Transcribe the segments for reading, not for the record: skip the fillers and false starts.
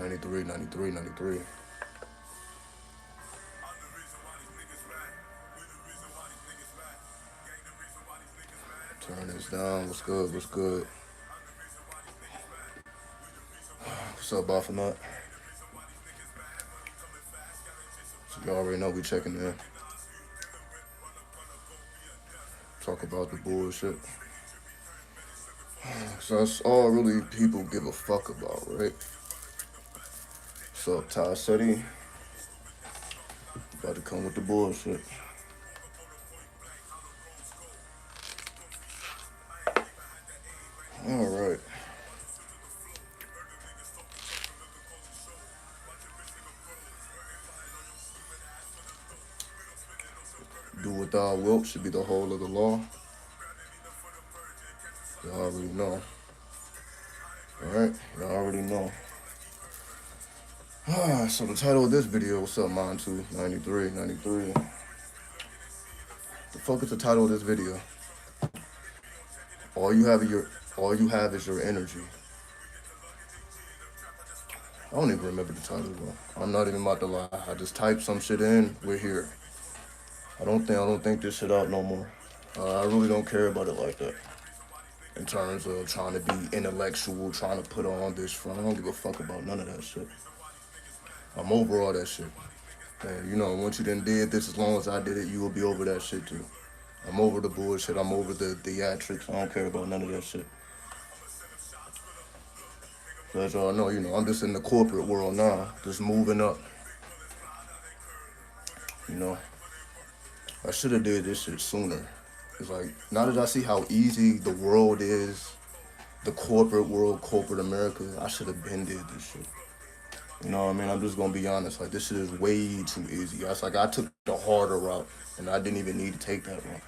93, 93, 93. Turn this down. What's good? What's good? What's up, Baphomet? So you already know we checking in. Talk about the bullshit. So that's all really people give a fuck about, right? What's up, Ty City? About to come with the bullshit. All right. Do what thou wilt should be the whole of the law. Y'all already know. All right. Y'all already know. So the title of this video, what's up, Mind 2, 93, 93. The fuck is the title of this video? All you have is your energy. I don't even remember the title, bro. I'm not even about to lie. I just typed some shit in. We're here. I don't think this shit out no more. I really don't care about it like that. In terms of trying to be intellectual, trying to put on this front. I don't give a fuck about none of that shit. I'm over all that shit. And once you done did this, as long as I did it, you will be over that shit too. I'm over the bullshit. I'm over the theatrics. I don't care about none of that shit. So as y'all know, I'm just in the corporate world now, just moving up. I should have did this shit sooner. It's like, now that I see how easy the world is, the corporate world, corporate America, I should have been did this shit. You know what I mean? I'm just gonna be honest. Like, this shit is way too easy. It's like I took the harder route, and I didn't even need to take that route.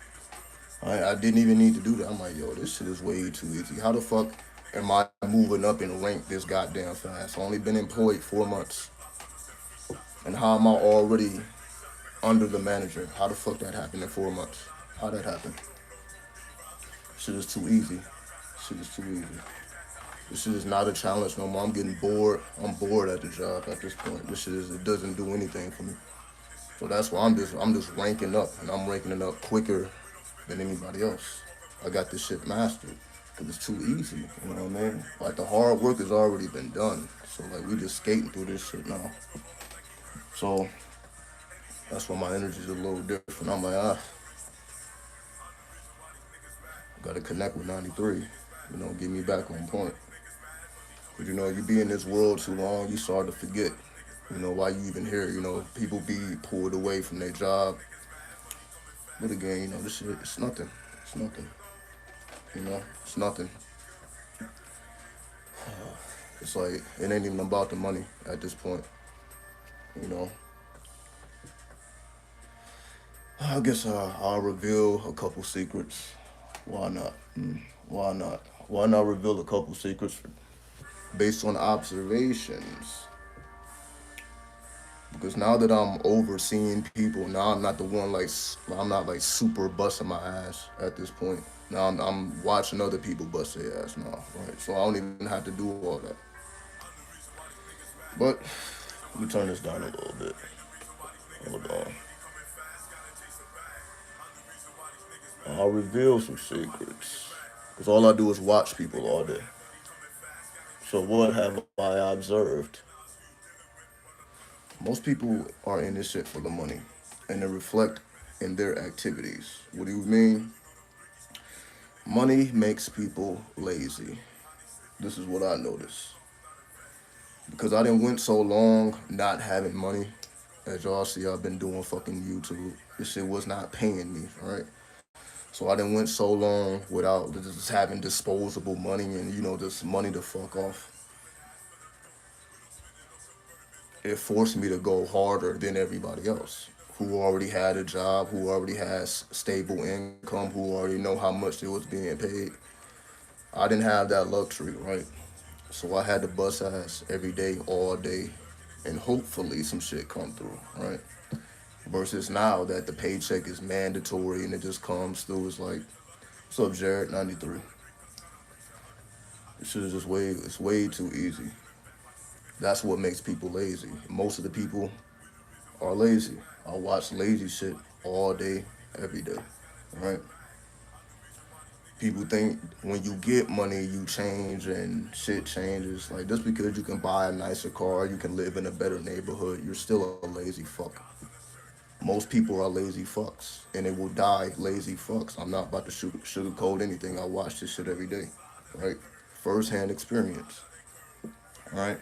I didn't even need to do that. I'm like, yo, this shit is way too easy. How the fuck am I moving up in rank this goddamn fast? I've only been employed 4 months. And how am I already under the manager? How the fuck that happened in 4 months? How that happened? Shit is too easy. Shit is too easy. This shit is not a challenge no more. I'm getting bored. I'm bored at the job at this point. It doesn't do anything for me. So that's why I'm just ranking up, and I'm ranking it up quicker than anybody else. I got this shit mastered. Cause it's too easy, you know what I mean? Like, the hard work has already been done. So like, we just skating through this shit now. So that's why my energy's a little different. I'm like, gotta connect with 93. Get me back on point. But you be in this world too long, you start to forget, why you even here. People be pulled away from their job. But again, this shit, it's nothing. It's nothing. It's nothing. It's like, it ain't even about the money at this point. I guess I'll reveal a couple secrets. Why not? Why not? Why not reveal a couple secrets based on observations? Because now that I'm overseeing people, now I'm not the one I'm not like super busting my ass at this point. Now I'm watching other people bust their ass now, right? So I don't even have to do all that. But let me turn this down a little bit. Hold on. I'll reveal some secrets. Because all I do is watch people all day. So what have I observed? Most people are in this shit for the money, and they reflect in their activities. What do you mean? Money makes people lazy. This is what I noticed. Because I didn't went so long not having money. As y'all see, I've been doing fucking YouTube. This shit was not paying me, right? So I didn't went so long without just having disposable money and, just money to fuck off. It forced me to go harder than everybody else who already had a job, who already has stable income, who already know how much it was being paid. I didn't have that luxury, right? So I had to bust ass every day, all day, and hopefully some shit come through, right? Versus now that the paycheck is mandatory and it just comes through, it's like, what's up, Jared? 93. This shit is just it's way too easy. That's what makes people lazy. Most of the people are lazy. I watch lazy shit all day, every day. Right? People think when you get money, you change and shit changes. Like just because you can buy a nicer car, you can live in a better neighborhood, you're still a lazy fuck. Most people are lazy fucks, and they will die lazy fucks. I'm not about to sugarcoat anything. I watch this shit every day, right? First hand experience, right?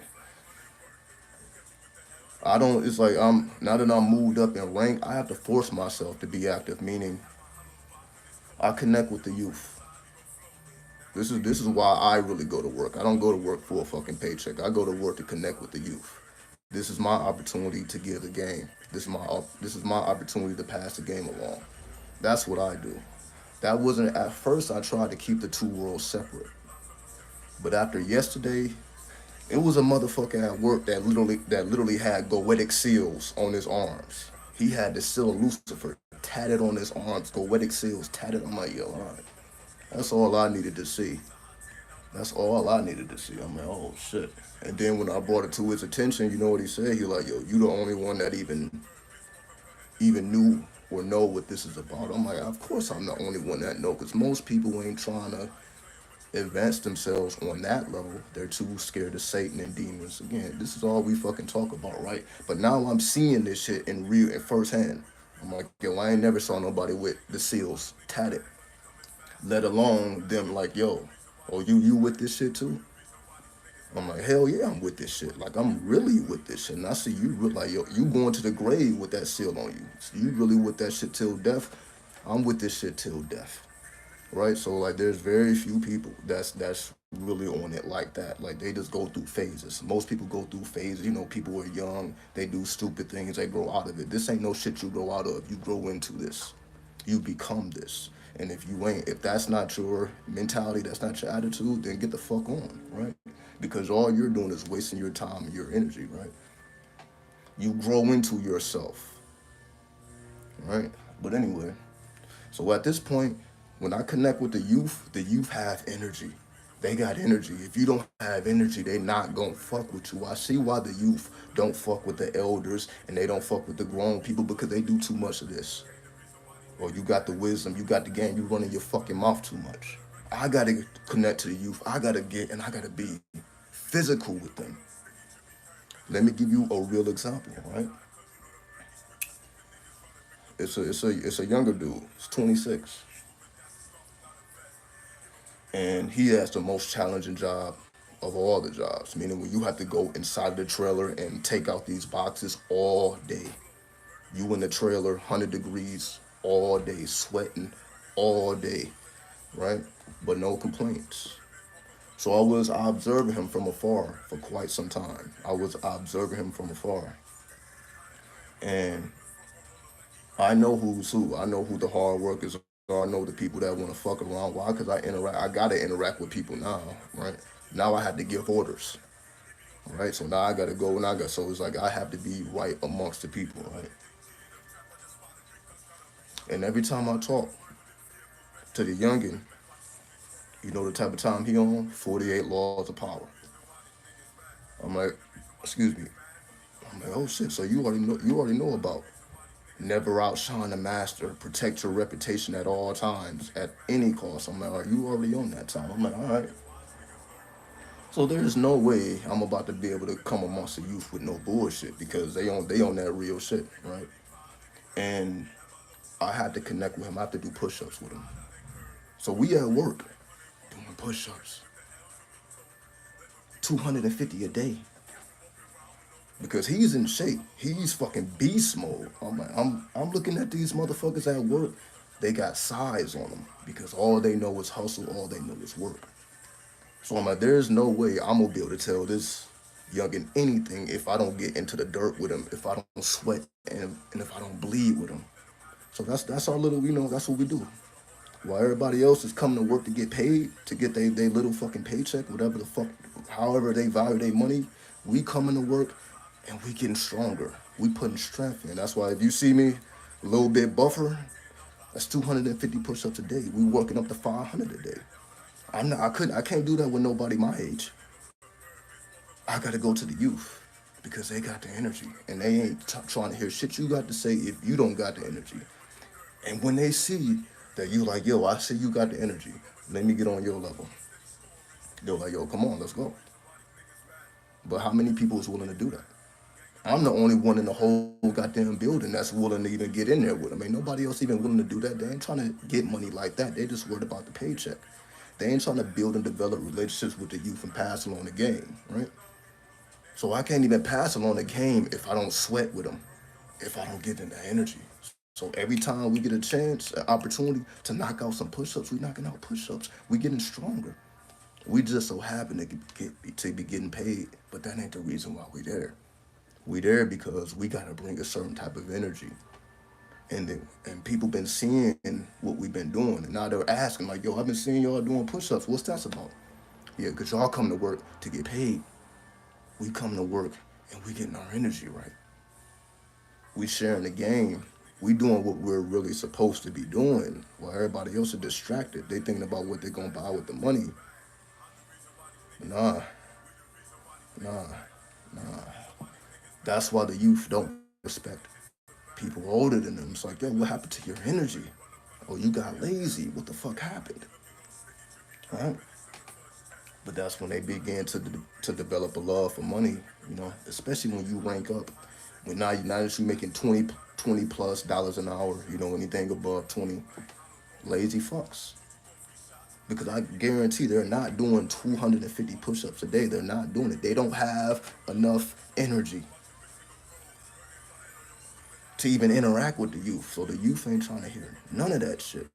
I don't. It's like I'm now that I'm moved up in rank, I have to force myself to be active. Meaning, I connect with the youth. This is why I really go to work. I don't go to work for a fucking paycheck. I go to work to connect with the youth. This is my opportunity to give the game. This is my opportunity to pass the game along. That's what I do. That wasn't at first. I tried to keep the two worlds separate, but after yesterday, it was a motherfucker at work that literally had goetic seals on his arms. He had the seal of Lucifer tatted on his arms, goetic seals tatted on my yellow line. That's all I needed to see. That's all I needed to see. I'm like, oh shit. And then when I brought it to his attention, you know what he said? He like, yo, you the only one that even knew or know what this is about. I'm like, of course I'm the only one that know, because most people ain't trying to advance themselves on that level. They're too scared of Satan and demons. Again, this is all we fucking talk about, right? But now I'm seeing this shit in real, in firsthand. I'm like, yo, I ain't never saw nobody with the seals tatted, let alone them like, yo, oh, you with this shit too? I'm like, hell yeah, I'm with this shit. Like, I'm really with this shit. And I see you like, yo, you going to the grave with that seal on you. So you really with that shit till death. I'm with this shit till death. Right? So like there's very few people that's really on it like that. Like they just go through phases. Most people go through phases. You know, people are young, they do stupid things, they grow out of it. This ain't no shit you grow out of. You grow into this. You become this. And if that's not your mentality, that's not your attitude, then get the fuck on, right? Because all you're doing is wasting your time and your energy, right? You grow into yourself, right? But anyway, so at this point, when I connect with the youth have energy. They got energy. If you don't have energy, they not gonna fuck with you. I see why the youth don't fuck with the elders and they don't fuck with the grown people, because they do too much of this. Or you got the wisdom, you got the game, you running your fucking mouth too much. I gotta connect to the youth. I gotta get and I gotta be physical with them. Let me give you a real example, right? It's a younger dude. He's 26, and he has the most challenging job of all the jobs. Meaning when you have to go inside of the trailer and take out these boxes all day. You in the trailer, 100 degrees all day, sweating all day, right? But no complaints. So I was observing him from afar for quite some time. I was observing him from afar, and I know who's who. I know who the hard workers are. I know the people that want to fuck around. Why? Because I interact. I gotta interact with people now, right? Now I have to give orders, right? So now I gotta go and I got. So it's like I have to be right amongst the people, right? And every time I talk to the youngin, you know the type of time he on? 48 laws of power. I'm like, excuse me. I'm like, oh shit. So you already know about never outshine the master, protect your reputation at all times, at any cost. I'm like, all right, you already on that time. I'm like, all right. So there's no way I'm about to be able to come amongst the youth with no bullshit, because they on that real shit, right? And I had to connect with him. I have to do push-ups with him. So we at work doing push-ups, 250 a day, because he's in shape. He's fucking beast mode. I'm looking at these motherfuckers at work. They got size on them because all they know is hustle. All they know is work. So I'm like, there's no way I'm gonna be able to tell this youngin anything if I don't get into the dirt with him, if I don't sweat and if I don't bleed with him. So that's our little, that's what we do. While everybody else is coming to work to get paid, to get they little fucking paycheck, whatever the fuck, however they value their money, we coming to work and we getting stronger. We putting strength in. That's why if you see me a little bit buffer, that's 250 push-ups a day. We working up to 500 a day. I can't do that with nobody my age. I gotta go to the youth because they got the energy and they ain't trying to hear shit you got to say if you don't got the energy. And when they see that you like, yo, I see you got the energy, let me get on your level. They're like, yo, come on, let's go. But how many people is willing to do that? I'm the only one in the whole goddamn building that's willing to even get in there with them. Ain't nobody else even willing to do that. They ain't trying to get money like that. They just worried about the paycheck. They ain't trying to build and develop relationships with the youth and pass along the game, right? So I can't even pass along the game if I don't sweat with them, if I don't give them the energy. So every time we get a chance, an opportunity to knock out some push-ups, we knocking out push-ups. We getting stronger. We just so happen to be getting paid, but that ain't the reason why we there. We there because we gotta bring a certain type of energy, and people been seeing what we've been doing, and now they're asking like, "Yo, I've been seeing y'all doing push-ups. What's that about?" Yeah, cause y'all come to work to get paid. We come to work and we getting our energy right. We sharing the game. We doing what we're really supposed to be doing, while everybody else is distracted. They thinking about what they're gonna buy with the money. Nah, nah, nah. That's why the youth don't respect people older than them. It's like, yo, what happened to your energy? Oh, you got lazy. What the fuck happened? Right? But that's when they begin to develop a love for money. Especially when you rank up. When now that you're making 20 plus dollars an hour, anything above 20, lazy fucks. Because I guarantee they're not doing 250 push-ups a day. They're not doing it. They don't have enough energy to even interact with the youth. So the youth ain't trying to hear none of that shit.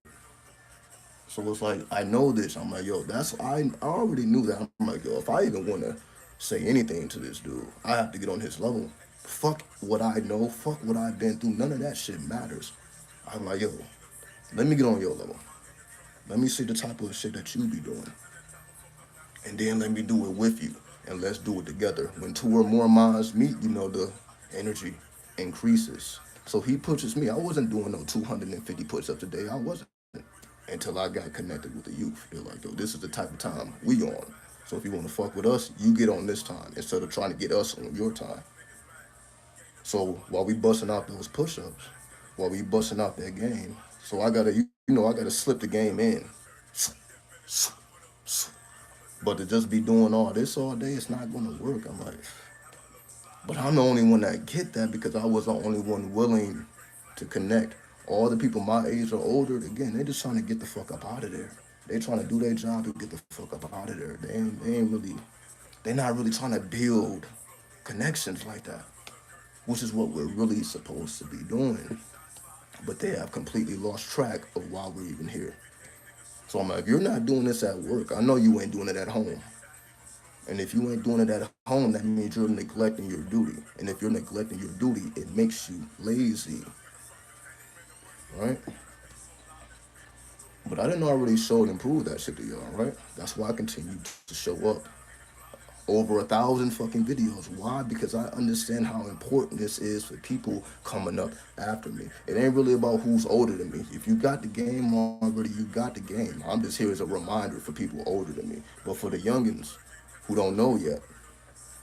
So it's like, I know this. I'm like, yo, I already knew that. I'm like, yo, if I even want to say anything to this dude, I have to get on his level. Fuck what I know. Fuck what I've been through. None of that shit matters. I'm like, yo, let me get on your level. Let me see the type of shit that you be doing. And then let me do it with you. And let's do it together. When two or more minds meet, the energy increases. So he pushes me. I wasn't doing no 250 push-ups a day. I wasn't. Until I got connected with the youth. They're like, yo, this is the type of time we on. So if you want to fuck with us, you get on this time instead of trying to get us on your time. So while we busting out those push-ups, while we busting out that game, so I gotta slip the game in. But to just be doing all this all day, it's not gonna work. I'm like, but I'm the only one that get that because I was the only one willing to connect. All the people my age or older, again, they just trying to get the fuck up out of there. They trying to do their job and get the fuck up out of there. They not really trying to build connections like that, which is what we're really supposed to be doing. But they have completely lost track of why we're even here. So I'm like, if you're not doing this at work, I know you ain't doing it at home. And if you ain't doing it at home, that means you're neglecting your duty. And if you're neglecting your duty, it makes you lazy, right? But I didn't already show and prove that shit to y'all, right? That's why I continue to show up. Over 1,000 fucking videos. Why? Because I understand how important this is for people coming up after me. It ain't really about who's older than me. If you got the game already, you got the game. I'm just here as a reminder for people older than me. But for the youngins who don't know yet,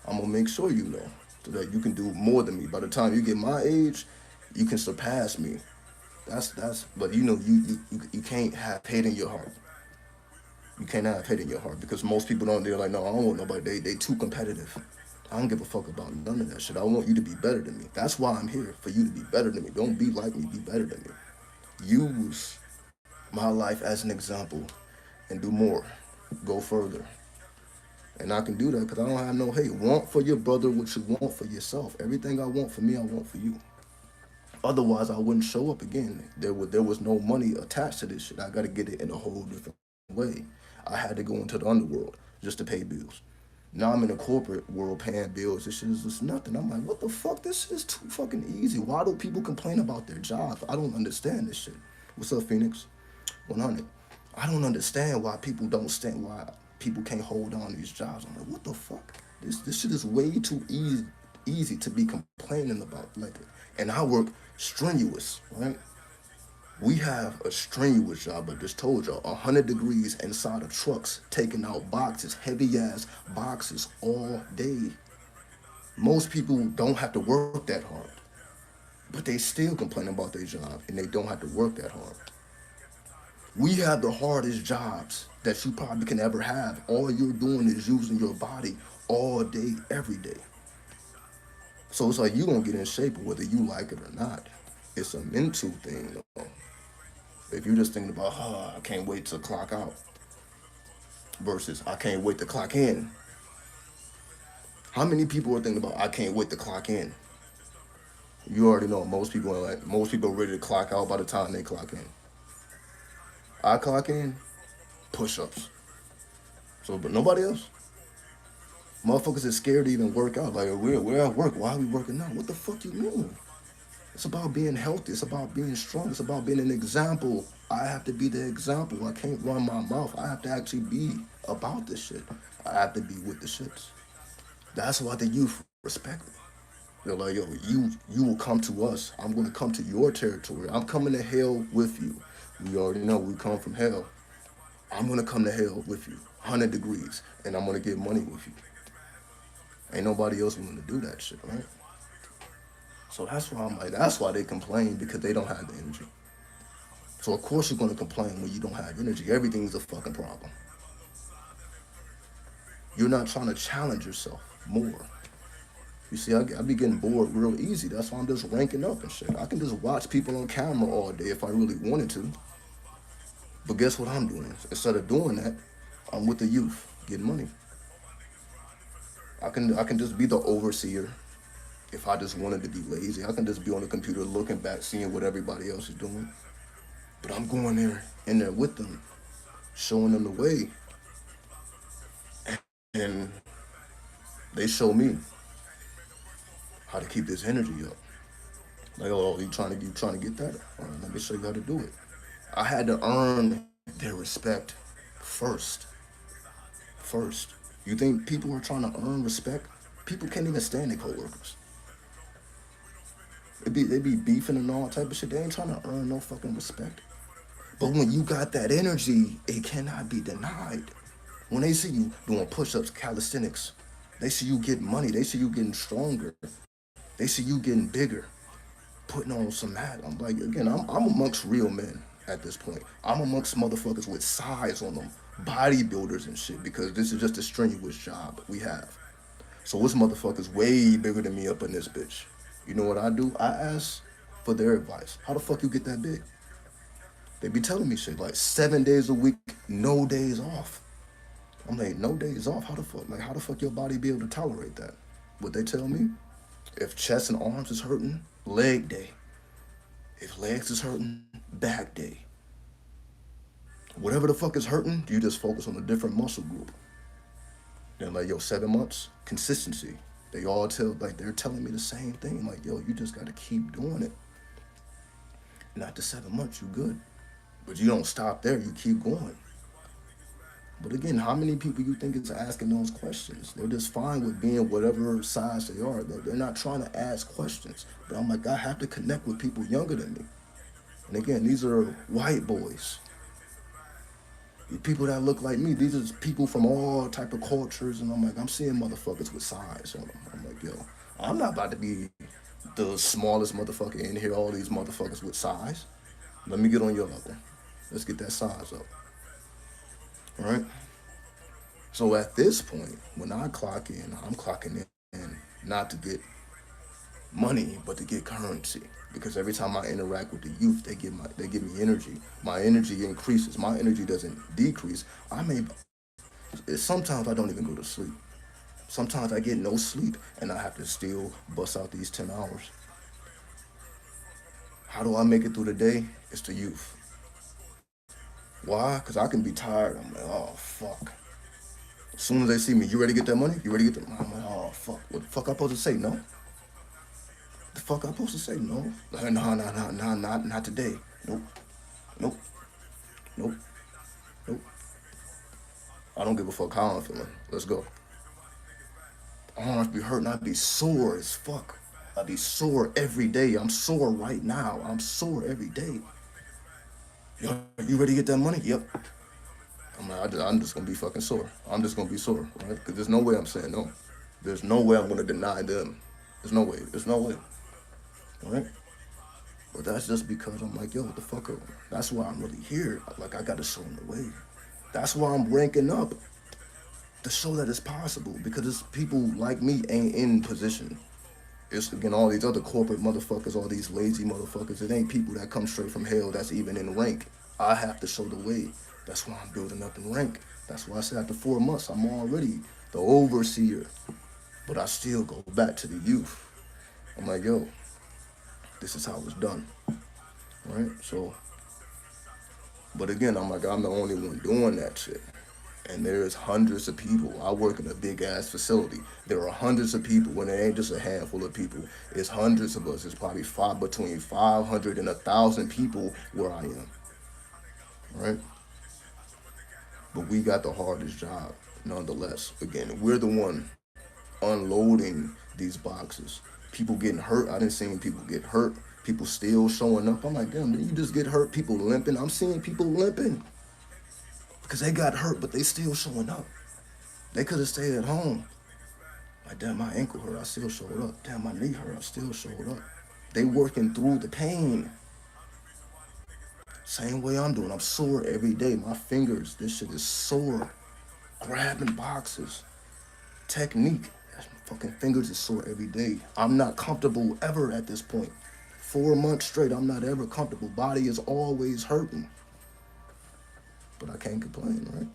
I'm gonna make sure you know so that you can do more than me. By the time you get my age, you can surpass me. That's. But you can't have hate in your heart. You can't have hate in your heart because most people don't. They're like, no, I don't want nobody. They too competitive. I don't give a fuck about none of that shit. I want you to be better than me. That's why I'm here for you to be better than me. Don't be like me. Be better than me. Use my life as an example and do more. Go further. And I can do that because I don't have no hate. Want for your brother what you want for yourself. Everything I want for me, I want for you. Otherwise, I wouldn't show up again. There was no money attached to this shit. I got to get it in a whole different way. I had to go into the underworld just to pay bills. Now I'm in the corporate world paying bills. This shit is just nothing. I'm like, what the fuck? This is too fucking easy. Why do people complain about their jobs? I don't understand this shit. What's up, Phoenix? 100. I don't understand why people don't stand. Why people can't hold on to these jobs. I'm like, what the fuck? This shit is way too easy to be complaining about like it. And I work strenuous, right? We have a strenuous job. I just told y'all, 100 degrees inside of trucks, taking out boxes, heavy ass boxes all day. Most people don't have to work that hard, but they still complain about their job and they don't have to work that hard. We have the hardest jobs that you probably can ever have. All you're doing is using your body all day, every day. So it's like you gonna get in shape whether you like it or not. It's a mental thing though. If you're just thinking about, oh, I can't wait to clock out versus I can't wait to clock in. How many people are thinking about I can't wait to clock in? You already know most people are ready to clock out by the time they clock in. I clock in, push ups. So but nobody else. Motherfuckers is scared to even work out. Like we're at work. Why are we working out? What the fuck you mean? It's about being healthy. It's about being strong. It's about being an example. I have to be the example. I can't run my mouth. I have to actually be about this shit. I have to be with the shits. That's why the youth respect me. They're like, yo, you will come to us. I'm gonna come to your territory. I'm coming to hell with you. We already know we come from hell. I'm gonna come to hell with you. 100 degrees. And I'm gonna get money with you. Ain't nobody else willing to do that shit, right? So that's why I'm like, that's why they complain because they don't have the energy. So of course you're gonna complain when you don't have energy. Everything's a fucking problem. You're not trying to challenge yourself more. You see, I be getting bored real easy. That's why I'm just ranking up and shit. I can just watch people on camera all day if I really wanted to. But guess what I'm doing? Instead of doing that, I'm with the youth, getting money. I can just be the overseer. If I just wanted to be lazy, I can just be on the computer looking back, seeing what everybody else is doing. But I'm going there in there with them, showing them the way, and they show me how to keep this energy up. Like, oh, you trying to get that? All right, let me show you how to do it. I had to earn their respect first. First, you think people are trying to earn respect? People can't even stand their coworkers. They be beefing and all type of shit. They ain't trying to earn no fucking respect. But when you got that energy, it cannot be denied. When they see you doing push-ups, calisthenics, they see you getting money. They see you getting stronger. They see you getting bigger, putting on some mat. I'm like, again, I'm amongst real men at this point. I'm amongst motherfuckers with size on them, bodybuilders and shit, because this is just a strenuous job we have. So this motherfucker's way bigger than me up in this bitch. You know what I do? I ask for their advice. How the fuck you get that big? They be telling me shit like 7 days a week, no days off. I'm like, no days off? How the fuck? Like, how the fuck your body be able to tolerate that? What they tell me? If chest and arms is hurting, leg day. If legs is hurting, back day. Whatever the fuck is hurting, you just focus on a different muscle group. Then like, yo, 7 months, consistency. They all they're telling me the same thing. Like, yo, you just gotta keep doing it. And after 7 months, you good. But you don't stop there, you keep going. But again, how many people you think is asking those questions? They're just fine with being whatever size they are. They're not trying to ask questions. But I'm like, I have to connect with people younger than me. And again, these are white boys. People that look like me. These are people from all type of cultures. And I'm like, I'm seeing motherfuckers with size on them. I'm like, yo, I'm not about to be the smallest motherfucker in here, all these motherfuckers with size. Let me get on your level. Let's get that size up. All right? So at this point, when I clock in, I'm clocking in not to get money, but to get currency. Because every time I interact with the youth, they give me energy. My energy increases. My energy doesn't decrease. Sometimes I don't even go to sleep. Sometimes I get no sleep and I have to still bust out these 10 hours. How do I make it through the day? It's the youth. Why? Because I can be tired. I'm like, oh, fuck. As soon as they see me, you ready to get that money? You ready to get that money? I'm like, oh, fuck. What the fuck I supposed to say? No? The fuck I supposed to say? No? Like, no, no, no, no, not today. Nope. Nope. Nope. Nope. I don't give a fuck how I'm feeling. Let's go. Arms be hurting. I be sore as fuck. I be sore every day. I'm sore right now. I'm sore every day. Yo, you ready to get that money? Yep. I'm like, I'm just gonna be fucking sore. I'm just gonna be sore, right? Because there's no way I'm saying no. There's no way I'm gonna deny them. There's no way. There's no way, right? But that's just because I'm like, yo, what the fuck? That's why I'm really here. Like, I gotta show them the way. That's why I'm ranking up to show that it's possible. Because it's people like me ain't in position. It's again all these other corporate motherfuckers, all these lazy motherfuckers. It ain't people that come straight from hell that's even in rank. I have to show the way. That's why I'm building up in rank. That's why I said after 4 months I'm already the overseer. But I still go back to the youth. I'm like, yo, this is how it's done. Right? So, but again, I'm like, I'm the only one doing that shit. And there's hundreds of people. I work in a big ass facility. There are hundreds of people, and it ain't just a handful of people. It's hundreds of us. It's probably between 500 and 1,000 people where I am, right? But we got the hardest job, nonetheless. Again, we're the one unloading these boxes. People getting hurt. I didn't see people get hurt. People still showing up. I'm like, damn, did you just get hurt? People limping. I'm seeing people limping because they got hurt, but they still showing up. They could have stayed at home. Like, damn, my ankle hurt, I still showed up. Damn, my knee hurt, I still showed up. They working through the pain. Same way I'm doing. I'm sore every day. My fingers, this shit is sore. Grabbing boxes. Technique. My fucking fingers is sore every day. I'm not comfortable ever at this point. 4 months straight, I'm not ever comfortable. Body is always hurting. But I can't complain, right?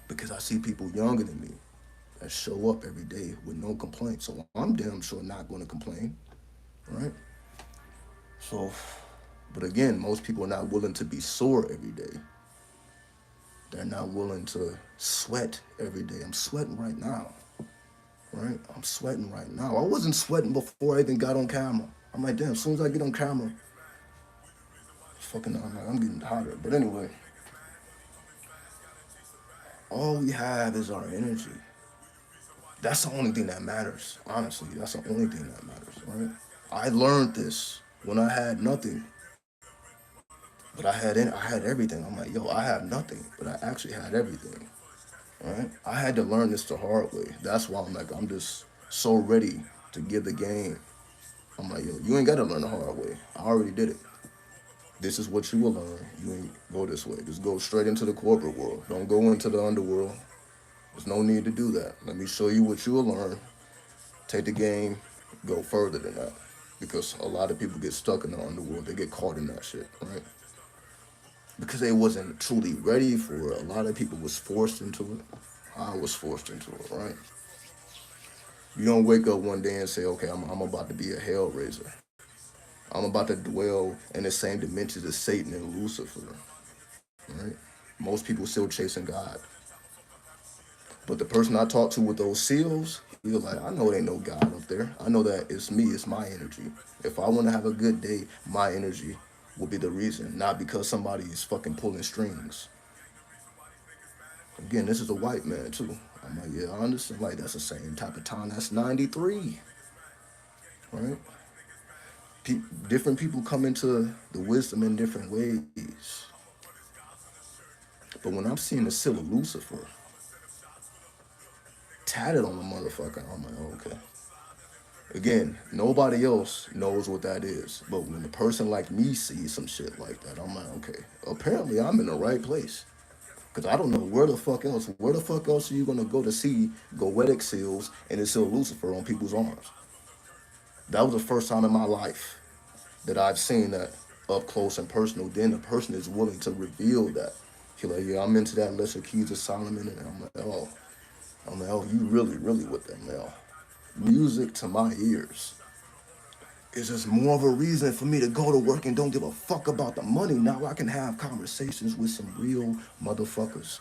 Because I see people younger than me that show up every day with no complaint. So I'm damn sure not going to complain, right? So, but again, most people are not willing to be sore every day. They're not willing to sweat every day. I'm sweating right now, right? I'm sweating right now. I wasn't sweating before I even got on camera. I'm like, damn, as soon as I get on camera, fucking, I'm getting hotter. But anyway, all we have is our energy. That's the only thing that matters. Honestly, that's the only thing that matters, right? I learned this when I had nothing, but I had everything. I'm like, yo, I have nothing, but I actually had everything, right? I had to learn this the hard way. That's why I'm like, I'm just so ready to give the game. I'm like, yo, you ain't got to learn the hard way. I already did it. This is what you will learn. You ain't go this way. Just go straight into the corporate world. Don't go into the underworld. There's no need to do that. Let me show you what you will learn. Take the game, go further than that. Because a lot of people get stuck in the underworld. They get caught in that shit, right? Because they wasn't truly ready for it. A lot of people was forced into it. I was forced into it, right? You don't wake up one day and say, okay, I'm about to be a hellraiser. I'm about to dwell in the same dimensions as Satan and Lucifer, right? Most people still chasing God. But the person I talked to with those seals, he was like, I know it ain't no God up there. I know that it's me, it's my energy. If I want to have a good day, my energy will be the reason, not because somebody is fucking pulling strings. Again, this is a white man too. I'm like, yeah, I understand. Like, that's the same type of time. That's 93, right? Different people come into the wisdom in different ways. But when I'm seeing the seal of Lucifer tatted on the motherfucker, I'm like, oh, okay. Again, nobody else knows what that is. But when a person like me sees some shit like that, I'm like, okay, apparently I'm in the right place. Because I don't know where the fuck else. Where the fuck else are you going to go to see goetic seals and it's still Lucifer on people's arms? That was the first time in my life that I've seen that up close and personal. Then the person is willing to reveal that. He's like, yeah, I'm into that lesser keys of Solomon. And I'm like, oh, you really, really with them now. Music to my ears. It's just more of a reason for me to go to work and don't give a fuck about the money. Now I can have conversations with some real motherfuckers.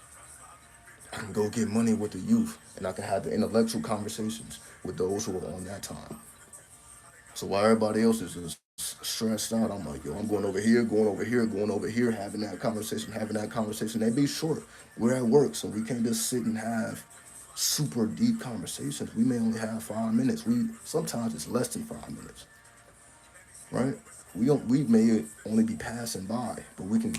I can go get money with the youth, and I can have the intellectual conversations with those who are on that time. So while everybody else is just stressed out, I'm like, yo, I'm going over here, going over here, going over here, having that conversation, having that conversation. They be short. We're at work, so we can't just sit and have super deep conversations. We may only have 5 minutes. We sometimes it's less than 5 minutes, right? We may only be passing by, but we can.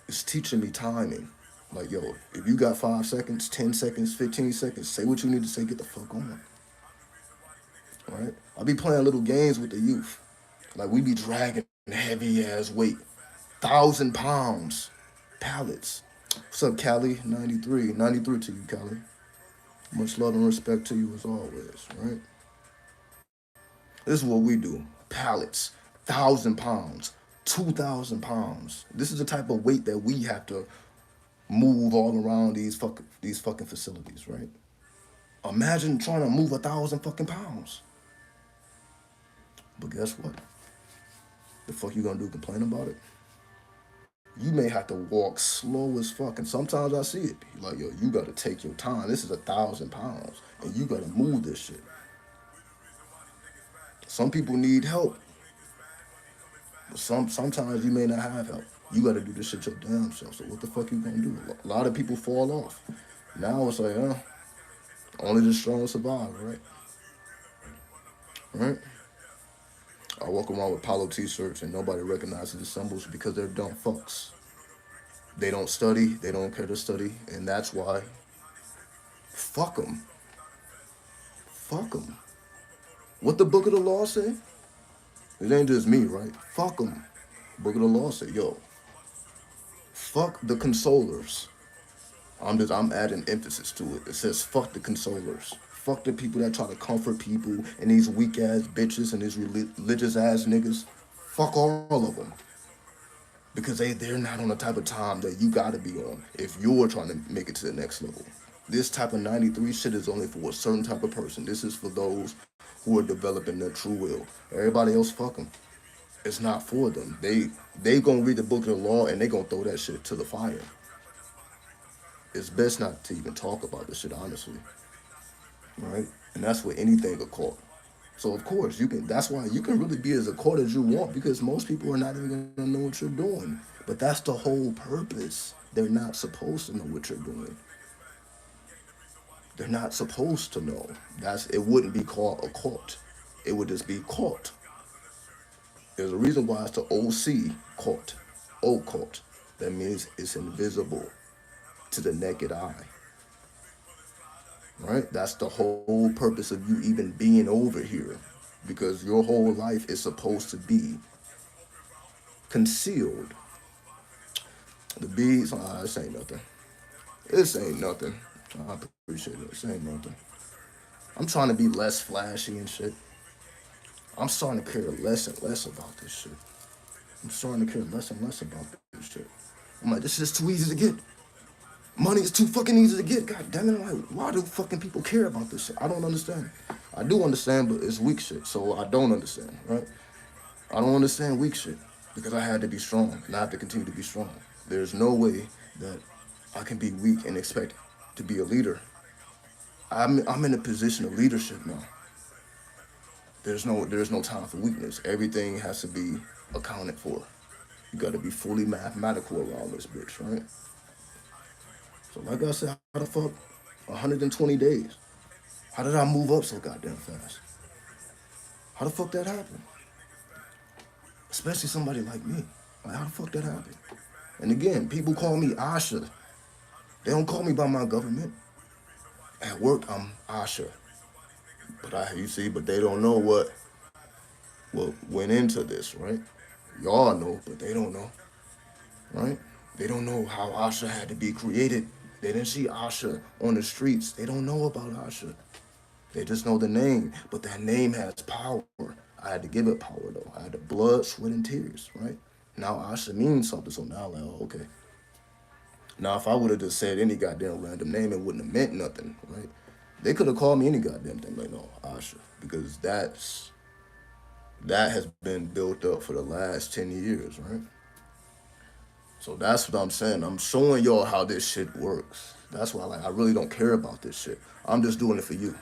It's teaching me timing. Like, yo, if you got 5 seconds, 10 seconds, 15 seconds, say what you need to say. Get the fuck on. Right? I be playing little games with the youth. Like we be dragging heavy ass weight, 1,000 pounds, pallets. What's up, Cali? 93, 93 to you, Cali. Much love and respect to you as always, right? This is what we do. Pallets, 1,000 pounds, 2,000 pounds. This is the type of weight that we have to move all around these fucking facilities, right? Imagine trying to move 1,000 fucking pounds. But guess what? The fuck you gonna do? Complain about it? You may have to walk slow as fuck. And sometimes I see it. Like, yo, you gotta take your time. This is 1,000 pounds. And you gotta move this shit. Some people need help. But sometimes you may not have help. You gotta do this shit your damn self. So what the fuck you gonna do? A lot of people fall off. Now it's like, only the strong survive, right? Right? I walk around with Palo t-shirts and nobody recognizes the symbols because they're dumb fucks. They don't study. They don't care to study. And that's why, fuck them. Fuck them. What the book of the law say? It ain't just me, right? Fuck them. Book of the law say, yo, fuck the consolers. I'm adding emphasis to it. It says fuck the consolers. Fuck the people that try to comfort people and these weak ass bitches and these religious ass niggas. Fuck all of them. Because they're not on the type of time that you gotta be on if you're trying to make it to the next level. This type of 93 shit is only for a certain type of person. This is for those who are developing their true will. Everybody else, fuck them. It's not for them. They gonna read the book of the law and they gonna throw that shit to the fire. It's best not to even talk about this shit, honestly. Right? And that's with anything occult. So of course you can. That's why you can really be as occult as you want because most people are not even gonna know what you're doing. But that's the whole purpose. They're not supposed to know what you're doing. They're not supposed to know. It wouldn't be called a cult. It would just be cult. There's a reason why it's the OC cult. Occult. That means it's invisible to the naked eye. Right? That's the whole purpose of you even being over here. Because your whole life is supposed to be concealed. The beads, this ain't nothing. This ain't nothing. I appreciate it. This ain't nothing. I'm trying to be less flashy and shit. I'm starting to care less and less about this shit. I'm starting to care less and less about this shit. I'm like, this is too easy to get. Money is too fucking easy to get. God damn it. I'm like, why do fucking people care about this shit? I don't understand. I do understand, but it's weak shit. So I don't understand, right? I don't understand weak shit because I had to be strong and I have to continue to be strong. There's no way that I can be weak and expect to be a leader. I'm in a position of leadership now. There's no time for weakness. Everything has to be accounted for. You got to be fully mathematical around this bitch, right? So like I said, how the fuck 120 days? How did I move up so goddamn fast? How the fuck that happened? Especially somebody like me. Like how the fuck that happened? And again, people call me Asha. They don't call me by my government. At work, I'm Asha. But they don't know what went into this, right? Y'all know, but they don't know, right? They don't know how Asha had to be created. They didn't see Asha on the streets. They don't know about Asha. They just know the name, but that name has power. I had to give it power though. I had the blood, sweat, and tears, right? Now Asha means something, so now I'm like, oh, okay. Now if I would have just said any goddamn random name, it wouldn't have meant nothing, right? They could have called me any goddamn thing, like no, Asha, because that has been built up for the last 10 years, right? So that's what I'm saying. I'm showing y'all how this shit works. That's why I really don't care about this shit. I'm just doing it for you.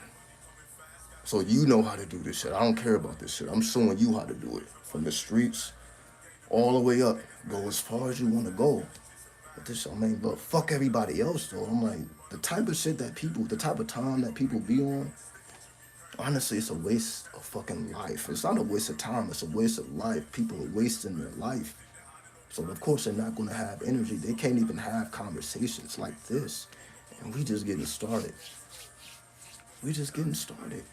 So you know how to do this shit. I don't care about this shit. I'm showing you how to do it. From the streets all the way up. Go as far as you want to go. But this, but fuck everybody else though. I'm like, the type of time that people be on, Honestly, it's a waste of fucking life. It's not a waste of time, it's a waste of life. People are wasting their life. So of course they're not gonna have energy. They can't even have conversations like this. And we just getting started. We just getting started.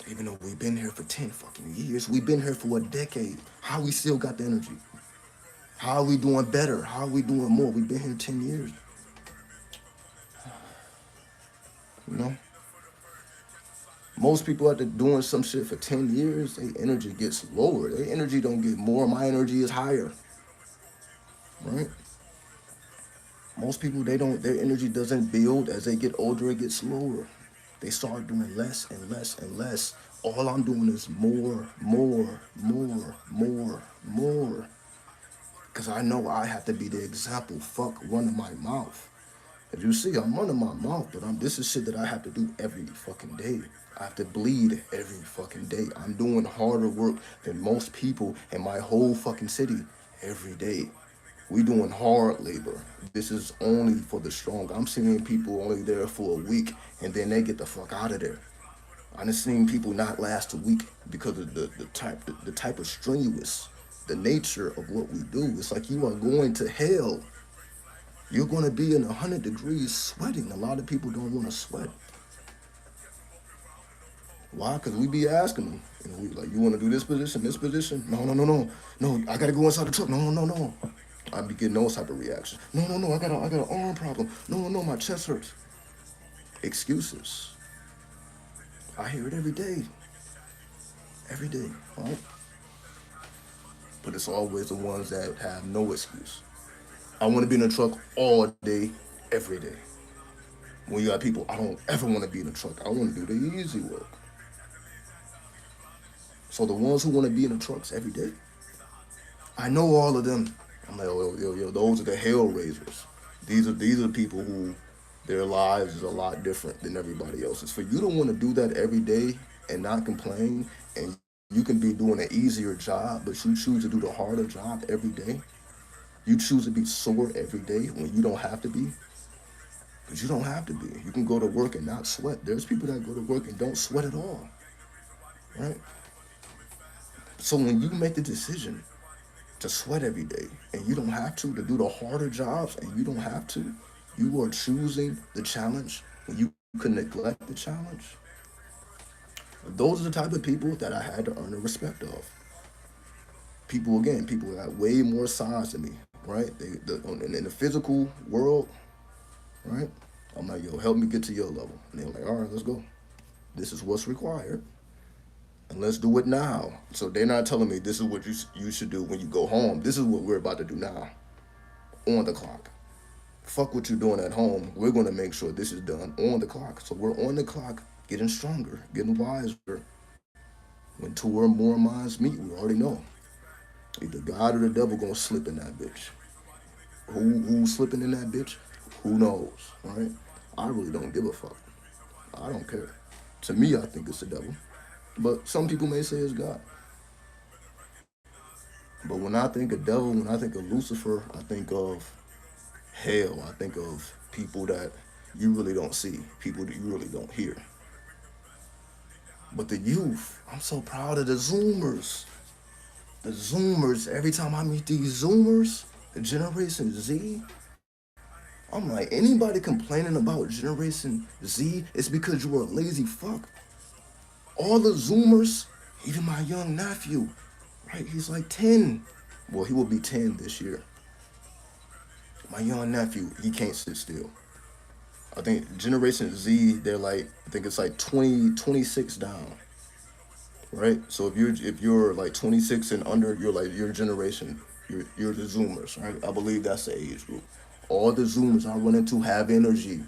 Even though we've been here for 10 fucking years, we've been here for a decade. How we still got the energy? How are we doing better? How are we doing more? We've been here 10 years. You know? Most people after doing some shit for 10 years, their energy gets lower. Their energy don't get more. My energy is higher. Right? Most people they don't their energy doesn't build as they get older, it gets lower. They start doing less and less and less. All I'm doing is more, more, more, more, more. Cause I know I have to be the example. Fuck running my mouth. As you see, I'm running my mouth, but this is shit that I have to do every fucking day. I have to bleed every fucking day. I'm doing harder work than most people in my whole fucking city every day. We doing hard labor. This is only for the strong. I'm seeing people only there for a week and then they get the fuck out of there. I've seen people not last a week because of the type of strenuous, the nature of what we do. It's like you are going to hell. You're going to be in 100 degrees sweating. A lot of people don't want to sweat. Why? Because we be asking them. We like, you want to do this position, this position? No, no, no, no. No, I got to go inside the truck. No, no, no, no. I be getting those type of reactions. No, no, no, I got an arm problem. No, no, no, my chest hurts. Excuses. I hear it every day. Every day. Right? But it's always the ones that have no excuse. I want to be in a truck all day, every day. When you got people, I don't ever want to be in a truck. I want to do the easy work. So the ones who want to be in the trucks every day, I know all of them. I'm like, yo, those are the hell raisers. These are people who their lives is a lot different than everybody else's. For you to want to do that every day and not complain, and you can be doing an easier job, but you choose to do the harder job every day. You choose to be sore every day when you don't have to be. But you don't have to be. You can go to work and not sweat. There's people that go to work and don't sweat at all. Right? So when you make the decision to sweat every day and you don't have to do the harder jobs and you don't have to, you are choosing the challenge when you could neglect the challenge. Those are the type of people that I had to earn the respect of. People, again, people that way more size than me, right? In the physical world, right? I'm like, yo, help me get to your level. And they're like, all right, let's go. This is what's required. And let's do it now. So they're not telling me this is what you should do when you go home. This is what we're about to do now, on the clock. Fuck what you're doing at home. We're going to make sure this is done on the clock. So we're on the clock, getting stronger, getting wiser. When two or more minds meet, we already know. Either God or the devil gonna slip in that bitch. Who's slipping in that bitch? Who knows, right? I really don't give a fuck. I don't care. To me, I think it's the devil. But some people may say it's God. But when I think of devil, when I think of Lucifer, I think of hell. I think of people that you really don't see, people that you really don't hear. But the youth, I'm so proud of the Zoomers. The Zoomers, every time I meet these Zoomers, the Generation Z, I'm like, anybody complaining about Generation Z, it's because you are a lazy fuck. All the Zoomers, even my young nephew, right? He's like 10. Well, he will be 10 this year. My young nephew, he can't sit still. I think Generation Z, they're like, I think it's like 20, 26 down, right? So if you're like 26 and under, you're like your generation, you're the Zoomers, right? I believe that's the age group. All the Zoomers I run into have energy.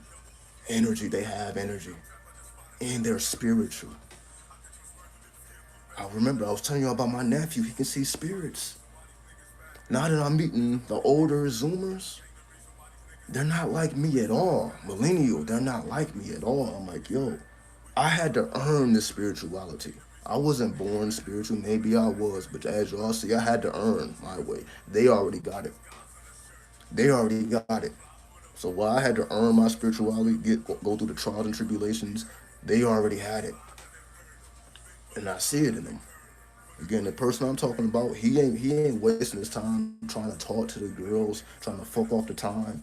Energy, they have energy. And they're spiritual. I remember I was telling you about my nephew, he can see spirits. Now that I'm meeting the older Zoomers, they're not like me at all. Millennial, they're not like me at all. I'm like, yo, I had to earn this spirituality. I wasn't born spiritual, maybe I was, but as y'all see, I had to earn my way. They already got it. They already got it. So while I had to earn my spirituality, go through the trials and tribulations, They already had it, and I see it in them. Again, the person I'm talking about, he ain't wasting his time trying to talk to the girls, trying to fuck off the time.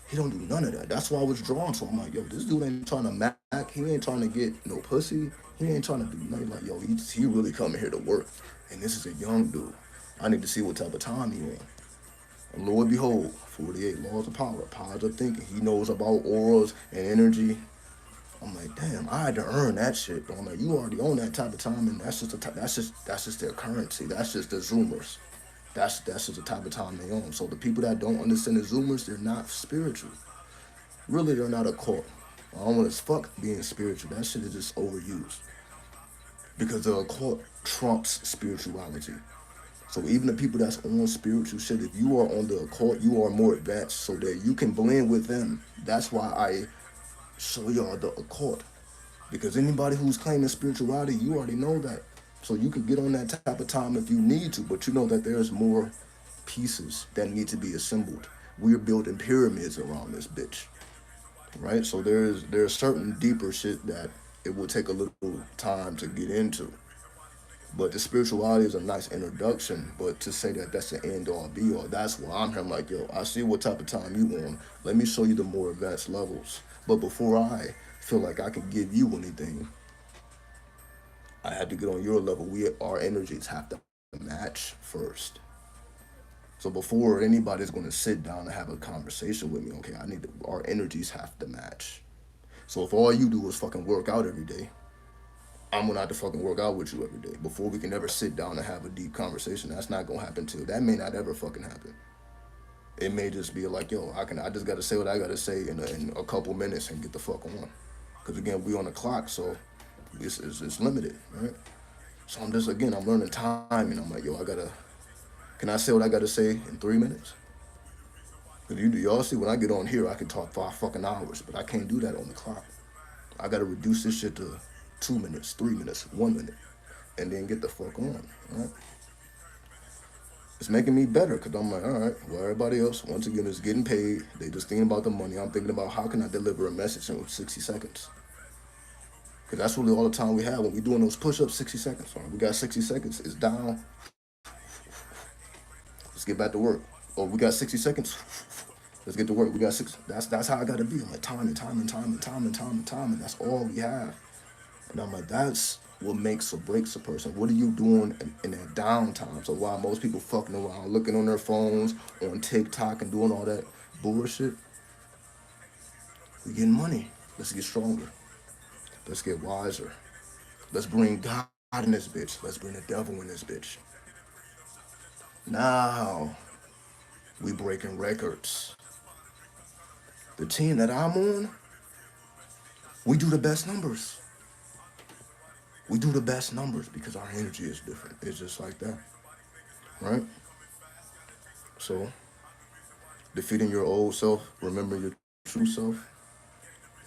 He don't do none of that. That's why I was drawn to him. I'm like, yo, this dude ain't trying to mac. He ain't trying to get no pussy. He ain't trying to do nothing. Like, yo, he really coming here to work. And this is a young dude. I need to see what type of time he on. And Lord behold, 48 laws of power, positive thinking. He knows about auras and energy. I'm like, damn, I had to earn that shit. But I'm like, you already own that type of time, and that's just their currency. That's just the Zoomers. That's just the type of time they own. So the people that don't understand the Zoomers, they're not spiritual. Really, they're not a cult. I don't want to fuck being spiritual. That shit is just overused because the occult trumps spirituality. So even the people that's on spiritual shit, if you are on the occult, you are more advanced so that you can blend with them. That's why I show y'all the occult. Because anybody who's claiming spirituality, you already know that. So you can get on that type of time if you need to, but you know that there's more pieces that need to be assembled. We're building pyramids around this bitch. Right? So there's certain deeper shit that it will take a little time to get into. But the spirituality is a nice introduction. But to say that that's the end all be all, that's why I'm here. I'm like, yo, I see what type of time you on. Let me show you the more advanced levels. But before I feel like I can give you anything, I had to get on your level. Our energies have to match first. So before anybody's going to sit down and have a conversation with me, okay, our energies have to match. So if all you do is fucking work out every day, I'm gonna have to fucking work out with you every day before we can ever sit down and have a deep conversation. That's not gonna happen too. That may not ever fucking happen. It may just be like, yo, I just gotta say what I gotta say in a couple minutes and get the fuck on. Cause again, we on the clock, so it's limited, right? So I'm learning timing. I'm like, yo, can I say what I gotta say in 3 minutes? Cause y'all see when I get on here, I can talk 5 fucking hours, but I can't do that on the clock. I gotta reduce this shit to 2 minutes, 3 minutes, 1 minute, and then get the fuck on. Right? It's making me better because I'm like, all right, well, everybody else, once again, is getting paid. They just thinking about the money. I'm thinking about how can I deliver a message in 60 seconds. Because that's really all the time we have when we doing those push-ups, 60 seconds. All right, we got 60 seconds. It's down. Let's get back to work. Oh, we got 60 seconds. Let's get to work. We got six. That's how I got to be. I'm like time. That's all we have. And I'm like, that's what makes or breaks a person. What are you doing in that downtime? So while most people fucking around, looking on their phones, on TikTok, and doing all that bullshit, we getting money. Let's get stronger. Let's get wiser. Let's bring God in this bitch. Let's bring the devil in this bitch. Now we breaking records. The team that I'm on, we do the best numbers. We do the best numbers because our energy is different. It's just like that, right? So, defeating your old self, remembering your true self,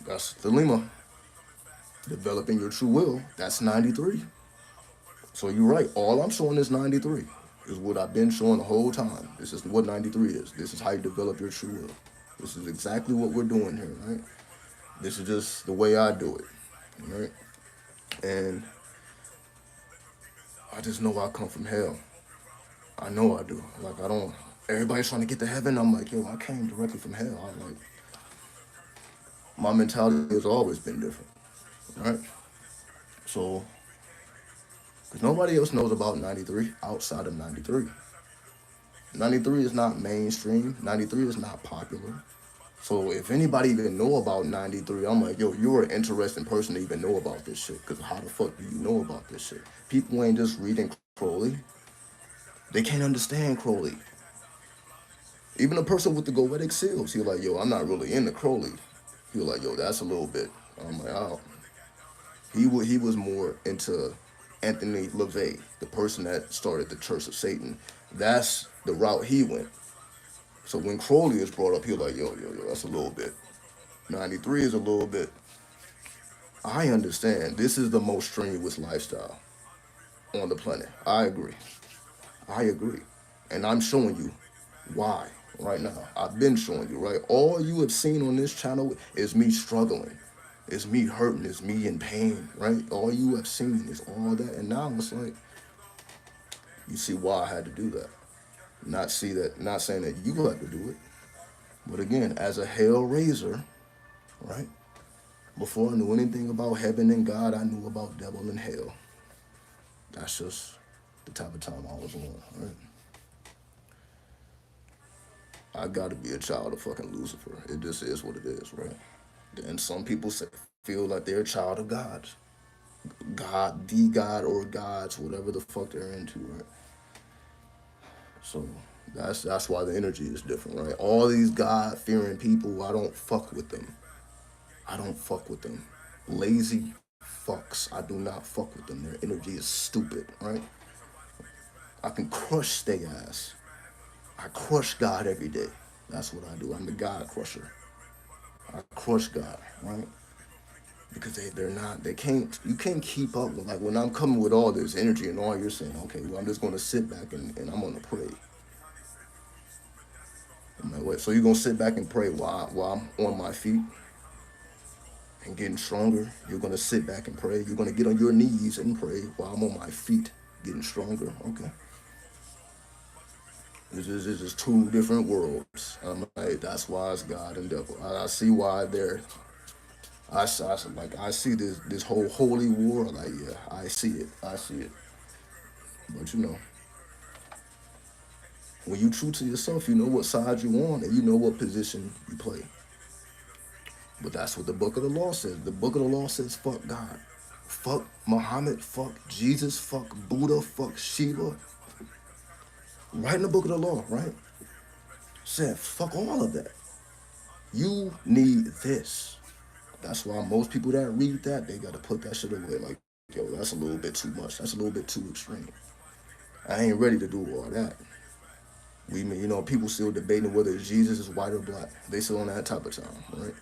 that's the Lima. Developing your true will, that's 93. So you're right. All I'm showing is 93. Is what I've been showing the whole time. This is what 93 is. This is how you develop your true will. This is exactly what we're doing here, right? This is just the way I do it, right? And I just know I come from hell. I know I do. Like I don't. Everybody's trying to get to heaven. I'm like, yo, I came directly from hell. I'm like, my mentality has always been different, right? So, because nobody else knows about 93 outside of 93. 93 is not mainstream. 93 is not popular. So if anybody even know about 93, I'm like, yo, you're an interesting person to even know about this shit. Because how the fuck do you know about this shit? People ain't just reading Crowley. They can't understand Crowley. Even a person with the Goetic seals, he like, yo, I'm not really into Crowley. He was like, yo, that's a little bit. I'm like, oh. He was more into Anthony LaVey, the person that started the Church of Satan. That's the route he went. So when Crowley is brought up, he was like, yo, that's a little bit. 93 is a little bit. I understand. This is the most strenuous lifestyle on the planet. I agree. I agree. And I'm showing you why right now. I've been showing you, right? All you have seen on this channel is me struggling. It's me hurting. It's me in pain, right? All you have seen is all that, and now it's like you see why I had to do that. Not see that. Not saying that you had to do it, but again, as a hell raiser, right? Before I knew anything about heaven and God, I knew about devil and hell. That's just the type of time I was on, right? I got to be a child of fucking Lucifer. It just is what it is, right? And some people feel like they're a child of God. God, the God, or gods, whatever the fuck they're into, right? So that's why the energy is different, right? All these God fearing people, I don't fuck with them. I don't fuck with them. Lazy fucks. I do not fuck with them. Their energy is stupid, right? I can crush their ass. I crush God every day. That's what I do. I'm the God crusher. I crush God, right? Because they're not, they can't, you can't keep up with, like when I'm coming with all this energy and all you're saying, okay, well, I'm just going to sit back and I'm going to pray. I'm like, wait, so you're going to sit back and pray while I'm on my feet and getting stronger? You're going to sit back and pray? You're going to get on your knees and pray while I'm on my feet getting stronger? Okay. This is two different worlds. I'm like, that's why it's God and devil. I see why they're, I see this whole holy war. Like, yeah, I see it. I see it. But you know, when you true to yourself, you know what side you on and you know what position you play. But that's what the book of the law says. The book of the law says, fuck God. Fuck Muhammad. Fuck Jesus. Fuck Buddha. Fuck Shiva. Right in the book of the law, right? Said, fuck all of that. You need this. That's why most people that read that, they got to put that shit away. Like, yo, that's a little bit too much. That's a little bit too extreme. I ain't ready to do all that. People still debating whether Jesus is white or black. They still on that type of time, right?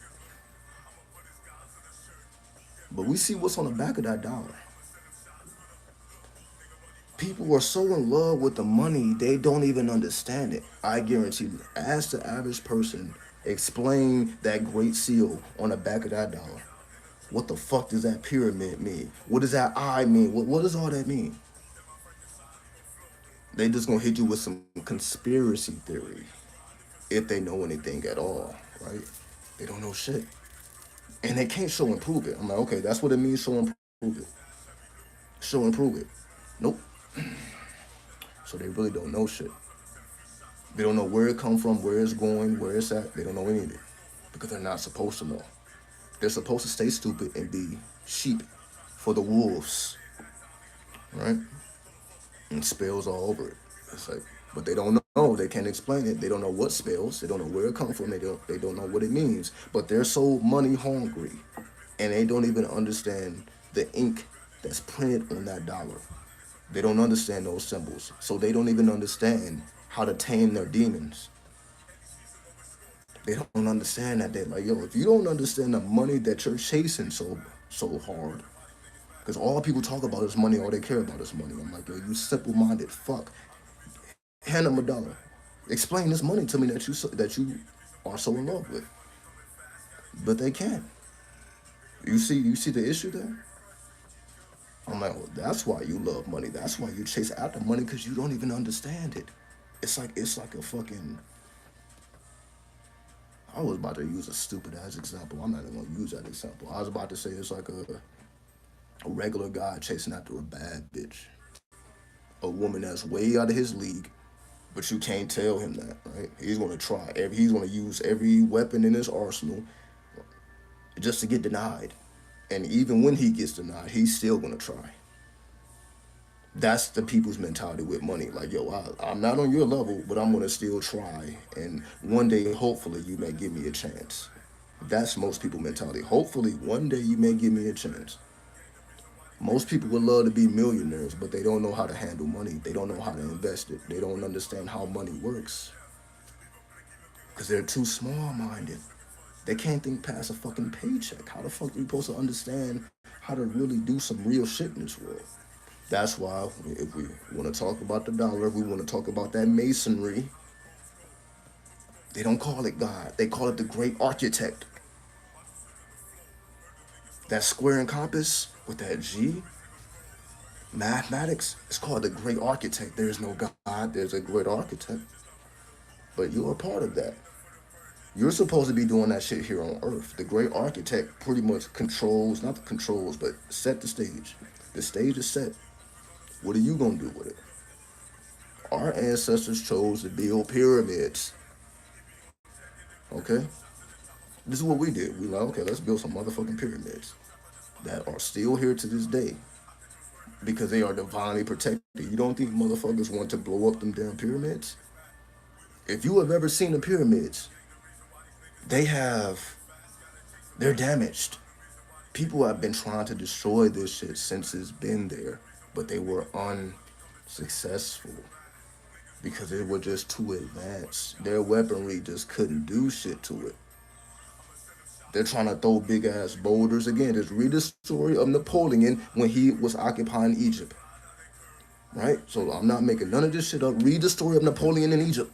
But we see what's on the back of that dollar. People are so in love with the money, they don't even understand it. I guarantee you. Ask the average person, explain that great seal on the back of that dollar. What the fuck does that pyramid mean? What does that eye mean? What does all that mean? They just gonna hit you with some conspiracy theory if they know anything at all, right? They don't know shit. And they can't show and prove it. I'm like, okay, that's what it means, show and prove it. Show and prove it. Nope. So they really don't know shit. They don't know where it come from, where it's going, where it's at. They don't know any of it. Because they're not supposed to know. They're supposed to stay stupid and be sheep for the wolves. Right? And spells all over it. It's like, but they don't know. They can't explain it. They don't know what spells. They don't know where it comes from. They don't know what it means. But they're so money hungry, and they don't even understand the ink that's printed on that dollar. They don't understand those symbols, so they don't even understand how to tame their demons. They don't understand that. They're like, yo, if you don't understand the money that you're chasing so hard, because all people talk about is money, all they care about is money. I'm like, yo, you simple-minded fuck. Hand them a dollar. Explain this money to me that you are so in love with. But they can't. You see the issue there? I'm like, well, that's why you love money. That's why you chase after money, because you don't even understand it. It's like a fucking. I was about to use a stupid ass example. I'm not even gonna use that example. I was about to say it's like a regular guy chasing after a bad bitch, a woman that's way out of his league, but you can't tell him that, right? He's gonna try. He's gonna use every weapon in his arsenal just to get denied. And even when he gets denied, he's still gonna try. That's the people's mentality with money. Like, yo, I'm not on your level, but I'm gonna still try. And one day, hopefully, you may give me a chance. That's most people' mentality. Hopefully, one day you may give me a chance. Most people would love to be millionaires, but they don't know how to handle money. They don't know how to invest it. They don't understand how money works. Because they're too small-minded. They can't think past a fucking paycheck. How the fuck are you supposed to understand how to really do some real shit in this world? That's why if we want to talk about the dollar, if we want to talk about that masonry, they don't call it God. They call it the great architect. That square and compass with that G, mathematics, it's called the great architect. There's no God, there's a great architect. But you're a part of that. You're supposed to be doing that shit here on Earth. The great architect pretty much controls, not the controls, but set the stage. The stage is set. What are you gonna do with it? Our ancestors chose to build pyramids. Okay? This is what we did. We like, okay, let's build some motherfucking pyramids that are still here to this day because they are divinely protected. You don't think motherfuckers want to blow up them damn pyramids? If you have ever seen the pyramids, they have, they're damaged. People have been trying to destroy this shit since it's been there, but they were unsuccessful because it was just too advanced. Their weaponry just couldn't do shit to it. They're trying to throw big ass boulders again. Just read the story of Napoleon when he was occupying Egypt. Right? So I'm not making none of this shit up. Read the story of Napoleon in Egypt.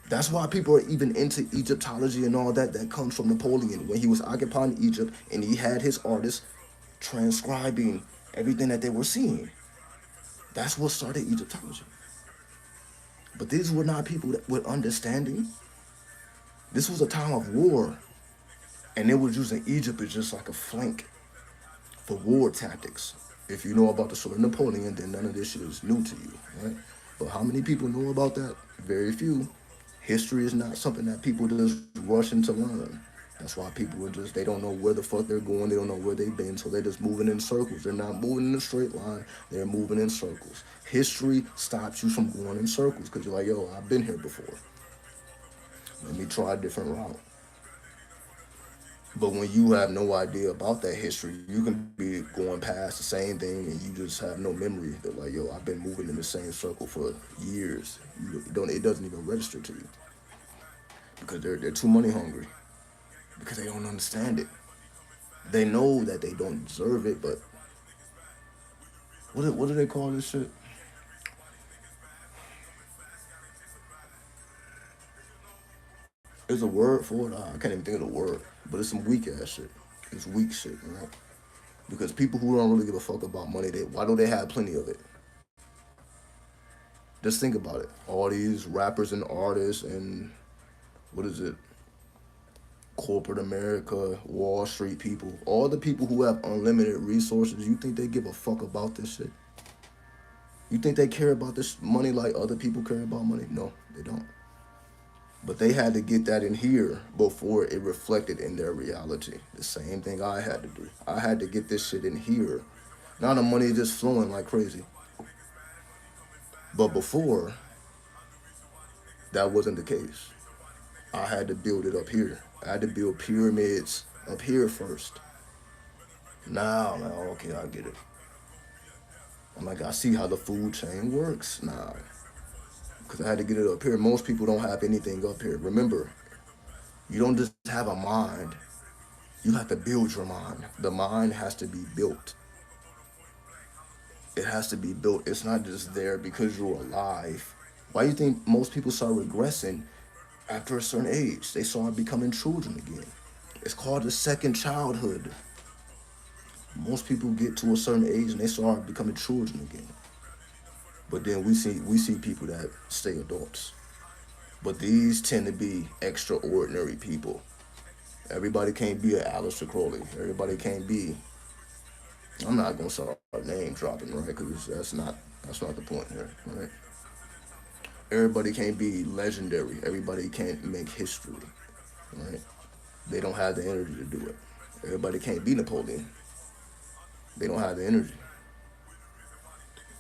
That's why people are even into Egyptology and all that. That comes from Napoleon when he was occupying Egypt and he had his artists transcribing everything that they were seeing. That's what started Egyptology. But these were not people that with understanding. This was a time of war. And they were using Egypt as just like a flank for war tactics. If you know about the story of Napoleon, then none of this shit is new to you, right? But how many people know about that? Very few. History is not something that people just rush into learn. That's why people are just, they don't know where the fuck they're going. They don't know where they've been. So they're just moving in circles. They're not moving in a straight line. They're moving in circles. History stops you from going in circles because you're like, yo, I've been here before. Let me try a different route. But when you have no idea about that history, you can be going past the same thing and you just have no memory. They're like, yo, I've been moving in the same circle for years. You don't, it doesn't even register to you because they're too money hungry because they don't understand it. They know that they don't deserve it, but what do they call this shit? There's a word for it. I can't even think of the word, but it's some weak ass shit. It's weak shit, right? Because people who don't really give a fuck about money, why do they have plenty of it? Just think about it. All these rappers and artists and what is it? Corporate America, Wall Street people, all the people who have unlimited resources, you think they give a fuck about this shit? You think they care about this money like other people care about money? No, they don't. But they had to get that in here before it reflected in their reality. The same thing I had to do. I had to get this shit in here. Now the money is just flowing like crazy. But before, that wasn't the case. I had to build it up here. I had to build pyramids up here first. Now, man, okay, I get it. I'm like, I see how the food chain works now. Because I had to get it up here. Most people don't have anything up here. Remember, you don't just have a mind. You have to build your mind. The mind has to be built. It has to be built. It's not just there because you're alive. Why do you think most people start regressing after a certain age? They start becoming children again. It's called the second childhood. Most people get to a certain age and they start becoming children again. But then we see people that stay adults. But these tend to be extraordinary people. Everybody can't be an Aleister Crowley. Everybody can't be. I'm not gonna start name dropping, right? Because that's not the point here, right? Everybody can't be legendary. Everybody can't make history, right? They don't have the energy to do it. Everybody can't be Napoleon. They don't have the energy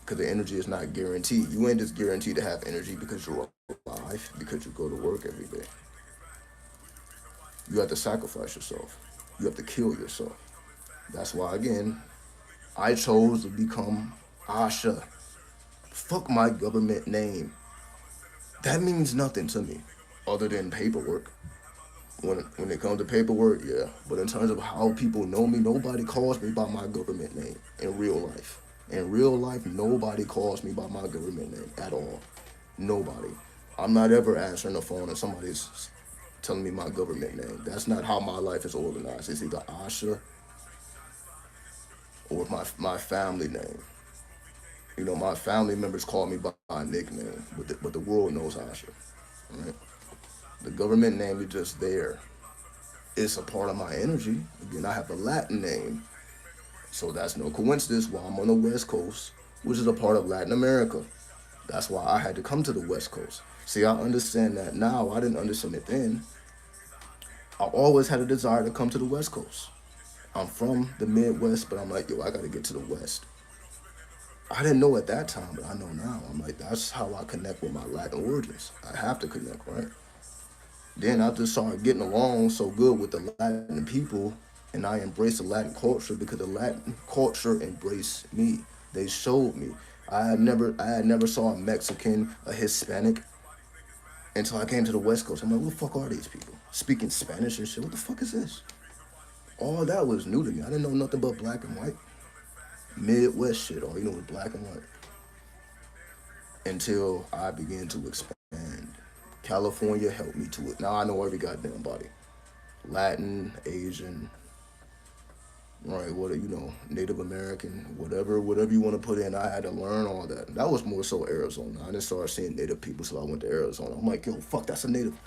because the energy is not guaranteed. You ain't just guaranteed to have energy because you're alive, because you go to work every day. You have to sacrifice yourself. You have to kill yourself. That's why, again, I chose to become Asha. Fuck my government name. That means nothing to me other than paperwork. When it comes to paperwork, yeah. But in terms of how people know me, nobody calls me by my government name in real life. In real life, nobody calls me by my government name at all. Nobody. I'm not ever answering the phone and somebody's telling me my government name. That's not how my life is organized. It's either Asha or my family name. You know, my family members call me by a nickname, but the world knows Asha. Right? The government name is just there. It's a part of my energy. Again, I have a Latin name, so that's no coincidence why I'm on the West Coast, which is a part of Latin America. That's why I had to come to the West Coast. See, I understand that now. I didn't understand it then. I always had a desire to come to the West Coast. I'm from the Midwest, but I'm like, yo, I gotta get to the West. I didn't know at that time, but I know now. I'm like, that's how I connect with my Latin origins. I have to connect, right? Then I just started getting along so good with the Latin people, and I embraced the Latin culture because the Latin culture embraced me. They showed me. I had never saw a Mexican, a Hispanic until I came to the West Coast. I'm like, what the fuck are these people? Speaking Spanish and shit. What the fuck is this? All that was new to me. I didn't know nothing but black and white. Midwest shit, all you know was black and white. Until I began to expand. California helped me to it. Now I know every goddamn body. Latin, Asian, right, what you know, Native American, whatever you want to put in. I had to learn all that. That was more so Arizona. I didn't start seeing Native people, so I went to Arizona. I'm like, yo, fuck, that's a Native.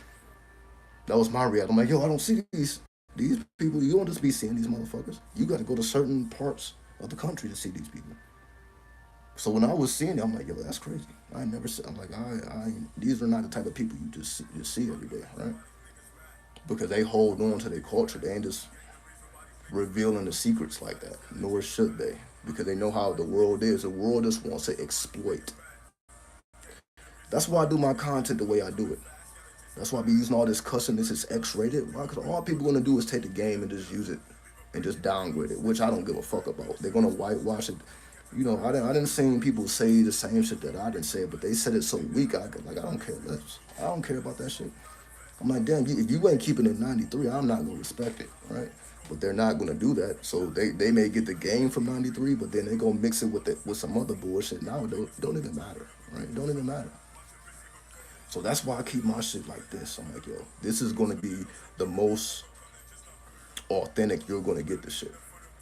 That was my reaction. I'm like, yo, I don't see these people. You don't just be seeing these motherfuckers. You got to go to certain parts of the country to see these people. So when I was seeing it, I'm like, yo, that's crazy. I never. I'm like, these are not the type of people you just see every day, right? Because they hold on to their culture. They ain't just revealing the secrets like that. Nor should they, because they know how the world is. The world just wants to exploit. That's why I do my content the way I do it. That's why I be using all this cussing. This is X-rated. Why? Because all people gonna do is take the game and just use it and just downgrade it, which I don't give a fuck about. They're gonna whitewash it. You know, I didn't see people say the same shit that I didn't say, but they said it so weak. I don't care less. I don't care about that shit. I'm like, damn, if you ain't keeping it 93, I'm not gonna respect it, right? But they're not gonna do that. So they may get the game from 93, but then they gonna mix it with some other bullshit. Now it don't even matter, right? It don't even matter. So that's why I keep my shit like this. I'm like, yo, this is gonna be the most authentic you're gonna get this shit.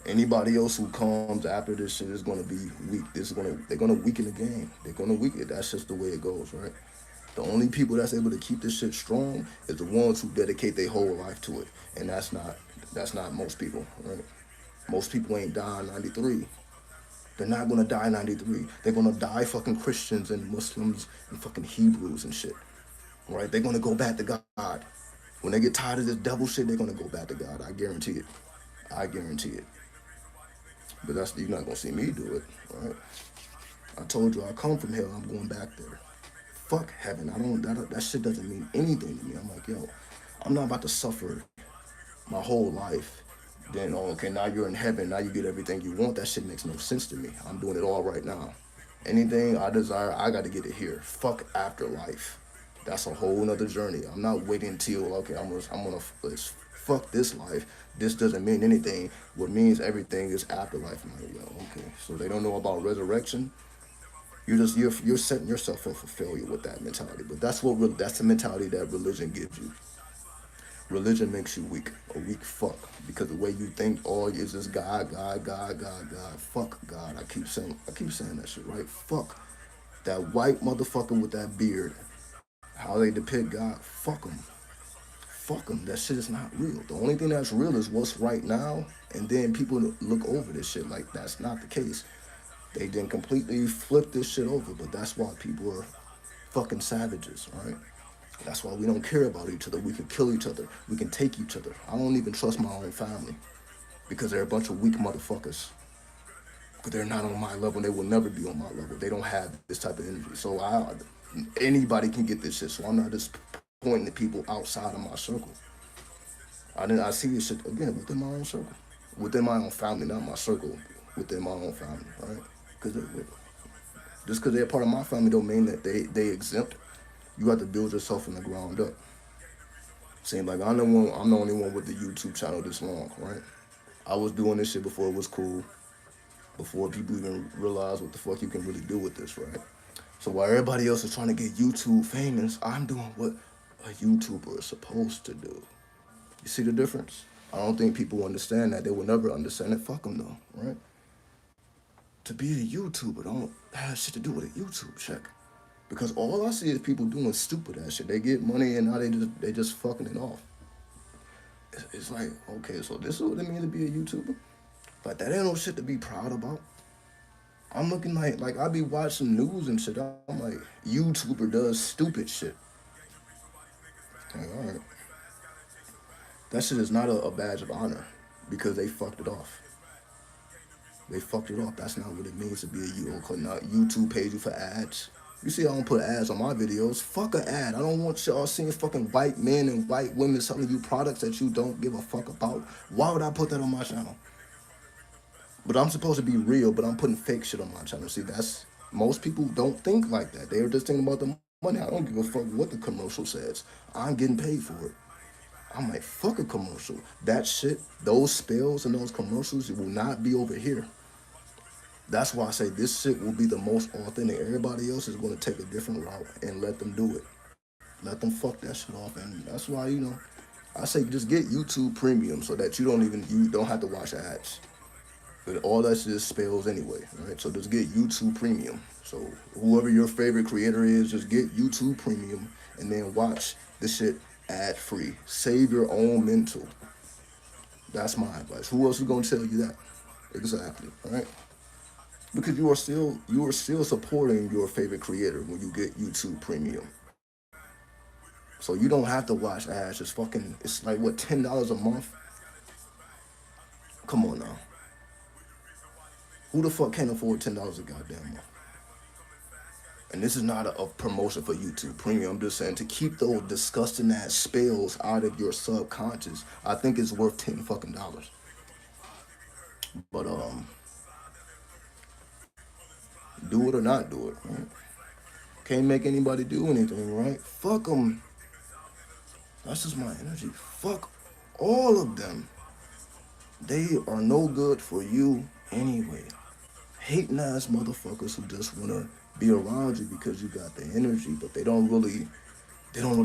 Anybody else who comes after this shit is gonna be weak. They're gonna weaken the game. They're gonna weaken it. That's just the way it goes, right? The only people that's able to keep this shit strong is the ones who dedicate their whole life to it. And that's not most people, right? Most people ain't dying 93. They're not gonna die 93. They're gonna die fucking Christians and Muslims and fucking Hebrews and shit. Right? They're gonna go back to God. When they get tired of this devil shit, they're gonna go back to God. I guarantee it. I guarantee it. But you're not gonna see me do it, right? I told you I come from hell. I'm going back there. Fuck heaven. I don't. That shit doesn't mean anything to me. I'm like, yo, I'm not about to suffer my whole life. Then, oh, okay, now you're in heaven. Now you get everything you want. That shit makes no sense to me. I'm doing it all right now. Anything I desire, I got to get it here. Fuck afterlife. That's a whole nother journey. I'm not waiting till okay, I'm gonna let's fuck this life. This doesn't mean anything. What means everything is afterlife. I'm like, yo, okay. So they don't know about resurrection. You're setting yourself up for failure with that mentality. But that's the mentality that religion gives you. Religion makes you weak, a weak fuck, because the way you think, oh, is this God, God, God, God, God, fuck God. I keep saying that shit, right? Fuck that white motherfucker with that beard. How they depict God, fuck them. Fuck them. That shit is not real. The only thing that's real is what's right now, and then people look over this shit like that's not the case. They then completely flip this shit over, but that's why people are fucking savages, right? That's why we don't care about each other. We can kill each other. We can take each other. I don't even trust my own family because they're a bunch of weak motherfuckers. Because they're not on my level. They will never be on my level. They don't have this type of energy. So anybody can get this shit. So I'm not just pointing to people outside of my circle. I see this shit again within my own circle, within my own family, not my circle, within my own family, right? Because just because they're part of my family don't mean that they exempt. You have to build yourself from the ground up. Seems like I'm the only one with the YouTube channel this long, right? I was doing this shit before it was cool, before people even realized what the fuck you can really do with this, right? So while everybody else is trying to get YouTube famous, I'm doing what a YouTuber is supposed to do. You see the difference? I don't think people understand that. They will never understand it. Fuck them though, right? to be a YouTuber don't have shit to do with a YouTube check. Because all I see is people doing stupid ass shit. They get money and now they just fucking it off. It's like, okay, so this is what it means to be a YouTuber? Like that ain't no shit to be proud about. I'm looking like I be watching news and shit. I'm like, YouTuber does stupid shit. Like, all right. That shit is not a badge of honor because they fucked it off. They fucked it off. That's not what it means to be a YouTuber. Now, YouTube pays you for ads. You see, I don't put ads on my videos. Fuck an ad. I don't want y'all seeing fucking white men and white women selling you products that you don't give a fuck about. Why would I put that on my channel? But I'm supposed to be real, but I'm putting fake shit on my channel. See, that's most people don't think like that. They're just thinking about the money. I don't give a fuck what the commercial says. I'm getting paid for it. I'm like, fuck a commercial. That shit, those spells and those commercials, it will not be over here. That's why I say this shit will be the most authentic. Everybody else is going to take a different route and let them do it. Let them fuck that shit off. And that's why, I say just get YouTube Premium so that you don't have to watch ads. But all that shit is spells anyway, right? So just get YouTube Premium. So whoever your favorite creator is, just get YouTube Premium and then watch this shit ad free. Save your own mental. That's my advice. Who else is gonna tell you that? Exactly, right? Because you are still supporting your favorite creator when you get YouTube Premium. So you don't have to watch ads. It's like what, $10 a month? Come on now. Who the fuck can't afford $10 a goddamn month? And this is not a promotion for YouTube Premium. I'm just saying to keep those disgusting ass spells out of your subconscious. I think it's worth $10 fucking. But do it or not do it. Right? Can't make anybody do anything, right? Fuck them. That's just my energy. Fuck all of them. They are no good for you anyway. Hating ass motherfuckers who just wanna be around you because you got the energy, but they don't really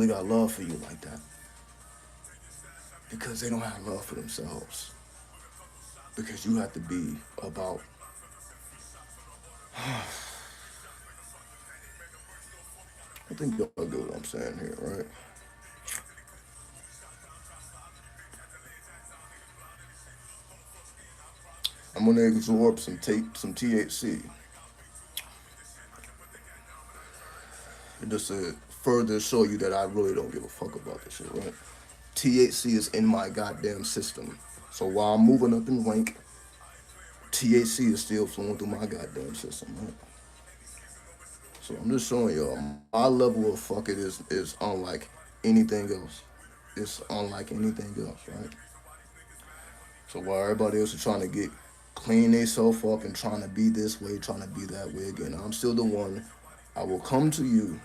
got love for you like that. Because they don't have love for themselves. Because you have to be about I think y'all get what I'm saying here, right? I'm gonna absorb some THC. And just to further show you that I really don't give a fuck about this shit, right? THC is in my goddamn system. So while I'm moving up in rank, THC is still flowing through my goddamn system, right? So I'm just showing y'all my level of fuck it is unlike anything else. It's unlike anything else, right? So while everybody else is trying to get clean themselves up and trying to be this way, trying to be that way again, I'm still the one. I will come to you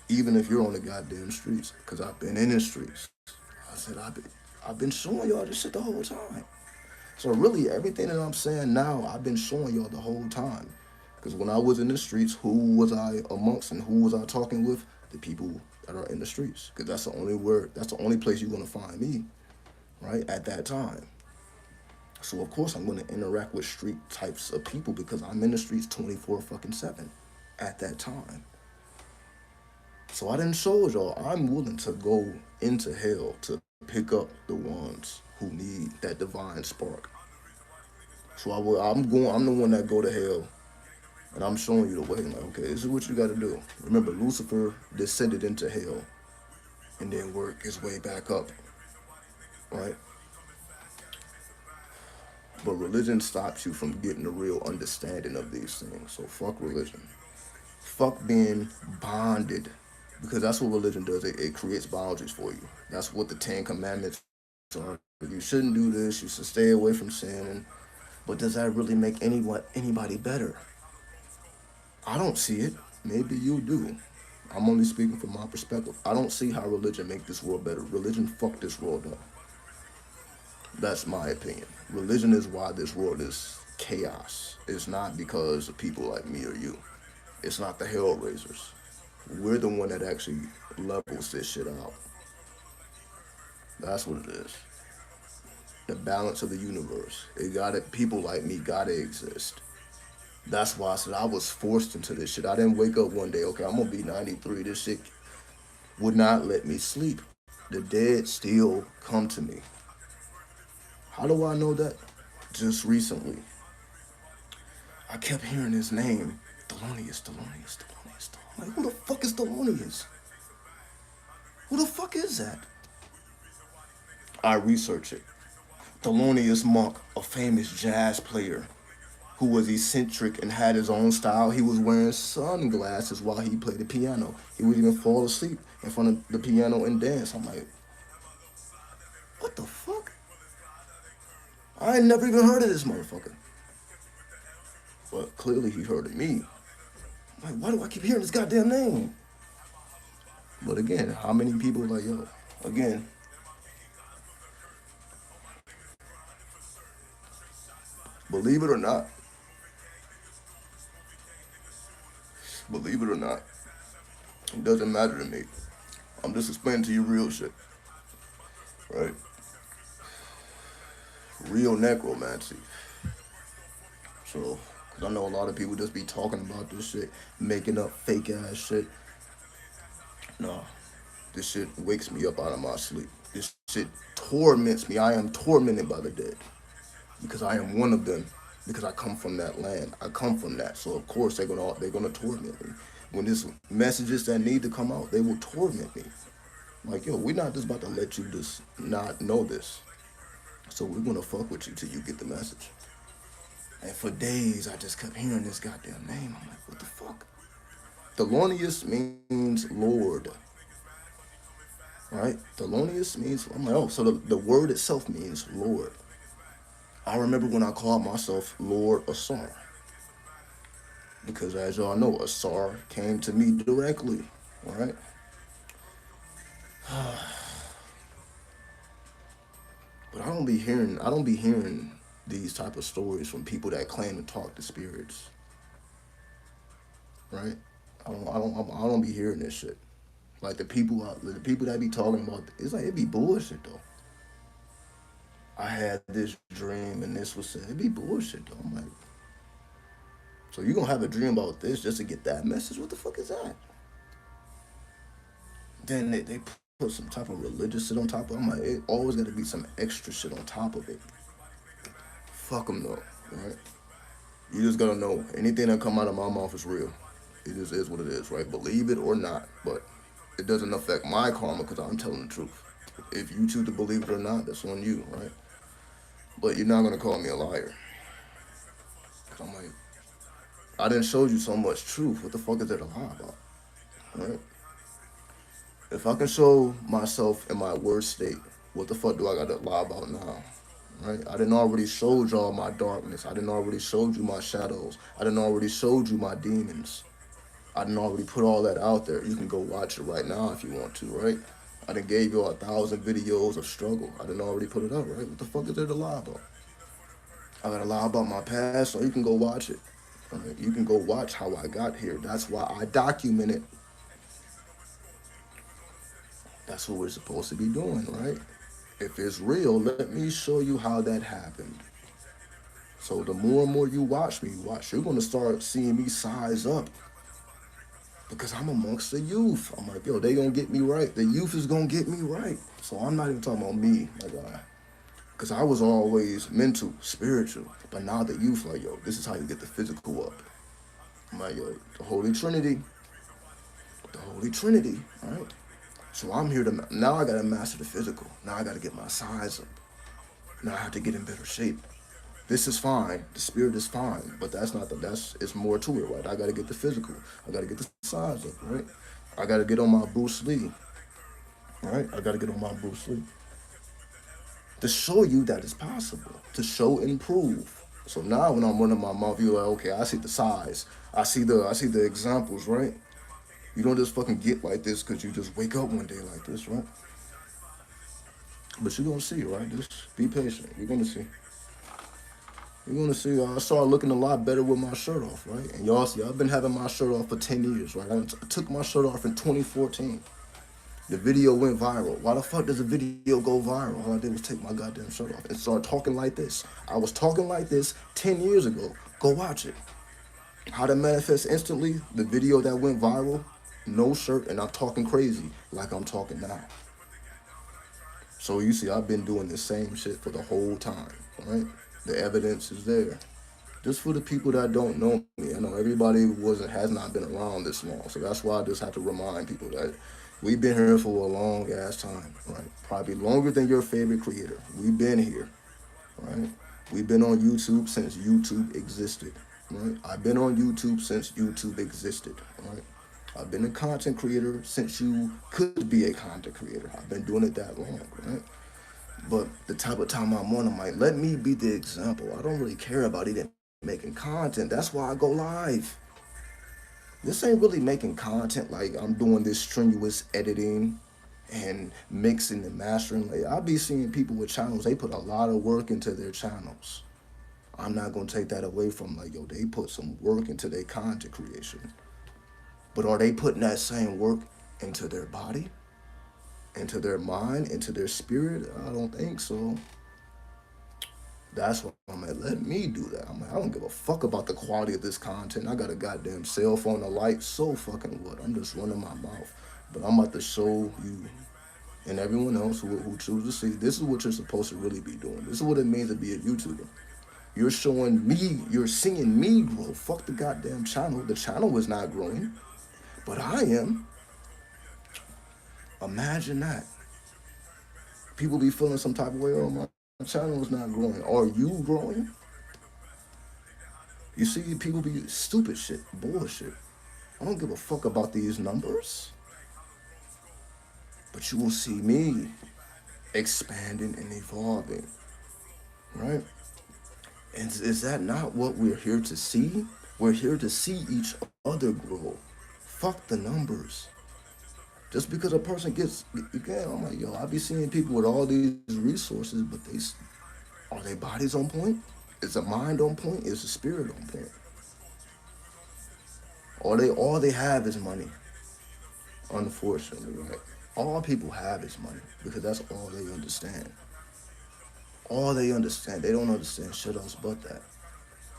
even if you're on the goddamn streets, because I've been in the streets. I said I've been showing y'all this shit the whole time. So really, everything that I'm saying now, I've been showing y'all the whole time. Because when I was in the streets, who was I amongst and who was I talking with? The people that are in the streets. Because that's the only place you're gonna find me, right? At that time. So of course I'm gonna interact with street types of people because I'm in the streets 24 fucking 7 at that time. So I didn't show y'all I'm willing to go into hell to pick up the ones who need that divine spark. So I'm the one that go to hell and I'm showing you the way. Like, okay, this is what you gotta do. Remember, Lucifer descended into hell and then worked his way back up, right? But religion stops you from getting a real understanding of these things. So fuck religion. Fuck being bonded. Because that's what religion does. It creates boundaries for you. That's what the Ten Commandments are. You shouldn't do this. You should stay away from sin. But does that really make anybody better? I don't see it. Maybe you do. I'm only speaking from my perspective. I don't see how religion make this world better. Religion fucked this world up. That's my opinion. Religion is why this world is chaos. It's not because of people like me or you. It's not the Hellraisers. We're the one that actually levels this shit out. That's what it is. The balance of the universe. People like me gotta exist. That's why I said I was forced into this shit. I didn't wake up one day, okay, I'm gonna be 93. This shit would not let me sleep. The dead still come to me. How do I know that? Just recently, I kept hearing his name. Thelonious, Thelonious, Thelonious, Thelonious. Like, who the fuck is Thelonious? Who the fuck is that? I research it. Thelonious Monk, a famous jazz player who was eccentric and had his own style. He was wearing sunglasses while he played the piano. He would even fall asleep in front of the piano and dance. I'm like, what the fuck? I ain't never even heard of this motherfucker. But clearly he heard of me. I'm like, why do I keep hearing this goddamn name? But again, how many people like, yo, again, believe it or not, believe it or not, it doesn't matter to me. I'm just explaining to you real shit, right? Real necromancy. So, because I know a lot of people just be talking about this shit, making up fake ass shit. No, this shit wakes me up out of my sleep. This shit torments me. I am tormented by the dead because I am one of them. Because I come from that land. I come from that. So of course they're gonna torment me. When there's messages that need to come out, they will torment me. Like, yo, we're not just about to let you just not know this. So we're gonna fuck with you till you get the message. And for days I just kept hearing this goddamn name. I'm like, what the fuck? Thelonious means Lord. Right? Thelonious means, I'm like, oh, so the word itself means Lord. I remember when I called myself Lord Asar. Because as y'all know, Asar came to me directly. Right? But I don't be hearing these type of stories from people that claim to talk to spirits. Right? I don't be hearing this shit. Like the people that be talking about, it's like it be bullshit though. I had this dream and this was said. It be bullshit though. I'm like, so you gonna have a dream about this just to get that message? What the fuck is that? Then they put some type of religious shit on top of it. I'm like, it always gotta be some extra shit on top of it. Fuck them though, right? You just gotta know anything that come out of my mouth is real. It just is what it is, right? Believe it or not, but it doesn't affect my karma because I'm telling the truth. If you choose to believe it or not, that's on you, right? But you're not gonna call me a liar. Cause I'm like, I didn't show you so much truth. What the fuck is there to lie about, right? If I can show myself in my worst state, what the fuck do I gotta lie about now? Right? I didn't already showed y'all my darkness. I didn't already showed you my shadows. I didn't already showed you my demons. I didn't already put all that out there. You can go watch it right now if you want to, right? I done gave you 1,000 videos of struggle. I didn't already put it up, right? What the fuck is there to lie about? I gotta lie about my past, so you can go watch it. Right? You can go watch how I got here. That's why I document it. That's what we're supposed to be doing, right? If it's real, let me show you how that happened. So the more and more you watch me, you're gonna start seeing me size up because I'm amongst the youth. I'm like, yo, they gonna get me right. The youth is gonna get me right. So I'm not even talking about me, like, because I was always mental, spiritual, but now the youth, like, yo, this is how you get the physical up. I'm like, yo, the Holy Trinity, right? So I'm here to now. I gotta master the physical. Now I gotta get my size up. Now I have to get in better shape. This is fine. The spirit is fine, but that's not the. That's it's more to it, right? I gotta get the physical. I gotta get the size up, right? I gotta get on my Bruce Lee, right? I gotta get on my Bruce Lee to show you that it's possible. To show and prove. So now when I'm running my mouth, you're like, okay, I see the size. I see the examples, right? You don't just fucking get like this because you just wake up one day like this, right? But you're gonna see, right? Just be patient. You're gonna see. You're gonna see. I started looking a lot better with my shirt off, right? And y'all see, I've been having my shirt off for 10 years, right? I took my shirt off in 2014. The video went viral. Why the fuck does a video go viral? All I did was take my goddamn shirt off and start talking like this. I was talking like this 10 years ago. Go watch it. How to manifest instantly? The video that went viral, no shirt, and I'm talking crazy like I'm talking now. So you see, I've been doing the same shit for the whole time, right? The evidence is there. Just for the people that don't know me, I know everybody has not been around this long, so that's why I just have to remind people that we've been here for a long ass time, right? Probably longer than your favorite creator. We've been here, right? We've been on YouTube since YouTube existed, right? I've been on YouTube since YouTube existed, right? I've been a content creator since you could be a content creator. I've been doing it that long, right? But the type of time I'm on, I'm like, let me be the example. I don't really care about even making content. That's why I go live. This ain't really making content like I'm doing this strenuous editing and mixing and mastering. Like I be seeing people with channels, they put a lot of work into their channels. I'm not gonna take that away from like, yo, they put some work into their content creation. But are they putting that same work into their body, into their mind, into their spirit? I don't think so. That's why I'm like, let me do that. I'm like, I don't give a fuck about the quality of this content. I got a goddamn cell phone, a light, so fucking what? I'm just running my mouth. But I'm about to show you and everyone else who chooses to see, this is what you're supposed to really be doing. This is what it means to be a YouTuber. You're showing me, you're seeing me grow. Fuck the goddamn channel. The channel is not growing, but I am. Imagine that. People be feeling some type of way, oh, my channel is not growing. Are you growing? You see, people be stupid shit, bullshit. I don't give a fuck about these numbers, but you will see me expanding and evolving, right? And is that not what we're here to see? We're here to see each other grow. Fuck the numbers. Just because a person gets, again, I'm like, yo, I be seeing people with all these resources, but are their bodies on point? Is the mind on point? Is the spirit on point? Or all they have is money. Unfortunately, right? All people have is money because that's all they understand. All they understand. They don't understand shit else but that.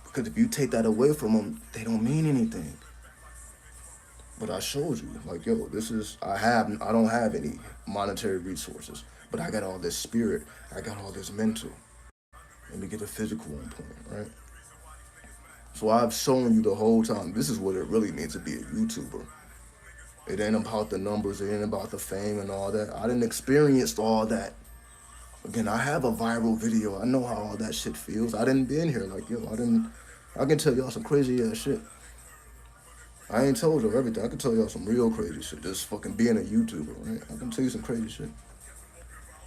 Because if you take that away from them, they don't mean anything. But I showed you, like, yo, I don't have any monetary resources, but I got all this spirit, I got all this mental. Let me get the physical on point, right? So I've shown you the whole time, this is what it really means to be a YouTuber. It ain't about the numbers, it ain't about the fame and all that. I didn't experience all that. Again, I have a viral video. I know how all that shit feels. I didn't been here, like, yo, I can tell y'all some crazy ass shit. I ain't told y'all everything. I can tell y'all some real crazy shit. Just fucking being a YouTuber, right? I can tell you some crazy shit.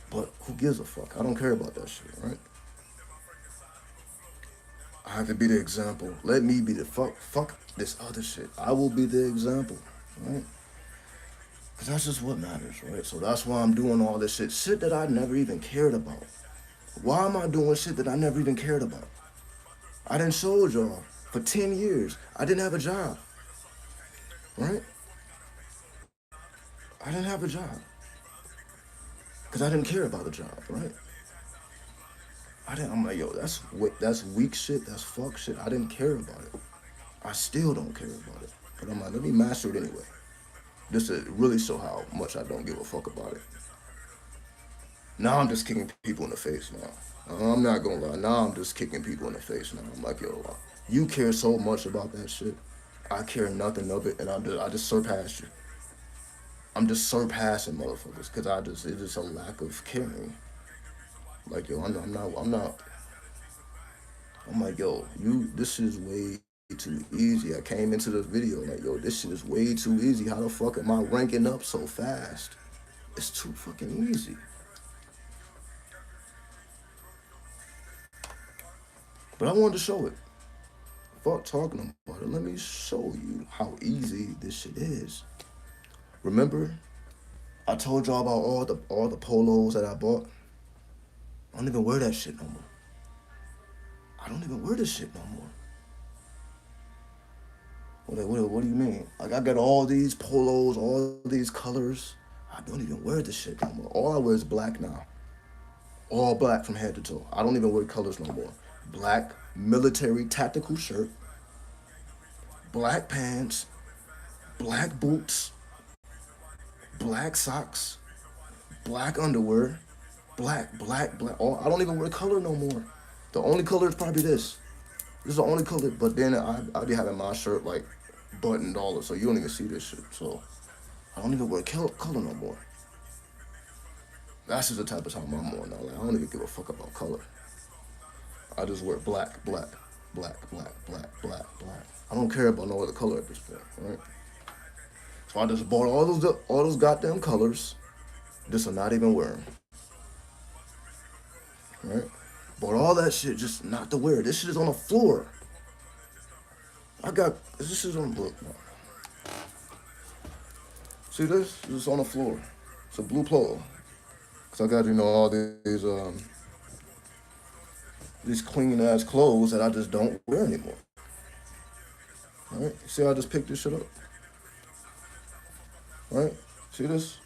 But who gives a fuck? I don't care about that shit, right? I have to be the example. Let me be the fuck this other shit. I will be the example, right? Because that's just what matters, right? So that's why I'm doing all this shit. Shit that I never even cared about. Why am I doing shit that I never even cared about? I done showed y'all for 10 years. I didn't have a job, right? I didn't have a job. Because I didn't care about the job, right? I'm like, yo, that's weak shit. That's fuck shit. I didn't care about it. I still don't care about it. But I'm like, let me master it anyway. Just to really show how much I don't give a fuck about it. Now I'm just kicking people in the face now. I'm not gonna lie. Now I'm just kicking people in the face now. I'm like, yo, you care so much about that shit. I care nothing of it, and I just surpassed you. I'm just surpassing motherfuckers because it's just a lack of caring. Like, yo, I'm like, yo, this is way too easy. I came into this video like, yo, this shit is way too easy. How the fuck am I ranking up so fast? It's too fucking easy. But I wanted to show it. Fuck talking about it. Let me show you how easy this shit is. Remember, I told y'all about all the polos that I bought. I don't even wear that shit no more. I don't even wear this shit no more. What do you mean? Like, I got all these polos, all these colors. I don't even wear this shit no more. All I wear is black now. All black from head to toe. I don't even wear colors no more. Black military tactical shirt. black pants, black boots, black socks, black underwear, black. Oh, I don't even wear color no more. The only color is probably this. This is the only color. But then I be having my shirt like buttoned all so you don't even see this shit. So I don't even wear color no more. That's just the type of time I'm on now. Like I don't even give a fuck about color. I just wear black. I don't care about no other color at this point, right? So I just bought all those goddamn colors. Just to not even wear them, right? Bought all that shit just not to wear. This shit is on the floor. This is on the look. See this? This is on the floor. It's a blue polo. Cause I got all these clean ass clothes that I just don't wear anymore. Right? See how I just picked this shit up? Right? See this?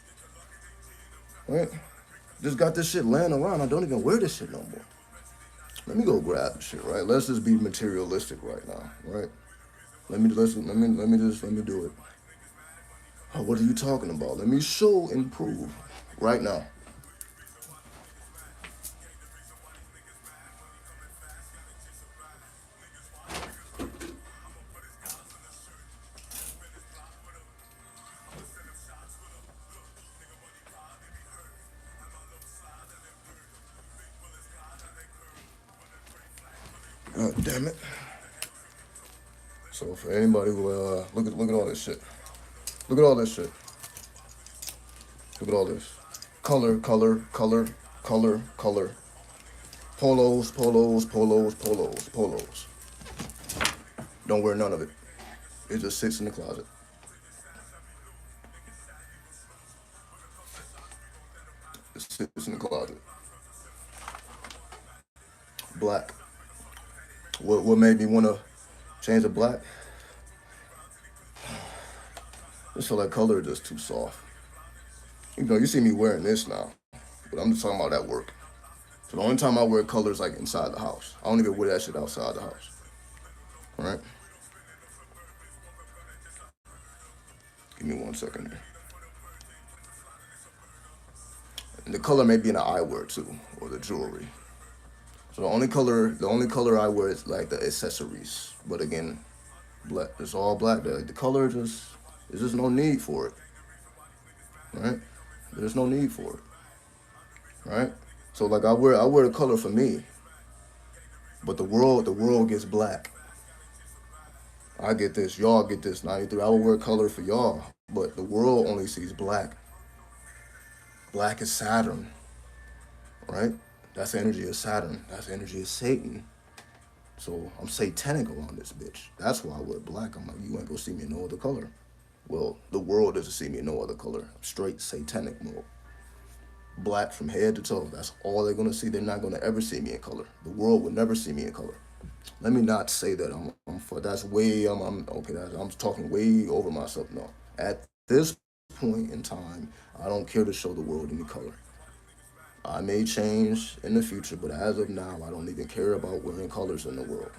Right? Just got this shit laying around. I don't even wear this shit no more. Let me go grab the shit, right? Let's just be materialistic right now, right? Let me do it. Oh, what are you talking about? Let me show and prove right now. God damn it. So for anybody who look at all this shit. Look at all this shit. Look at all this. Color. Polos. Don't wear none of it. It just sits in the closet. It sits in the closet. Black. What made me want to change to black? Just feel like color is just too soft. You see me wearing this now, but I'm just talking about at work. So the only time I wear color is like inside the house. I don't even wear that shit outside the house. Right? Give me 1 second here. And the color may be in the eyewear too, or the jewelry. So the only color I wear is like the accessories. But again, black. It's all black. The color there's just no need for it. Right? There's no need for it. Right? So like I wear the color for me. But the world gets black. I get this, y'all get this 93. I will wear color for y'all, but the world only sees black. Black is Saturn, right? That's the energy of Saturn. That's the energy of Satan. So I'm satanic around this bitch. That's why I wear black. I'm like, you ain't gonna see me in no other color. Well, the world doesn't see me in no other color. I'm straight satanic mode. Black from head to toe. That's all they're gonna see. They're not gonna ever see me in color. The world will never see me in color. Let me not say that I'm for that's way I'm okay. I'm talking way over myself. No, at this point in time, I don't care to show the world any color. I may change in the future, but as of now, I don't even care about wearing colors in the world.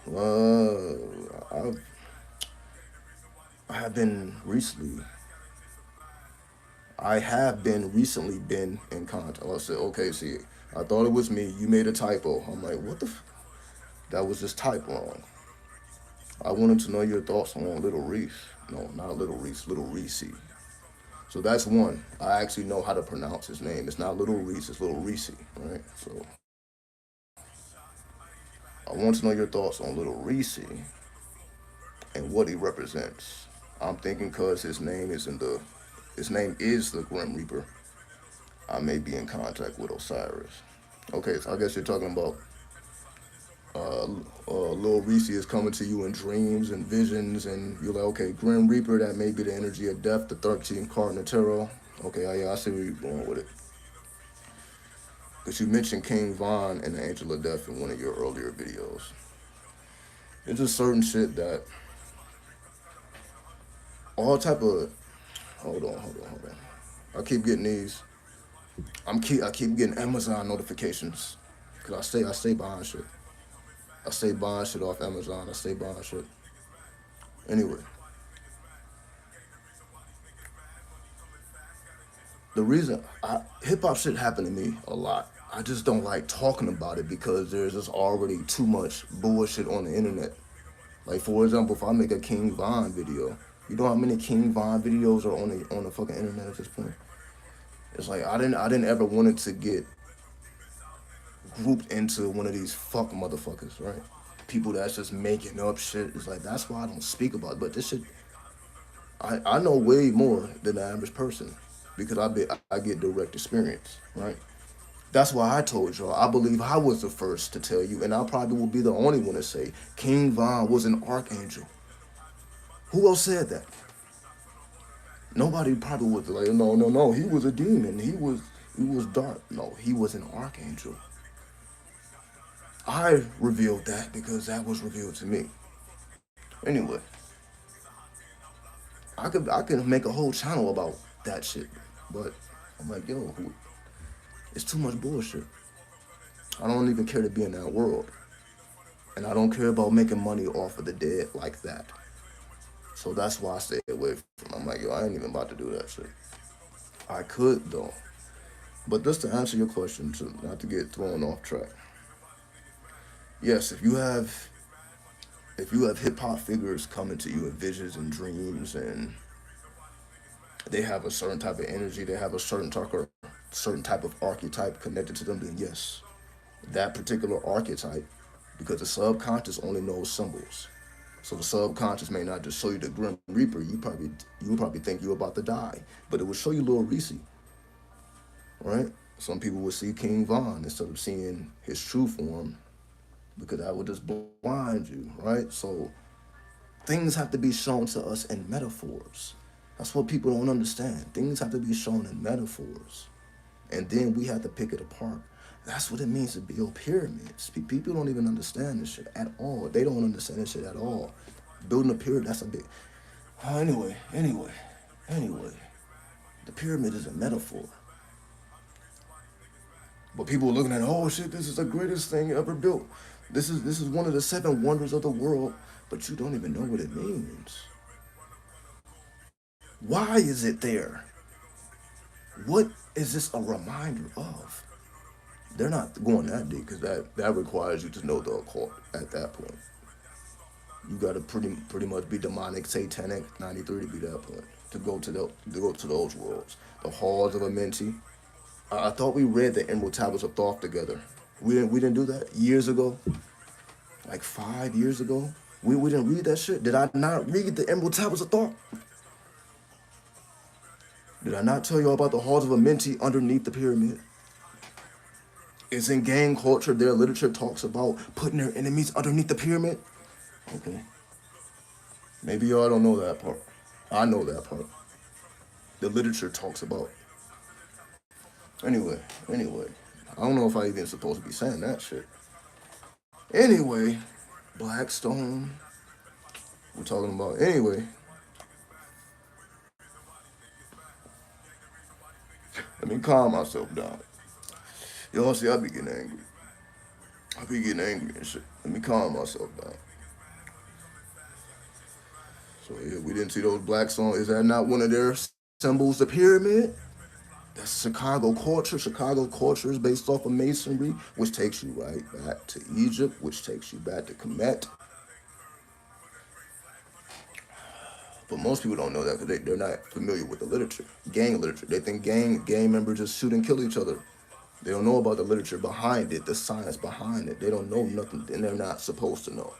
Right? I have been recently. I have been recently been in contact. I said, okay, see, I thought it was me. You made a typo. I'm like, what the? That was just typed wrong. I wanted to know your thoughts on Little Reese. No, not Little Reese, Little Reese. So that's one. I actually know how to pronounce his name. It's not Little Reese, it's Little Reese, right? So I want to know your thoughts on Little Reese and what he represents. I'm thinking because his name is the Grim Reaper. I may be in contact with Osiris. Okay, so I guess you're talking about Lil Reese is coming to you in dreams and visions, and you're like, okay, Grim Reaper, that may be the energy of death, the 13th card in the tarot. Okay, yeah, I see where you're going with it. Because you mentioned King Von and the Angel of Death in one of your earlier videos. It's just certain shit that all type of hold on. I keep getting these. I keep getting Amazon notifications because I stay behind shit. I stay buying shit off Amazon. I stay buying shit. Anyway, the reason hip hop shit happened to me a lot. I just don't like talking about it because there's just already too much bullshit on the internet. Like for example, if I make a King Von video, you know how many King Von videos are on the fucking internet at this point? It's like I didn't ever want it to get grouped into one of these fuck motherfuckers, right? People that's just making up shit. It's like that's why I don't speak about it. But this shit, I know way more than the average person because I get direct experience, right? That's why I told y'all. I believe I was the first to tell you, and I probably will be the only one to say King Von was an archangel. Who else said that? Nobody probably was like, no, no, no. He was a demon. He was dark. No, he was an archangel. I revealed that because that was revealed to me. Anyway, I could make a whole channel about that shit, but I'm like, yo, it's too much bullshit. I don't even care to be in that world, and I don't care about making money off of the dead like that. So that's why I stay away from. I'm like, yo, I ain't even about to do that shit. I could though, but just to answer your question, to not to get thrown off track. Yes, if you have hip hop figures coming to you in visions and dreams, and they have a certain type of energy, they have a certain type of archetype connected to them, then yes, that particular archetype, because the subconscious only knows symbols. So the subconscious may not just show you the Grim Reaper. You would probably think you're about to die, but it will show you Lil Reese, right? Some people would see King Von instead of seeing his true form because that would just blind you, right? So things have to be shown to us in metaphors. That's what people don't understand. Things have to be shown in metaphors. And then we have to pick it apart. That's what it means to build pyramids. People don't even understand this shit at all. They don't understand this shit at all. Building a pyramid, that's a big. Anyway. The pyramid is a metaphor. But people are looking at, oh shit, this is the greatest thing ever built. This is one of the seven wonders of the world, but you don't even know what it means. Why is it there? What is this a reminder of? They're not going that deep because that requires you to know the occult at that point. You gotta pretty much be demonic, satanic, 93 to be that point. To go to those worlds. The halls of Amenti. I thought we read the Emerald Tablets of Thoth together. We didn't do that years ago, like 5 years ago. We didn't read that shit. Did I not read the Emerald Tablets of Thoth? Did I not tell you all about the halls of Amenti underneath the pyramid? It's in gang culture. Their literature talks about putting their enemies underneath the pyramid. Okay. Maybe y'all don't know that part. I know that part. The literature talks about. Anyway. I don't know if I even supposed to be saying that shit. Anyway, Blackstone. We're talking about. Anyway, let me calm myself down. Y'all see, I be getting angry. I be getting angry and shit. Let me calm myself down. So yeah, we didn't see those black songs. Is that not one of their symbols, the pyramid? That's Chicago culture. Chicago culture is based off of masonry, which takes you right back to Egypt, which takes you back to Kemet. But most people don't know that because they're not familiar with the literature, gang literature. They think gang members just shoot and kill each other. They don't know about the literature behind it, the science behind it. They don't know nothing, and they're not supposed to know.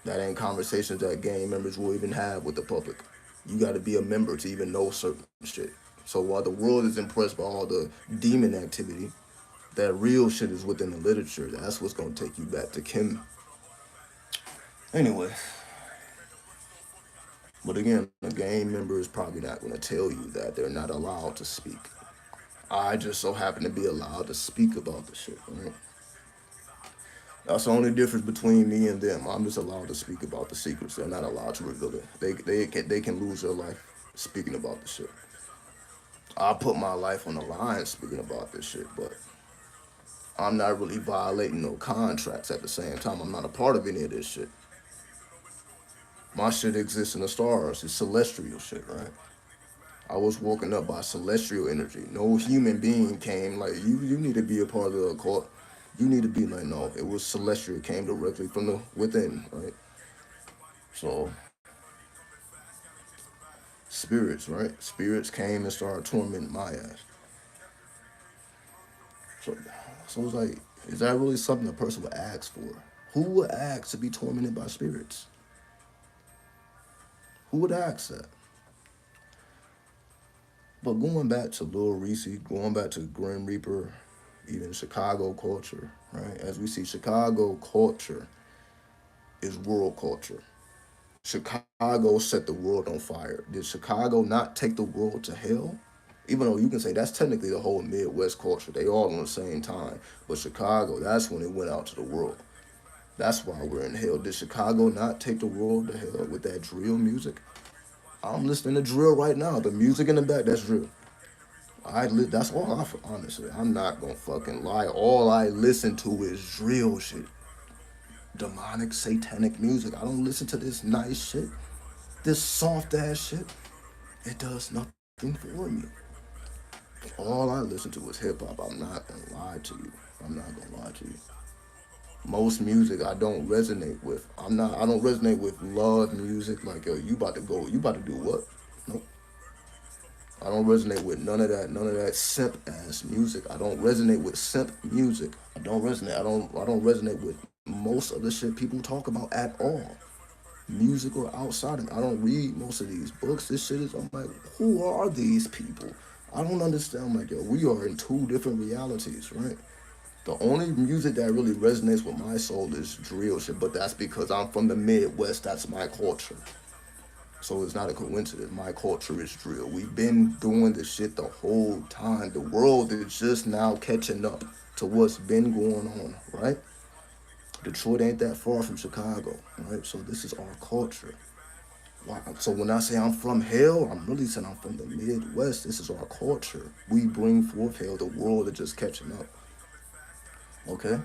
That ain't conversations that gang members will even have with the public. You got to be a member to even know certain shit. So while the world is impressed by all the demon activity, that real shit is within the literature. That's what's gonna take you back to Kim. Anyway, but again, a gang member is probably not gonna tell you that they're not allowed to speak. I just so happen to be allowed to speak about the shit, right? That's the only difference between me and them. I'm just allowed to speak about the secrets. They're not allowed to reveal it. They can lose their life speaking about the shit. I put my life on the line speaking about this shit, but I'm not really violating no contracts at the same time. I'm not a part of any of this shit. My shit exists in the stars. It's celestial shit, right? I was woken up by celestial energy. No human being came like you need to be a part of the occult. You need to be like no. It was celestial. It came directly from the within, right? So spirits, right? Spirits came and started tormenting my ass. So, so it's like, is that really something a person would ask for? Who would ask to be tormented by spirits? Who would ask that? But going back to Lil Reese, going back to Grim Reaper, even Chicago culture, right? As we see, Chicago culture is world culture. Chicago set the world on fire. Did Chicago not take the world to hell? Even though you can say that's technically the whole Midwest culture, they all on the same time. But Chicago, that's when it went out to the world. That's why we're in hell. Did Chicago not take the world to hell with that drill music? I'm listening to drill right now. The music in the back, that's drill. That's all I honestly. I'm not gonna fucking lie. All I listen to is drill shit, demonic, satanic music. I don't listen to this nice shit, this soft ass shit. It does nothing for me. All I listen to is hip hop. I'm not gonna lie to you. I'm not gonna lie to you. Most music I don't resonate with. I don't resonate with love music. Like yo, you about to go. You about to do what? Nope. I don't resonate with none of that. None of that simp ass music. I don't resonate with simp music. I don't resonate. I don't resonate with most of the shit people talk about at all. Music or outside of it. I don't read most of these books. This shit is. I'm like, who are these people? I don't understand. I'm like, yo, we are in two different realities, right? The only music that really resonates with my soul is drill shit, but that's because I'm from the Midwest. That's my culture. So it's not a coincidence. My culture is drill. We've been doing this shit the whole time. The world is just now catching up to what's been going on, right? Detroit ain't that far from Chicago, right? So this is our culture. So when I say I'm from hell, I'm really saying I'm from the Midwest. This is our culture. We bring forth hell. The world is just catching up. Okay?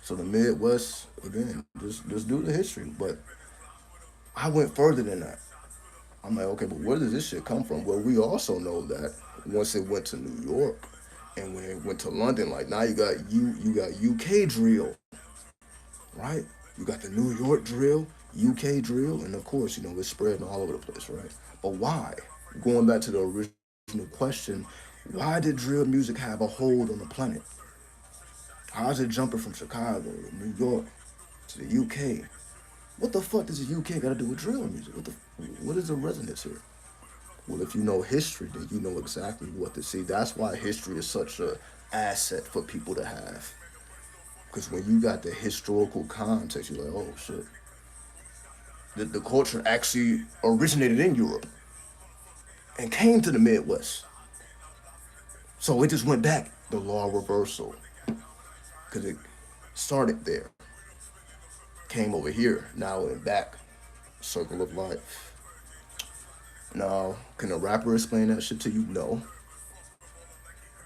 So the Midwest, again, just do the history. But I went further than that. I'm like, okay, but where does this shit come from? Well, we also know that once it went to New York and when it went to London, like now you got UK drill, right? You got the New York drill, UK drill, and of course, it's spreading all over the place, right? But why? Going back to the original question, why did drill music have a hold on the planet? How's it jumping from Chicago to New York to the UK? What the fuck does the UK got to do with drill music? What is the resonance here? Well, if you know history, then you know exactly what to see. That's why history is such a asset for people to have. Because when you got the historical context, you're like, oh shit. The culture actually originated in Europe and came to the Midwest. So it just went back. The law reversal. Because it started there, came over here, now it went back. Circle of life. Now, can a rapper explain that shit to you? No.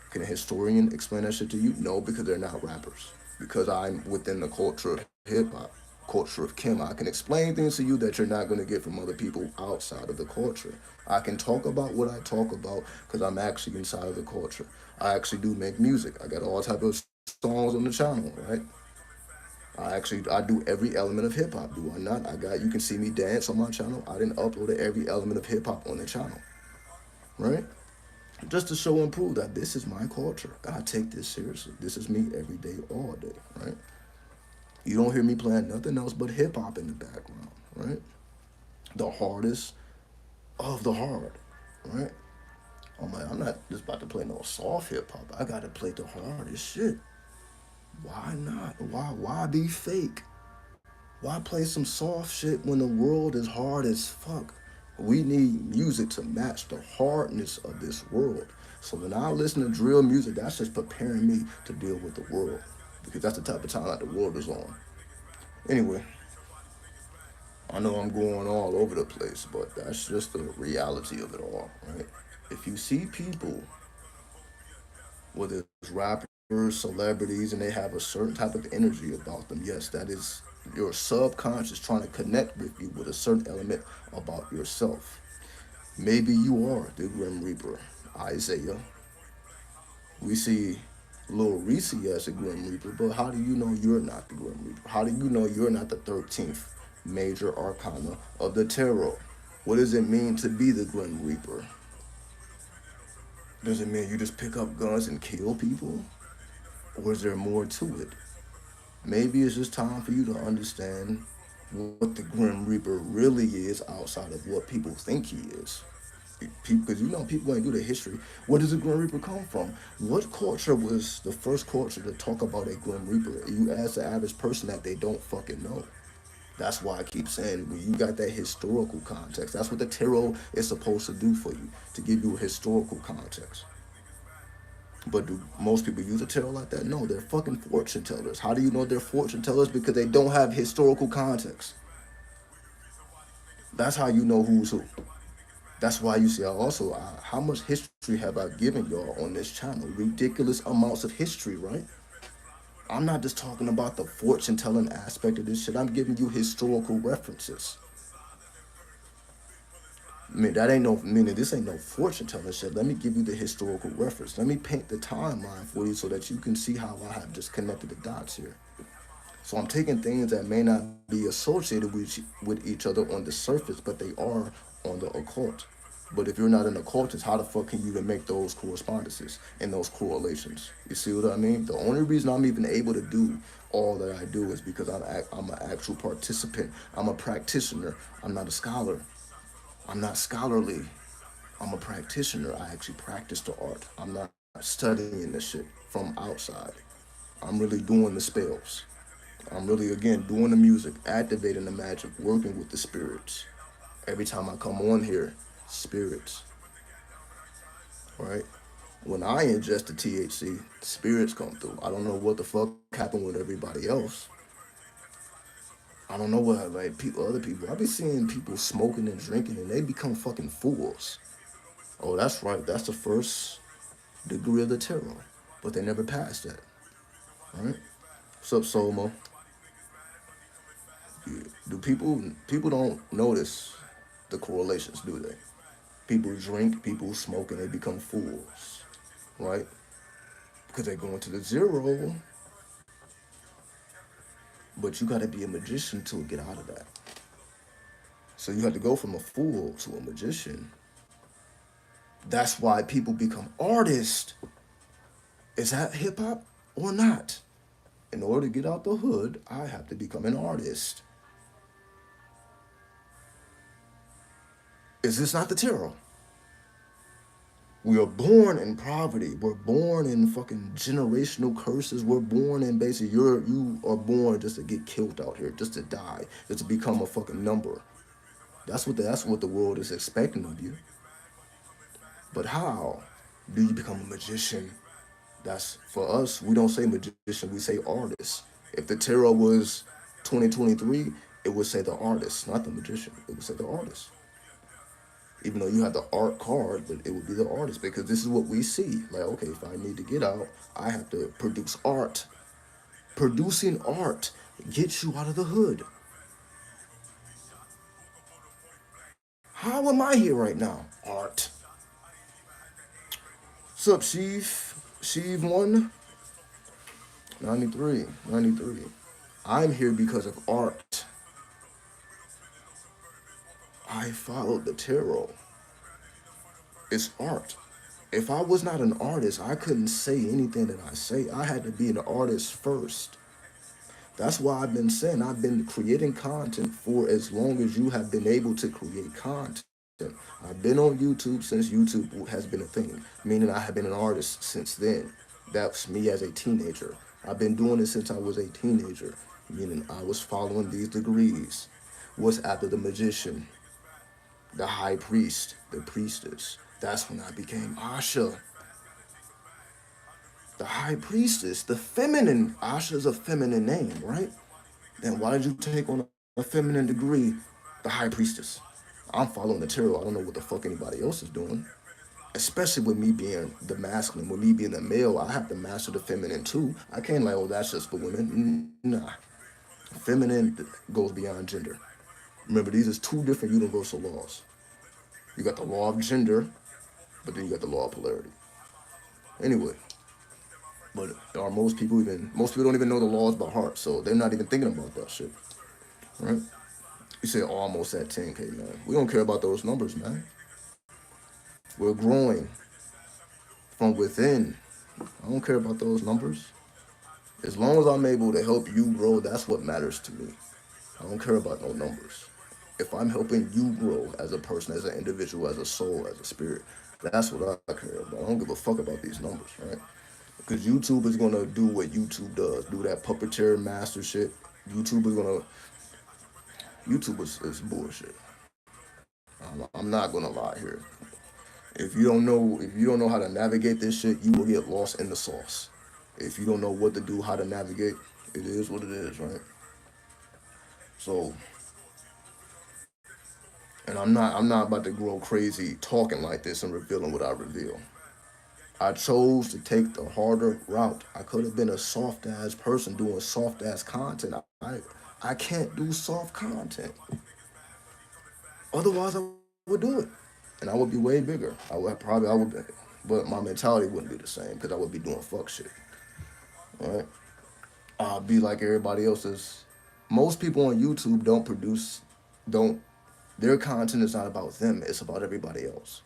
Can a historian explain that shit to you? No, because they're not rappers. Because I'm within the culture of hip hop, culture of Kim. I can explain things to you that you're not going to get from other people outside of the culture. I can talk about what I talk about because I'm actually inside of the culture. I actually do make music. I got all type of songs on the channel, right? I do every element of hip hop. Do I not? You can see me dance on my channel. I didn't upload every element of hip hop on the channel, right? Just to show and prove that this is my culture. I take this seriously. This is me every day, all day, right? You don't hear me playing nothing else but hip hop in the background, right? The hardest of the hard, right? I'm like, I'm not just about to play no soft hip hop. I gotta play the hardest shit. Why not? Why be fake? Why play some soft shit when the world is hard as fuck? We need music to match the hardness of this world. So when I listen to drill music, that's just preparing me to deal with the world. Because that's the type of time that the world is on. Anyway, I know I'm going all over the place, but that's just the reality of it all, right? If you see people, whether it's rappers celebrities, and they have a certain type of energy about them. Yes, that is your subconscious trying to connect with you with a certain element about yourself. Maybe you are the Grim Reaper, Isaiah. We see Lil Reese as a Grim Reaper, but how do you know you're not the Grim Reaper? How do you know you're not the 13th major arcana of the tarot? What does it mean to be the Grim Reaper? Does it mean you just pick up guns and kill people? Or is there more to it? Maybe it's just time for you to understand what the Grim Reaper really is outside of what people think he is. Because you know people ain't do the history. Where does the Grim Reaper come from? What culture was the first culture to talk about a Grim Reaper? You ask the average person that, they don't fucking know. That's why I keep saying, when you got that historical context, that's what the tarot is supposed to do for you, to give you a historical context. But do most people use a tarot like that? No, they're fucking fortune tellers. How do you know they're fortune tellers? Because they don't have historical context. That's how you know who's who. That's why you see also how much history have I given y'all on this channel? Ridiculous amounts of history, right? I'm not just talking about the fortune telling aspect of this shit. I'm giving you historical references. I mean, that ain't no meaning. This ain't no fortune telling shit. Let me give you the historical reference. Let me paint the timeline for you so that you can see how I have just connected the dots here. So I'm taking things that may not be associated with each other on the surface, but they are on the occult. But if you're not an occultist, how the fuck can you even make those correspondences and those correlations? You see what I mean? The only reason I'm even able to do all that I do is because I'm an actual participant. I'm a practitioner. I'm not a scholar. I'm not scholarly. I'm a practitioner. I actually practice the art. I'm not studying this shit from outside. I'm really doing the spells. I'm really, again, doing the music, activating the magic, working with the spirits. Every time I come on here, spirits, right? When I ingest the THC, spirits come through. I don't know what the fuck happened with everybody else. I don't know what, like, people, other people. I be seeing people smoking and drinking, and they become fucking fools. Oh, that's right. That's the first degree of the tarot, but they never passed that, right? What's up, Somo? Do people don't notice the correlations, do they? People drink, people smoke, and they become fools, right? Because they go into the zero, but you got to be a magician to get out of that. So you have to go from a fool to a magician. That's why people become artists. Is that hip hop or not? In order to get out the hood, I have to become an artist. Is this not the tarot? We are born in poverty. We're born in fucking generational curses. We're born in basically you are born just to get killed out here, just to die, just to become a fucking number. That's what the world is expecting of you. But how do you become a magician? That's for us. We don't say magician. We say artist. If the tarot was 2023, it would say the artist, not the magician. It would say the artist. Even though you have the art card, but it would be the artist because this is what we see. Like, okay, if I need to get out, I have to produce art. Producing art gets you out of the hood. How am I here right now? Art. What's up, Sheev? Sheev 1? 93. 93. I'm here because of art. I followed the tarot. It's art. If I was not an artist, I couldn't say anything that I say. I had to be an artist first. That's why I've been saying I've been creating content for as long as you have been able to create content. I've been on YouTube since YouTube has been a thing, meaning I have been an artist since then. That's me as a teenager. I've been doing it since I was a teenager, meaning I was following these degrees. What's after the magician? The high priest, the priestess. That's when I became Asha, the high priestess, the feminine. Asha's a feminine name, right? Then why did you take on a feminine degree, the high priestess? I'm following the tarot. I don't know what the fuck anybody else is doing. especially with me being the masculine, with me being the male, I have to master the feminine too. I can't like, oh, that's just for women. Nah, feminine goes beyond gender. Remember, these is two different universal laws. You got the law of gender, but then you got the law of polarity. Anyway, but are most people don't even know the laws by heart, so they're not even thinking about that shit, right? You say almost at 10K, man. We don't care about those numbers, man. We're growing from within. I don't care about those numbers. As long as I'm able to help you grow, that's what matters to me. I don't care about no numbers. If I'm helping you grow as a person, as an individual, as a soul, as a spirit, that's what I care about. I don't give a fuck about these numbers, right? Because YouTube is gonna do what YouTube does, do that puppeteer master shit. YouTube is gonna YouTube is bullshit. I'm not gonna lie here. If you don't know how to navigate this shit, you will get lost in the sauce. If you don't know what to do, how to navigate, it is what it is, right? So, and I'm not about to grow crazy talking like this and revealing what I reveal. I chose to take the harder route. I could have been a soft ass person doing soft ass content. I can't do soft content. Otherwise, I would do it, and I would be way bigger. I would, but my mentality wouldn't be the same because I would be doing fuck shit. Right? I'll be like everybody else's. Most people on YouTube don't. Their content is not about them. It's about everybody else.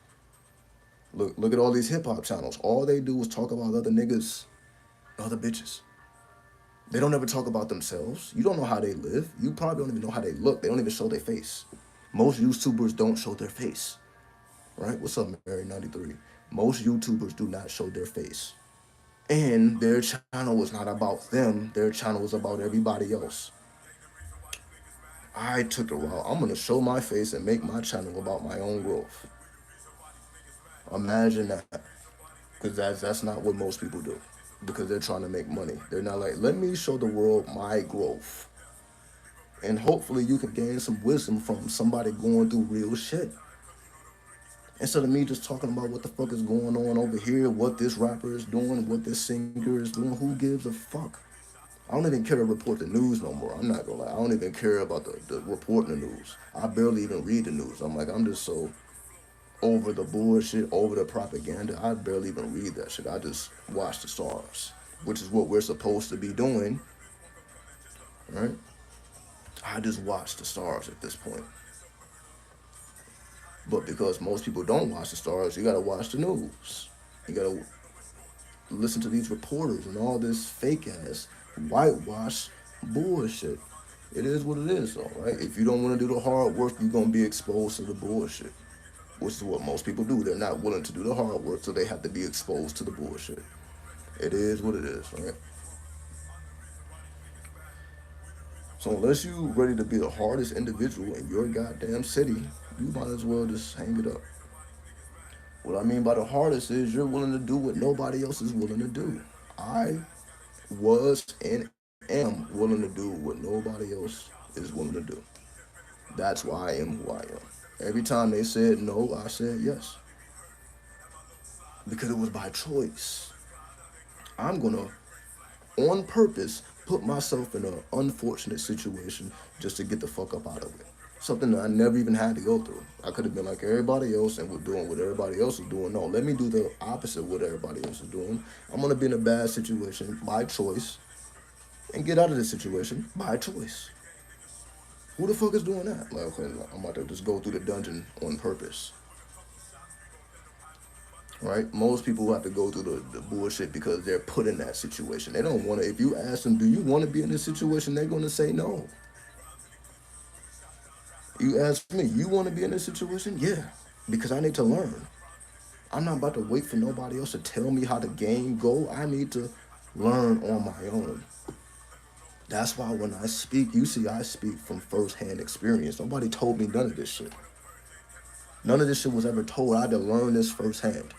Look at all these hip hop channels. All they do is talk about other niggas, other bitches. They don't ever talk about themselves. You don't know how they live. You probably don't even know how they look. They don't even show their face. Most YouTubers don't show their face. Right? What's up, Mary 93? Most YouTubers do not show their face. And their channel is not about them. Their channel is about everybody else. I took the route. I'm gonna show my face and make my channel about my own growth. Imagine that, because that's not what most people do. Because they're trying to make money. They're not like, let me show the world my growth, and hopefully you can gain some wisdom from somebody going through real shit. Instead of me just talking about what the fuck is going on over here, what this rapper is doing, what this singer is doing, who gives a fuck? I don't even care to report the news no more. I'm not gonna lie. I don't even care about the reporting the news. I barely even read the news. I'm just so over the bullshit, over the propaganda. I barely even read that shit. I just watch the stars, which is what we're supposed to be doing, right? I just watch the stars at this point. But because most people don't watch the stars, you gotta watch the news. You gotta listen to these reporters and all this fake ass whitewash bullshit. It is what it is, though, right? If you don't want to do the hard work, you're gonna be exposed to the bullshit, which is what most people do. They're not willing to do the hard work, so they have to be exposed to the bullshit. It is what it is, right? So unless you ready to be the hardest individual in your goddamn city, you might as well just hang it up. What I mean by the hardest is you're willing to do what nobody else is willing to do. I was and am willing to do what nobody else is willing to do. That's why I am who I am. Every time they said no, I said yes. Because it was by choice. I'm gonna, on purpose, put myself in an unfortunate situation just to get the fuck up out of it. Something that I never even had to go through. I could have been like everybody else and was doing what everybody else is doing. No, let me do the opposite of what everybody else is doing. I'm gonna be in a bad situation by choice and get out of this situation by choice. Who the fuck is doing that? Like, okay, I'm about to just go through the dungeon on purpose. Right? Most people have to go through the bullshit because they're put in that situation. They don't want to. If you ask them, do you want to be in this situation? They're going to say no. You ask me, you want to be in this situation? Yeah, because I need to learn. I'm not about to wait for nobody else to tell me how the game go. I need to learn on my own. That's why when I speak, you see, I speak from firsthand experience. Nobody told me none of this shit. None of this shit was ever told. I had to learn this firsthand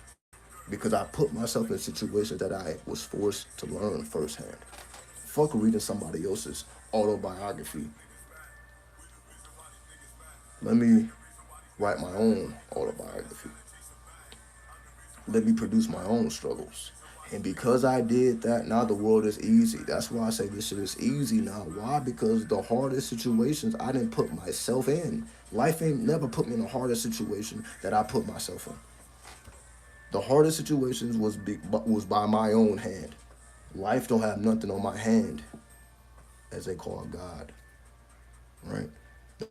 because I put myself in situations that I was forced to learn firsthand. Fuck reading somebody else's autobiography. Let me write my own autobiography. let me produce my own struggles. And because I did that, now the world is easy. That's why I say this shit is easy now. Why? Because the hardest situations I didn't put myself in. Life ain't never put me in a harder situation that I put myself in. The hardest situations was by my own hand. Life don't have nothing on my hand, as they call God, right?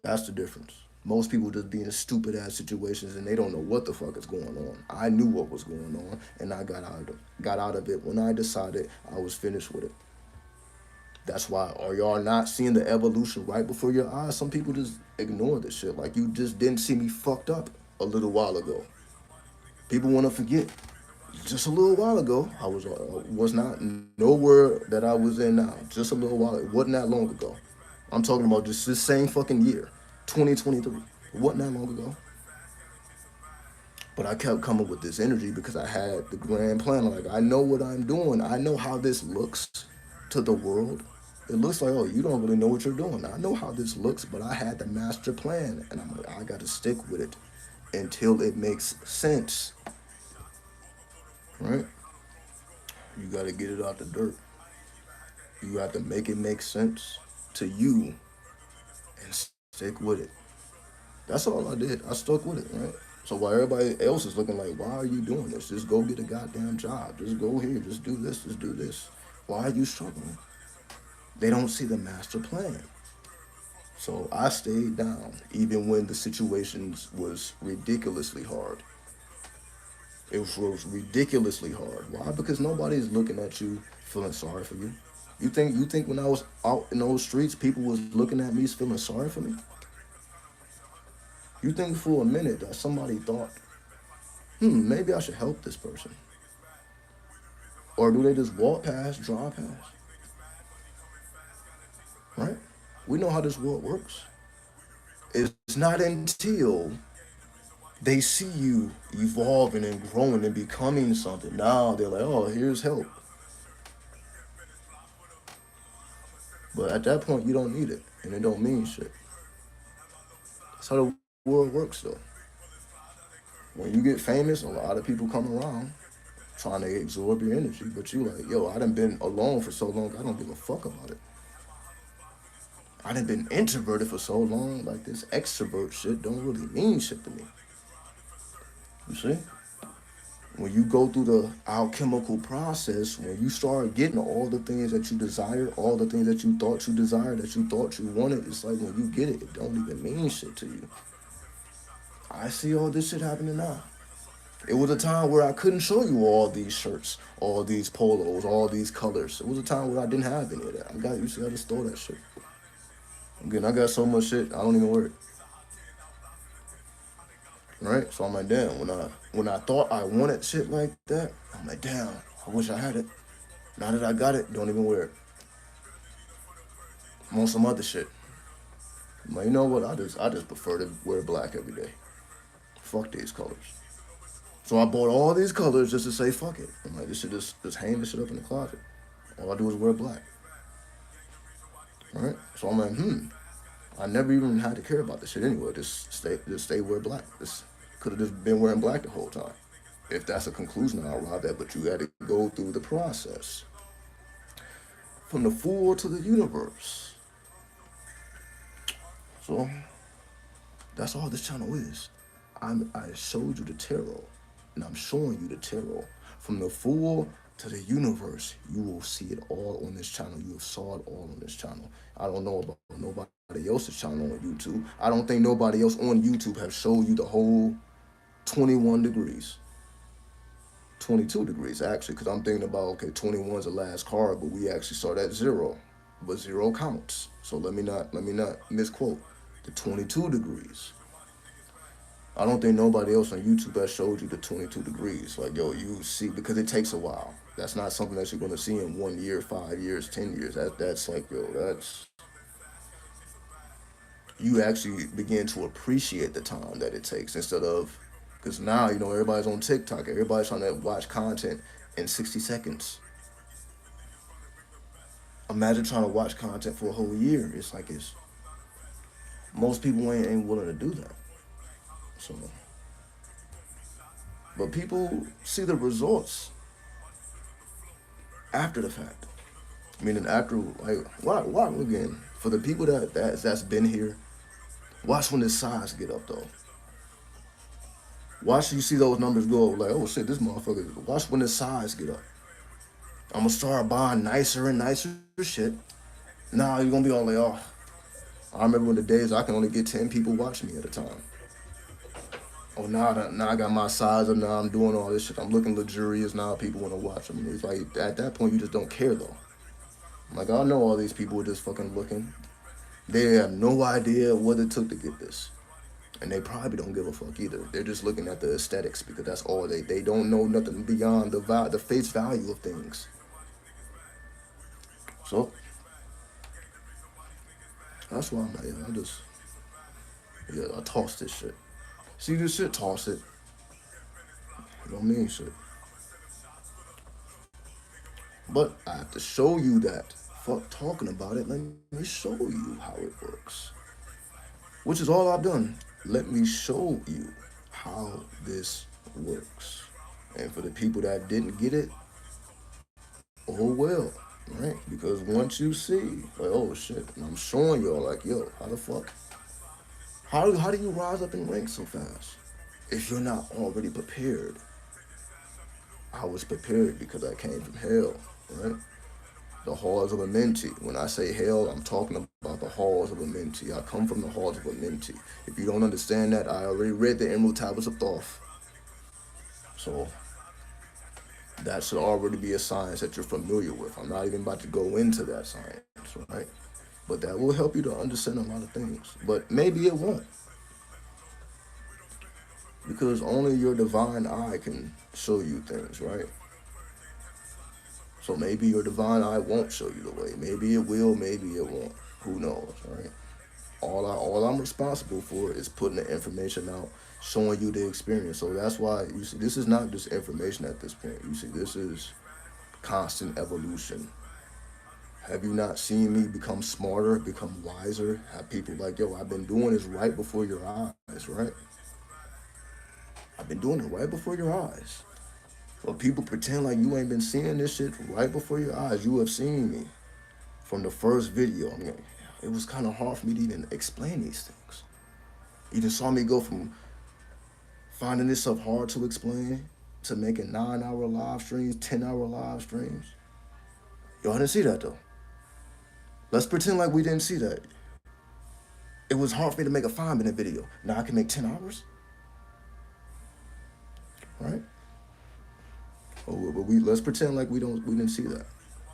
That's the difference. Most people just be in stupid ass situations and they don't know what the fuck is going on. I knew what was going on and I got out of it when I decided I was finished with it. That's why are y'all not seeing the evolution right before your eyes? Some people just ignore this shit. Like you just didn't see me fucked up a little while ago. People want to forget. Just a little while ago, I was not nowhere that I was in now. Just a little while. It wasn't that long ago. I'm talking about just this same fucking year, 2023. It wasn't that long ago. But I kept coming with this energy because I had the grand plan. Like I know what I'm doing. I know how this looks to the world. It looks like, oh, you don't really know what you're doing. I know how this looks, but I had the master plan, and I'm like, I got to stick with it until it makes sense, right? You got to get it out the dirt. You have to make it make sense to you and stick with it. That's all I did. I stuck with it, right? So while everybody else is looking like, why are you doing this? Just go get a goddamn job. Just go here. Just do this. Just do this. Why are you struggling? They don't see the master plan. So I stayed down even when the situations was ridiculously hard. It was ridiculously hard. Why? Because nobody's looking at you feeling sorry for you. You think when I was out in those streets, people was looking at me feeling sorry for me? You think for a minute that somebody thought, maybe I should help this person? Or do they just walk past, drive past? Right? We know how this world works. It's not until they see you evolving and growing and becoming something. Now they're like, oh, here's help. But at that point, you don't need it, and it don't mean shit. That's how the world works, though. When you get famous, a lot of people come around trying to absorb your energy, but you like, yo, I done been alone for so long, I don't give a fuck about it. I done been introverted for so long, like this extrovert shit don't really mean shit to me. You see? When you go through the alchemical process, when you start getting all the things that you desire, all the things that you thought you desired, that you thought you wanted, it's like when you get it, it don't even mean shit to you. I see all this shit happening now. It was a time where I couldn't show you all these shirts, all these polos, all these colors. It was a time where I didn't have any of that. I got used to store that shit. Again, I got so much shit I don't even wear it. Right? So I'm like, damn. When I thought I wanted shit like that, I'm like, damn. I wish I had it. Now that I got it, don't even wear it. I'm on some other shit. I'm like, you know what? I just prefer to wear black every day. Fuck these colors. So I bought all these colors just to say fuck it. I'm like, this shit just hang this shit up in the closet. All I do is wear black. Right? So I'm like, I never even had to care about this shit anyway. Just stay wear black. This could have just been wearing black the whole time. If that's a conclusion I arrived at, but you got to go through the process. From the fool to the universe. So that's all this channel is. I showed you the tarot, and I'm showing you the tarot. From the fool to the universe, you will see it all on this channel. You have saw it all on this channel. I don't know about nobody else's channel on YouTube. I don't think nobody else on YouTube have showed you the whole 21 degrees. 22 degrees, actually, because I'm thinking about, okay, 21 is the last card, but we actually saw that zero, but zero counts. So let me not misquote the 22 degrees. I don't think nobody else on YouTube has showed you the 22 degrees. Like, yo, you see, because it takes a while. That's not something that you're going to see in 1 year, 5 years, 10 years. That's like, yo, that's, you actually begin to appreciate the time that it takes instead of, because now, everybody's on TikTok. Everybody's trying to watch content in 60 seconds. Imagine trying to watch content for a whole year. It's like most people ain't willing to do that. So But people see the results after the fact. Meaning after, like, why again? For the people that's been here, watch when the size get up though. Watch you see those numbers go like, oh shit, this motherfucker. Watch when the size get up. I'm gonna start buying nicer and nicer shit. Now you're gonna be all like, oh, I remember when the days I can only get 10 people watch me at a time. Oh, now I got my size up. Now I'm doing all this shit. I'm looking luxurious. Now people want to watch them. It's like at that point you just don't care though. Like I know all these people are just fucking looking. They have no idea what it took to get this, and they probably don't give a fuck either. They're just looking at the aesthetics because that's all they don't know nothing beyond the face value of things. So that's why I'm like, yeah, I toss this shit. See this shit, toss it. It don't mean shit. But I have to show you that. Fuck talking about it. Let me show you how it works. Which is all I've done. Let me show you how this works. And for the people that didn't get it, oh well, right? Because once you see, like, oh shit, and I'm showing y'all, like, yo, how the fuck? How do you rise up in ranks so fast if you're not already prepared? I was prepared because I came from hell, right? The halls of a mentee. When I say hell, I'm talking about the halls of a mentee. I come from the halls of a mentee. If you don't understand that, I already read the Emerald Tablets of Thoth. So that should already be a science that you're familiar with. I'm not even about to go into that science, right? But that will help you to understand a lot of things. But maybe it won't. Because only your divine eye can show you things, right? So maybe your divine eye won't show you the way. Maybe it will, maybe it won't. Who knows, right? All I'm responsible for is putting the information out, showing you the experience. So that's why you see this is not just information at this point. You see, this is constant evolution. Have you not seen me become smarter, become wiser? Have people like, yo, I've been doing this right before your eyes, right? I've been doing it right before your eyes. But people pretend like you ain't been seeing this shit right before your eyes. You have seen me from the first video. I mean, it was kind of hard for me to even explain these things. You just saw me go from finding this stuff hard to explain to making 9-hour live streams, 10-hour live streams. Y'all didn't see that though. Let's pretend like we didn't see that. It was hard for me to make a 5-minute video. Now I can make 10 hours, right? Oh, but let's pretend like we didn't see that.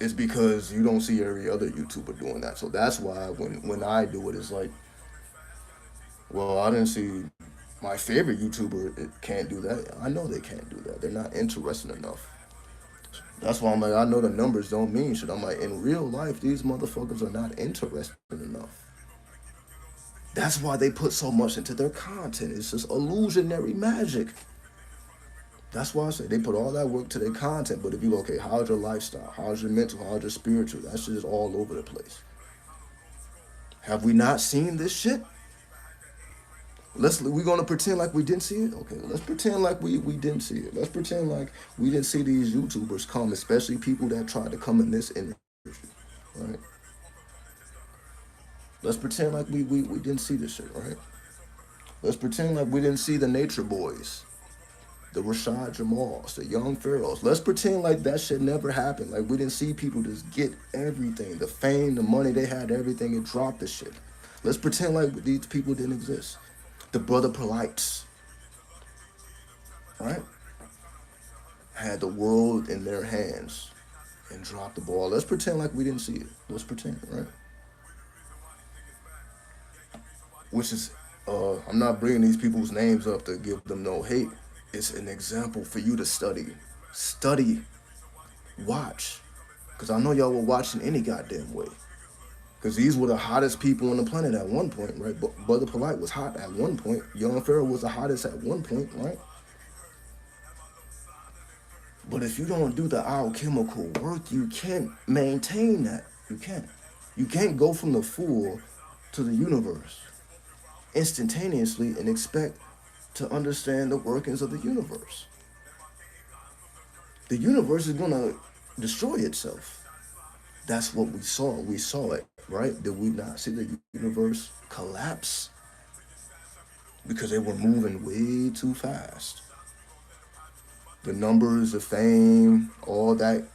It's because you don't see every other YouTuber doing that. So that's why when I do it, it's like, well, I didn't see my favorite YouTuber it can't do that. I know they can't do that. They're not interesting enough. That's why I'm like, I know the numbers don't mean shit. I'm like, in real life, these motherfuckers are not interesting enough. That's why they put so much into their content. It's just illusionary magic. That's why I say they put all that work to their content. But if you go, okay, how's your lifestyle? How's your mental? How's your spiritual? That shit is all over the place. Have we not seen this shit? We're gonna pretend like we didn't see it. Okay, let's pretend like we didn't see it. Let's pretend like we didn't see these YouTubers come, especially people that tried to come in this industry, right? Let's pretend like we didn't see this shit, right? Let's pretend like we didn't see the Nature Boys, the Rashad Jamals, the Young Pharaohs. Let's pretend like that shit never happened. Like we didn't see people just get everything, the fame, the money they had, everything, and drop the shit. Let's pretend like these people didn't exist. The Brother Polites, right? Had the world in their hands and dropped the ball. Let's pretend like we didn't see it. Let's pretend, right? Which is, I'm not bringing these people's names up to give them no hate. It's an example for you to study. Study. Watch. Because I know y'all were watching any goddamn way. Because these were the hottest people on the planet at one point, right? Brother Polite was hot at one point. Young Pharaoh was the hottest at one point, right? But if you don't do the alchemical work, you can't maintain that. You can't. You can't go from the full to the universe instantaneously and expect to understand the workings of the universe. The universe is gonna destroy itself. That's what we saw. We saw it, right? Did we not see the universe collapse because they were moving way too fast? The numbers, the fame, all that.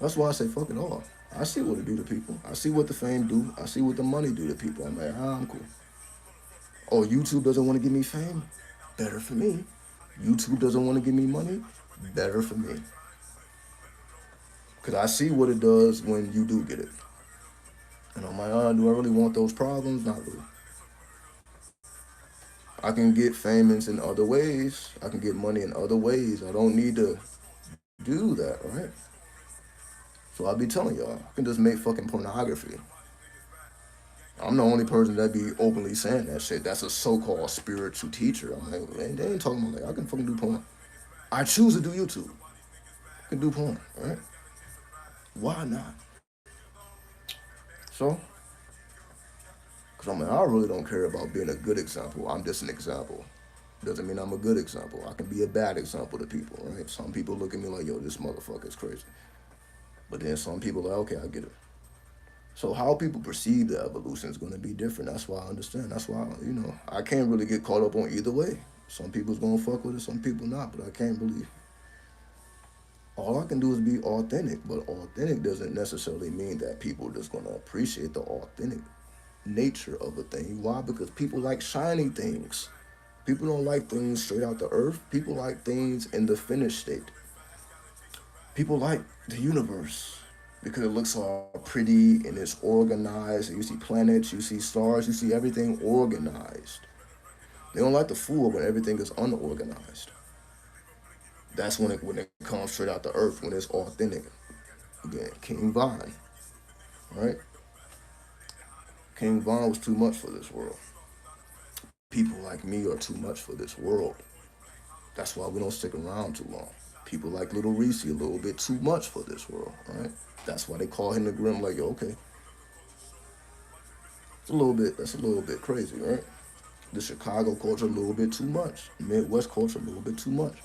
That's why I say fuck it all. I see what it do to people. I see what the fame do. I see what the money do to people. I'm like, I'm cool. Oh, YouTube doesn't want to give me fame? Better for me. YouTube doesn't want to give me money? Better for me. Because I see what it does when you do get it. And I'm like, do I really want those problems? Not really. I can get famous in other ways. I can get money in other ways. I don't need to do that, right? So I'll be telling y'all, I can just make fucking pornography. I'm the only person that be openly saying that shit. That's a so-called spiritual teacher. I'm like, they ain't talking about like I can fucking do porn. I choose to do YouTube. I can do porn, right? Why not? So, because I'm like, I really don't care about being a good example. I'm just an example. Doesn't mean I'm a good example. I can be a bad example to people, right? Some people look at me like, yo, this motherfucker is crazy. But then some people are like, okay, I get it. So how people perceive the evolution is going to be different. That's why I understand. That's why, I can't really get caught up on either way. Some people's going to fuck with it, some people not. But I can't really, all I can do is be authentic. But authentic doesn't necessarily mean that people are just going to appreciate the authentic nature of a thing. Why? Because people like shiny things. People don't like things straight out the earth. People like things in the finished state. People like the universe because it looks all pretty and it's organized. You see planets, you see stars, you see everything organized. They don't like the fool when everything is unorganized. That's when it comes straight out the earth, when it's authentic. Again, King Von, right? King Von was too much for this world. People like me are too much for this world. That's why we don't stick around too long. People like Little Reese a little bit too much for this world, right? That's why they call him the Grim. Like, yo, okay, that's a little bit crazy, right? The Chicago culture a little bit too much. Midwest culture a little bit too much.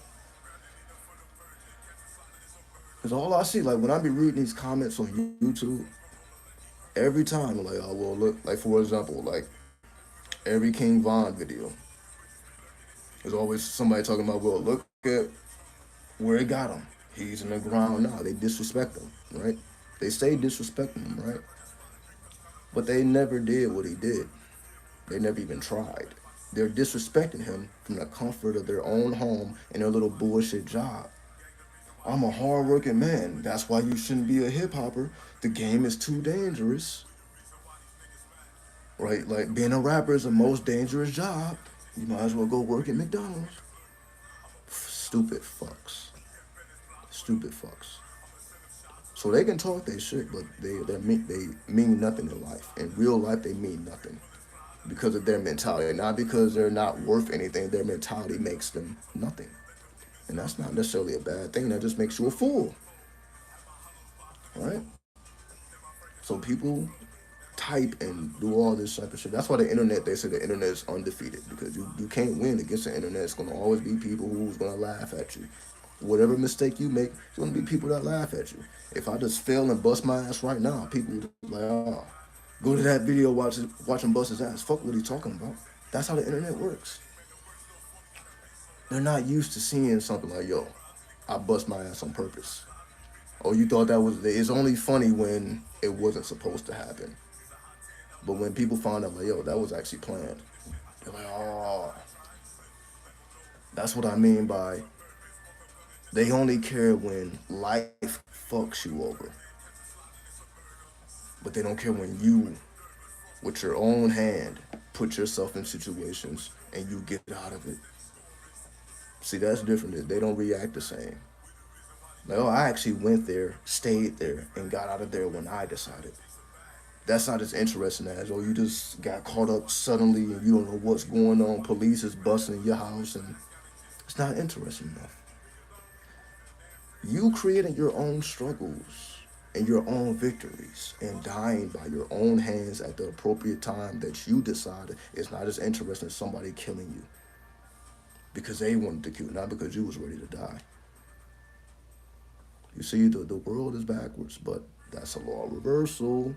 Because all I see, like when I be reading these comments on YouTube, every time, like, oh well, look, like for example, like every King Von video, there's always somebody talking about, well, look at where it got him. He's in the ground now. They disrespect him, right? They say disrespecting him, right? But they never did what he did. They never even tried. They're disrespecting him from the comfort of their own home and their little bullshit job. I'm a hardworking man. That's why you shouldn't be a hip hopper. The game is too dangerous. Right? Like being a rapper is the most dangerous job. You might as well go work at McDonald's. Stupid fucks. Stupid fucks. So they can talk their shit, but they mean nothing in life. In real life, they mean nothing because of their mentality, not because they're not worth anything. Their mentality makes them nothing, and that's not necessarily a bad thing. That just makes you a fool, right? So people type and do all this type of shit. That's why the internet. They say the internet is undefeated because you can't win against the internet. It's gonna always be people who's gonna laugh at you. Whatever mistake you make, it's gonna be people that laugh at you. If I just fail and bust my ass right now, people like, oh, go to that video, watch him bust his ass. Fuck what he talking about. That's how the internet works. They're not used to seeing something like, yo, I bust my ass on purpose. Oh, you thought that was, it's only funny when it wasn't supposed to happen. But when people find out like, yo, that was actually planned, they're like, oh, that's what I mean by they only care when life fucks you over. But they don't care when you, with your own hand, put yourself in situations and you get out of it. See, that's different. They don't react the same. Like, oh, I actually went there, stayed there, and got out of there when I decided. That's not as interesting as, oh, you just got caught up suddenly and you don't know what's going on. Police is busting your house, and it's not interesting enough. You creating your own struggles and your own victories and dying by your own hands at the appropriate time that you decided is not as interesting as somebody killing you. because they wanted to kill you, not because you was ready to die. You see, the world is backwards, but that's a law of reversal.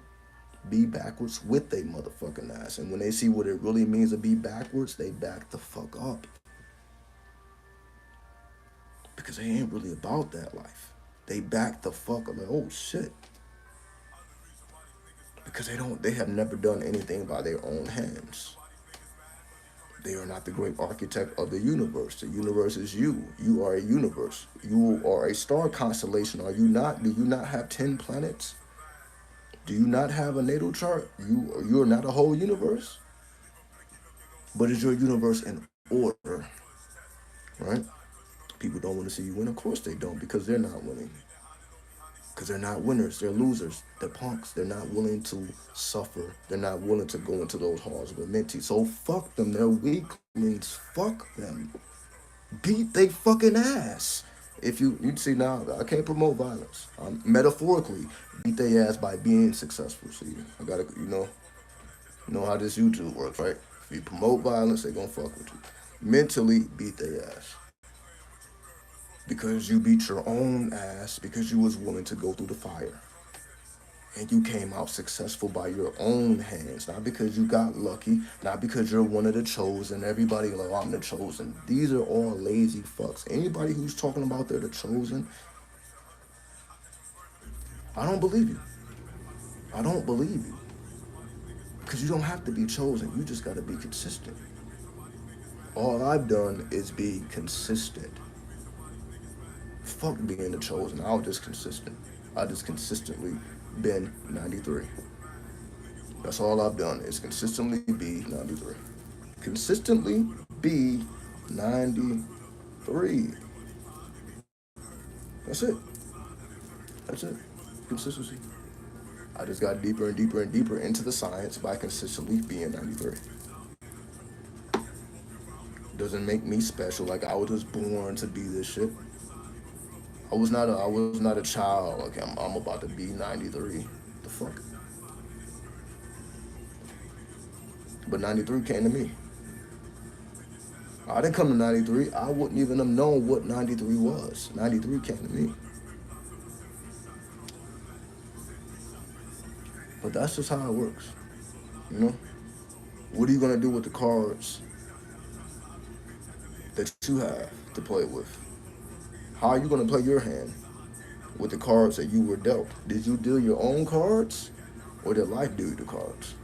Be backwards with they motherfucking ass. And when they see what it really means to be backwards, they back the fuck up. Because they ain't really about that life. They back the fuck up like, oh shit. Because they have never done anything by their own hands. They are not the great architect of the universe. The universe is you. You are a universe. You are a star constellation. Are you not? Do you not have 10 planets? Do you not have a natal chart? You are not a whole universe? But is your universe in order? Right? People don't want to see you win. Of course they don't, because they're not winning. Because they're not winners. They're losers. They're punks. They're not willing to suffer. They're not willing to go into those halls with Minty. So fuck them. They're weaklings. Fuck them. Beat they fucking ass. If you see now, I can't promote violence. Metaphorically, beat their ass by being successful. See, I gotta, you know how this YouTube works, right? If you promote violence, they gonna fuck with you. Mentally, beat their ass. Because you beat your own ass because you was willing to go through the fire. And you came out successful by your own hands, not because you got lucky, not because you're one of the chosen. Everybody like, oh, I'm the chosen. These are all lazy fucks. Anybody who's talking about they're the chosen, I don't believe you. I don't believe you. Because you don't have to be chosen. You just got to be consistent. All I've done is be consistent. Fuck being the chosen. I was just consistent. I just consistently been 93. That's all I've done is consistently be 93. Consistently be 93. That's it. That's it. Consistency. I just got deeper and deeper and deeper into the science by consistently being 93. Doesn't make me special. Like I was just born to be this shit. I was not a child. Like I'm about to be 93. The fuck. But 93 came to me. I didn't come to 93. I wouldn't even have known what 93 was. 93 came to me. But that's just how it works. You know? What are you gonna do with the cards that you have to play with? How are you gonna play your hand with the cards that you were dealt? Did you deal your own cards, or did life deal you the cards?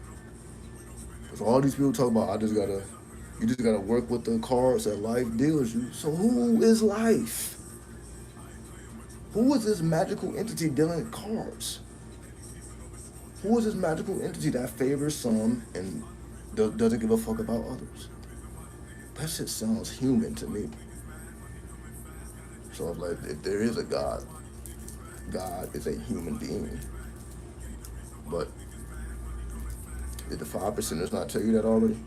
Because all these people talk about, you just gotta work with the cards that life deals you. So who is life? Who is this magical entity dealing cards? Who is this magical entity that favors some and doesn't give a fuck about others? That shit sounds human to me. So I'm like, if there is a God, God is a human being. But did the 5%ers not tell you that already?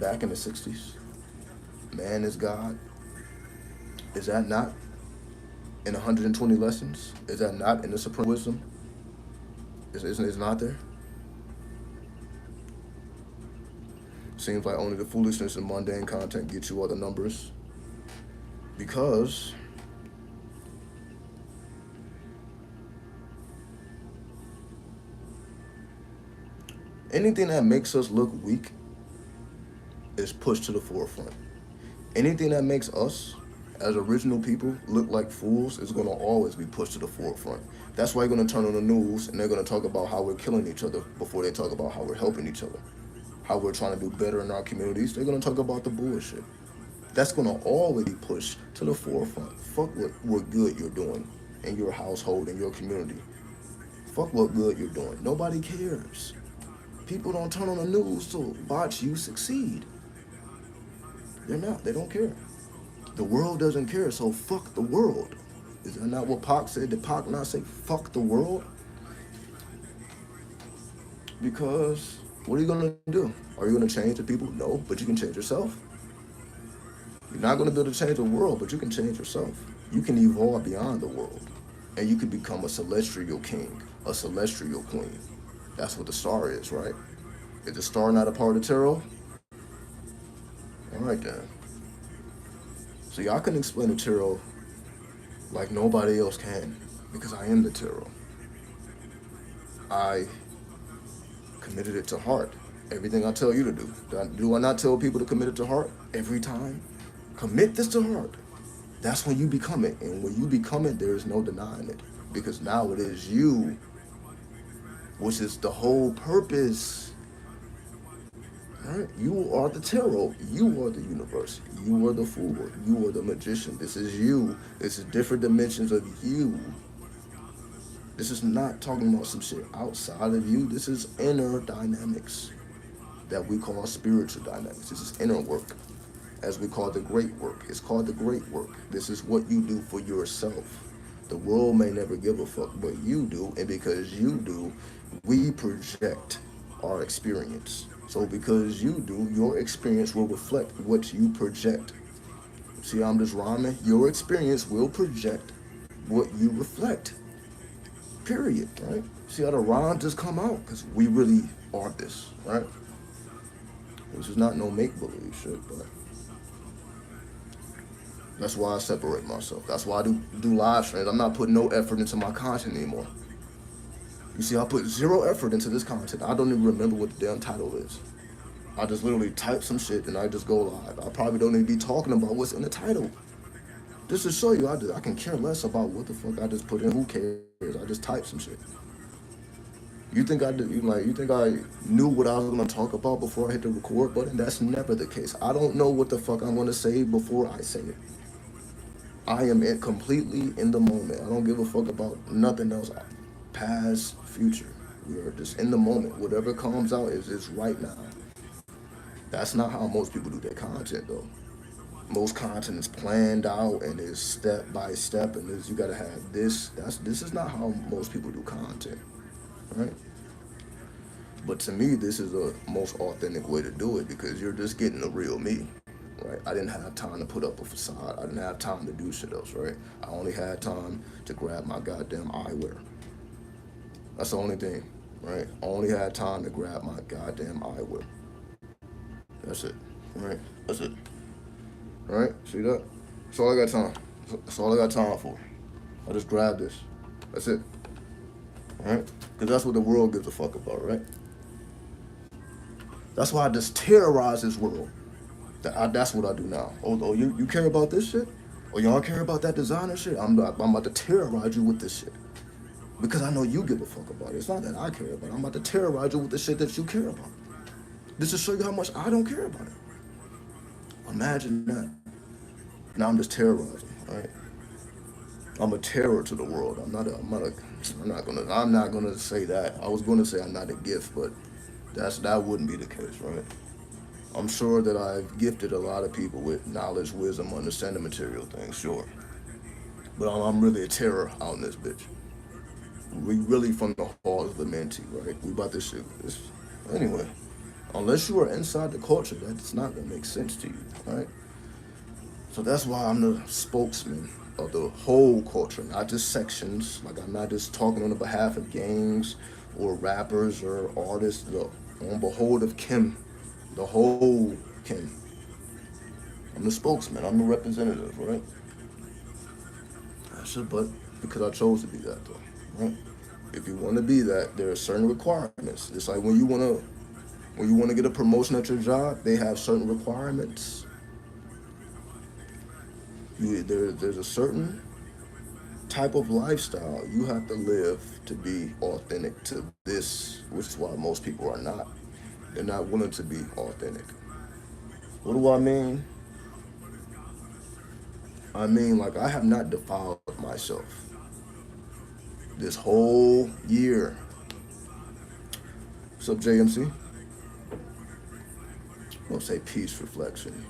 Back in the 60s, man is God. Is that not in 120 lessons? Is that not in the Supreme Wisdom? Isn't it not there? Seems like only the foolishness and mundane content get you other numbers. Because anything that makes us look weak is pushed to the forefront. Anything that makes us, as original people, look like fools is going to always be pushed to the forefront. That's why you're going to turn on the news and they're going to talk about how we're killing each other before they talk about how we're helping each other, how we're trying to do better in our communities. They're going to talk about the bullshit. That's going to always be pushed to the forefront. Fuck what good you're doing in your household, in your community. Fuck what good you're doing. Nobody cares. People don't turn on the news to watch you succeed. They're not. They don't care. The world doesn't care, so fuck the world. Is that not what Pac said? Did Pac not say fuck the world? Because what are you going to do? Are you going to change the people? No, but you can change yourself. You're not going to be able to change the world, but you can change yourself. You can evolve beyond the world. And you can become a celestial king, a celestial queen. That's what the star is, right? Is the star not a part of tarot? All right, then. See, I can explain the tarot like nobody else can because I am the tarot. I committed it to heart. Everything I tell you to do. Do I not tell people to commit it to heart every time? Commit this to heart. That's when you become it. And when you become it, there is no denying it. Because now it is you, which is the whole purpose. Right? You are the tarot. You are the universe. You are the fool. You are the magician. This is you. This is different dimensions of you. This is not talking about some shit outside of you. This is inner dynamics that we call spiritual dynamics. This is inner work, as we call the great work. It's called the great work. This is what you do for yourself. The world may never give a fuck, but you do, and because you do, we project our experience. So because you do, your experience will reflect what you project. See how I'm just rhyming? Your experience will project what you reflect. Period, right? See how the rhyme just come out? Because we really are this, right? This is not no make-believe shit, but that's why I separate myself. That's why I do live streams. I'm not putting no effort into my content anymore. You see, I put zero effort into this content. I don't even remember what the damn title is. I just literally type some shit and I just go live. I probably don't even be talking about what's in the title. Just to show you, I can care less about what the fuck I just put in. Who cares? I just type some shit. You think I did? You think I knew what I was gonna talk about before I hit the record button? That's never the case. I don't know what the fuck I'm gonna say before I say it. I am completely in the moment. I don't give a fuck about nothing else. Past, future. We are just in the moment. Whatever comes out is right now. That's not how most people do their content though. Most content is planned out and is step by step and is you gotta have this. This is not how most people do content. Right? But to me, this is the most authentic way to do it because you're just getting the real me, right? I didn't have time to put up a facade. I didn't have time to do shit else, right? I only had time to grab my goddamn eyewear. That's the only thing, right? I only had time to grab my goddamn eyewear. That's it, right? That's it, right? See that? That's all I got time. That's all I got time for. I just grabbed this. That's it. Right? Because that's what the world gives a fuck about, right? That's why I just terrorize this world. That's what I do now. Oh, you care about this shit? Or y'all care about that designer shit? I'm about to terrorize you with this shit. Because I know you give a fuck about it. It's not that I care about it. I'm about to terrorize you with the shit that you care about. This to show you how much I don't care about it. Imagine that. Now I'm just terrorizing, right? I'm a terror to the world. I'm not gonna say that. I was gonna say I'm not a gift, but that wouldn't be the case, right? I'm sure that I've gifted a lot of people with knowledge, wisdom, understanding material things, sure. But I'm really a terror out in this bitch. We really from the halls of the mentee, right? We about this shit. Anyway, unless you are inside the culture, that's not gonna make sense to you, right? So that's why I'm the spokesman of the whole culture, not just sections. Like I'm not just talking on the behalf of gangs or rappers or artists. On behalf of Kim, the whole Kim. I'm the spokesman. I'm the representative, right? But because I chose to be that, though, right? If you want to be that, there are certain requirements. It's like when you want to get a promotion at your job, they have certain requirements. There's a certain type of lifestyle you have to live to be authentic to this, which is why most people are not. They're not willing to be authentic. What do I mean? I mean, like, I have not defiled myself this whole year. What's up, JMC? I'm gonna say peace reflection.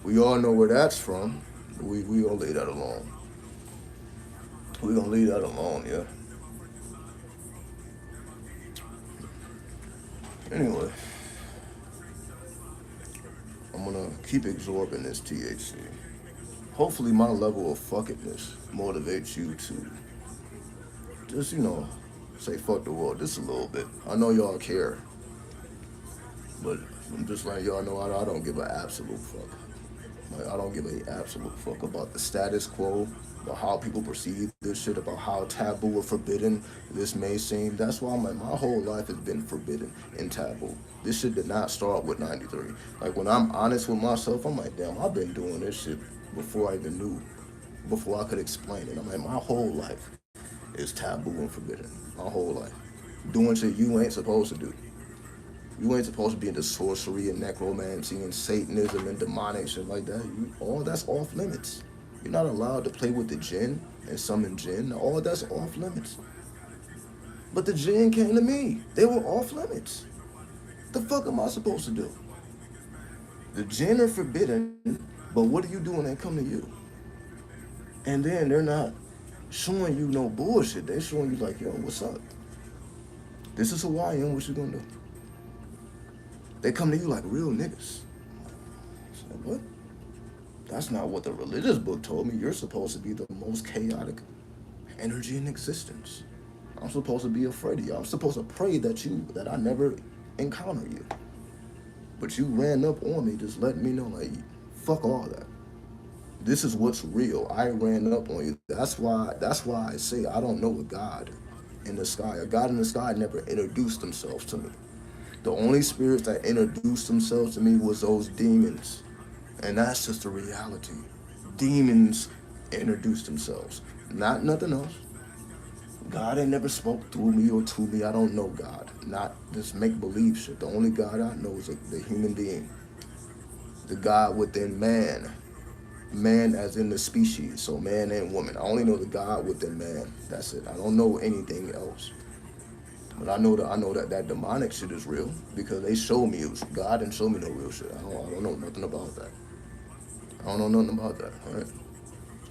We all know where that's from. We gonna leave that alone. We gonna leave that alone, yeah. Anyway, I'm gonna keep absorbing this THC. Hopefully my level of fuckedness motivates you to just, say fuck the world just a little bit. I know y'all care, but I'm just letting y'all know I don't give an absolute fuck. Like, I don't give a absolute fuck about the status quo, about how people perceive this shit, about how taboo or forbidden this may seem. That's why I'm like, my whole life has been forbidden and taboo. This shit did not start with 93. Like, when I'm honest with myself, I'm like, damn, I've been doing this shit before I even knew, before I could explain it. I'm like, my whole life is taboo and forbidden. My whole life. Doing shit you ain't supposed to do. You ain't supposed to be into sorcery and necromancy and Satanism and demonic shit like that. All that's off limits. You're not allowed to play with the jinn and summon jinn. All that's off limits. But the jinn came to me. They were off limits. The fuck am I supposed to do? The jinn are forbidden, but what do you do when they come to you? And then they're not showing you no bullshit. They're showing you like, yo, what's up? This is who I am. What you gonna do? They come to you like real niggas. So what? That's not what the religious book told me. You're supposed to be the most chaotic energy in existence. I'm supposed to be afraid of you. I'm supposed to pray that I never encounter you. But you ran up on me, just letting me know, like, fuck all that. This is what's real. I ran up on you. That's why I say I don't know a God in the sky. A God in the sky never introduced themselves to me. The only spirits that introduced themselves to me was those demons. And that's just the reality. Demons introduced themselves. Not nothing else. God ain't never spoke through me or to me. I don't know God. Not this make-believe shit. The only God I know is the human being. The God within man. Man as in the species. So man and woman. I only know the God within man. That's it. I don't know anything else. But I know that demonic shit is real because they showed me it was God and showed me no real shit. I don't know nothing about that. I don't know nothing about that. Right?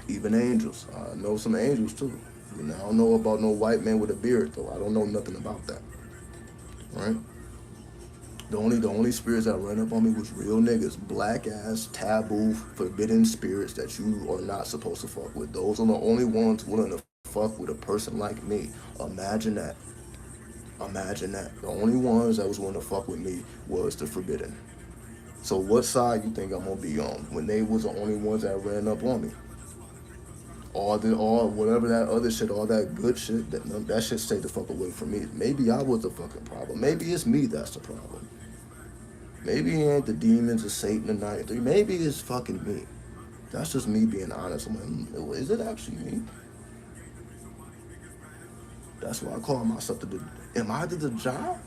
Even angels. I know some angels too. You know, I don't know about no white man with a beard though. I don't know nothing about that. Right? The only spirits that ran up on me was real niggas, black ass, taboo, forbidden spirits that you are not supposed to fuck with. Those are the only ones willing to fuck with a person like me. Imagine that. Imagine that. The only ones that was willing to fuck with me was the forbidden. So what side you think I'm gonna be on when they was the only ones that ran up on me? All whatever that other shit, all that good shit, that shit stayed the fuck away from me. Maybe I was the fucking problem. Maybe it's me that's the problem. Maybe it ain't the demons or Satan or 93. Maybe it's fucking me. That's just me being honest. I'm like, is it actually me? That's why I call myself am I the Dajjal?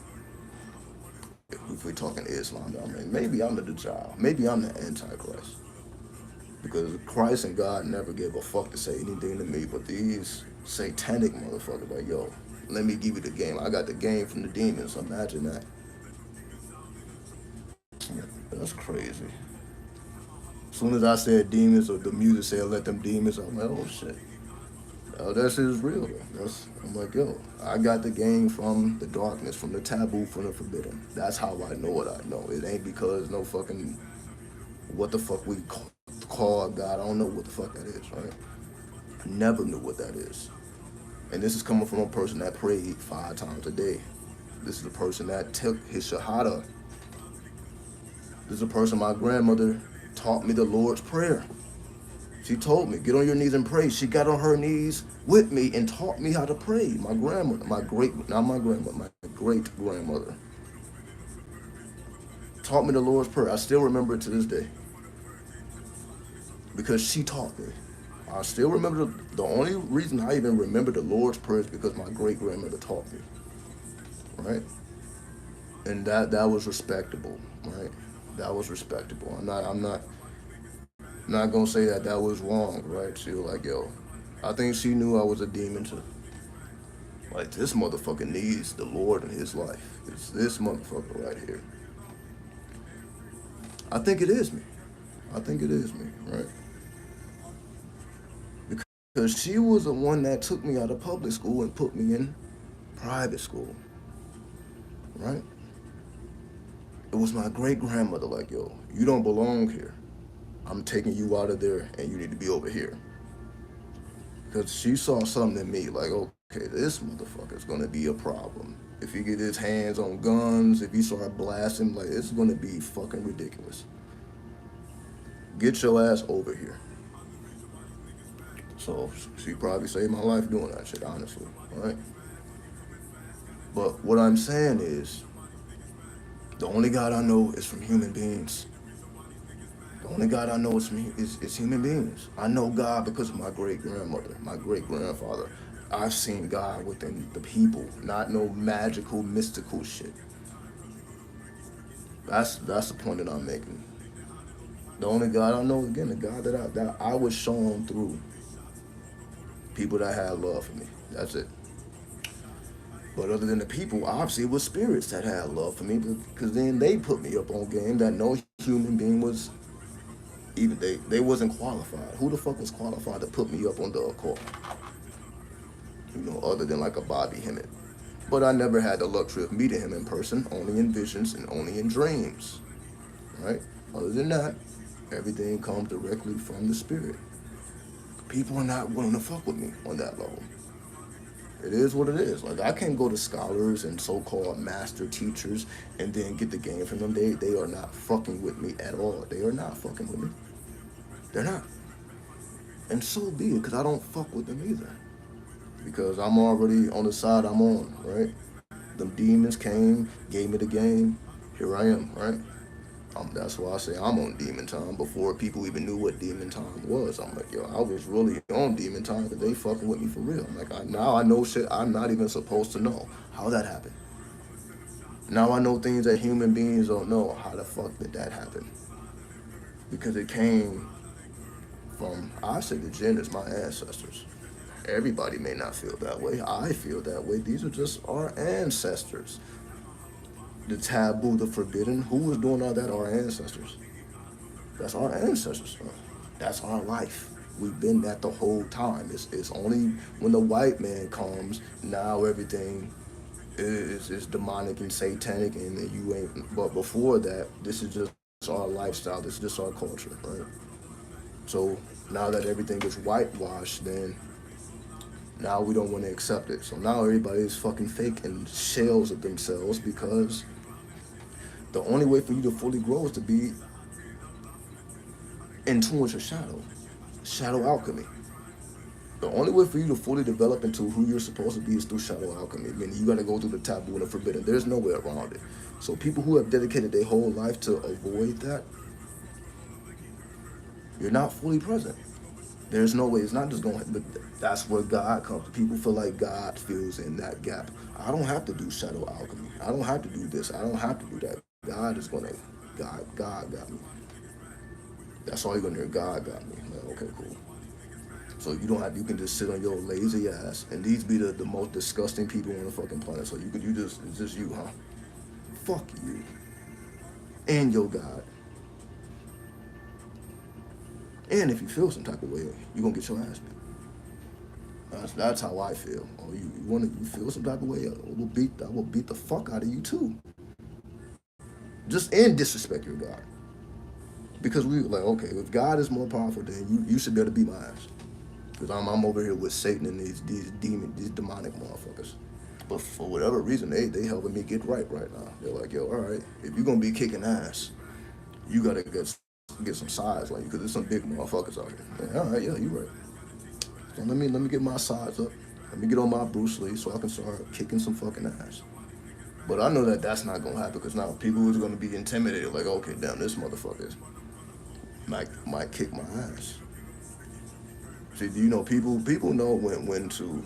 If we're talking Islam, I mean, maybe I'm the Dajjal. Maybe I'm the Antichrist. Because Christ and God never gave a fuck to say anything to me, but these satanic motherfuckers like, yo, let me give you the game. I got the game from the demons. Imagine that. That's crazy. As soon as I said demons or the music said let them demons, I'm like, oh shit. Oh, that shit is real though. I'm like, yo, I got the game from the darkness, from the taboo, from the forbidden. That's how I know what I know. It ain't because no fucking what the fuck we call God. I don't know what the fuck that is, right? Never knew what that is. And this is coming from a person that prayed 5 times a day. This is a person that took his shahada. This is a person my grandmother taught me the Lord's Prayer. She told me, get on your knees and pray. She got on her knees with me and taught me how to pray. My grandmother, not my grandmother, my great grandmother taught me the Lord's Prayer. I still remember it to this day because she taught me. I still remember the only reason I even remember the Lord's Prayer is because my great grandmother taught me, right? And that was respectable, right? That was respectable. I'm not gonna say that was wrong, right? She was like, yo, I think she knew I was a demon too. Like, this motherfucker needs the Lord in his life. It's this motherfucker right here. I think it is me. I think it is me, right? Because she was the one that took me out of public school and put me in private school, right? It was my great grandmother like, yo, you don't belong here. I'm taking you out of there and you need to be over here. Because she saw something in me like, okay, this motherfucker's gonna be a problem. If he get his hands on guns, if he start blasting, like, it's gonna be fucking ridiculous. Get your ass over here. So she probably saved my life doing that shit, honestly. All right. But what I'm saying is, the only God I know is from human beings. The only God I know is human beings. I know God because of my great grandmother, my great grandfather. I've seen God within the people, not no magical, mystical shit. That's the point that I'm making. The only God I know, again, the God that I was shown through people that had love for me. That's it. But other than the people, obviously it was spirits that had love for me because then they put me up on game that no human being was even they wasn't qualified. Who the fuck was qualified to put me up on the occult? Other than like a Bobby Hemmett. But I never had the luxury of meeting him in person, only in visions and only in dreams. Right? Other than that, everything comes directly from the spirit. People are not willing to fuck with me on that level. It is what it is. Like I can't go to scholars and so-called master teachers and then get the game from them. They are not fucking with me at all. They are not fucking with me. They're not. And so be it, because I don't fuck with them either. Because I'm already on the side I'm on, right? Them demons came, gave me the game. Here I am, right? That's why I say I'm on demon time before people even knew what demon time was. I'm like, yo, I was really on demon time because they fucking with me for real. I'm like, now I know shit I'm not even supposed to know. How that happened? Now I know things that human beings don't know. How the fuck did that happen? Because it came from, I say the jinn is my ancestors. Everybody may not feel that way. I feel that way. These are just our ancestors. The taboo, the forbidden. Who was doing all that? Our ancestors. That's our ancestors. Bro. That's our life. We've been that the whole time. It's only when the white man comes, now everything is demonic and satanic and you ain't. But before that, this is just our lifestyle. This is just our culture, right? So now that everything is whitewashed, then now we don't want to accept it. So now everybody is fucking fake and shells of themselves because the only way for you to fully grow is to be in tune with your shadow. Shadow alchemy. The only way for you to fully develop into who you're supposed to be is through shadow alchemy. I mean, you got to go through the taboo and the forbidden. There's no way around it. So people who have dedicated their whole life to avoid that, you're not fully present. There's no way. It's not just going. But that's where God comes. People feel like God fills in that gap. I don't have to do shadow alchemy. I don't have to do this. I don't have to do that. God is gonna. God got me. That's all you're gonna hear. God got me. Like, okay, cool. So you don't have. You can just sit on your lazy ass, and these be the most disgusting people on the fucking planet. So you just it's just you, huh? Fuck you and your God. And if you feel some type of way, you gonna get your ass beat. That's how I feel. Oh, you feel some type of way? I will beat the fuck out of you too. Just and disrespect your God. Because we like, okay, if God is more powerful, then you should be able to beat my ass. Because I'm over here with Satan and these demonic motherfuckers. But for whatever reason, they helping me get right now. They're like, yo, all right, if you're gonna be kicking ass, you gotta get some size, like, because there's some big motherfuckers out here. Yeah, all right, yeah, you right. So let me get my size up. Let me get on my Bruce Lee so I can start kicking some fucking ass. But I know that that's not gonna happen because now people is gonna be intimidated. Like, okay, damn, this motherfucker might kick my ass. See, people know when to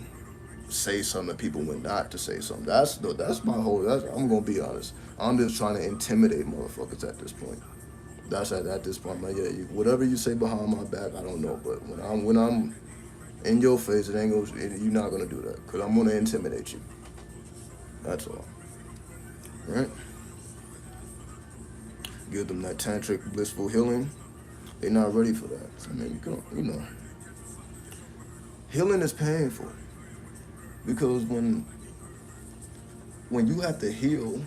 say something, people when not to say something. That's my whole. I'm gonna be honest. I'm just trying to intimidate motherfuckers at this point. That's at this point. I'm like, yeah, whatever you say behind my back, I don't know. But when I'm in your face, it ain't gonna. You're not gonna do that because I'm gonna intimidate you. That's all. Right? Give them that tantric blissful healing. They're not ready for that. I mean, healing is painful because when you have to heal,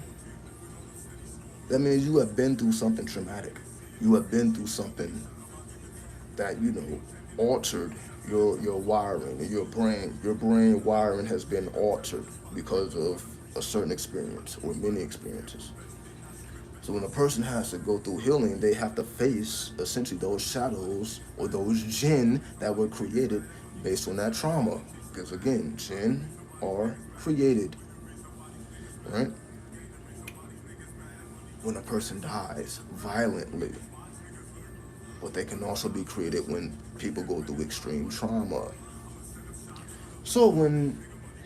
that means you have been through something traumatic. You have been through something that altered your wiring and your brain. Your brain wiring has been altered because of a certain experience or many experiences. So when a person has to go through healing, they have to face essentially those shadows or those jinn that were created based on that trauma. Because again, jinn are created, right? When a person dies violently, but they can also be created when people go through extreme trauma. So when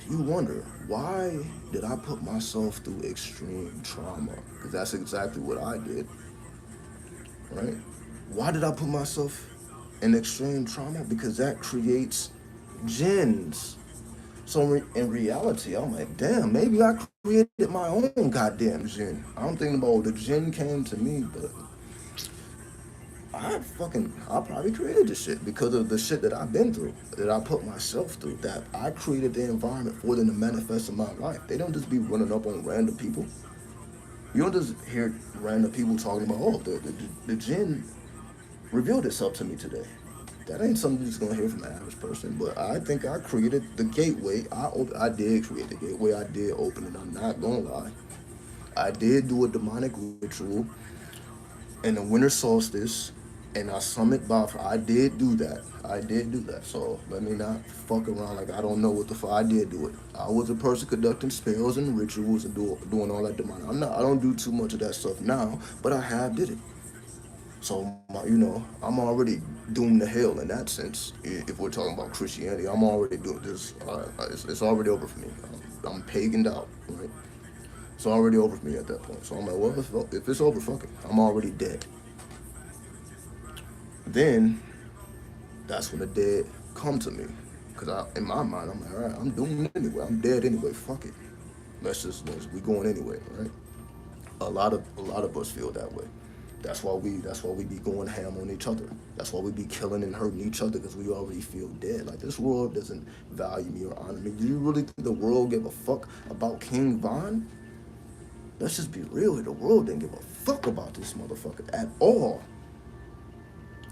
you wonder, why did I put myself through extreme trauma? Because that's exactly what I did, right? Why did I put myself in extreme trauma? Because that creates jinns. So in reality, I'm like, damn, maybe I created my own goddamn jinn. I'm thinking about the jinn came to me, but I probably created this shit because of the shit that I've been through, that I put myself through, that I created the environment for them to manifest in my life. They don't just be running up on random people. You don't just hear random people talking about, oh, the jinn revealed itself to me today. That ain't something you're just gonna hear from the average person. But I think I created the gateway. I did create the gateway. I did open it. I'm not gonna lie. I did do a demonic ritual in the winter solstice, and I summoned Bafa. I did do that. I did do that. So let me not fuck around like I don't know what the fuck. I did do it. I was a person conducting spells and rituals and doing all that demonic. I don't do too much of that stuff now, but I have did it. So I'm already doomed to hell in that sense. If we're talking about Christianity, I'm already doing this. It's already over for me. I'm paganed out, right? It's already over for me at that point. So I'm like, well, if it's over, fuck it. I'm already dead. Then that's when the dead come to me, cause in my mind, I'm like, all right, I'm doomed anyway. I'm dead anyway. Fuck it. We going anyway, right? A lot of us feel that way. That's why we be going ham on each other. That's why we be killing and hurting each other because we already feel dead. Like this world doesn't value me or honor me. Do you really think the world give a fuck about King Von? Let's just be real here. The world didn't give a fuck about this motherfucker at all.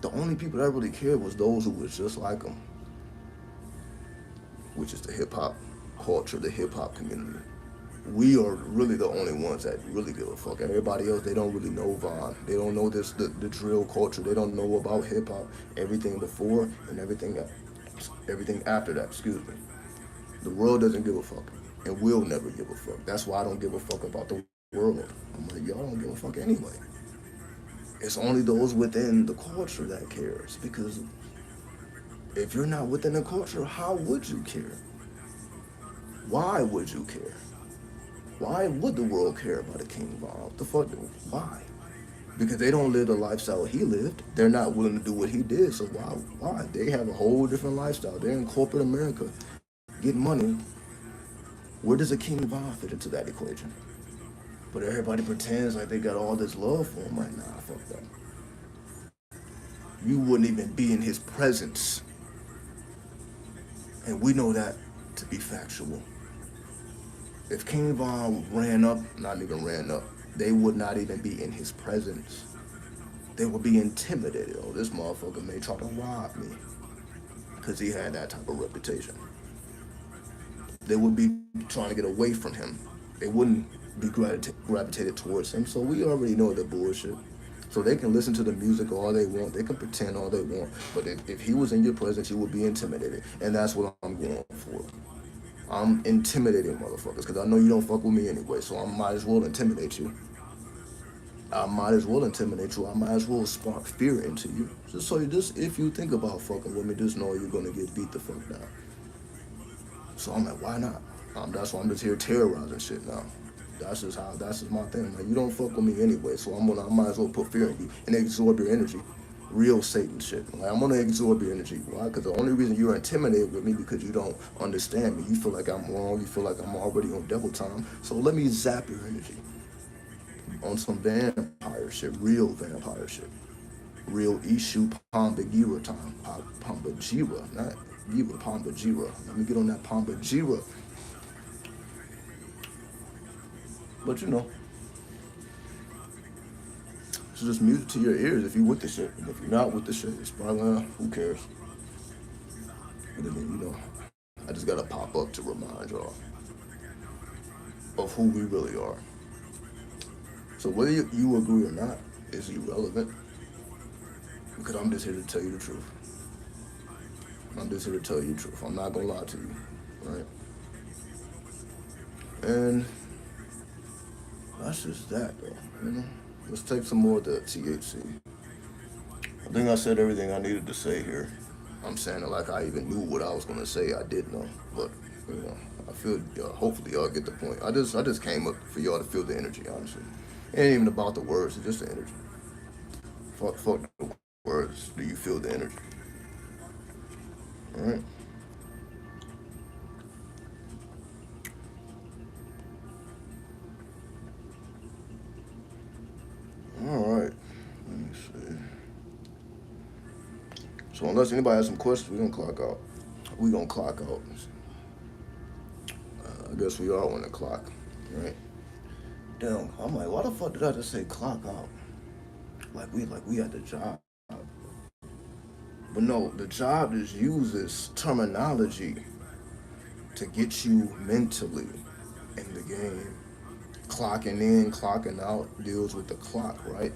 The only people that really cared was those who was just like him, which is the hip hop culture, the hip hop community. We are really the only ones that really give a fuck. Everybody else, they don't really know Vaughn. They don't know the drill culture. They don't know about hip hop. Everything before and everything after that. Excuse me. The world doesn't give a fuck, and will never give a fuck. That's why I don't give a fuck about the world. I'm like, y'all don't give a fuck anyway. It's only those within the culture that cares. Because if you're not within the culture, how would you care? Why would you care? Why would the world care about a King Von? What the fuck? Why? Because they don't live the lifestyle he lived. They're not willing to do what he did. So why? Why? They have a whole different lifestyle. They're in corporate America, getting money. Where does a King Von fit into that equation? But everybody pretends like they got all this love for him right now. Fuck that. You wouldn't even be in his presence. And we know that to be factual. If King Von ran up, not even ran up, they would not even be in his presence. They would be intimidated. Oh, this motherfucker may try to rob me. Because he had that type of reputation. They would be trying to get away from him. They wouldn't be gravitated towards him. So we already know the bullshit. So they can listen to the music all they want. They can pretend all they want. But if he was in your presence, you would be intimidated. And that's what I'm going for. I'm intimidating motherfuckers because I know you don't fuck with me anyway. So I might as well intimidate you. I might as well intimidate you. I might as well spark fear into you. Just if you think about fucking with me, just know you're gonna get beat the fuck down. So I'm like, why not? That's why I'm just here terrorizing shit now. That's just my thing. Like you don't fuck with me anyway, so I might as well put fear in you and absorb your energy. Real Satan shit. Like I'm gonna absorb your energy. Why? Because the only reason you're intimidated with me because you don't understand me. You feel like I'm wrong. You feel like I'm already on devil time. So let me zap your energy on some vampire shit, real vampire shit, real Ishu Pambagira time, Pambagira, not Gira, Pambagira. Let me get on that Pambagira. But it's just music to your ears if you with the shit. And if you're not with the shit, it's probably who cares? But then, I just gotta pop up to remind y'all of who we really are. So whether you agree or not is irrelevant because I'm just here to tell you the truth. I'm just here to tell you the truth. I'm not gonna lie to you, right? And that's just that, though. You know. Let's take some more of the THC. I think I said everything I needed to say here. I'm saying it like I even knew what I was gonna say. I did know, but you know, I feel hopefully y'all get the point. I just came up for y'all to feel the energy. Honestly, it ain't even about the words. It's just the energy. Fuck the words. Do you feel the energy? All right. All right. Let me see. So unless anybody has some questions, we gonna clock out. We gonna clock out. I guess we are on the clock, right? Damn, I'm like, why the fuck did I just say clock out? Like we at the job. But no, the job just uses terminology to get you mentally in the game. Clocking in, clocking out deals with the clock, right?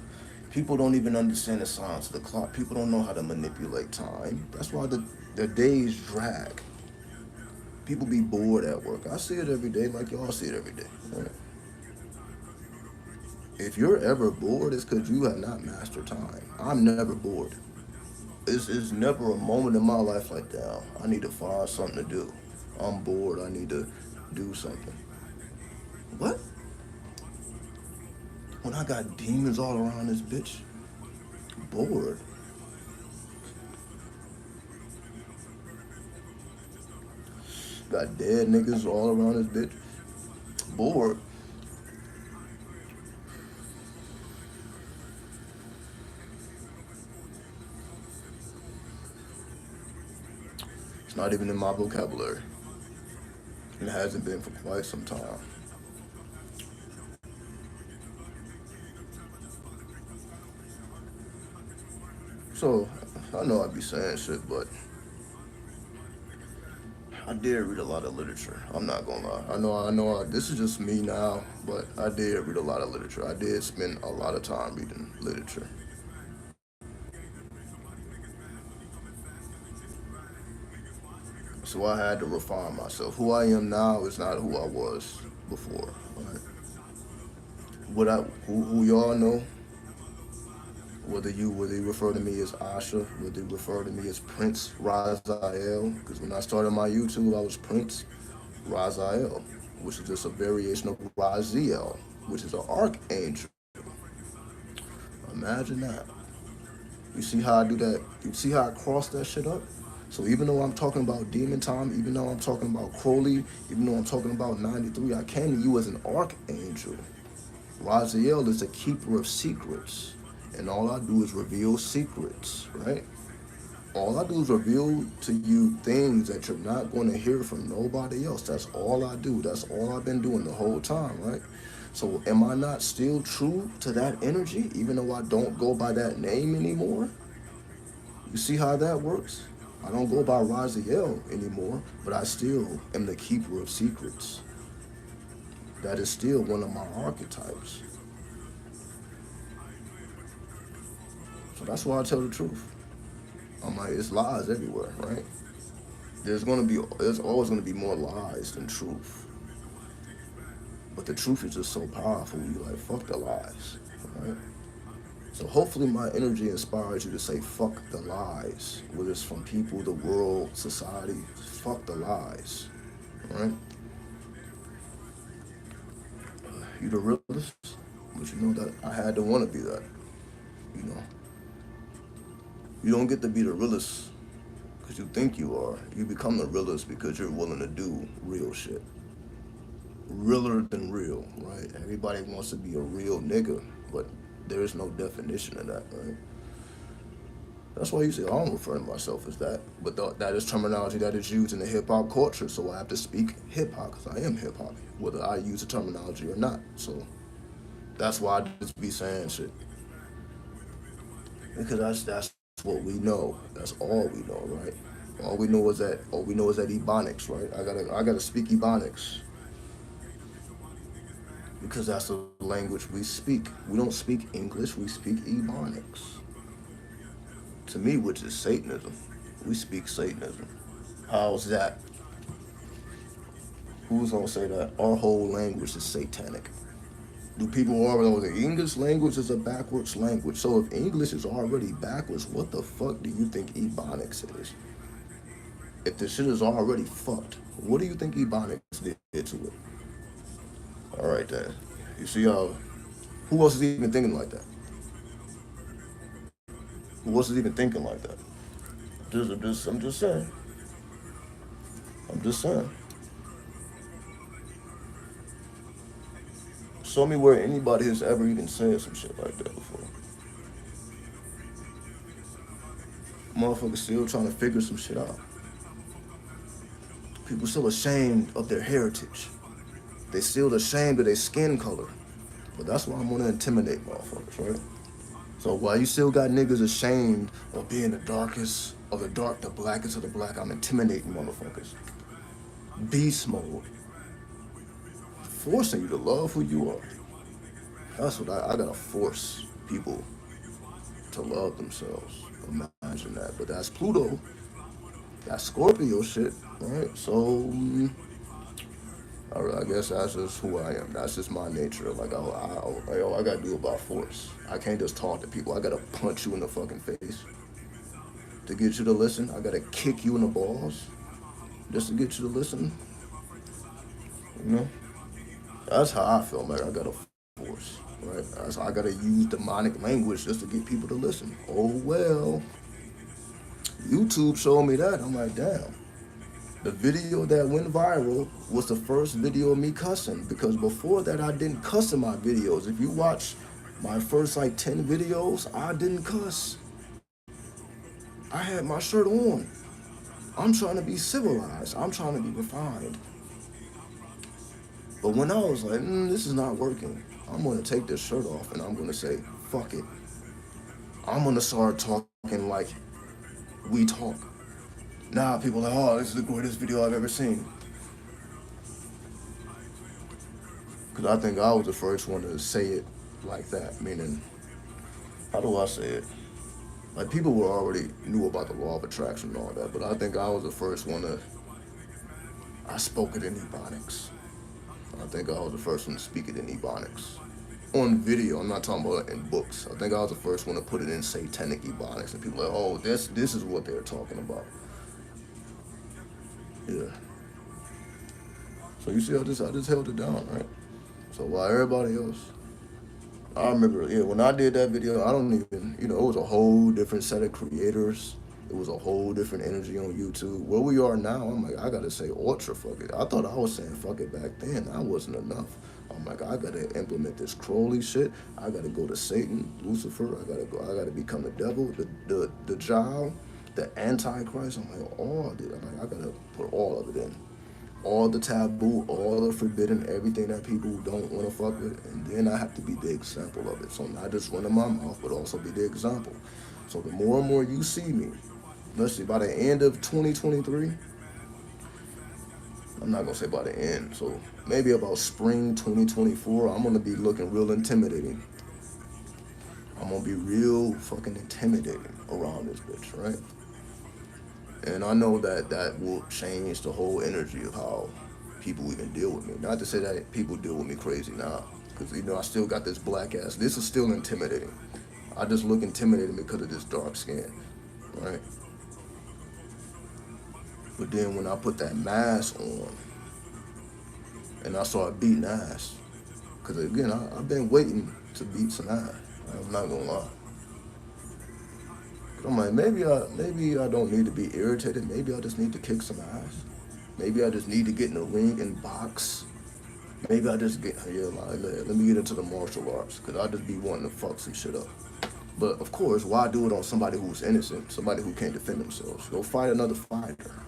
People don't even understand the science of the clock. People don't know how to manipulate time. That's why the days drag. People be bored at work. I see it every day, like y'all see it every day. Right? If you're ever bored, it's because you have not mastered time. I'm never bored. It's never a moment in my life like, damn, I need to find something to do. I'm bored. I need to do something. What? When I got demons all around this bitch, bored. Got dead niggas all around this bitch, bored. It's not even in my vocabulary. And it hasn't been for quite some time. So I know I be saying shit, but I did read a lot of literature. I'm not gonna lie. This is just me now, but I did read a lot of literature. I did spend a lot of time reading literature. So I had to refine myself. Who I am now is not who I was before. Right? Who y'all know, whether you refer to me as Asha, whether you refer to me as Prince Raziel, because when I started my YouTube, I was Prince Raziel, which is just a variation of Raziel, which is an archangel. Imagine that. You see how I do that? You see how I cross that shit up? So even though I'm talking about demon time, even though I'm talking about Crowley, even though I'm talking about 93, I came to you as an archangel. Raziel is a keeper of secrets. And all I do is reveal secrets, right? All I do is reveal to you things that you're not going to hear from nobody else. That's all I do. That's all I've been doing the whole time, right? So am I not still true to that energy, even though I don't go by that name anymore? You see how that works? I don't go by Raziel anymore, but I still am the keeper of secrets. That is still one of my archetypes. So that's why I tell the truth. I'm like, it's lies everywhere, right? There's always gonna be more lies than truth. But the truth is just so powerful. You like, fuck the lies, right? So hopefully my energy inspires you to say fuck the lies, whether it's from people, the world, society. Fuck the lies, right? You the realest, but you know that I had to want to be that. You know, you don't get to be the realest because you think you are. You become the realest because you're willing to do real shit. Realer than real, right? Everybody wants to be a real nigga, but there is no definition of that, right? That's why you say I don't refer to myself as that, but that is terminology that is used in the hip hop culture. So I have to speak hip hop because I am hip hop, whether I use the terminology or not. So that's why I just be saying shit because that's what we know. That's all we know, right? All we know is that Ebonics, right? I gotta speak Ebonics. because that's the language we speak. We don't speak English, we speak Ebonics. To me, which is Satanism. We speak Satanism. How's that? Who's gonna say that? Our whole language is satanic. Do people already know the English language is a backwards language? So if English is already backwards, what the fuck do you think Ebonics is? If the shit is already fucked, what do you think Ebonics did to it? All right then. You see how? Who else is even thinking like that? Who else is even thinking like that? I'm just saying. I'm just saying. Show me where anybody has ever even said some shit like that before. Motherfuckers still trying to figure some shit out. People still ashamed of their heritage. They still ashamed of their skin color. But that's why I'm gonna intimidate motherfuckers, right? So while you still got niggas ashamed of being the darkest of the dark, the blackest of the black, I'm intimidating motherfuckers. Beast mode. Forcing you to love who you are. That's what I gotta force people to love themselves. Imagine that. But that's Pluto. That's Scorpio shit, right? So I guess that's just who I am. That's just my nature. Like, I gotta do it by force. I can't just talk to people. I gotta punch you in the fucking face to get you to listen. I gotta kick you in the balls just to get you to listen. You know, that's how I feel, man. I gotta force, right? I gotta use demonic language just to get people to listen. Oh well, YouTube showed me that. I'm like, damn. The video that went viral was the first video of me cussing because before that I didn't cuss in my videos. If you watch my first like 10 videos, I didn't cuss. I had my shirt on. I'm trying to be civilized. I'm trying to be refined. But when I was like, this is not working, I'm gonna take this shirt off and I'm gonna say, fuck it. I'm gonna start talking like we talk. Now people are like, oh, this is the greatest video I've ever seen. Because I think I was the first one to say it like that. Meaning, how do I say it? Like, people were already knew about the law of attraction and all that, but I think I was the first one to, I spoke it in Ebonics. I think I was the first one to speak it in Ebonics. On video, I'm not talking about it in books. I think I was the first one to put it in satanic Ebonics, and people are like, oh, this is what they're talking about. Yeah. So you see, I just held it down, right? So while everybody else, I remember, yeah, when I did that video, I don't even, it was a whole different set of creators. It was a whole different energy on YouTube. Where we are now, I'm like, I gotta say ultra fuck it. I thought I was saying fuck it back then. That wasn't enough. I'm like, I gotta implement this Crowley shit. I gotta go to Satan, Lucifer. I gotta become the devil, the Jal, the Antichrist. I'm like, all of it. I'm like, I gotta put all of it in. All the taboo, all the forbidden, everything that people don't want to fuck with, and then I have to be the example of it. So not just running my mouth, but also be the example. So the more and more you see me, let's see, by the end of 2023, I'm not gonna say by the end, so maybe about spring 2024, I'm gonna be looking real intimidating. I'm gonna be real fucking intimidating around this bitch, right? And I know that will change the whole energy of how people even deal with me. Not to say that people deal with me crazy now, because I still got this black ass. This is still intimidating. I just look intimidating because of this dark skin, right? But then when I put that mask on and I started beating ass, because again, I've been waiting to beat some ass. I'm not gonna lie. I'm like, maybe I don't need to be irritated. Maybe I just need to kick some ass. Maybe I just need to get in the ring and box. Maybe I just let me get into the martial arts because I just be wanting to fuck some shit up. But of course, why do it on somebody who's innocent, somebody who can't defend themselves? Go find another fighter.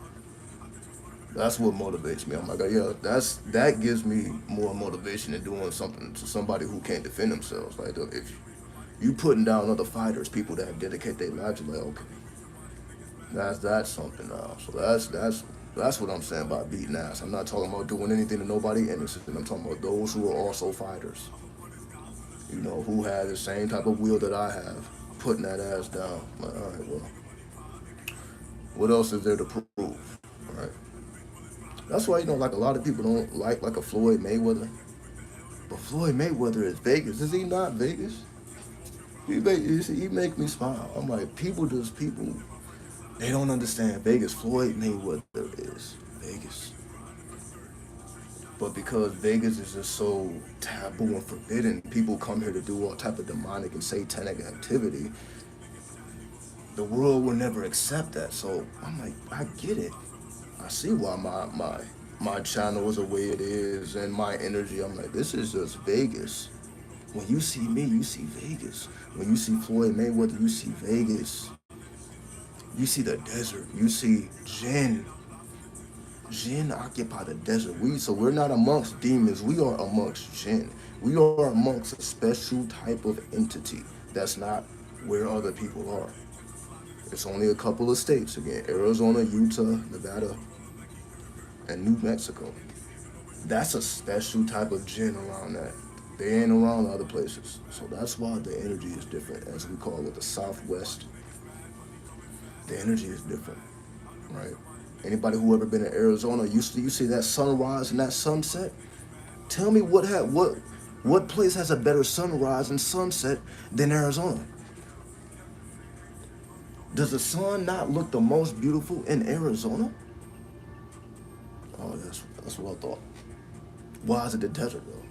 That's what motivates me. I'm like, yeah, that gives me more motivation than doing something to somebody who can't defend themselves. Like, if you putting down other fighters, people that dedicate their lives, you're like, okay, that's something now. So that's That's what I'm saying by beating ass. I'm not talking about doing anything to nobody innocent. I'm talking about those who are also fighters. Who had the same type of will that I have, putting that ass down. Like, all right, well, what else is there to prove? Right? That's why like a lot of people don't like a Floyd Mayweather. But Floyd Mayweather is Vegas. Is he not Vegas? He make me smile. I'm like, people, they don't understand Vegas. Floyd Mayweather is Vegas. But because Vegas is just so taboo and forbidden, people come here to do all type of demonic and satanic activity. The world will never accept that. So I'm like, I get it. I see why my channel is the way it is and my energy. I'm like, this is just Vegas. When you see me, you see Vegas. When you see Floyd Mayweather, you see Vegas. You see the desert. You see Jinn. Jinn occupy the desert. We're not amongst demons. We are amongst Jinn. We are amongst a special type of entity that's not where other people are. It's only a couple of states again: Arizona, Utah, Nevada, and New Mexico. That's a special type of Jinn around that. They ain't around other places. So that's why the energy is different, as we call it, the Southwest. The energy is different, right? Anybody who ever been in Arizona, you see that sunrise and that sunset. Tell me what place has a better sunrise and sunset than Arizona? Does the sun not look the most beautiful in Arizona? Oh, that's what I thought. Why is it the desert though?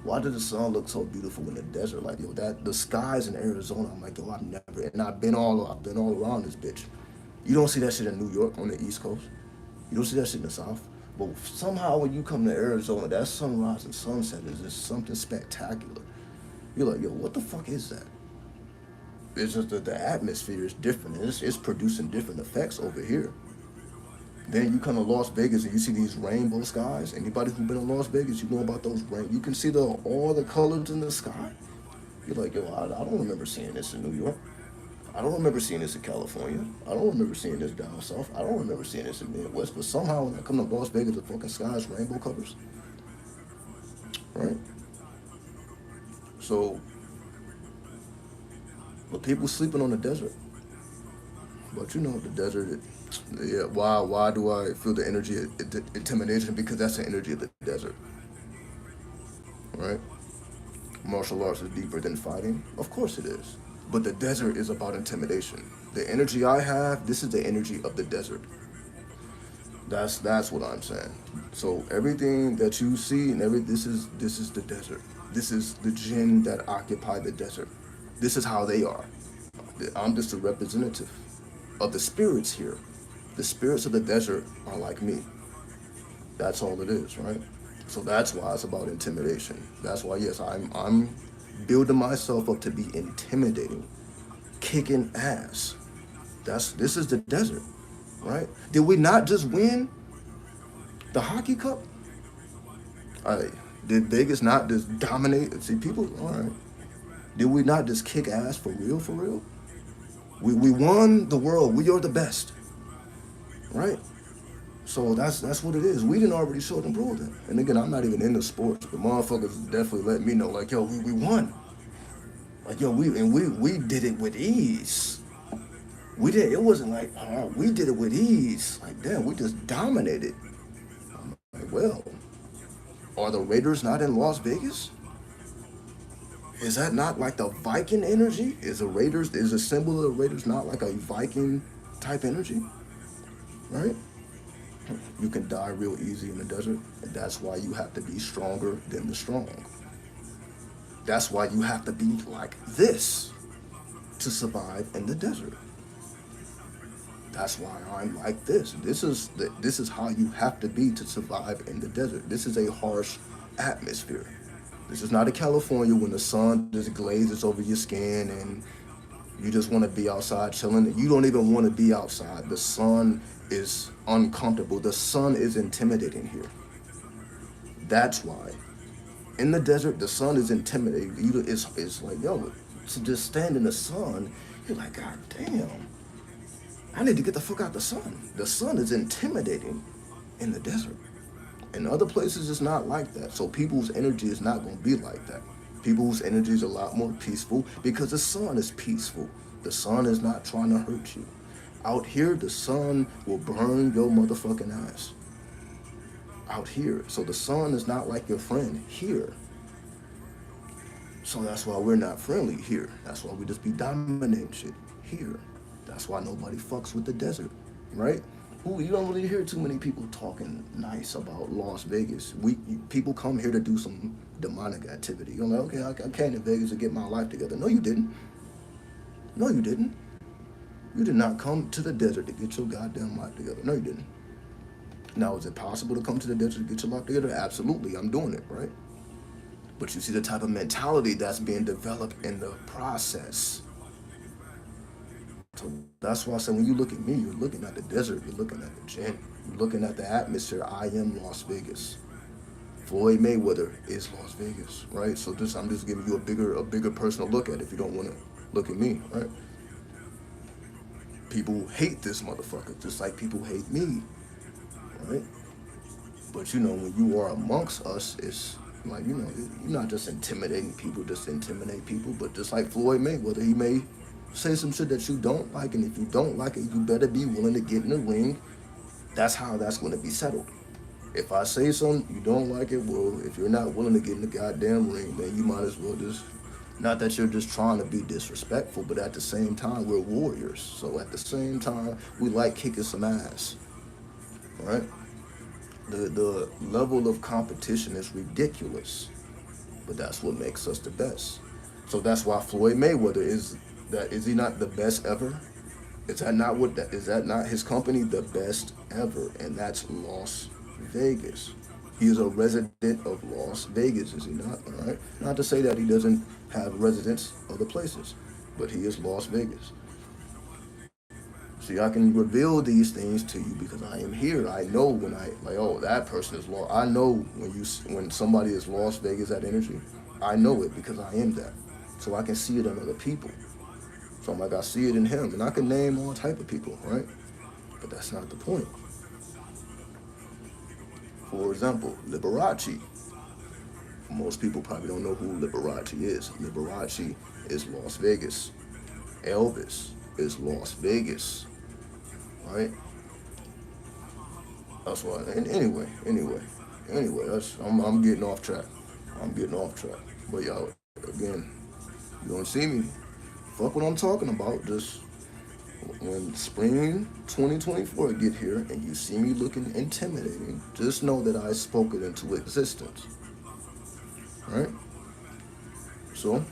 Why does the sun look so beautiful in the desert? Like that the skies in Arizona. I'm like, I've never, and I've been all around this bitch. You don't see that shit in New York on the East Coast. You don't see that shit in the South. But somehow when you come to Arizona, that sunrise and sunset is just something spectacular. You're like, yo, what the fuck is that? It's just that the atmosphere is different. It's producing different effects over here. Then you come to Las Vegas and you see these rainbow skies. Anybody who's been in Las Vegas, you know about those rain. You can see all the colors in the sky. You're like, yo, I don't remember seeing this in New York. I don't remember seeing this in California. I don't remember seeing this down south. I don't remember seeing this in Midwest. But somehow when I come to Las Vegas, the fucking sky is rainbow colors, right? So, but people sleeping on the desert. But the desert. Yeah. Why do I feel the energy of intimidation? Because that's the energy of the desert, right? Martial arts is deeper than fighting. Of course it is. But the desert is about intimidation. The energy I have, this is the energy of the desert. That's what I'm saying. So everything that you see and this is the desert. This is the jinn that occupy the desert. This is how they are. I'm just a representative of the spirits here. The spirits of the desert are like me. That's all it is, right? So that's why it's about intimidation. That's why yes, I'm building myself up to be intimidating, kicking ass. This is the desert, right? Did we not just win the hockey cup? I did Vegas not just dominate? See, people, all right. Did we not just kick ass for real, for real? We won the world. We are the best, right? So that's what it is. We didn't already show them prove that. And again, I'm not even into sports, but motherfuckers definitely let me know, like, yo, we won. Like, yo, we did it with ease. We did. It wasn't like we did it with ease. Like, damn, we just dominated. Like, well, are the Raiders not in Las Vegas? Is that not like the Viking energy? Is a symbol of the Raiders not like a Viking type energy? Right? You can die real easy in the desert, and that's why you have to be stronger than the strong. That's why you have to be like this to survive in the desert. That's why I'm like this. This is how you have to be to survive in the desert. This is a harsh atmosphere. This is not a California when the sun just glazes over your skin and you just want to be outside chilling. You don't even want to be outside. The sun is uncomfortable. The sun is intimidating here. That's why. In the desert, the sun is intimidating. It's like, yo, to just stand in the sun, you're like, God damn. I need to get the fuck out the sun. The sun is intimidating in the desert. In other places, it's not like that. So people's energy is not going to be like that. People's energy is a lot more peaceful because the sun is peaceful. The sun is not trying to hurt you. Out here, the sun will burn your motherfucking ass. Out here. So the sun is not like your friend here. So that's why we're not friendly here. That's why we just be dominating shit here. That's why nobody fucks with the desert, right? You don't really hear too many people talking nice about Las Vegas. People come here to do some demonic activity. You're like, okay, I came to Vegas to get my life together. No, you didn't. No, you didn't. You did not come to the desert to get your goddamn life together. No, you didn't. Now, is it possible to come to the desert to get your life together? Absolutely, I'm doing it, right? But you see the type of mentality that's being developed in the process. So that's why I said when you look at me, you're looking at the desert, you're looking at the gin, you're looking at the atmosphere. I am Las Vegas. Floyd Mayweather is Las Vegas, right? So I'm just giving you a bigger personal look at it if you don't want to look at me, right? People hate this motherfucker just like people hate me, right? But when you are amongst us, it's like, you're not just intimidating people, just intimidate people, but just like Floyd Mayweather, he may say some shit that you don't like, and if you don't like it, you better be willing to get in the ring. That's how that's going to be settled. If I say something, you don't like it, well, if you're not willing to get in the goddamn ring, then you might as well just, not that you're just trying to be disrespectful, but at the same time, we're warriors. So at the same time, we like kicking some ass, right? The level of competition is ridiculous, but that's what makes us the best. So that's why Floyd Mayweather is he not the best ever? Is that not his company the best ever? And that's Las Vegas. He is a resident of Las Vegas, is he not? All right. Not to say that he doesn't have residence other places, but he is Las Vegas. See, I can reveal these things to you because I am here. I know when that person is lost. I know when somebody is Las Vegas, that energy. I know it because I am that. So I can see it in other people. So I'm like, I see it in him, and I can name all type of people, right? But that's not the point. For example, Liberace. Most people probably don't know who Liberace is. Liberace is Las Vegas. Elvis is Las Vegas, right? That's why. And anyway, I'm getting off track. But y'all, again, you don't see me. Fuck what I'm talking about. Just when spring 2024 get here and you see me looking intimidating, just know that I spoke it into existence. Right? So,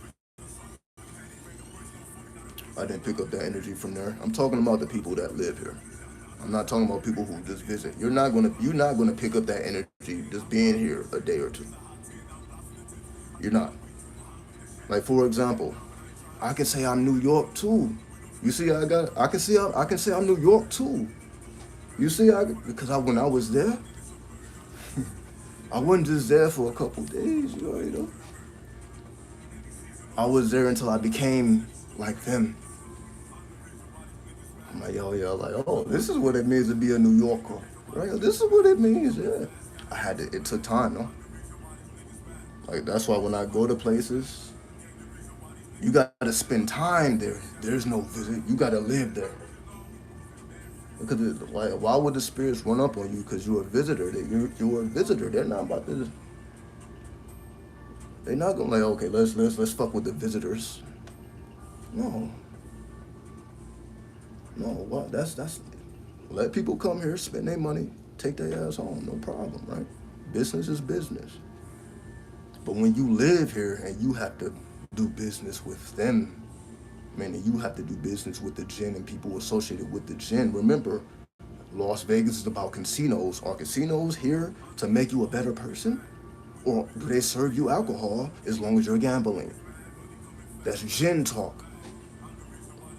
I didn't pick up that energy from there. I'm talking about the people that live here. I'm not talking about people who just visit. You're not gonna pick up that energy just being here a day or two. You're not. Like, for example, I can say I'm New York too. You see, I can say I'm New York too. You see, because when I was there, I wasn't just there for a couple days. You know, I was there until I became like them. I'm like, this is what it means to be a New Yorker, right? This is what it means, yeah. It took time, though. Like, that's why when I go to places, you gotta spend time there. There's no visit. You gotta live there. Because why would the spirits run up on you? Because you're a visitor. You're a visitor. They're not about to. They're not gonna okay, let's fuck with the visitors. No. What? That's let people come here, spend their money, take their ass home. No problem, right? Business is business. But when you live here and you have to do business with them, meaning you have to do business with the jinn and people associated with the jinn. Remember, Las Vegas is about casinos. Are casinos here to make you a better person? Or do they serve you alcohol as long as you're gambling? That's jinn talk.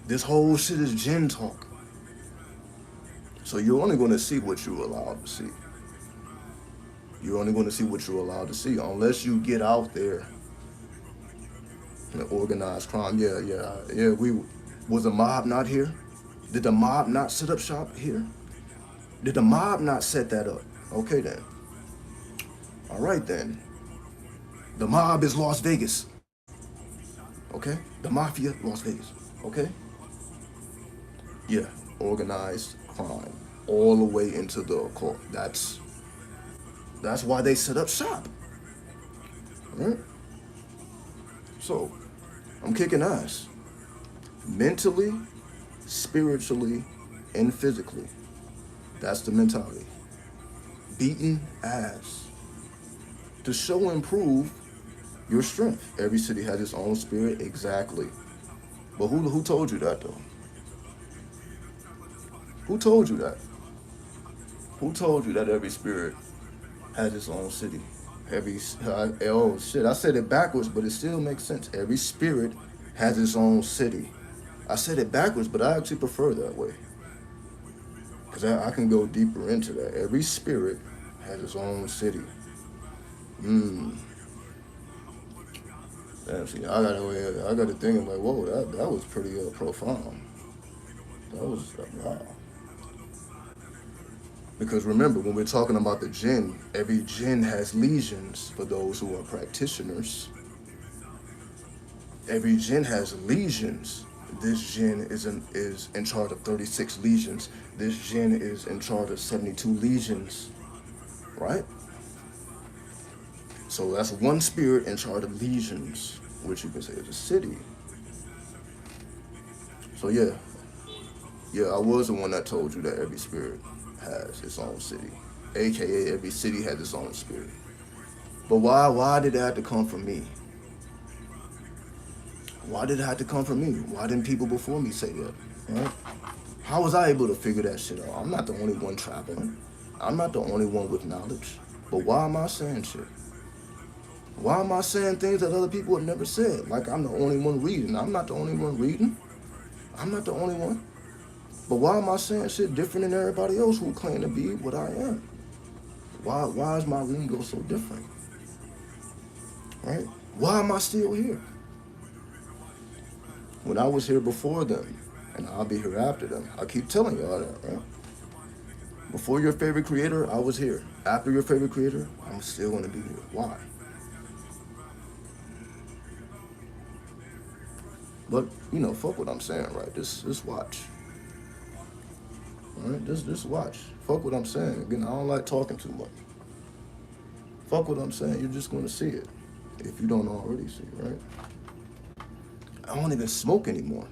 This whole shit is jinn talk. So you're only going to see what you're allowed to see. You're only going to see what you're allowed to see unless you get out there. Organized crime, yeah. Was a mob not here? Did the mob not set up shop here? Did the mob not set that up? Okay then. All right then. The mob is Las Vegas. Okay? The mafia, Las Vegas. Okay? Yeah. Organized crime. All the way into the occult. That's why they set up shop. Right? So, I'm kicking ass. Mentally, spiritually, and physically. That's the mentality. Beating ass. To show and prove your strength. Every city has its own spirit, exactly. But who told you that though? Who told you that? Who told you that every spirit has its own city? Oh shit, I said it backwards, but it still makes sense. Every spirit has its own city. I said it backwards, but I actually prefer that way. Because I can go deeper into that. Every spirit has its own city. Damn, see, I got to thinking like, whoa, that was pretty profound. That was wow. Because remember, when we're talking about the jinn, every jinn has legions for those who are practitioners. Every jinn has legions. This jinn is in charge of 36 legions. This jinn is in charge of 72 legions. Right? So that's one spirit in charge of legions, which you can say is a city. So yeah, I was the one that told you that every spirit has its own city, aka every city has its own spirit. But why did it have to come from me? Why did it have to come from me? Why didn't people before me say that? Right? How was I able to figure that shit out? I'm not the only one traveling. I'm not the only one with knowledge. But why am I saying shit? Why am I saying things that other people have never said? Like I'm the only one reading. I'm not the only one reading. I'm not the only one. But why am I saying shit different than everybody else who claim to be what I am? Why is my lingo so different? Right? Why am I still here? When I was here before them, and I'll be here after them. I keep telling y'all that, right? Before your favorite creator, I was here. After your favorite creator, I'm still gonna be here. Why? But, fuck what I'm saying, right? Just watch. All right? Just watch. Fuck what I'm saying. Again, I don't like talking too much. Fuck what I'm saying. You're just going to see it. If you don't already see it, right? I don't even smoke anymore.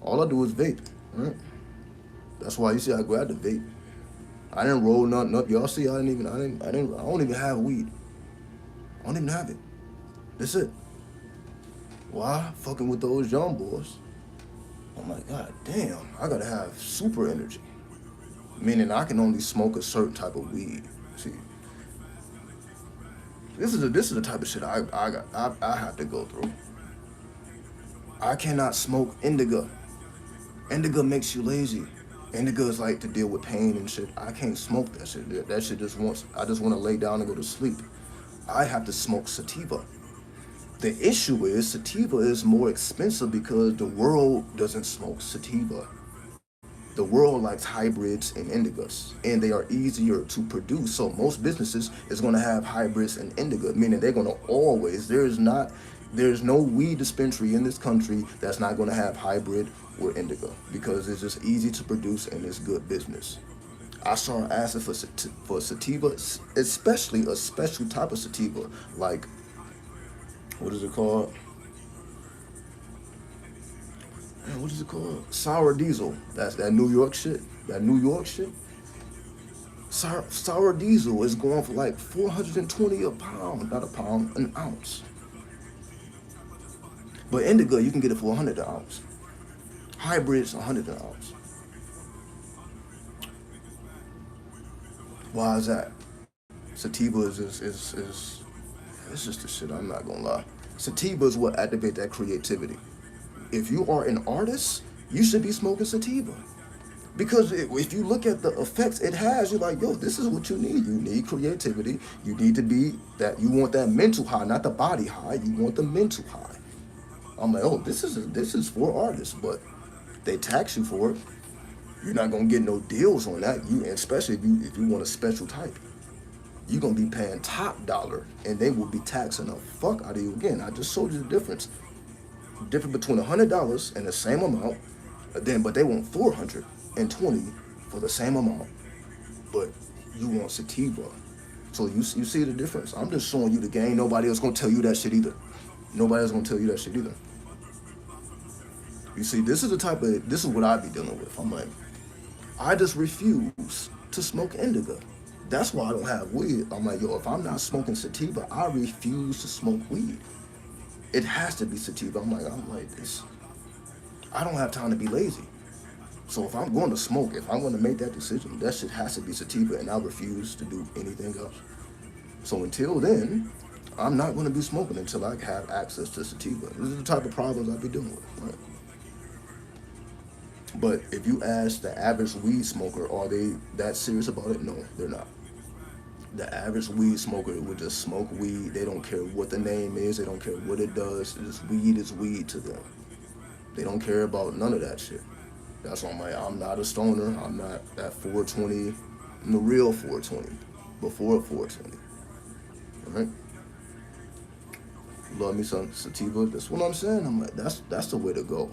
All I do is vape, right? That's why you see I grabbed the vape. I didn't roll nothing up. Y'all see I don't even have weed. I don't even have it. That's it. Why? Fucking with those young boys. I'm like, God damn, I gotta have super energy. Meaning I can only smoke a certain type of weed. See, this is the type of shit I have to go through. I cannot smoke indica. Indica makes you lazy. Indica is like to deal with pain and shit. I can't smoke that shit. That shit I just want to lay down and go to sleep. I have to smoke sativa. The issue is sativa is more expensive because the world doesn't smoke sativa. The world likes hybrids and indigos, and they are easier to produce. So most businesses is going to have hybrids and indigo, meaning they're going to always, there's no weed dispensary in this country that's not going to have hybrid or indigo because it's just easy to produce and it's good business. I saw an asking for sativa, especially a special type of sativa, like, what is it called? Man, what is it called? Sour diesel. That's that New York shit. That New York shit. Sour diesel is going for like 420 a pound, not a pound, an ounce. But indigo, you can get it for 100 an ounce. Hybrids, 100 an ounce. Why is that? Sativa is it's just the shit, I'm not gonna lie. Sativa is what activates that creativity. If you are an artist, you should be smoking sativa. Because if you look at the effects it has, you're like, yo, this is what you need. You need creativity. You need to be you want that mental high, not the body high. You want the mental high. I'm like, oh, this is for artists. But They tax you for it. You're not gonna get no deals on that. You, especially if you want a special type, you're gonna be paying top dollar, and they will be taxing the fuck out of you. Again, I just showed you the difference. Difference between $100 and the same amount, but they want 420 for the same amount, but you want sativa. So you see the difference. I'm just showing you the game. Nobody else gonna tell you that shit either. Nobody else gonna tell you that shit either. You see, this is what I be dealing with. I'm like, I just refuse to smoke indica. That's why I don't have weed. I'm like, yo, if I'm not smoking sativa, I refuse to smoke weed. It has to be sativa. I'm like this. I don't have time to be lazy. So if I'm going to smoke, if I'm going to make that decision, that shit has to be sativa, and I refuse to do anything else. So until then, I'm not going to be smoking until I have access to sativa. This is the type of problems I be dealing with. Right? But if you ask the average weed smoker, are they that serious about it? No, they're not. The average weed smoker would just smoke weed. They don't care what the name is. They don't care what it does. Weed is weed to them. They don't care about none of that shit. That's why I'm like, I'm not a stoner. I'm not at 420. I'm the real 420. Before 420. Alright? Love me some sativa. That's what I'm saying. I'm like, that's the way to go.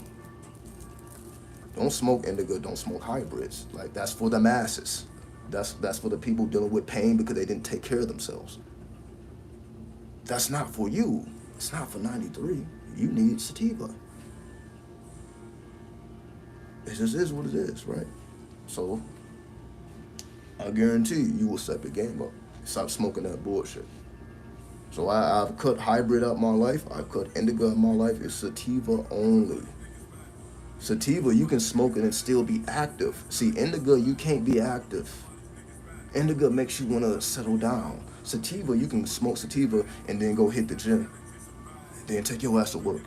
Don't smoke indica, don't smoke hybrids. Like, that's for the masses. That's for the people dealing with pain because they didn't take care of themselves. That's not for you. It's not for 93. You need sativa. It just is what it is, right? So, I guarantee you will step your game up. Stop smoking that bullshit. So I've cut hybrid out my life. I've cut indica out my life. It's sativa only. Sativa, you can smoke it and still be active. See, indica, you can't be active. Indica makes you want to settle down. Sativa, you can smoke sativa and then go hit the gym. Then take your ass to work.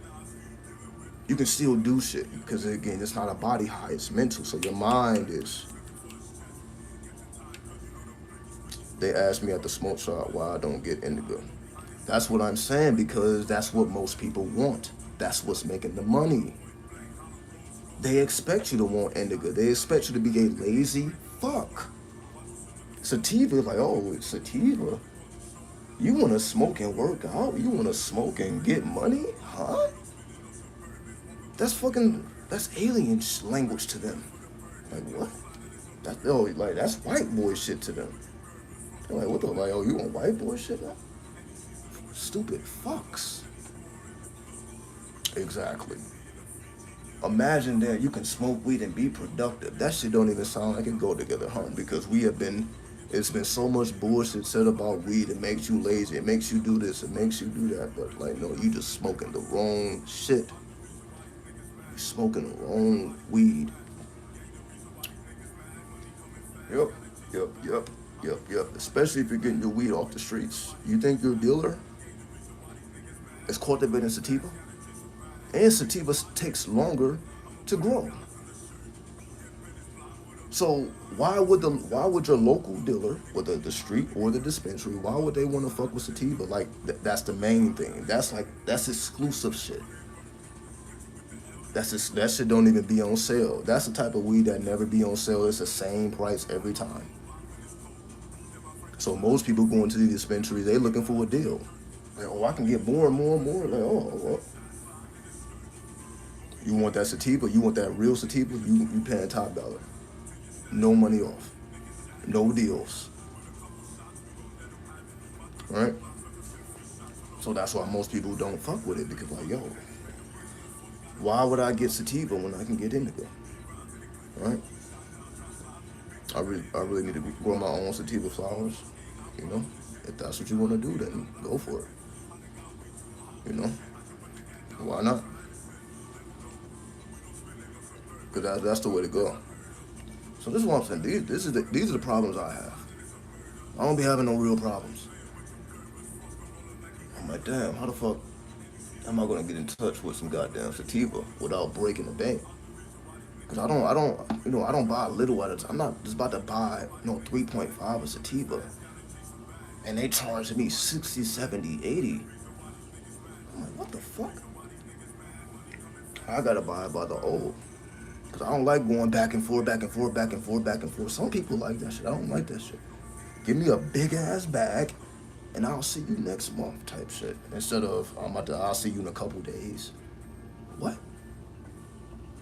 You can still do shit because, again, it's not a body high, it's mental. So your mind is. They asked me at the smoke shop why I don't get indica. That's what I'm saying, because that's what most people want. That's what's making the money. They expect you to want indica. They expect you to be a lazy fuck. Sativa, like, oh, it's sativa? You want to smoke and work out? You want to smoke and get money? Huh? That's alien language to them. Like, what? That's white boy shit to them. They're like, what the, like, oh, you want white boy shit now? Stupid fucks. Exactly. Imagine that you can smoke weed and be productive. That shit don't even sound like it go together, huh? Because it's been so much bullshit said about weed. It makes you lazy. It makes you do this. It makes you do that. But, like, no, you just smoking the wrong shit. You're smoking the wrong weed. Yep. Especially if you're getting your weed off the streets. You think your dealer is cultivating sativa? And sativa takes longer to grow. So why would your local dealer, whether the street or the dispensary, why would they want to fuck with sativa? Like, that's the main thing. That's exclusive shit. That shit don't even be on sale. That's the type of weed that never be on sale. It's the same price every time. So most people going to the dispensaries, they looking for a deal. Like, oh, I can get more and more and more. Like, oh, well. You want that sativa? You want that real sativa? You paying top dollar. No money off. No deals. Right? So that's why most people don't fuck with it, because, like, yo, why would I get sativa when I can get indica? Right? I really need to grow my own sativa flowers. You know? If that's what you want to do, then go for it. You know? Why not? Because that's the way to go. So this is what I'm saying. These are the problems I have. I don't be having no real problems. I'm like, damn, how the fuck am I gonna get in touch with some goddamn sativa without breaking the bank? Because I don't buy a little at a time. I'm not just about to buy 3.5 of sativa, and they charge me 60, 70, 80. I'm like, what the fuck? I gotta buy it by the old. Cause I don't like going back and forth, back and forth, back and forth, back and forth. Some people like that shit. I don't like that shit. Give me a big ass bag, and I'll see you next month type shit. Instead of I'll see you in a couple days. What?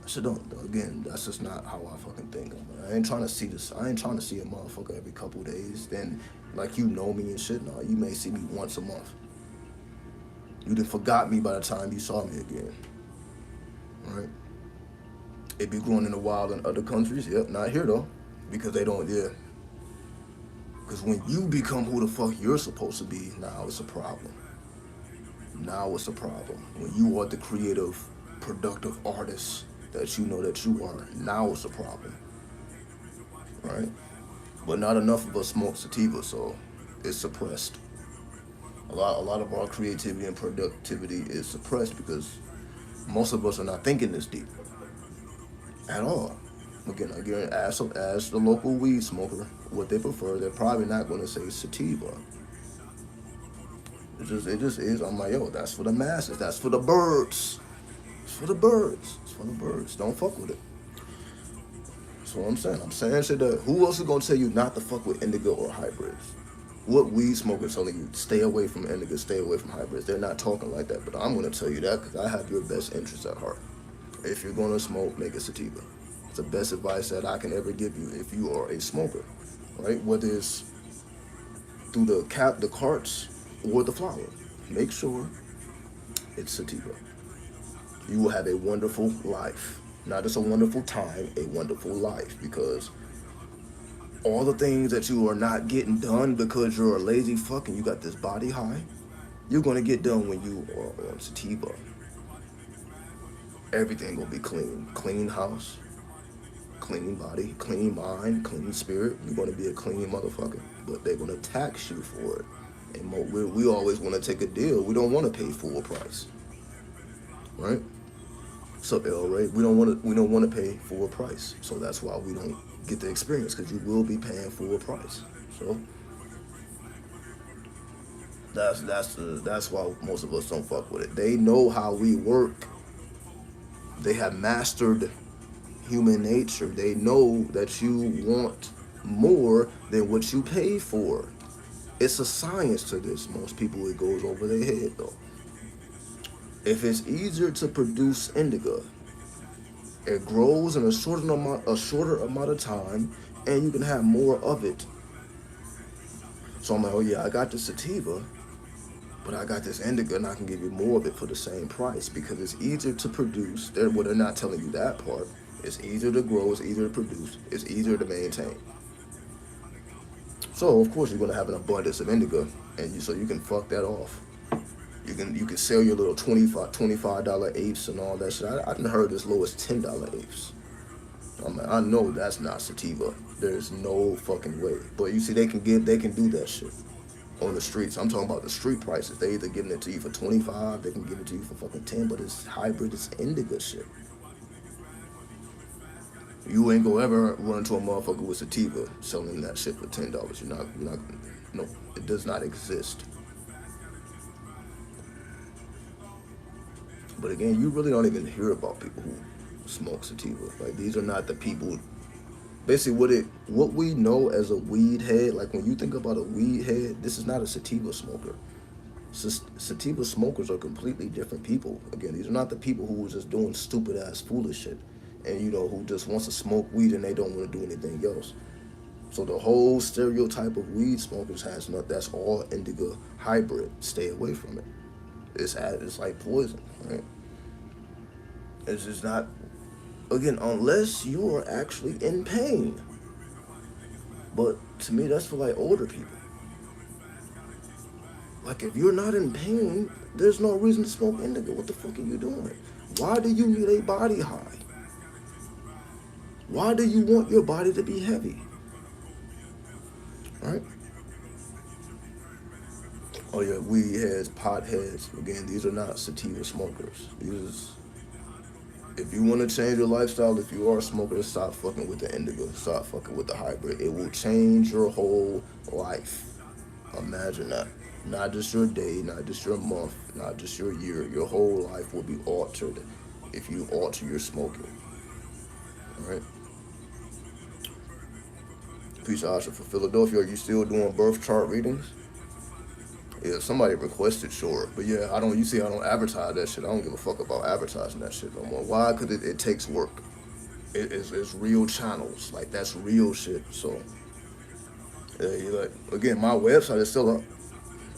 So don't again. That's just not how I fucking think. I ain't trying to see this. I ain't trying to see a motherfucker every couple days. Then like you know me and shit. No, you may see me once a month. You done forgot me by the time you saw me again. Right? It be growing in the wild in other countries. Yep, not here though, because they don't. Yeah. Because when you become who the fuck you're supposed to be, now it's a problem. Now it's a problem. When you are the creative, productive artist that you know that you are, now it's a problem. Right? But not enough of us smoke sativa, so it's suppressed. A lot of our creativity and productivity is suppressed because most of us are not thinking this deep at all. Again, ask the local weed smoker what they prefer. They're probably not going to say sativa. It just is. I'm like, yo, that's for the masses. That's for the birds. It's for the birds. It's for the birds. Don't fuck with it. That's what I'm saying. I'm saying shit that who else is gonna tell you not to fuck with indica or hybrids? What weed smoker telling you stay away from indica, stay away from hybrids? They're not talking like that, but I'm gonna tell you that because I have your best interest at heart. If you're gonna smoke, make it sativa. It's the best advice that I can ever give you if you are a smoker, right? Whether it's through the carts, or the flower. Make sure it's sativa. You will have a wonderful life. Not just a wonderful time, a wonderful life. Because all the things that you are not getting done because you're a lazy fuck and you got this body high, you're gonna get done when you are on sativa. Everything will be clean. Clean house, clean body, clean mind, clean spirit. You're gonna be a clean motherfucker. But they're gonna tax you for it. And we always want to take a deal. We don't want to pay full price, right? So L, right? We don't want to pay full price. So that's why we don't get the experience because you will be paying full price. So that's why most of us don't fuck with it. They know how we work. They have mastered human nature. They know that you want more than what you pay for. It's a science to this. Most people, it goes over their head though. If it's easier to produce indica, it grows in a shorter amount of time, and you can have more of it. So I'm like, oh yeah, I got the sativa, but I got this indica, and I can give you more of it for the same price because it's easier to produce. They're not telling you that part. It's easier to grow. It's easier to produce. It's easier to maintain. So of course you're gonna have an abundance of indica, and so you can fuck that off. You can sell your little $25 apes and all that shit. I done heard as low as $10 apes. I know that's not sativa. There's no fucking way. But you see, they can do that shit on the streets. I'm talking about the street prices. They either giving it to you for 25, they can give it to you for fucking 10. But it's hybrid, it's indica shit. You ain't gonna ever run into a motherfucker with sativa selling that shit for $10. You're not. No, it does not exist. But again, you really don't even hear about people who smoke sativa. Like these are not the people. Basically, what we know as a weed head, like when you think about a weed head, this is not a sativa smoker. Sativa smokers are completely different people. Again, these are not the people who are just doing stupid ass foolish shit, and who just wants to smoke weed and they don't want to do anything else. So the whole stereotype of weed smokers has not. That's all indica hybrid. Stay away from it. It's like poison, right? It's just not. Again, unless you are actually in pain. But to me, that's for like older people. Like if you're not in pain, there's no reason to smoke indica. What the fuck are you doing? Why do you need a body high? Why do you want your body to be heavy? Right? Oh yeah, weed heads, pot heads. Again, these are not sativa smokers. If you want to change your lifestyle, if you are a smoker, stop fucking with the indigo. Stop fucking with the hybrid. It will change your whole life. Imagine that. Not just your day, not just your month, not just your year. Your whole life will be altered if you alter your smoking. right? Peace, Asha. For Philadelphia, are you still doing birth chart readings? Yeah, if somebody requested, sure. But yeah, I don't. You see, I don't advertise that shit. I don't give a fuck about advertising that shit no more. Why? Because it takes work. It's real channels. Like that's real shit. So, like again, my website is still up.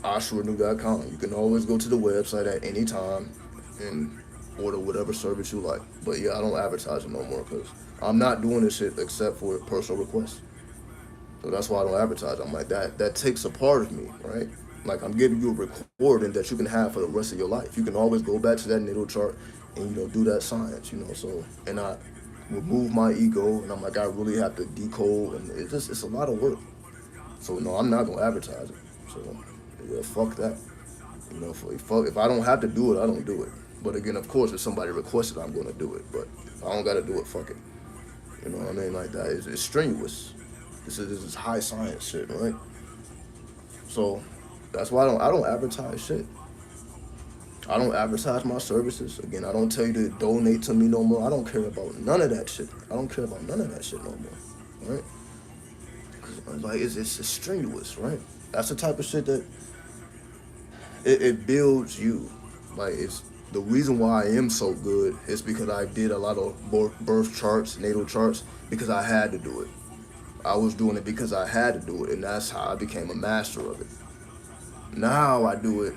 OshRenew.com. You can always go to the website at any time and order whatever service you like. But yeah, I don't advertise it no more because I'm not doing this shit except for personal requests. So that's why I don't advertise. I'm like that. That takes a part of me, right? Like I'm giving you a recording that you can have for the rest of your life. You can always go back to that natal chart and do that science. So and I remove my ego and I'm like I really have to decode and it's a lot of work. So no, I'm not gonna advertise it. So yeah, fuck that. If I don't have to do it, I don't do it. But again, of course, if somebody requests it, I'm gonna do it. But if I don't gotta do it, fuck it. You know what I mean? Like that. It's strenuous. This is high science shit, right? So that's why I don't advertise shit. I don't advertise my services. Again, I don't tell you to donate to me no more. I don't care about none of that shit. I don't care about none of that shit no more, right? Like it's strenuous, right? That's the type of shit that it builds you. Like it's the reason why I am so good is because I did a lot of birth charts, natal charts, because I had to do it. I was doing it because I had to do it, and that's how I became a master of it. Now I do it.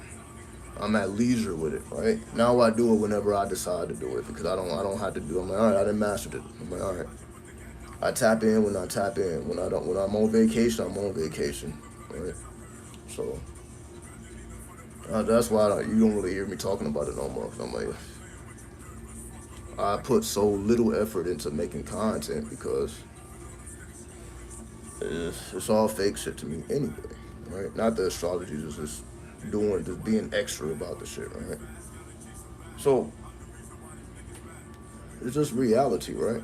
I'm at leisure with it, right? Now I do it whenever I decide to do it because I don't have to do it. I'm like, all right, I done mastered it. I'm like, all right. I tap in when I tap in. When I'm on vacation, I'm on vacation, right? So that's why you don't really hear me talking about it no more. Cause I'm like, I put so little effort into making content because it's all fake shit to me anyway, right? Not the astrology, just being extra about the shit, right? So it's just reality, right?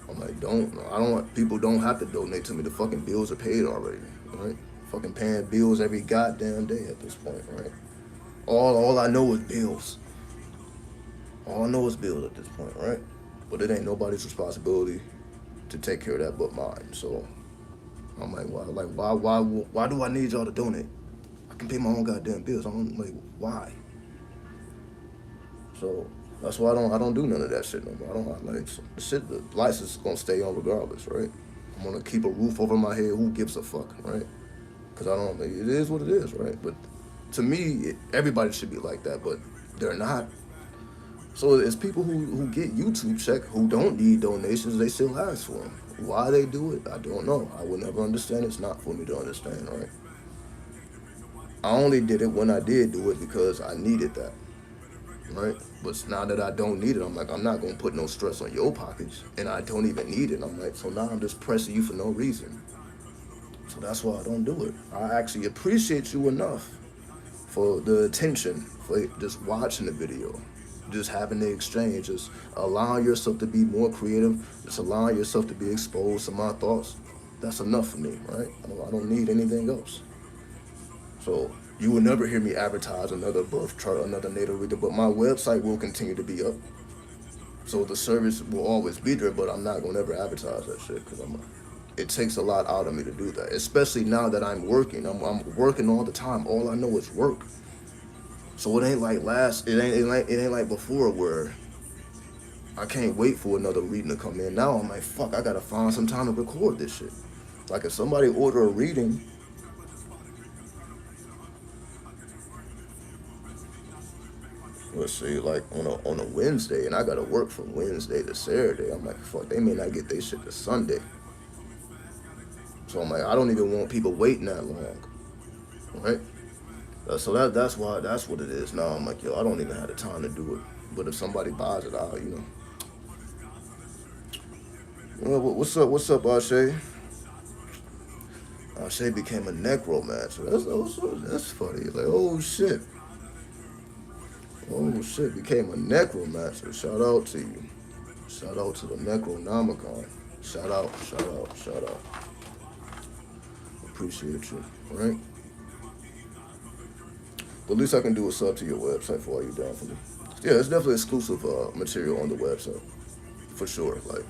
I'm like, I don't want people don't have to donate to me. The fucking bills are paid already, right? Fucking paying bills every goddamn day at this point, right? All I know is bills. All I know is bills at this point, right? But it ain't nobody's responsibility to take care of that but mine. So I'm like, why do I need y'all to donate? I can pay my own goddamn bills. I'm like, why? So that's why I don't do none of that shit no more. I don't like the shit. The license is gonna stay on regardless, right? I'm gonna keep a roof over my head. Who gives a fuck, right? Because I don't. It is what it is, right? But to me, everybody should be like that, but they're not. So it's people who get YouTube check who don't need donations. They still ask for them. Why they do it, I don't know. I will never understand. It's not for me to understand, right? I only did it when I did do it because I needed that, right? But now that I don't need it, I'm like, I'm not gonna put no stress on your pockets, and I don't even need it. I'm like, so now I'm just pressing you for no reason. So that's why I don't do it. I actually appreciate you enough for the attention, for just watching the video, just having the exchange, just allowing yourself to be more creative, just allowing yourself to be exposed to my thoughts. That's enough for me, right? I don't need anything else. So you will never hear me advertise another birth chart, another natal reader, but my website will continue to be up. So the service will always be there, but I'm not gonna ever advertise that shit because it takes a lot out of me to do that, especially now that I'm working. I'm working all the time. All I know is work. So it ain't like it ain't like before where I can't wait for another reading to come in. Now I'm like, fuck, I gotta find some time to record this shit. Like if somebody order a reading, let's say like on a Wednesday, and I gotta work from Wednesday to Saturday. I'm like, fuck, they may not get their shit to Sunday. So I'm like, I don't even want people waiting that long, right? So that's what it is now. I'm like, yo, I don't even have the time to do it. But if somebody buys it, I'll. Well, what's up, Ashe? Ashe became a necromancer. That's funny. Like, oh shit, became a necromancer. Shout out to you. Shout out to the Necronomicon. Shout out. Appreciate you, right? The least I can do is sub to your website for all you done for me. Yeah, it's definitely exclusive material on the website, for sure. Like,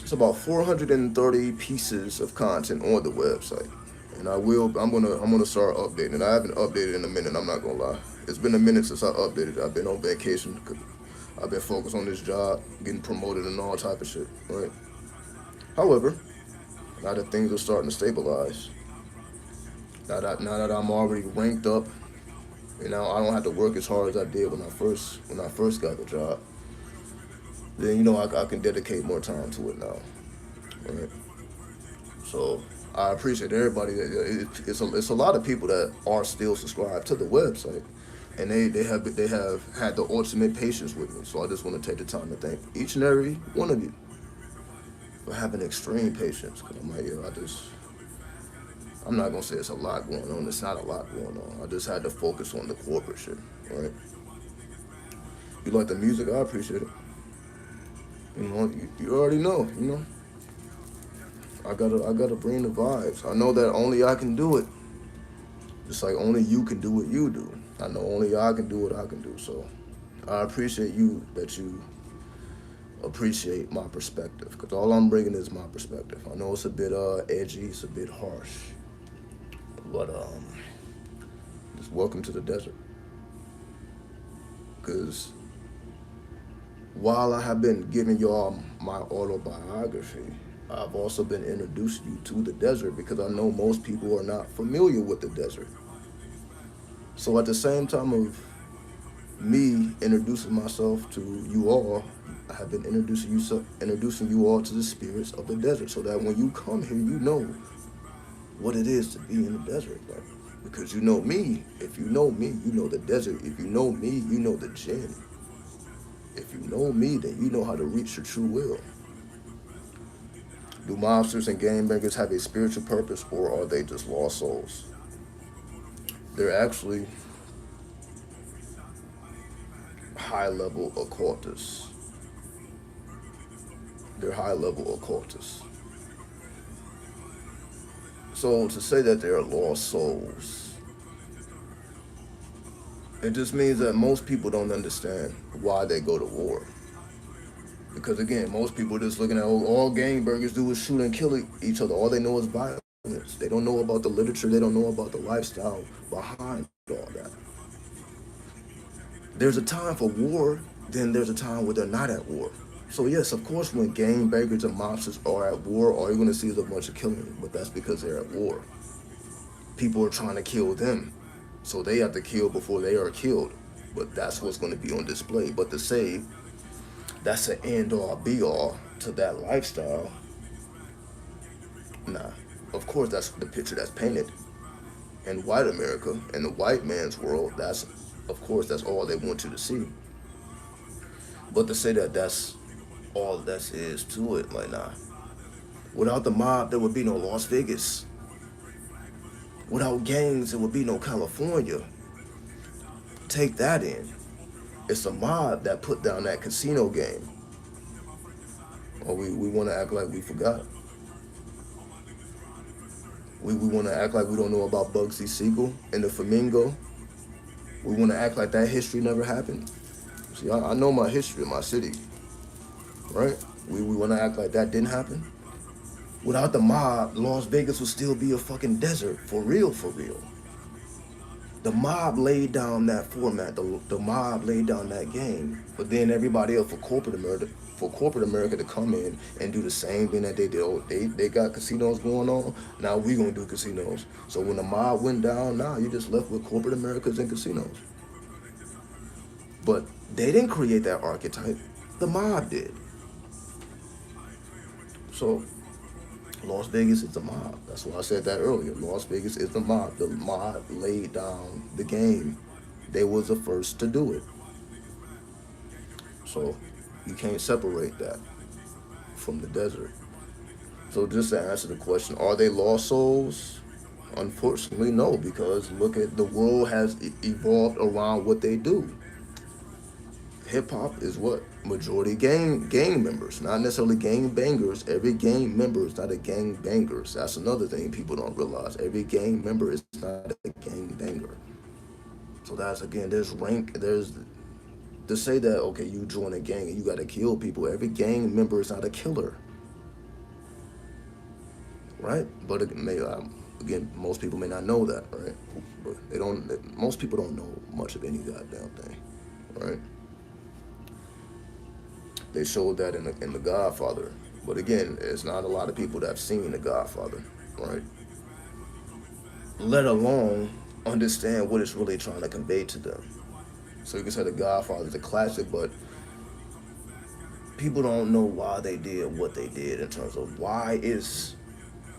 It's about 430 pieces of content on the website, and I'm gonna start updating. I haven't updated in a minute. I'm not gonna lie. It's been a minute since I updated. I've been on vacation. I've been focused on this job, getting promoted and all type of shit. Right. However, now that things are starting to stabilize, now that I'm already ranked up, I don't have to work as hard as I did when I first got the job. Then I can dedicate more time to it now. Right. So I appreciate everybody. It's a lot of people that are still subscribed to the website, and they have had the ultimate patience with me. So I just want to take the time to thank each and every one of you for having extreme patience. Cause I'm not gonna say it's a lot going on. It's not a lot going on. I just had to focus on the corporate shit. Right? You like the music? I appreciate it. You already know. I gotta bring the vibes. I know that only I can do it. Just like only you can do what you do. I know only I can do what I can do. So I appreciate you that you appreciate my perspective. Because all I'm bringing is my perspective. I know it's a bit edgy, it's a bit harsh. But just welcome to the desert. Because while I have been giving y'all my autobiography, I've also been introducing you to the desert because I know most people are not familiar with the desert. So at the same time of me introducing myself to you all, I have been introducing you all to the spirits of the desert, so that when you come here, you know what it is to be in the desert. Like, because you know me. If you know me, you know the desert. If you know me, you know the jinn. If you know me, then you know how to reach your true will. Do monsters and game bangers have a spiritual purpose, or are they just lost souls? They're actually high level occultists. They're high level occultists. So to say that they're lost souls, it just means that most people don't understand why they go to war. Because again, most people just looking at all gangbangers do is shoot and kill each other. All they know is violence. They don't know about the literature. They don't know about the lifestyle behind all that. There's a time for war, then there's a time where they're not at war. So yes, of course, when gangbangers and mobsters are at war, all you're going to see is a bunch of killing. But that's because they're at war. People are trying to kill them, so they have to kill before they are killed. But that's what's going to be on display. But to say that's an end all be all to that lifestyle, nah. Of course, that's the picture that's painted in white America, in the white man's world. Of course, that's all they want you to see. But to say that that's all that is to it, like nah. Without the mob, there would be no Las Vegas. Without gangs, there would be no California. Take that in. It's a mob that put down that casino game. Or we want to act like we forgot. We want to act like we don't know about Bugsy Siegel and the Flamingo. We want to act like that history never happened. See, I know my history of my city, right? We want to act like that didn't happen. Without the mob, Las Vegas would still be a fucking desert, for real, for real. The mob laid down that format. The mob laid down that game. But then everybody else for corporate America to come in and do the same thing that they did. Oh, they got casinos going on. Now we gonna do casinos. So when the mob went down, now you just left with corporate Americas and casinos. But they didn't create that archetype. The mob did. So Las Vegas is the mob. That's why I said that earlier. Las Vegas is the mob. The mob laid down the game. They was the first to do it. So you can't separate that from the desert. So just to answer the question, are they lost souls? Unfortunately, no, because look at the world has evolved around what they do. Hip hop is what? Majority gang members, not necessarily gang bangers. Every gang member is not a gang banger. That's another thing people don't realize. Every gang member is not a gang banger. So that's again, there's to say that okay, you join a gang and you gotta kill people. Every gang member is not a killer. right? But again, most people may not know that, right? But they don't. Most people don't know much of any goddamn thing, right? They showed that in the Godfather, but again, it's not a lot of people that have seen the Godfather, right? Let alone understand what it's really trying to convey to them. So you can say the Godfather is a classic, but people don't know why they did what they did in terms of why is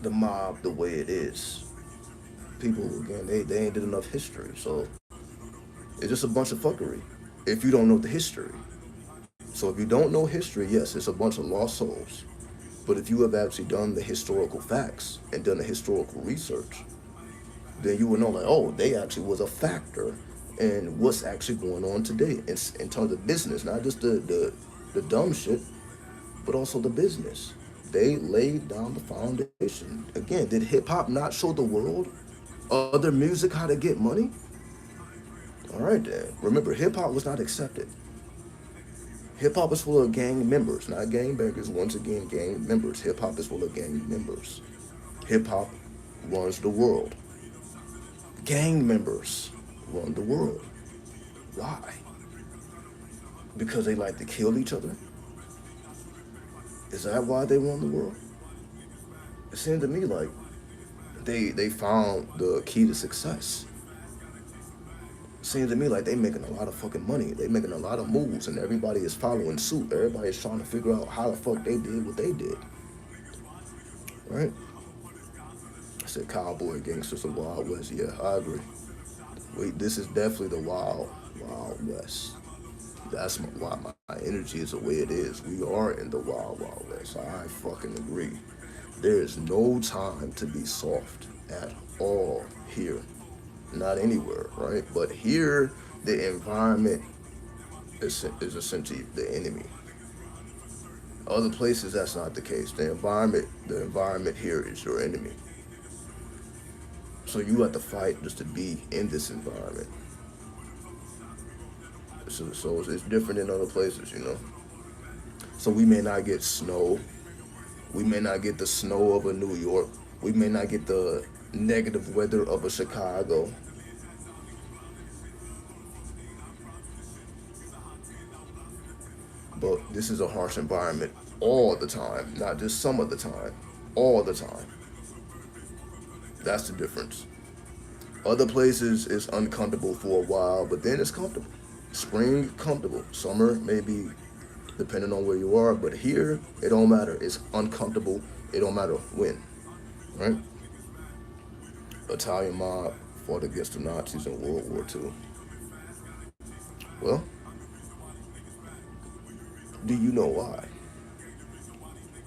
the mob the way it is. People again, they ain't did enough history, so it's just a bunch of fuckery if you don't know the history. So if you don't know history, yes, it's a bunch of lost souls. But if you have actually done the historical facts and done the historical research, then you will know like, oh, they actually was a factor in what's actually going on today in terms of business, not just the dumb shit, but also the business. They laid down the foundation. Again, did hip hop not show the world other music how to get money? All right, then. Remember, hip hop was not accepted. Hip hop is full of gang members, not gang bangers. Once again, gang members. Hip hop is full of gang members. Hip hop runs the world. Gang members run the world. Why? Because they like to kill each other? Is that why they run the world? It seemed to me like they found the key to success. It seems to me like they making a lot of fucking money. They making a lot of moves, and everybody is following suit. Everybody is trying to figure out how the fuck they did what they did. Right? I said cowboy gangsters of Wild West. Yeah, I agree. Wait, this is definitely the Wild West. That's why my energy is the way it is. We are in the Wild West. I fucking agree. There is no time to be soft at all here. Not anywhere, right? But here, the environment is essentially the enemy. Other places, that's not the case. The environment here is your enemy. So you have to fight just to be in this environment. So it's different in other places, you know. So we may not get snow. We may not get the snow of a New York. We may not get the negative weather of a Chicago. But this is a harsh environment all the time, not just some of the time, all the time. That's the difference. Other places it's uncomfortable for a while, but then it's comfortable. Spring, comfortable. Summer, maybe depending on where you are, but here, it don't matter. It's uncomfortable. It don't matter when, right? Italian mob fought against the Nazis in World War II. Well, do you know why?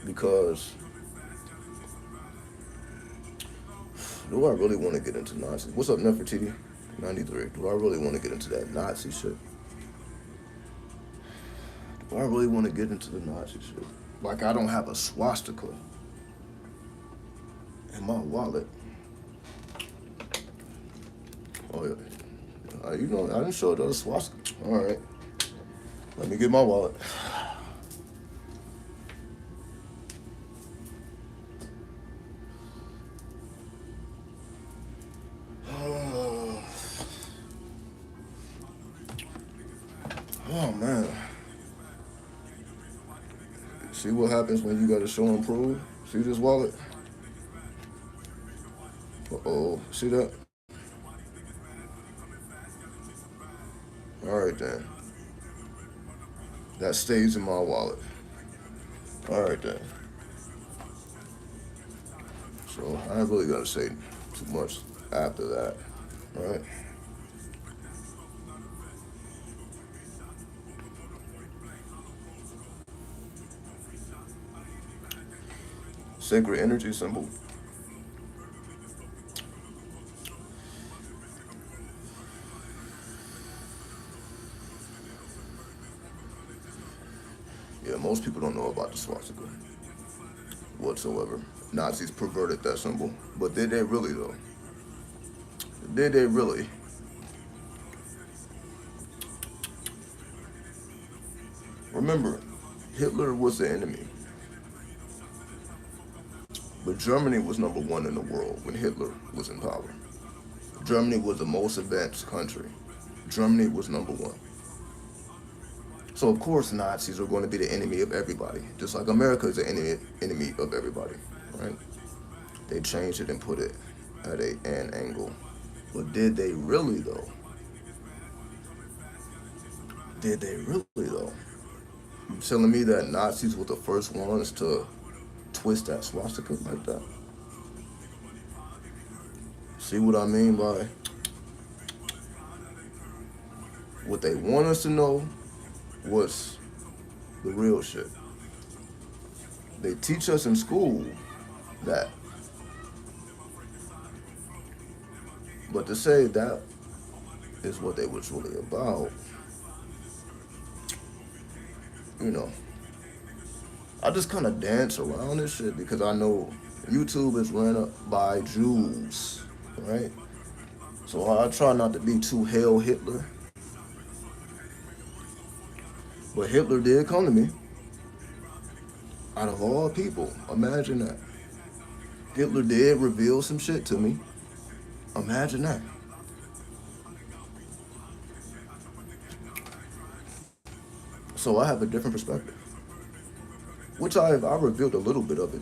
Because do I really want to get into Nazis? What's up, Nefertiti? 93. Do I really want to get into that Nazi shit? Do I really want to get into the Nazi shit? Like, I don't have a swastika in my wallet. Oh, yeah. You know, I didn't show the other swastika. All right. Let me get my wallet. Oh, man. See what happens when you got to show and prove? See this wallet? Uh-oh. See that? All right, then. That stays in my wallet. All right, then. So I ain't really got to say too much after that. All right? Sacred energy symbol. Yeah, most people don't know about the swastika whatsoever. Nazis perverted that symbol. But did they really, though? Did they really? Remember, Hitler was the enemy. But Germany was number one in the world when Hitler was in power. Germany was the most advanced country. Germany was number one. So of course Nazis are going to be the enemy of everybody, just like America is the enemy of everybody, right? They changed it and put it at an angle. But did they really though? Did they really though? You telling me that Nazis were the first ones to twist that swastika like that? See what I mean by what they want us to know was the real shit. They teach us in school that. But to say that is what they was really about, you know, I just kind of dance around this shit because I know YouTube is ran up by Jews, right? So I try not to be too Hail Hitler. But Hitler did come to me. Out of all people, imagine that. Hitler did reveal some shit to me. Imagine that. So I have a different perspective, which I revealed a little bit of it.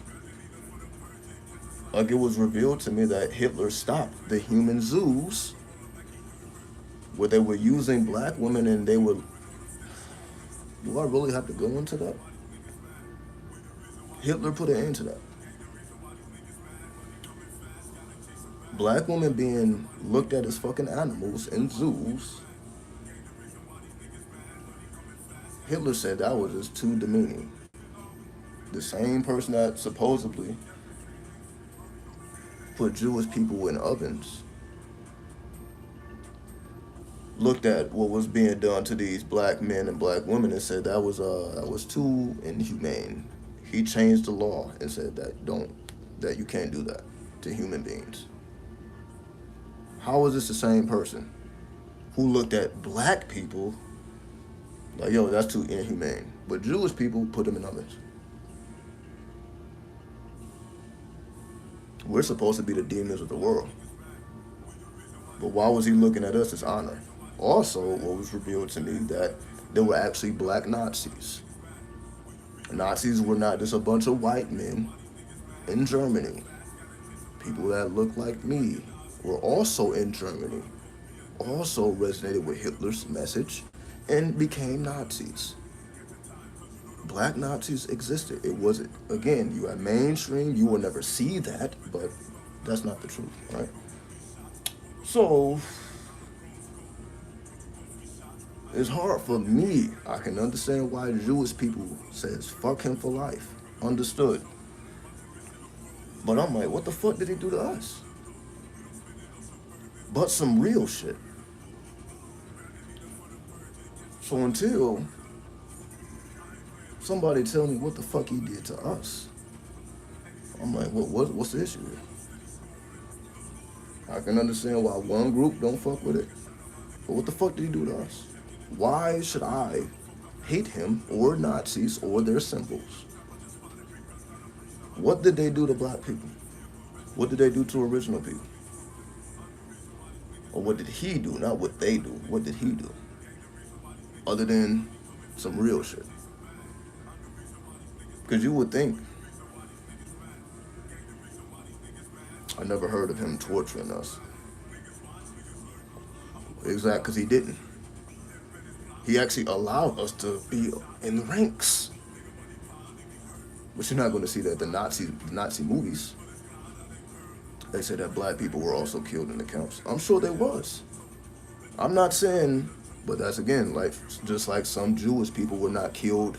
Like it was revealed to me that Hitler stopped the human zoos where they were using black women and they were. Do I really have to go into that? Hitler put an end to that. Black women being looked at as fucking animals in zoos. Hitler said that was just too demeaning. The same person that supposedly put Jewish people in ovens looked at what was being done to these black men and black women and said that was too inhumane. He changed the law and said that you can't do that to human beings. How is this the same person who looked at black people like, yo, that's too inhumane, but Jewish people put them in ovens? We're supposed to be the demons of the world. But why was he looking at us as honor? Also, what was revealed to me that there were actually black Nazis. Nazis were not just a bunch of white men in Germany. People that looked like me were also in Germany, also resonated with Hitler's message and became Nazis. Black Nazis existed. It wasn't, again, you are mainstream, you will never see that, but that's not the truth, right? So, it's hard for me. I can understand why Jewish people says fuck him for life. Understood. But I'm like, what the fuck did he do to us? But some real shit. So until somebody tell me what the fuck he did to us, I'm like, what's the issue here? I can understand why one group don't fuck with it, but what the fuck did he do to us? Why should I hate him or Nazis or their symbols? What did they do to black people? What did they do to original people? Or what did he do? Not what they do. What did he do? Other than some real shit. Because you would think, I never heard of him torturing us. Exactly, because he didn't. He actually allowed us to be in the ranks. But you're not going to see that the Nazi movies. They say that black people were also killed in the camps. I'm sure they was. I'm not saying, but that's again, like just like some Jewish people were not killed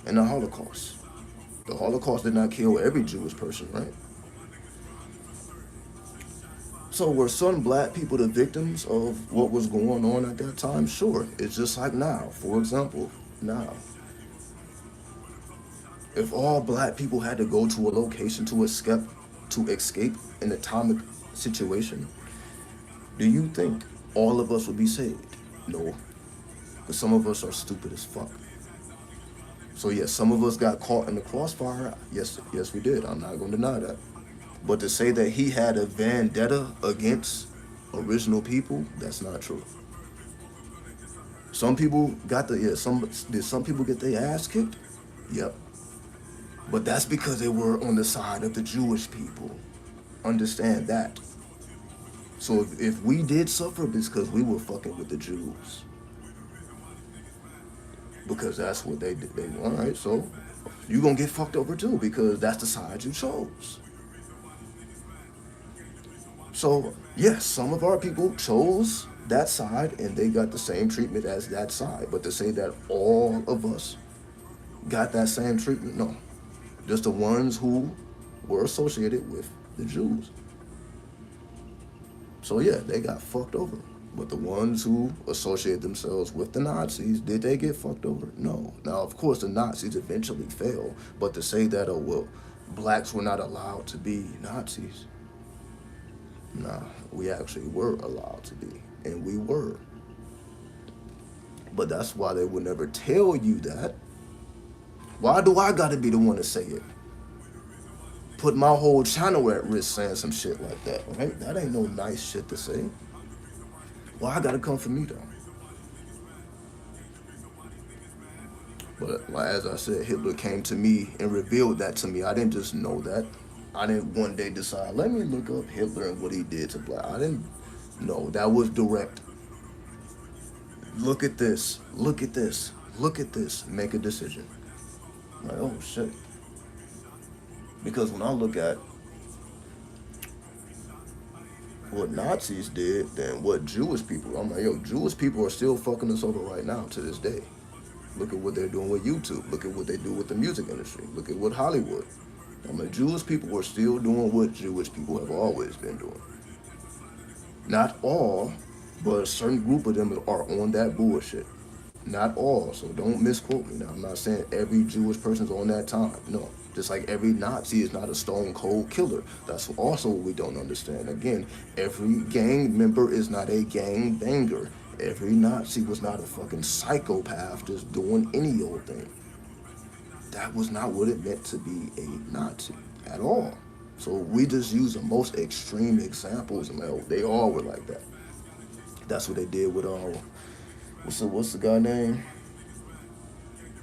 in the Holocaust. The Holocaust did not kill every Jewish person, right? So were some black people the victims of what was going on at that time? Sure. It's just like now. For example, now. If all black people had to go to a location to escape an atomic situation, do you think all of us would be saved? No. Because some of us are stupid as fuck. So yes, some of us got caught in the crossfire. Yes, we did. I'm not going to deny that. But to say that he had a vendetta against original people, that's not true. Some people got the yeah. Some people get their ass kicked? Yep. But that's because they were on the side of the Jewish people. Understand that. So if we did suffer, it's because we were fucking with the Jews. Because that's what they did. They all right. So you gonna get fucked over too because that's the side you chose. So yes, some of our people chose that side and they got the same treatment as that side. But to say that all of us got that same treatment, no. Just the ones who were associated with the Jews. So yeah, they got fucked over. But the ones who associate themselves with the Nazis, did they get fucked over? No. Now, of course, the Nazis eventually fell. But to say that, oh, well, blacks were not allowed to be Nazis, nah, we actually were allowed to be. And we were. But that's why they would never tell you that. Why do I gotta be the one to say it? Put my whole channel at risk saying some shit like that, right? That ain't no nice shit to say. Well, I gotta come from me though. But like, as I said, Hitler came to me and revealed that to me. I didn't just know that. I didn't one day decide, let me look up Hitler and what he did to black. I didn't know. That was direct. Look at this. Look at this. Look at this. Make a decision. Like, oh shit. Because when I look at what Nazis did than what Jewish people, I'm like, yo, Jewish people are still fucking us over right now to this day. Look at what they're doing with YouTube. Look at what they do with the music industry. Look at what Hollywood. I'm like, Jewish people are still doing what Jewish people have always been doing. Not all, but a certain group of them are on that bullshit. Not all, so don't misquote me. Now, I'm not saying every Jewish person's on that time. No, just like every Nazi is not a stone cold killer. That's also what we don't understand. Again, every gang member is not a gang banger. Every Nazi was not a fucking psychopath just doing any old thing. That was not what it meant to be a Nazi at all. So we just use the most extreme examples, and they all were like that. That's what they did with what's the guy name?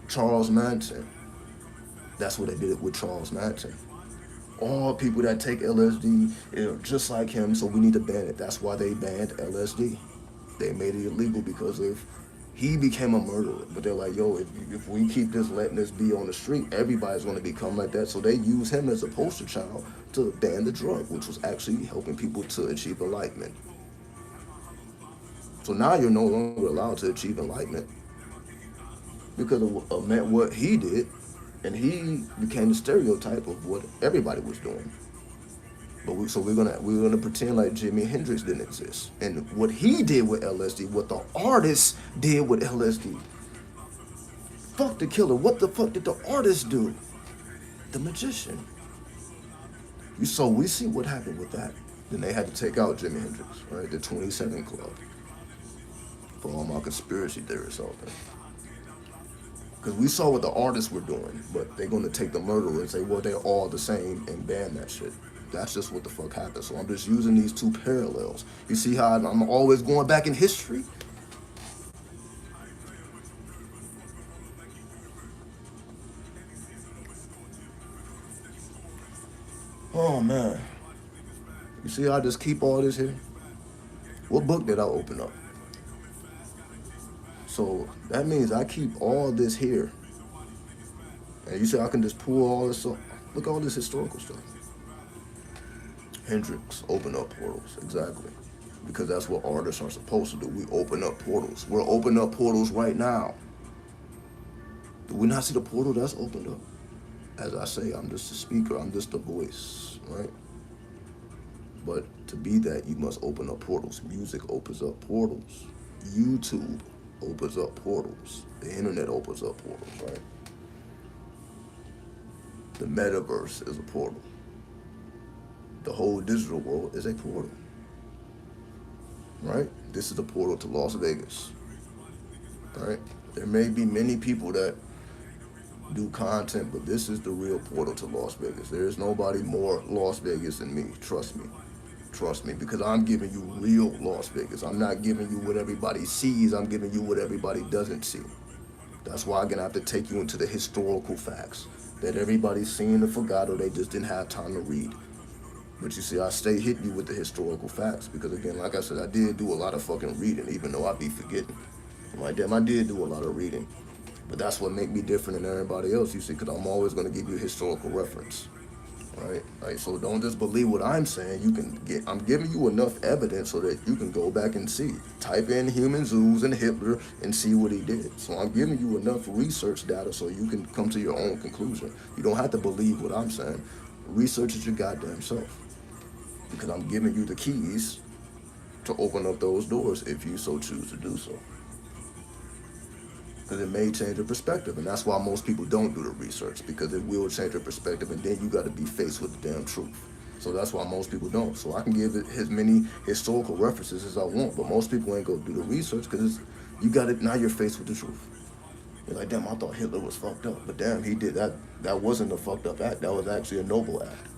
Charles Manson. That's what they did with Charles Manson. All people that take LSD are just like him, so we need to ban it. That's why they banned LSD. They made it illegal because if he became a murderer. But they're like, yo, if we keep this letting this be on the street, everybody's going to become like that. So they use him as a poster child to ban the drug, which was actually helping people to achieve enlightenment. So now you're no longer allowed to achieve enlightenment because of what he did, and he became the stereotype of what everybody was doing. But we're gonna pretend like Jimi Hendrix didn't exist, and what he did with LSD, what the artist did with LSD. Fuck the killer. What the fuck did the artist do? The magician. So we see what happened with that. Then they had to take out Jimi Hendrix, right? The 27 Club. For all my conspiracy theorists out there. Because we saw what the artists were doing, but they're going to take the murderer and say, well, they're all the same and ban that shit. That's just what the fuck happened. So I'm just using these two parallels. You see how I'm always going back in history? Oh, man. You see how I just keep all this here? What book did I open up? So that means I keep all this here. And you say I can just pull all this up. Look at all this historical stuff. Hendrix open up portals, exactly. Because that's what artists are supposed to do. We open up portals. We're opening up portals right now. Do we not see the portal that's opened up? As I say, I'm just a speaker. I'm just a voice, right? But to be that, you must open up portals. Music opens up portals. YouTube opens up portals. The internet opens up portals, right? The metaverse is a portal. The whole digital world is a portal, right? This is the portal to Las Vegas, right? There may be many people that do content, but this is the real portal to Las Vegas. There is nobody more Las Vegas than me. Trust me. Trust me, because I'm giving you real Las Vegas. I'm not giving you what everybody sees. I'm giving you what everybody doesn't see. That's why I'm gonna have to take you into the historical facts that everybody's seen and forgot, or they just didn't have time to read. But you see, I stay hitting you with the historical facts because, again, like I said, I did do a lot of fucking reading, even though I be forgetting. I'm like, damn, I did do a lot of reading. But that's what make me different than everybody else, you see, because I'm always going to give you historical reference, right? Like, so don't just believe what I'm saying. I'm giving you enough evidence so that you can go back and see. Type in human zoos and Hitler and see what he did. So I'm giving you enough research data so you can come to your own conclusion. You don't have to believe what I'm saying. Research it your goddamn self. Because I'm giving you the keys to open up those doors if you so choose to do so. Because it may change your perspective, and that's why most people don't do the research, because it will change your perspective, and then you got to be faced with the damn truth. So that's why most people don't. So I can give it as many historical references as I want, but most people ain't go do the research because you got it. Now you're faced with the truth. You're like, damn, I thought Hitler was fucked up, but damn, he did that. That wasn't a fucked up act. That was actually a noble act.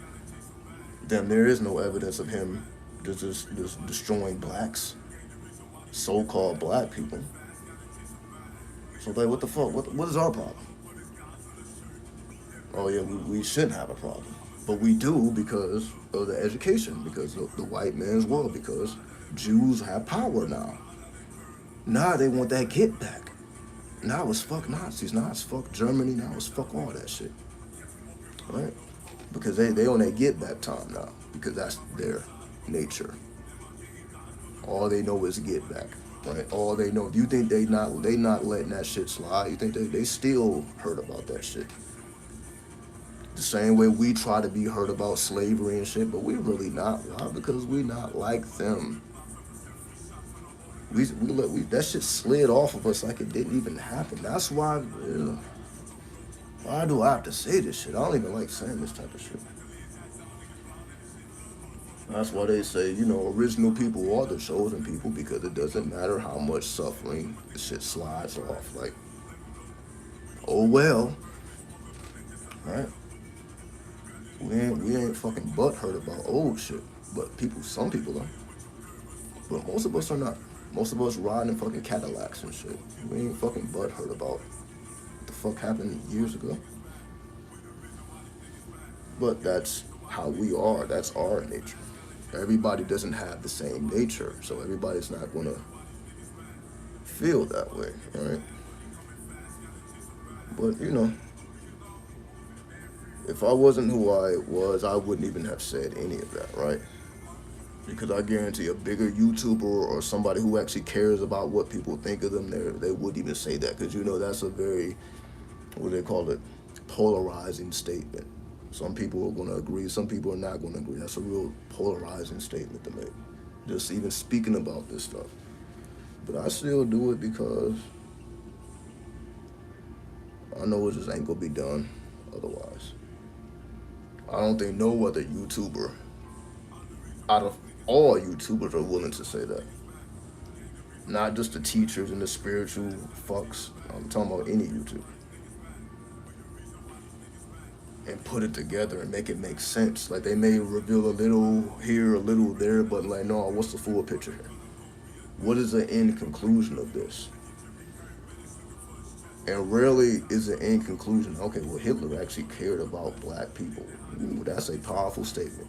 Damn, there is no evidence of him just destroying blacks, so-called black people. So like, what the fuck? What is our problem? Oh yeah, we shouldn't have a problem, but we do because of the education, because of the white man's world, because Jews have power now. Now they want that get back. Now it's fuck Nazis. Now it's fuck Germany. Now it's fuck all that shit, right? Because they on that get back time now, because that's their nature. All they know is get back, right? All they know. Do you think they not letting that shit slide? You think they still heard about that shit? The same way we try to be heard about slavery and shit, but we really not. Why? Because we not like them. We that shit slid off of us like it didn't even happen. That's why. Why do I have to say this shit? I don't even like saying this type of shit. That's why they say, original people are the chosen people, because it doesn't matter how much suffering the shit slides off. Like, oh well, right? We ain't fucking butthurt about old shit, but some people are. But most of us are not. Most of us riding in fucking Cadillacs and shit. We ain't fucking butthurt about what the fuck happened years ago. But that's how we are. That's our nature. Everybody doesn't have the same nature, so everybody's not gonna feel that way, right? But if I wasn't who I was, I wouldn't even have said any of that, right? Because I guarantee a bigger YouTuber or somebody who actually cares about what people think of them, they wouldn't even say that, because that's a very, what do they call it, polarizing statement. Some people are going to agree, some people are not going to agree. That's a real polarizing statement to make, just even speaking about this stuff. But I still do it because I know it just ain't going to be done otherwise. I don't think no other YouTuber, out of all YouTubers, are willing to say that. Not just the teachers and the spiritual fucks. I'm talking about any YouTuber. And put it together and make it make sense. Like, they may reveal a little here, a little there, but like, no, what's the full picture here? What is the end conclusion of this? And rarely is the end conclusion, okay, well, Hitler actually cared about black people. Ooh, that's a powerful statement.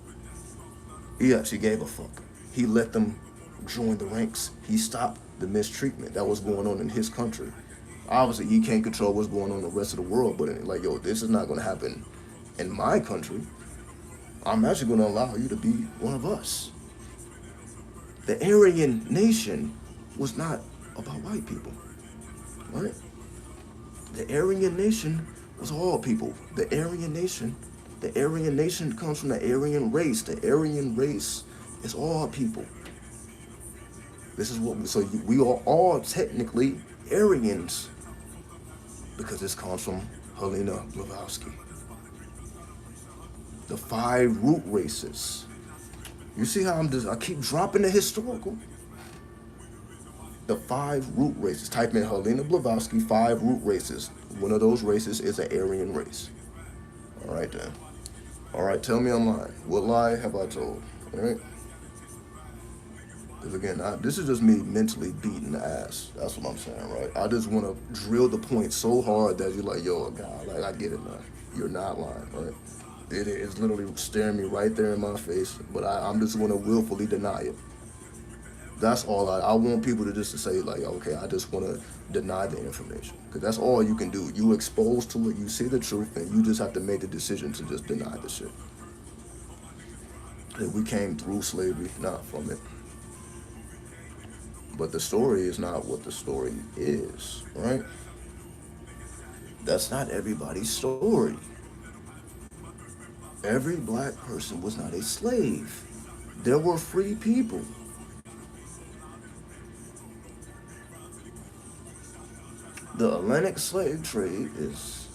He actually gave a fuck. He let them join the ranks. He stopped the mistreatment that was going on in his country. Obviously, he can't control what's going on in the rest of the world, but like, yo, this is not going to happen in my country. I'm actually going to allow you to be one of us. The Aryan nation was not about white people, right? The Aryan nation was all people. The Aryan nation comes from the Aryan race. The Aryan race is all people. This is we are all technically Aryans, because this comes from Helena Blavatsky. The 5 root races. You see how I keep dropping the historical? The 5 root races. Type in Helena Blavatsky 5 root races. One of those races is an Aryan race. All right then. All right, tell me I'm lying. What lie have I told? All right. Because again, this is just me mentally beating the ass. That's what I'm saying, right? I just want to drill the point so hard that you're like, yo, God, like I get it now. You're not lying, right? It is literally staring me right there in my face, but I'm just going to willfully deny it. That's all I want people to just to say like, okay, I just want to deny the information because that's all you can do. You exposed to it, you see the truth, and you just have to make the decision to just deny the shit. That we came through slavery, not from it. But the story is not what the story is, right? That's not everybody's story. Every black person was not a slave. There were free people. The Atlantic slave trade is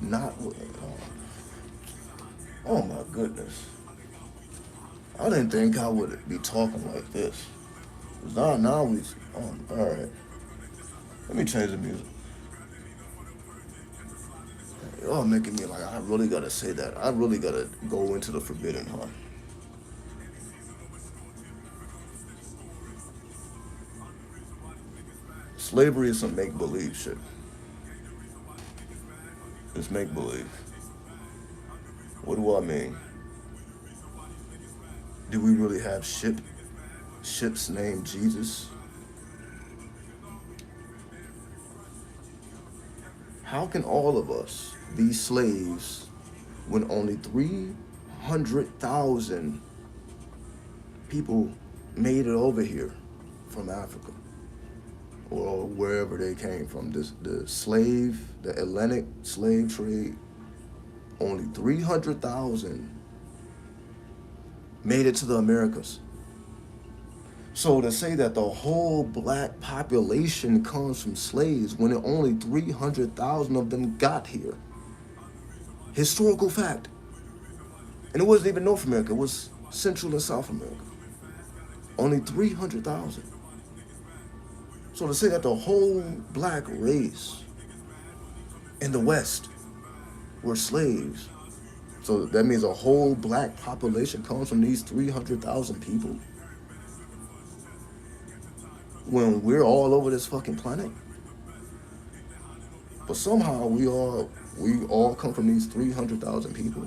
not what. Oh my goodness. I didn't think I would be talking like this. Now we. Oh, all right. Let me change the music. Y'all making me like I really gotta say that. I really gotta go into the forbidden, huh? Slavery is some make believe shit. It's make believe. What do I mean? Do we really have ships named Jesus? How can all of us be slaves when only 300,000 people made it over here from Africa or wherever they came from? The Atlantic slave trade, only 300,000 made it to the Americas. So to say that the whole black population comes from slaves when only 300,000 of them got here. Historical fact. And it wasn't even North America, it was Central and South America. Only 300,000. So to say that the whole black race in the West were slaves, so that means a whole black population comes from these 300,000 people. When we're all over this fucking planet. But somehow we all come from these 300,000 people.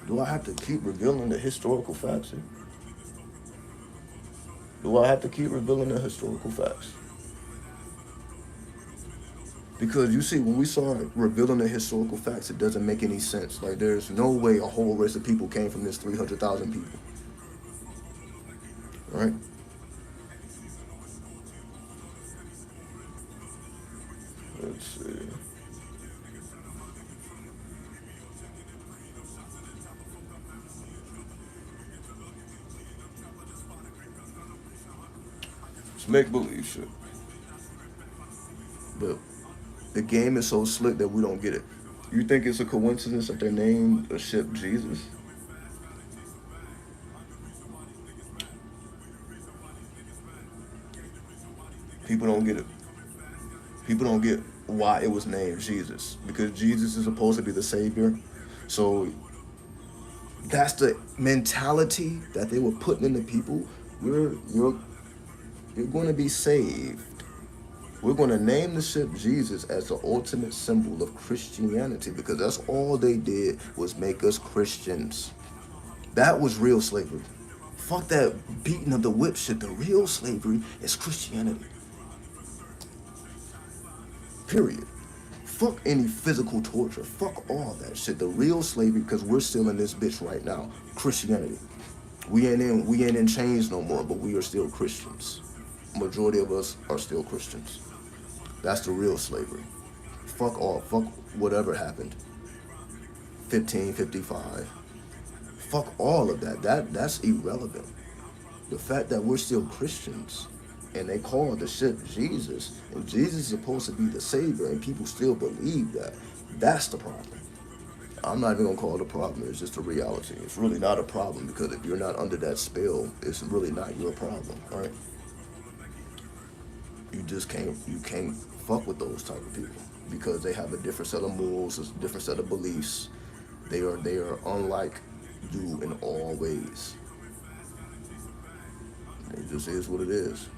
Do I have to keep revealing the historical facts here? Do I have to keep revealing the historical facts? Because you see, when we start revealing the historical facts, it doesn't make any sense. Like, there's no way a whole race of people came from this 300,000 people. Right? Let's see. It's make-believe shit. But the game is so slick that we don't get it. You think it's a coincidence that they named a ship Jesus? People don't get it. People don't get why it was named Jesus. Because Jesus is supposed to be the savior. So that's the mentality that they were putting in the people. You're going to be saved. We're going to name the ship Jesus as the ultimate symbol of Christianity because that's all they did was make us Christians. That was real slavery. Fuck that beating of the whip shit. The real slavery is Christianity. Period. Fuck any physical torture. Fuck all that shit. The real slavery, because we're still in this bitch right now. Christianity. We ain't in chains no more, but we are still Christians. Majority of us are still Christians. That's the real slavery. Fuck all. Fuck whatever happened. 1555. Fuck all of that. That's irrelevant. The fact that we're still Christians and they call the ship Jesus, and Jesus is supposed to be the savior, and people still believe that. That's the problem. I'm not even gonna call it a problem. It's just a reality. It's really not a problem because if you're not under that spell, it's really not your problem, right? You can't fuck with those type of people because they have a different set of morals, a different set of beliefs. They are unlike you in all ways. It just is what it is.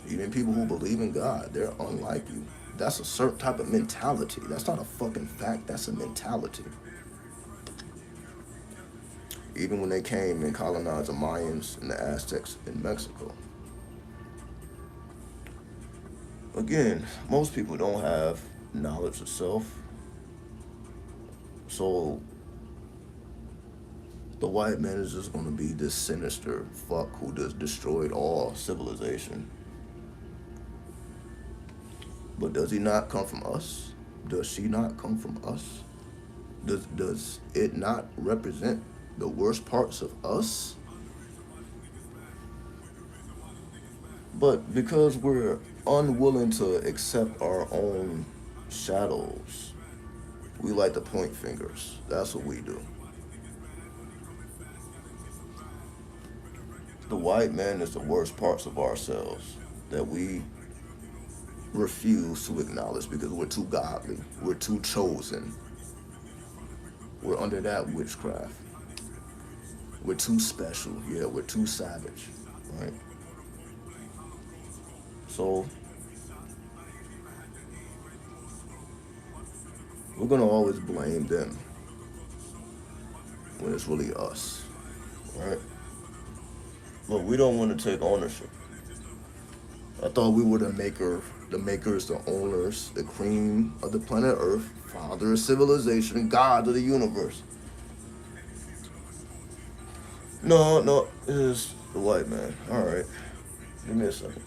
Even people who believe in God, they're unlike you. That's a certain type of mentality. That's not a fucking fact. That's a mentality. Even when they came and colonized the Mayans and the Aztecs in Mexico. Again, most people don't have knowledge of self. So the white man is just going to be this sinister fuck who just destroyed all civilization. But does he not come from us? Does she not come from us? Does it not represent the worst parts of us? But because we're unwilling to accept our own shadows, we like to point fingers. That's what we do. The white man is the worst parts of ourselves that we refuse to acknowledge because we're too godly, we're too chosen, we're under that witchcraft, we're too special, yeah, we're too savage, right? So we're gonna always blame them when it's really us, right? But we don't want to take ownership. I thought we were the makers, the owners, the cream of the planet Earth, father of civilization, God of the universe. No, no, it's the white man. All right, give me a second.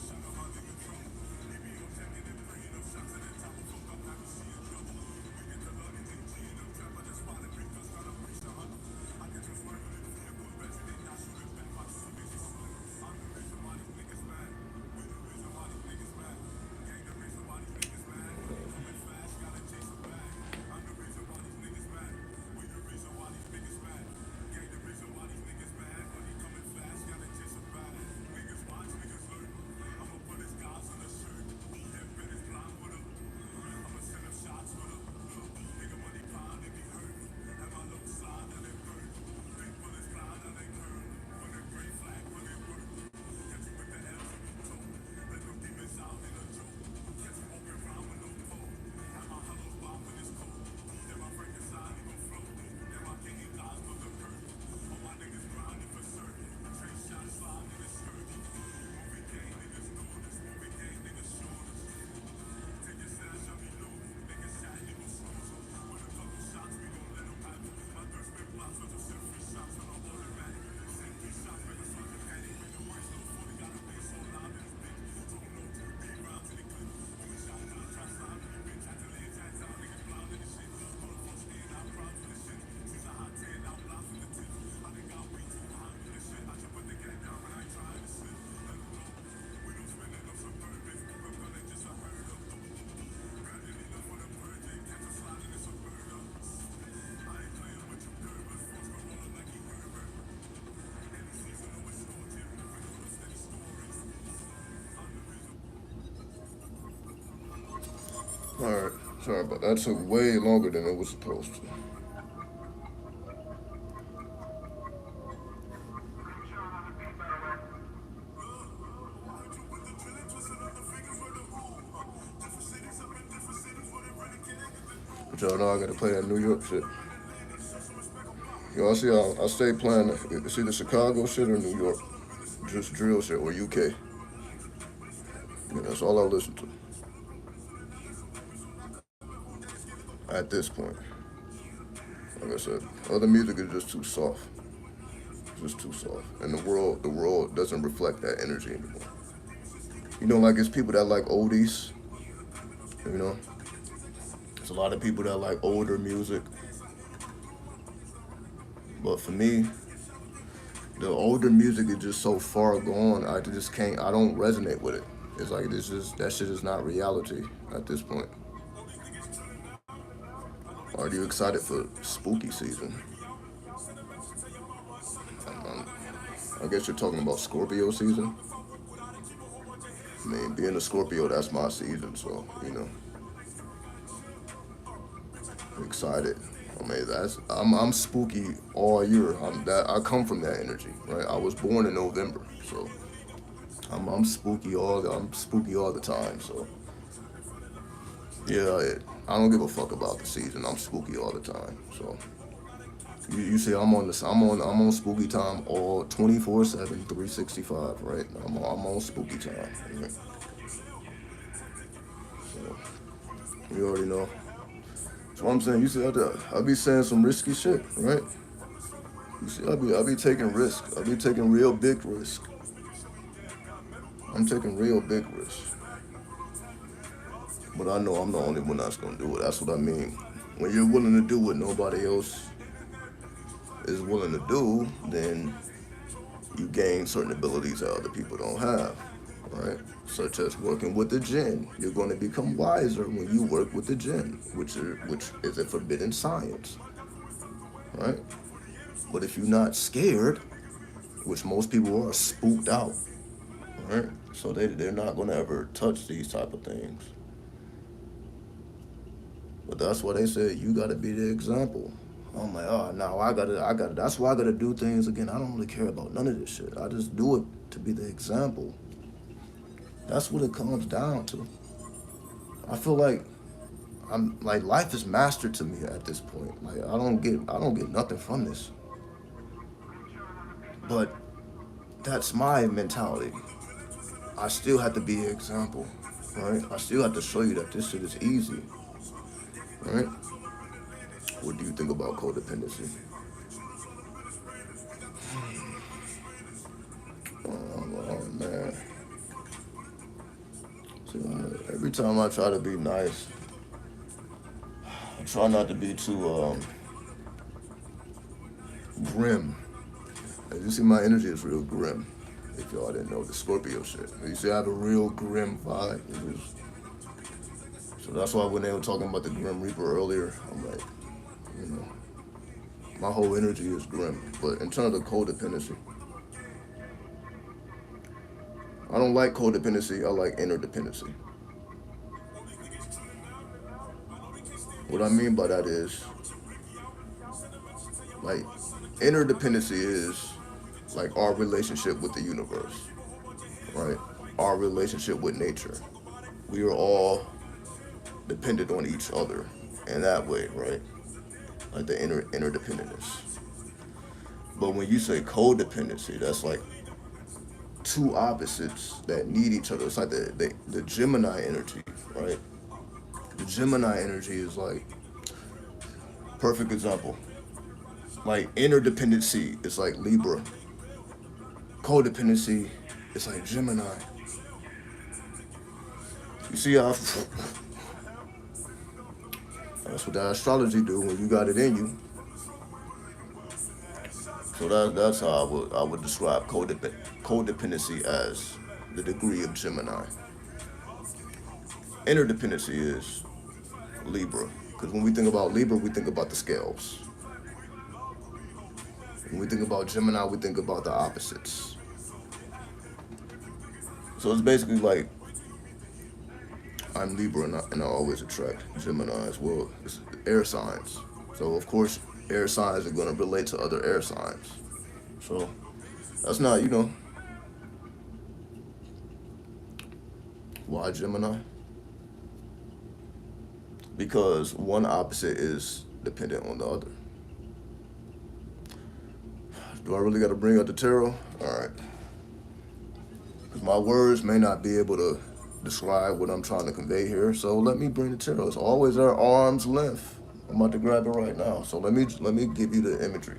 All right, sorry about that. That took way longer than it was supposed to. But y'all know I gotta play that New York shit. Y'all see how I stay playing it's either Chicago shit or New York. Just drill shit or UK. Yeah, that's all I listen to at this point. Like I said, other music is just too soft. Just too soft. And the world doesn't reflect that energy anymore. Like it's people that like oldies, you know? There's a lot of people that like older music. But for me, the older music is just so far gone. I just can't. I don't resonate with it. It's like this just that shit is not reality at this point. Are you excited for spooky season? I guess you're talking about Scorpio season. I mean, being a Scorpio, that's my season, so excited. I mean, I'm spooky all year. I come from that energy, right? I was born in November, so I'm spooky all the time. So yeah, I don't give a fuck about the season. I'm spooky all the time. So you see, I'm on spooky time all 24/7, 365, right? I'm on spooky time. Right? So you already know. That's what I'm saying. You see, I be saying some risky shit, right? You see, I be taking risks. I be taking real big risks. I'm taking real big risks. But I know I'm the only one that's gonna do it. That's what I mean. When you're willing to do what nobody else is willing to do, then you gain certain abilities that other people don't have, right? Such as working with the jinn. You're going to become wiser when you work with the jinn, which is a forbidden science, right? But if you're not scared, which most people are spooked out, right? So they're not going to ever touch these type of things. But that's why they said you got to be the example. I'm like, oh, no, I gotta. That's why I gotta do things again. I don't really care about none of this shit. I just do it to be the example. That's what it comes down to. I feel like I'm like life is mastered to me at this point. Like I don't get nothing from this. But that's my mentality. I still have to be an example, right? I still have to show you that this shit is easy, right? What do you think about codependency? Oh man. See, every time I try to be nice, I try not to be too grim. As you see, my energy is real grim. If y'all didn't know the Scorpio shit, you see, I have a real grim vibe. So that's why when they were talking about the Grim Reaper earlier, I'm like, you know, my whole energy is grim. But in terms of codependency, I don't like codependency. I like interdependency. What I mean by that is, like, interdependency is like our relationship with the universe, right? Our relationship with nature. We are all dependent on each other in that way, right? Like the interdependence. But when you say codependency, that's like two opposites that need each other. It's like the Gemini energy, right? The Gemini energy is like perfect example. Like interdependency is like Libra. Codependency is like Gemini. You see how that's what that astrology do when you got it in you. So that's how I would describe codependency as the degree of Gemini. Interdependency is Libra. Because when we think about Libra, we think about the scales. When we think about Gemini, we think about the opposites. So it's basically like I'm Libra and I always attract Gemini as well. It's air signs. So of course, air signs are going to relate to other air signs. So that's not, why Gemini? Because one opposite is dependent on the other. Do I really got to bring up the tarot? All right. Because my words may not be able to describe what I'm trying to convey here, so let me bring the tarot. It's always at arm's length. I'm about to grab it right now. So let me give you the imagery.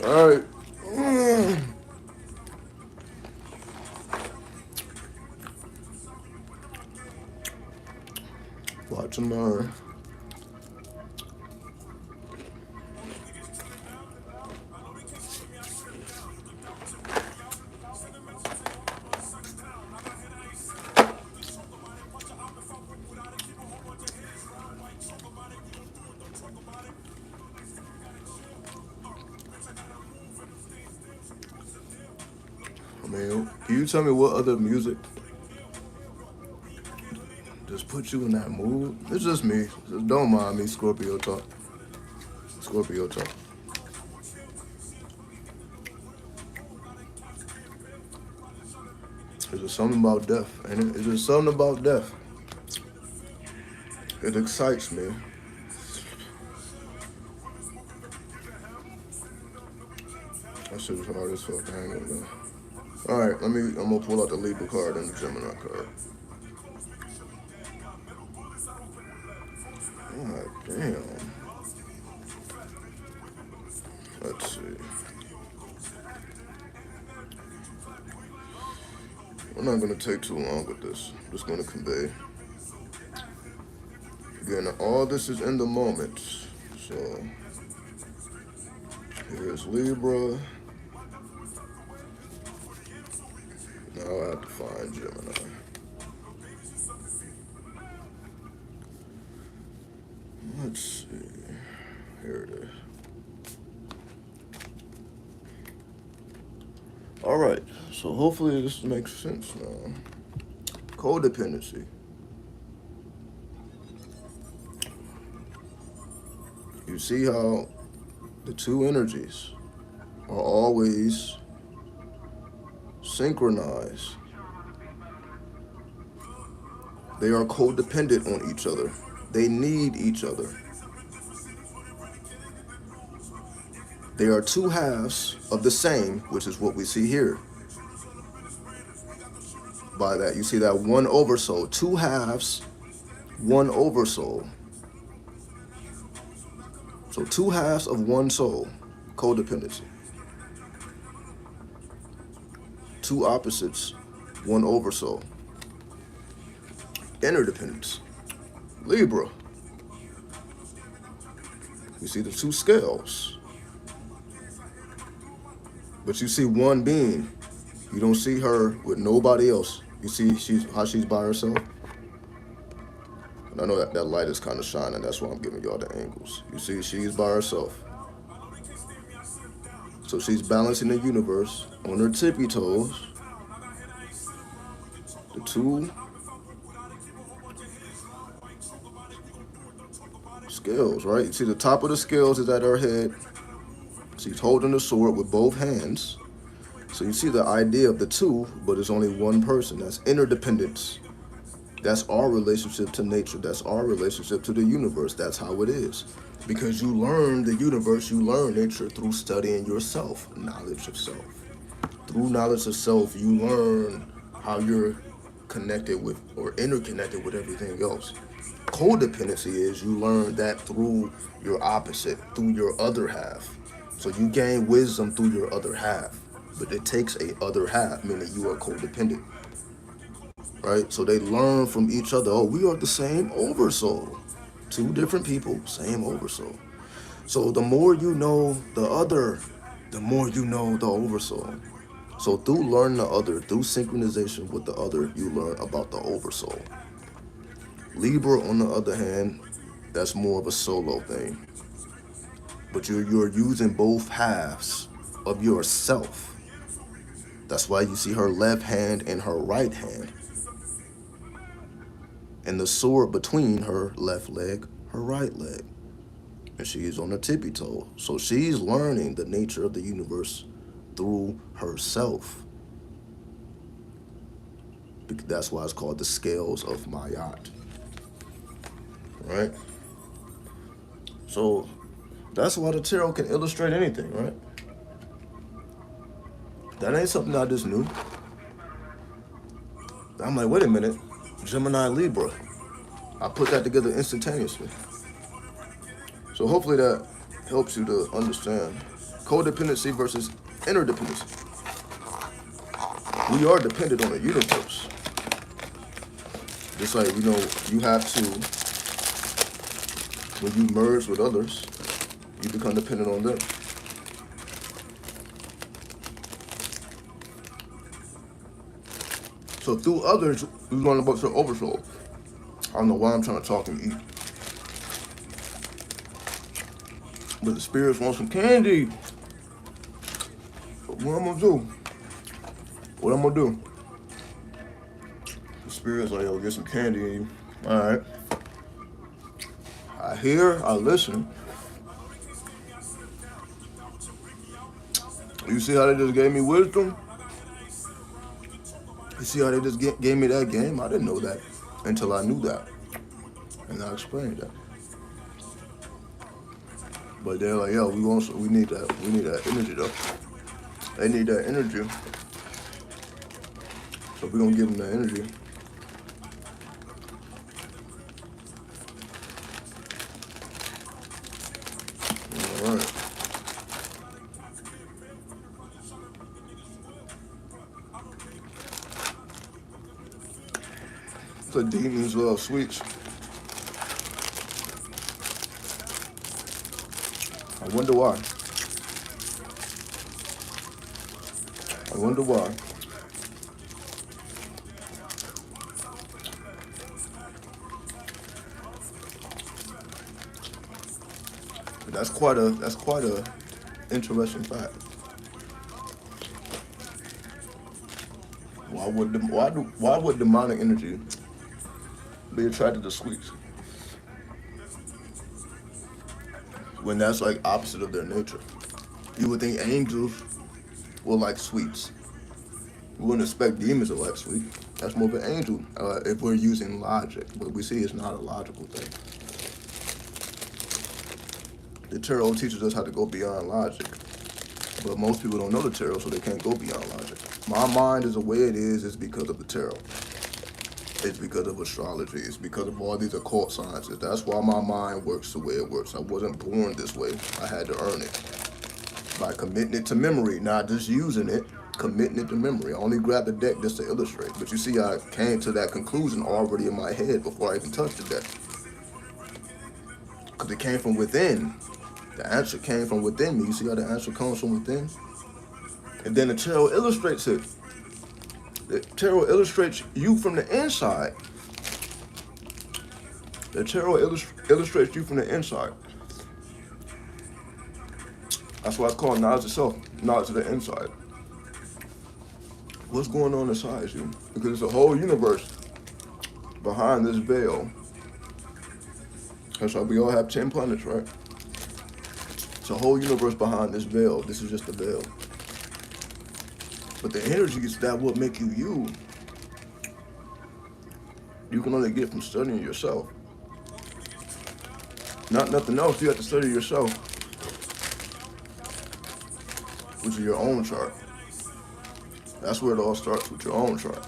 All right. Watch and learn. I mean, can you tell me what other music just put you in that mood? It's just me. Just don't mind me, Scorpio talk. Scorpio talk. It's just something about death, ain't it? It's just something about death. It excites me. That shit was hard as fuck. I ain't gonna lie. All right, I'm gonna pull out the Libra card and the Gemini card. God damn. Let's see. I'm not gonna take too long with this. I'm just gonna convey. Again, all this is in the moment. So here's Libra. Now I have to find Gemini. Let's see. Here it is. All right. So hopefully this makes sense now. Codependency. You see how the two energies are always synchronized. They are codependent on each other. They need each other. They are two halves of the same, which is what we see here. By that, you see that one oversoul. Two halves, one oversoul. So two halves of one soul, codependency. Two opposites, one oversoul. Interdependence, Libra. You see the two scales. But you see one being. You don't see her with nobody else. You see how she's by herself? And I know that light is kind of shining. That's why I'm giving y'all the angles. You see she's by herself. So she's balancing the universe on her tippy toes. The two scales, right? You see the top of the scales is at her head. She's holding the sword with both hands. So you see the idea of the two, but it's only one person. That's interdependence. That's our relationship to nature. That's our relationship to the universe. That's how it is. Because you learn the universe, you learn nature through studying yourself, knowledge of self. Through knowledge of self, you learn how you're connected with or interconnected with everything else. Codependency is you learn that through your opposite, through your other half. So you gain wisdom through your other half. But it takes a other half, meaning you are codependent. Right? So they learn from each other. Oh, we are the same oversoul. Two different people, same oversoul. So the more you know the other, the more you know the oversoul. So through learning the other, through synchronization with the other, you learn about the oversoul. Libra, on the other hand, that's more of a solo thing. But you're using both halves of yourself. That's why you see her left hand and her right hand. And the sword between her left leg, her right leg. And she's on the tippy toe. So she's learning the nature of the universe through herself. That's why it's called the scales of Mayat. Right? So that's why the tarot can illustrate anything, right? That ain't something I just knew. I'm like, wait a minute, Gemini Libra. I put that together instantaneously. So hopefully that helps you to understand Codependency versus interdependency. We are dependent on the universe. Just like, you have to, when you merge with others, you become dependent on them. So through others, we learn about your oversoul. I don't know why I'm trying to talk and eat. But the spirits want some candy. What I'm gonna do? What I'm gonna do? The spirits like, yo, get some candy. Alright. I hear, I listen. You see how they just gave me wisdom? You see how they just gave me that game? I didn't know that until I knew that. And I explained that. But they're like, yo, we need that energy though. They need that energy. So we're gonna give them that energy. Alright. So demons love sweets. I wonder why. I wonder why. That's quite a interesting fact. Why would demonic energy be attracted to sweets when that's like opposite of their nature? You would think angels will like sweets. We wouldn't expect demons to like sweets. That's more of an angel if we're using logic, but we see it's not a logical thing. The tarot teaches us how to go beyond logic, but most people don't know the tarot, so they can't go beyond logic. My mind is the way it is because of the tarot. It's because of astrology. It's because of all these occult sciences. That's why my mind works the way it works. I wasn't born this way. I had to earn it by committing it to memory, not just using it, committing it to memory. I only grabbed the deck just to illustrate. But you see, I came to that conclusion already in my head before I even touched the deck. Because it came from within. The answer came from within me. You see how the answer comes from within? And then the tarot illustrates it. The tarot illustrates you from the inside. The tarot illustrates you from the inside. That's why it's called knowledge of self, knowledge of the inside. What's going on inside you? Because there's a whole universe behind this veil. That's why we all have 10 planets, right? It's a whole universe behind this veil. This is just the veil. But the energies that will make you you, you can only get from studying yourself. Not nothing else. You have to study yourself, which is your own chart. That's where it all starts, with your own chart.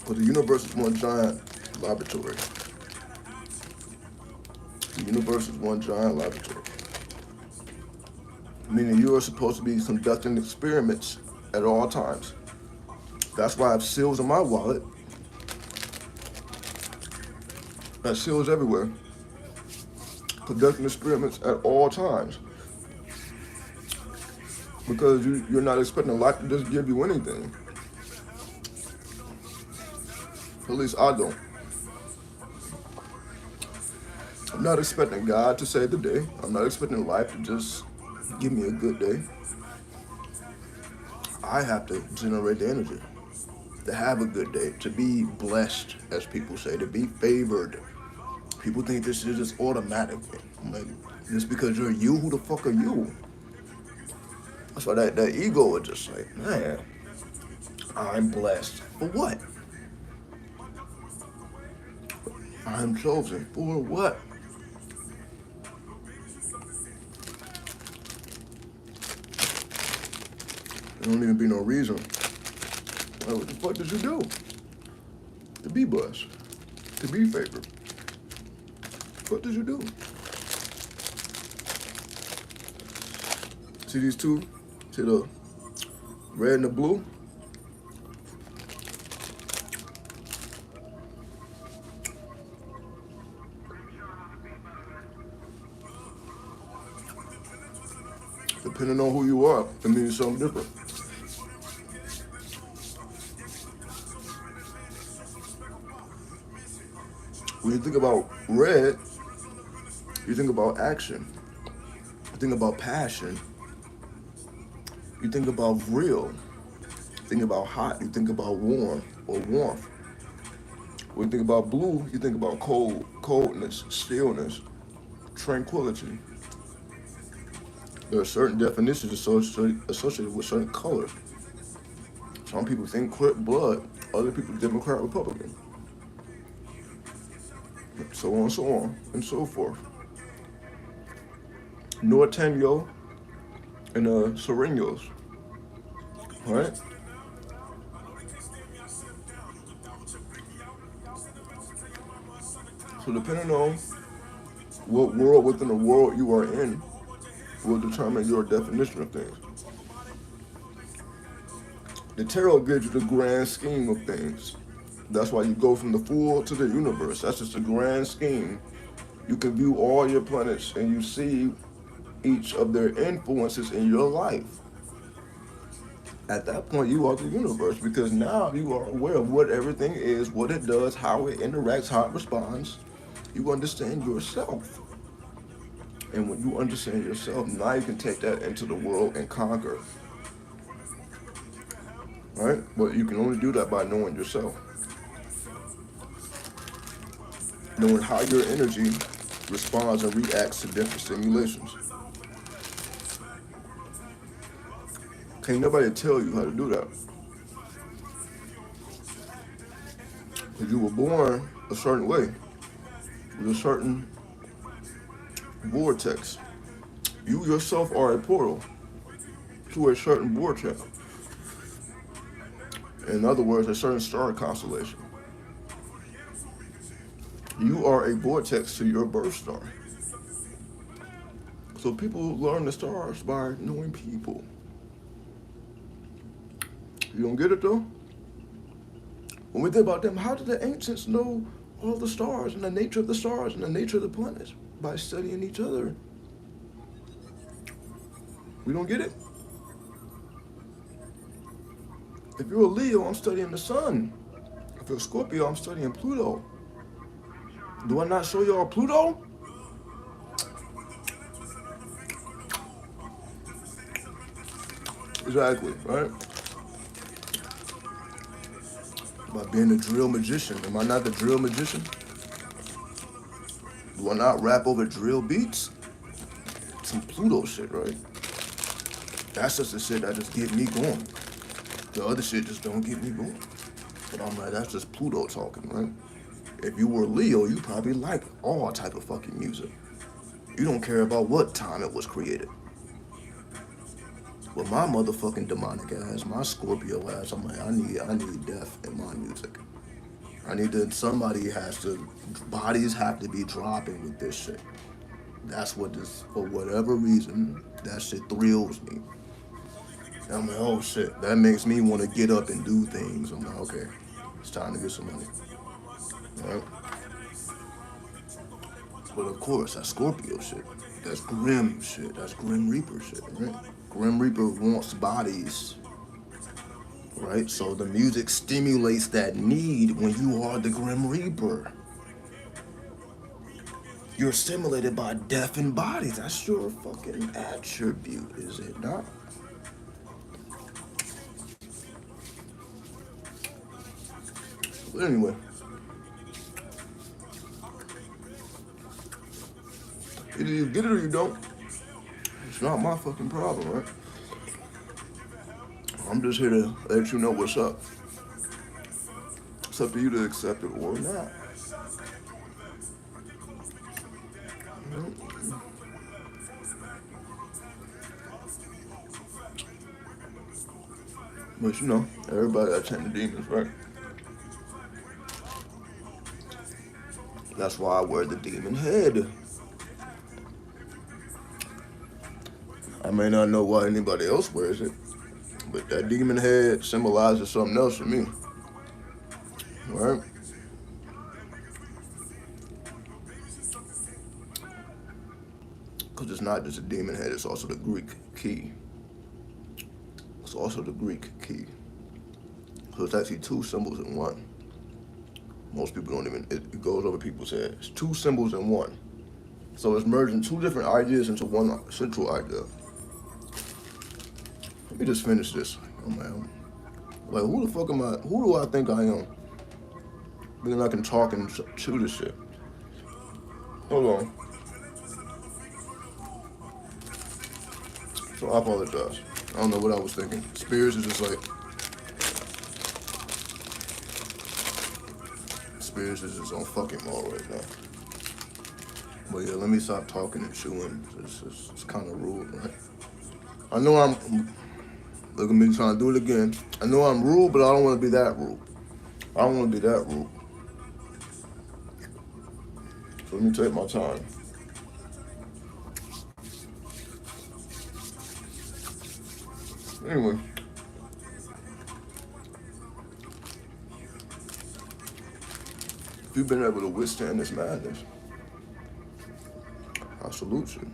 But the universe is one giant laboratory. The universe is one giant laboratory. Meaning you are supposed to be conducting experiments at all times. That's why I have seals in my wallet. I have seals everywhere. Conducting experiments at all times. Because you're not expecting life to just give you anything. At least I don't. I'm not expecting God to save the day. I'm not expecting life to just give me a good day. I have to generate the energy to have a good day, to be blessed, as people say, to be favored. People think this is just automatic. I'm like, just because you're you, who the fuck are you? That's why that ego is just like, man, I'm blessed. For what? I'm chosen. For what? There don't even be no reason. Like, what the fuck did you do? To be blessed. To be favored. fuck did you do? See these two? See the red and the blue? Depending on who you are, it means something different. When you think about red, you think about action. You think about passion. You think about real. You think about hot. You think about warm or warmth. When you think about blue, you think about cold, coldness, stillness, tranquility. There are certain definitions associated with certain colors. Some people think Crip blood, other people Democrat, Republican. So on, and so forth. Norteño and Sureños, right? So depending on what world within the world you are in will determine your definition of things. The tarot gives you the grand scheme of things. That's why you go from the full to the universe. That's just the grand scheme. You can view all your planets and you see each of their influences in your life. At that point, you are the universe because now you are aware of what everything is, what it does, how it interacts, how it responds. You understand yourself. And when you understand yourself, now you can take that into the world and conquer. Right? But you can only do that by knowing yourself. Knowing how your energy responds and reacts to different stimulations. Can't nobody tell you how to do that. Because you were born a certain way, with a certain vortex. You yourself are a portal to a certain vortex. In other words, a certain star constellation. You are a vortex to your birth star. So people learn the stars by knowing people. You don't get it though? When we think about them, how did the ancients know all the stars and the nature of the stars and the nature of the planets? By studying each other. We don't get it? If you're a Leo, I'm studying the sun. If you're a Scorpio, I'm studying Pluto. Do I not show y'all Pluto? Exactly, right? By being a drill magician. Am I not the drill magician? Do I not rap over drill beats? Some Pluto shit, right? That's just the shit that just get me going. The other shit just don't get me going. But I'm like, that's just Pluto talking, right? If you were Leo, you probably like all type of fucking music. You don't care about what time it was created. With my motherfucking demonic ass, my Scorpio ass, I'm like, I need death in my music. I need to, bodies have to be dropping with this shit. That's what this, for whatever reason, that shit thrills me. And I'm like, oh shit, that makes me want to get up and do things. I'm like, okay, it's time to get some money. Right? But of course, that's Scorpio shit. That's Grim shit. That's Grim Reaper shit, right? Grim Reaper wants bodies, right? So the music stimulates that need when you are the Grim Reaper. You're stimulated by death and bodies. That's your fucking attribute, is it not? But anyway, either you get it or you don't. It's not my fucking problem, right? I'm just here to let you know what's up. It's up to you to accept it or not. But you know, everybody got 10 demons, right? That's why I wear the demon head. I may not know why anybody else wears it, but that demon head symbolizes something else for me, right? Because it's not just a demon head, it's also the Greek key. It's also the Greek key. So it's actually two symbols in one. Most people don't even, it goes over people's heads. It's two symbols in one. So it's merging two different ideas into one central idea. Let me just finish this. Oh man. Like, who the fuck am I? Who do I think I am? Then I can talk and chew this shit. Hold on. So I apologize. I don't know what I was thinking. Spears is just like, Spears is just on fucking mode right now. But yeah, let me stop talking and chewing. It's kind of rude, right? I know look at me trying to do it again. I know I'm rude, but I don't want to be that rude. I don't want to be that rude. So let me take my time. Anyway, if you've been able to withstand this madness, I salute you.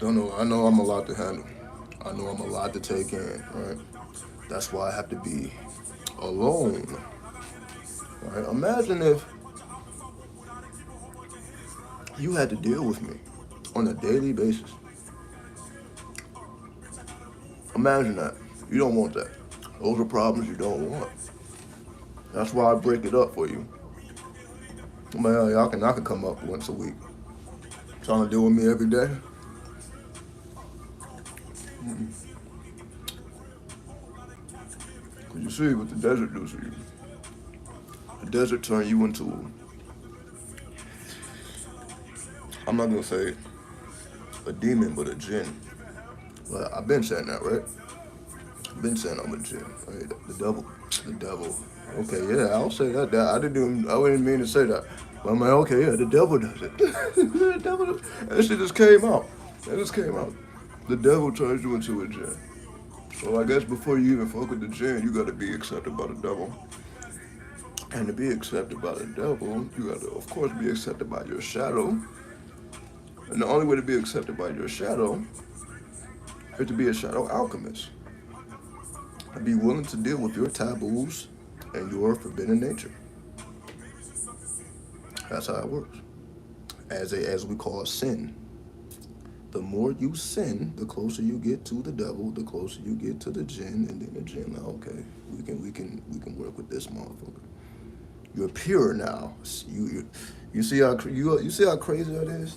I know I'm a lot to handle. I know I'm a lot to take in, right? That's why I have to be alone, right? Imagine if you had to deal with me on a daily basis. Imagine that. You don't want that. Those are problems you don't want. That's why I break it up for you. Man, I can come up once a week. Trying to deal with me every day. Cause you see what the desert does to you. The desert turn you into, I'm not gonna say a demon, but a jinn. Well, I've been saying that, right? I've been saying I'm a jinn. Right? The devil. The devil. Okay, yeah, I'll say that. I didn't mean to say that. But I'm like, okay, yeah, the devil does it. The devil does it. That shit just came out. That just came out. The devil turns you into a jinn. So I guess before you even fuck with the jinn, you gotta be accepted by the devil. And to be accepted by the devil, you gotta, of course, be accepted by your shadow. And the only way to be accepted by your shadow is to be a shadow alchemist. And be willing to deal with your taboos and your forbidden nature. That's how it works. As we call sin. The more you sin, the closer you get to the devil, the closer you get to the jinn, and then the jinn, like, okay, we can work with this motherfucker. You're pure now. You see you see how crazy that is?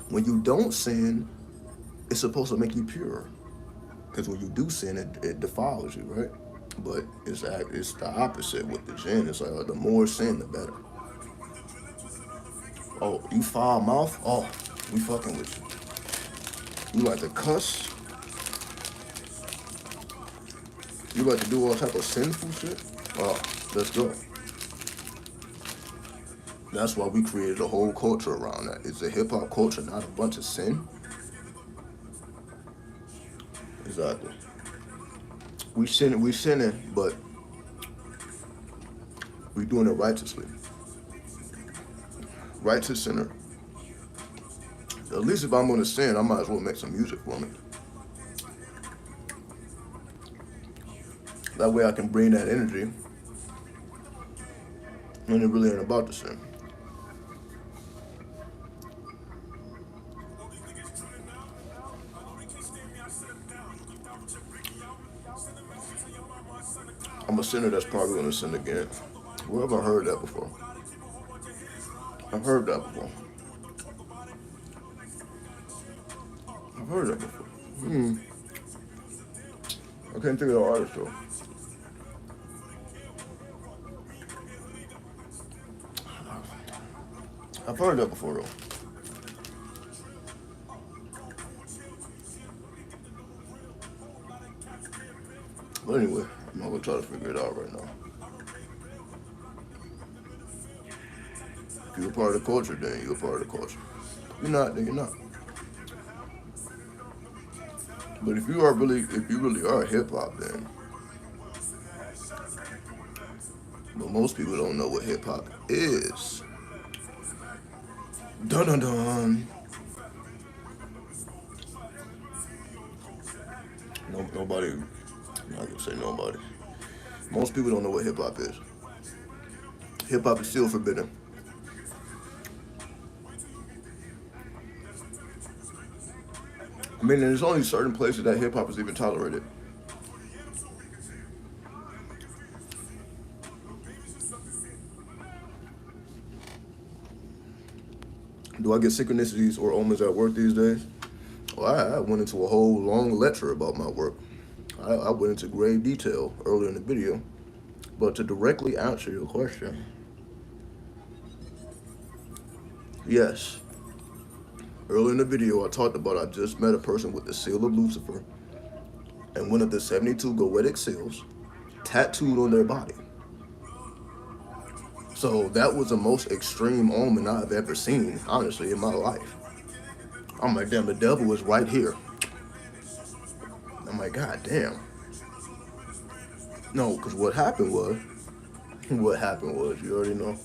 When you don't sin, it's supposed to make you pure. Because when you do sin, it defiles you, right? But it's the opposite with the jinn. It's like, the more sin, the better. Oh, you foul mouth? Oh, we fucking with you. You like to cuss? You like to do all type of sinful shit? Oh, let's go. That's why we created a whole culture around that. It's a hip hop culture, not a bunch of sin. Exactly. We sinning, but we doing it righteously. Righteous sinner. At least if I'm gonna sin, I might as well make some music from it. That way I can bring that energy, and it really ain't about the sin. I'm a sinner that's probably gonna sin again. Where have I heard that before? I've heard that before. I've heard that before. I can't think of the artist though. I've heard that before though. But anyway, I'm not gonna try to figure it out right now. If you're a part of the culture, then you're a part of the culture. If you're not, then you're not. But if you really are hip hop, then but most people don't know what hip hop is. Dun dun dun. No, nobody. I'm not gonna say nobody. Most people don't know what hip hop is. Hip hop is still forbidden. I mean, there's only certain places that hip hop is even tolerated. Do I get synchronicities or omens at work these days? Well, I went into a whole long lecture about my work. I went into grave detail earlier in the video. But to directly answer your question, yes. Earlier in the video, I talked about I just met a person with the seal of Lucifer and one of the 72 goetic seals tattooed on their body. So that was the most extreme omen I've ever seen, honestly, in my life. I'm like, damn, the devil is right here. I'm like, God damn. No, because what happened was, you already know,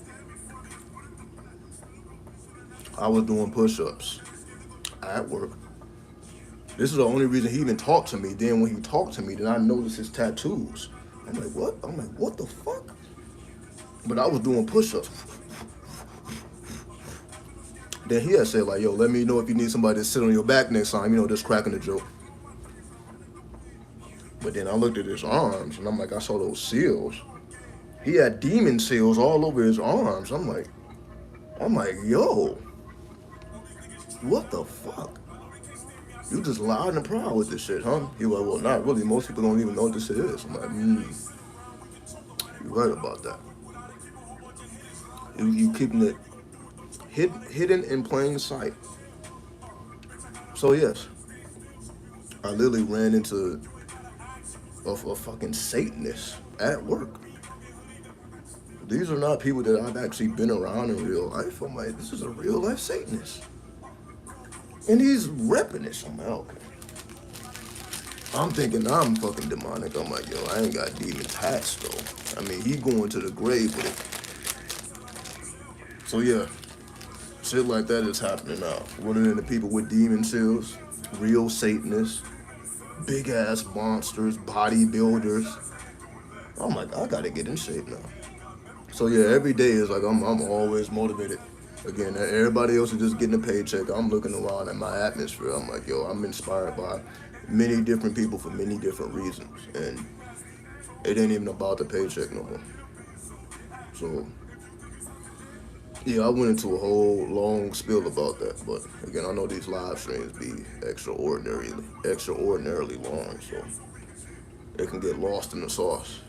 I was doing push-ups at work. This is the only reason he even talked to me. Then when he talked to me, then I noticed his tattoos. I'm like, what? I'm like, what the fuck? But I was doing push-ups. Then he had said, like, yo, let me know if you need somebody to sit on your back next time, just cracking a joke. But then I looked at his arms, and I'm like, I saw those seals. He had demon seals all over his arms. I'm like, yo, what the fuck? You just loud and proud with this shit, huh? He was like, well, not really. Most people don't even know what this shit is. I'm like, you're right about that. You keeping it hidden in plain sight. So yes, I literally ran into a fucking Satanist at work. These are not people that I've actually been around in real life. I'm like, this is a real life Satanist. And he's repping this. I'm like, okay. I'm thinking I'm fucking demonic. I'm like, yo, I ain't got demon tats though. I mean, he going to the grave with it. So yeah, shit like that is happening now. Running into people with demon seals, real Satanists, big ass monsters, bodybuilders. I'm like, I gotta get in shape now. So yeah, every day is like I'm always motivated. Again, everybody else is just getting a paycheck. I'm looking around at my atmosphere. I'm like, yo, I'm inspired by many different people for many different reasons. And it ain't even about the paycheck no more. So yeah, I went into a whole long spiel about that. But again, I know these live streams be extraordinarily long, so it can get lost in the sauce.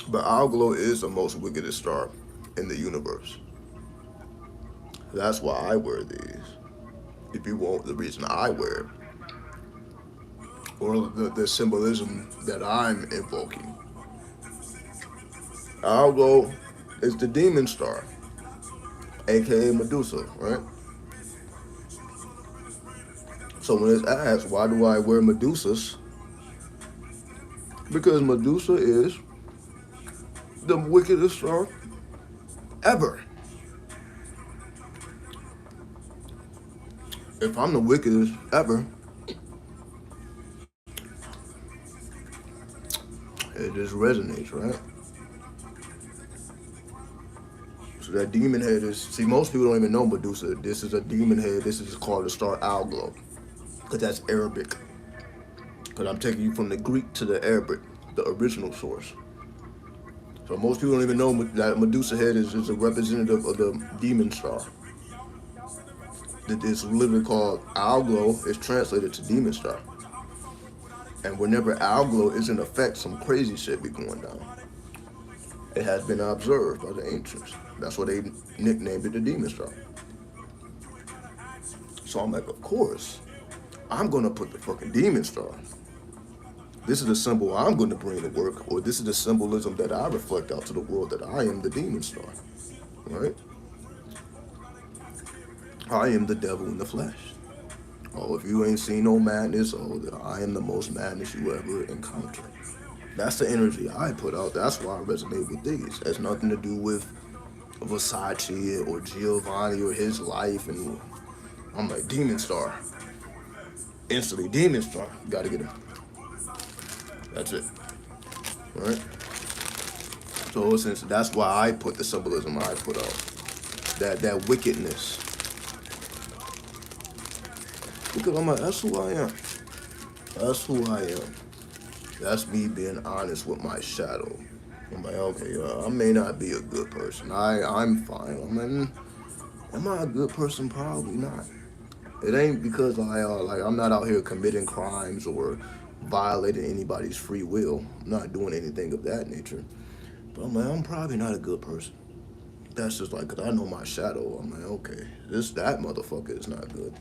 But Alglo is the most wickedest star in the universe. That's why I wear these. If you want the reason I wear it, or the symbolism that I'm invoking. Alglo is the demon star, aka Medusa, right? So when it's asked, why do I wear Medusas? Because Medusa is the wickedest star ever. If I'm the wickedest ever, it just resonates, right? So that demon head is, see, most people don't even know Medusa. This is a demon head. This is called the star Alglo, because that's Arabic. Because I'm taking you from the Greek to the Arabic, the original source. So most people don't even know that Medusa head is a representative of the demon star. It's literally called Alglo, is translated to demon star. And whenever Alglo is in effect, some crazy shit be going down. It has been observed by the ancients. That's why they nicknamed it the demon star. So I'm like, of course, I'm gonna put the fucking demon star. This is the symbol I'm gonna bring to work, or this is the symbolism that I reflect out to the world that I am the demon star. Right? I am the devil in the flesh. Oh, if you ain't seen no madness, oh, I am the most madness you ever encounter. That's the energy I put out. That's why I resonate with these. It has nothing to do with Versace or Giovanni or his life. And I'm like, demon star. Instantly, demon star. Gotta get him. That's it. Right? So essentially, that's why I put the symbolism I put out. That wickedness. Because I'm like, that's who I am. That's who I am. That's me being honest with my shadow. I'm like, okay, I may not be a good person. I'm fine. I mean, am I a good person? Probably not. It ain't because I'm not out here committing crimes or violating anybody's free will. I'm not doing anything of that nature. But I'm like, I'm probably not a good person. That's just like, cause I know my shadow. I'm like, okay, that motherfucker is not good.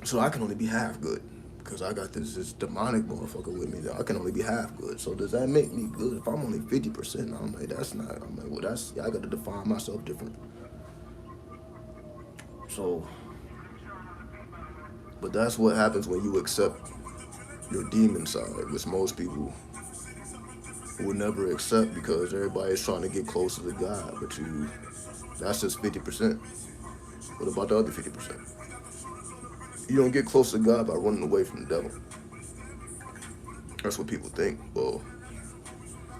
So I can only be half good. Because I got this demonic motherfucker with me that I can only be half good. So does that make me good? If I'm only 50%, I'm like, that's not. I'm like, well, I got to define myself different. So, but that's what happens when you accept your demon side, which most people will never accept because everybody's trying to get closer to God. But that's just 50%. What about the other 50%? You don't get close to God by running away from the devil. That's what people think. Well,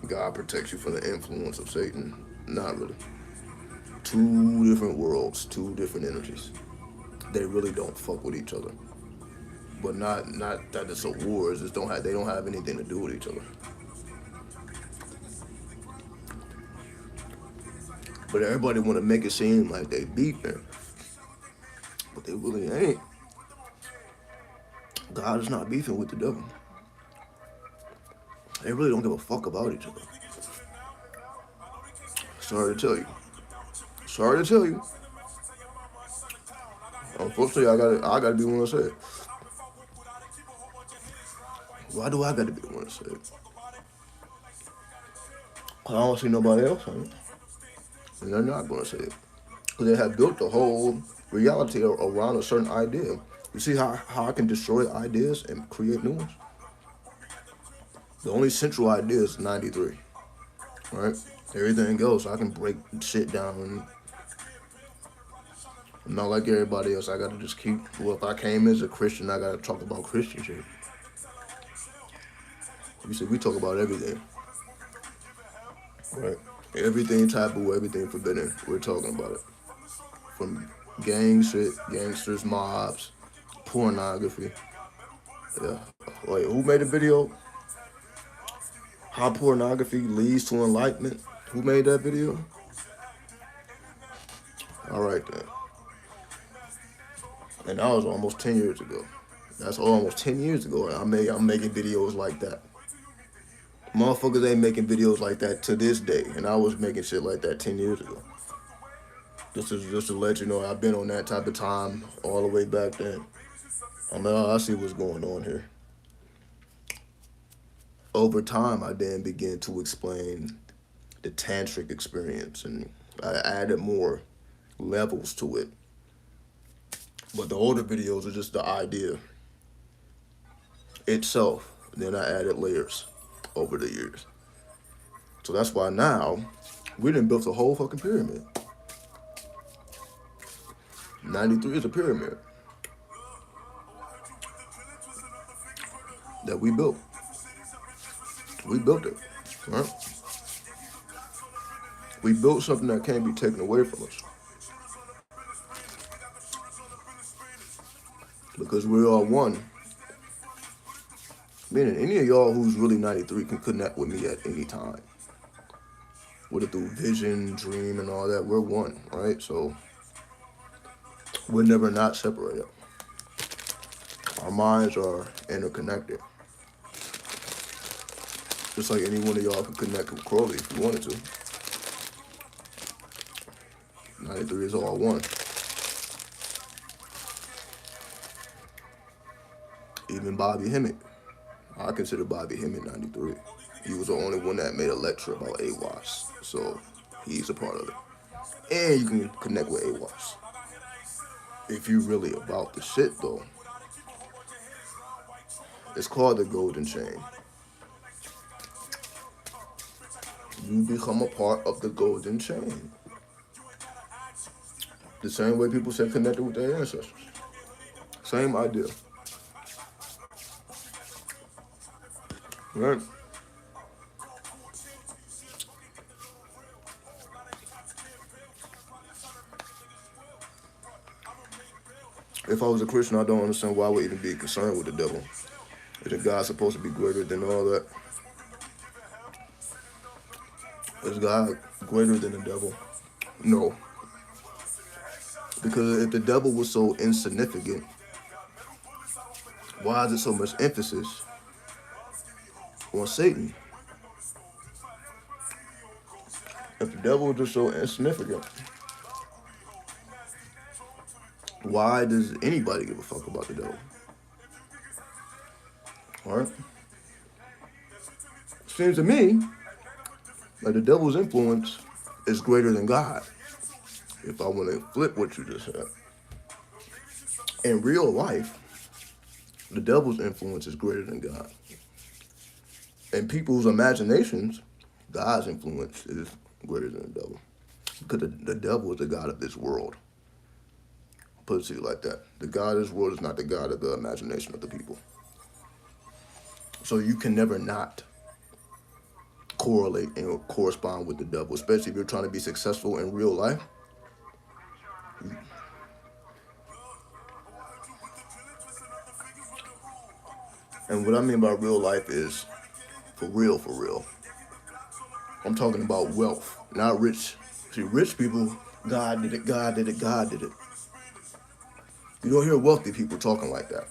God protects you from the influence of Satan. Not really. Two different worlds, two different energies. They really don't fuck with each other. But not that it's a war. It's just they don't have anything to do with each other. But everybody want to make it seem like they beefing, but they really ain't. God is not beefing with the devil. They really don't give a fuck about each other. Sorry to tell you. Sorry to tell you. Unfortunately, I gotta be the one to say it. Why do I gotta be the one to say it? Cause I don't see nobody else on it. And they're not gonna say it. Because they have built the whole reality around a certain idea. You see how I can destroy ideas and create new ones? The only central idea is 93, right? Everything else, I can break shit down. I'm not like everybody else. I gotta just keep, well, if I came as a Christian, I gotta talk about Christian shit. You see, we talk about everything, right? Everything taboo, everything forbidden, we're talking about it. From gang shit, gangsters, mobs, pornography. Yeah. Wait, who made a video? How pornography leads to enlightenment? Who made that video? All right then. And that was almost 10 years ago. That's almost 10 years ago. And I'm making videos like that. Motherfuckers ain't making videos like that to this day. And I was making shit like that 10 years ago. Just to let you know, I've been on that type of time all the way back then. I see what's going on here. Over time, I then began to explain the tantric experience, and I added more levels to it. But the older videos are just the idea itself. Then I added layers over the years. So that's why now we done built a whole fucking pyramid. 93 is a pyramid that we built. We built it, right? We built something that can't be taken away from us. Because we are one. Meaning any of y'all who's really 93 can connect with me at any time. Whether through vision, dream, and all that, we're one, right? So we're never not separated. Our minds are interconnected. Just like any one of y'all could connect with Crowley if you wanted to. 93 is all one. Even Bobby Hemmett. I consider Bobby Hemmett 93. He was the only one that made a lecture about AWAS. So he's a part of it. And you can connect with AWAS. If you're really about the shit though. It's called the golden chain. You become a part of the golden chain. The same way people say connected with their ancestors. Same idea. Right? If I was a Christian, I don't understand why I would even be concerned with the devil. Isn't God supposed to be greater than all that? Is God greater than the devil? No. Because if the devil was so insignificant, why is it so much emphasis on Satan? If the devil was just so insignificant, why does anybody give a fuck about the devil? Alright? Seems to me like the devil's influence is greater than God. If I want to flip what you just said. In real life, the devil's influence is greater than God. In people's imaginations, God's influence is greater than the devil. Because the devil is the God of this world. Put it to you like that. The God of this world is not the God of the imagination of the people. So you can never not correlate and correspond with the devil, especially if you're trying to be successful in real life. And what I mean by real life is for real, for real. I'm talking about wealth, not rich. See, rich people, God did it, God did it, God did it. You don't hear wealthy people talking like that.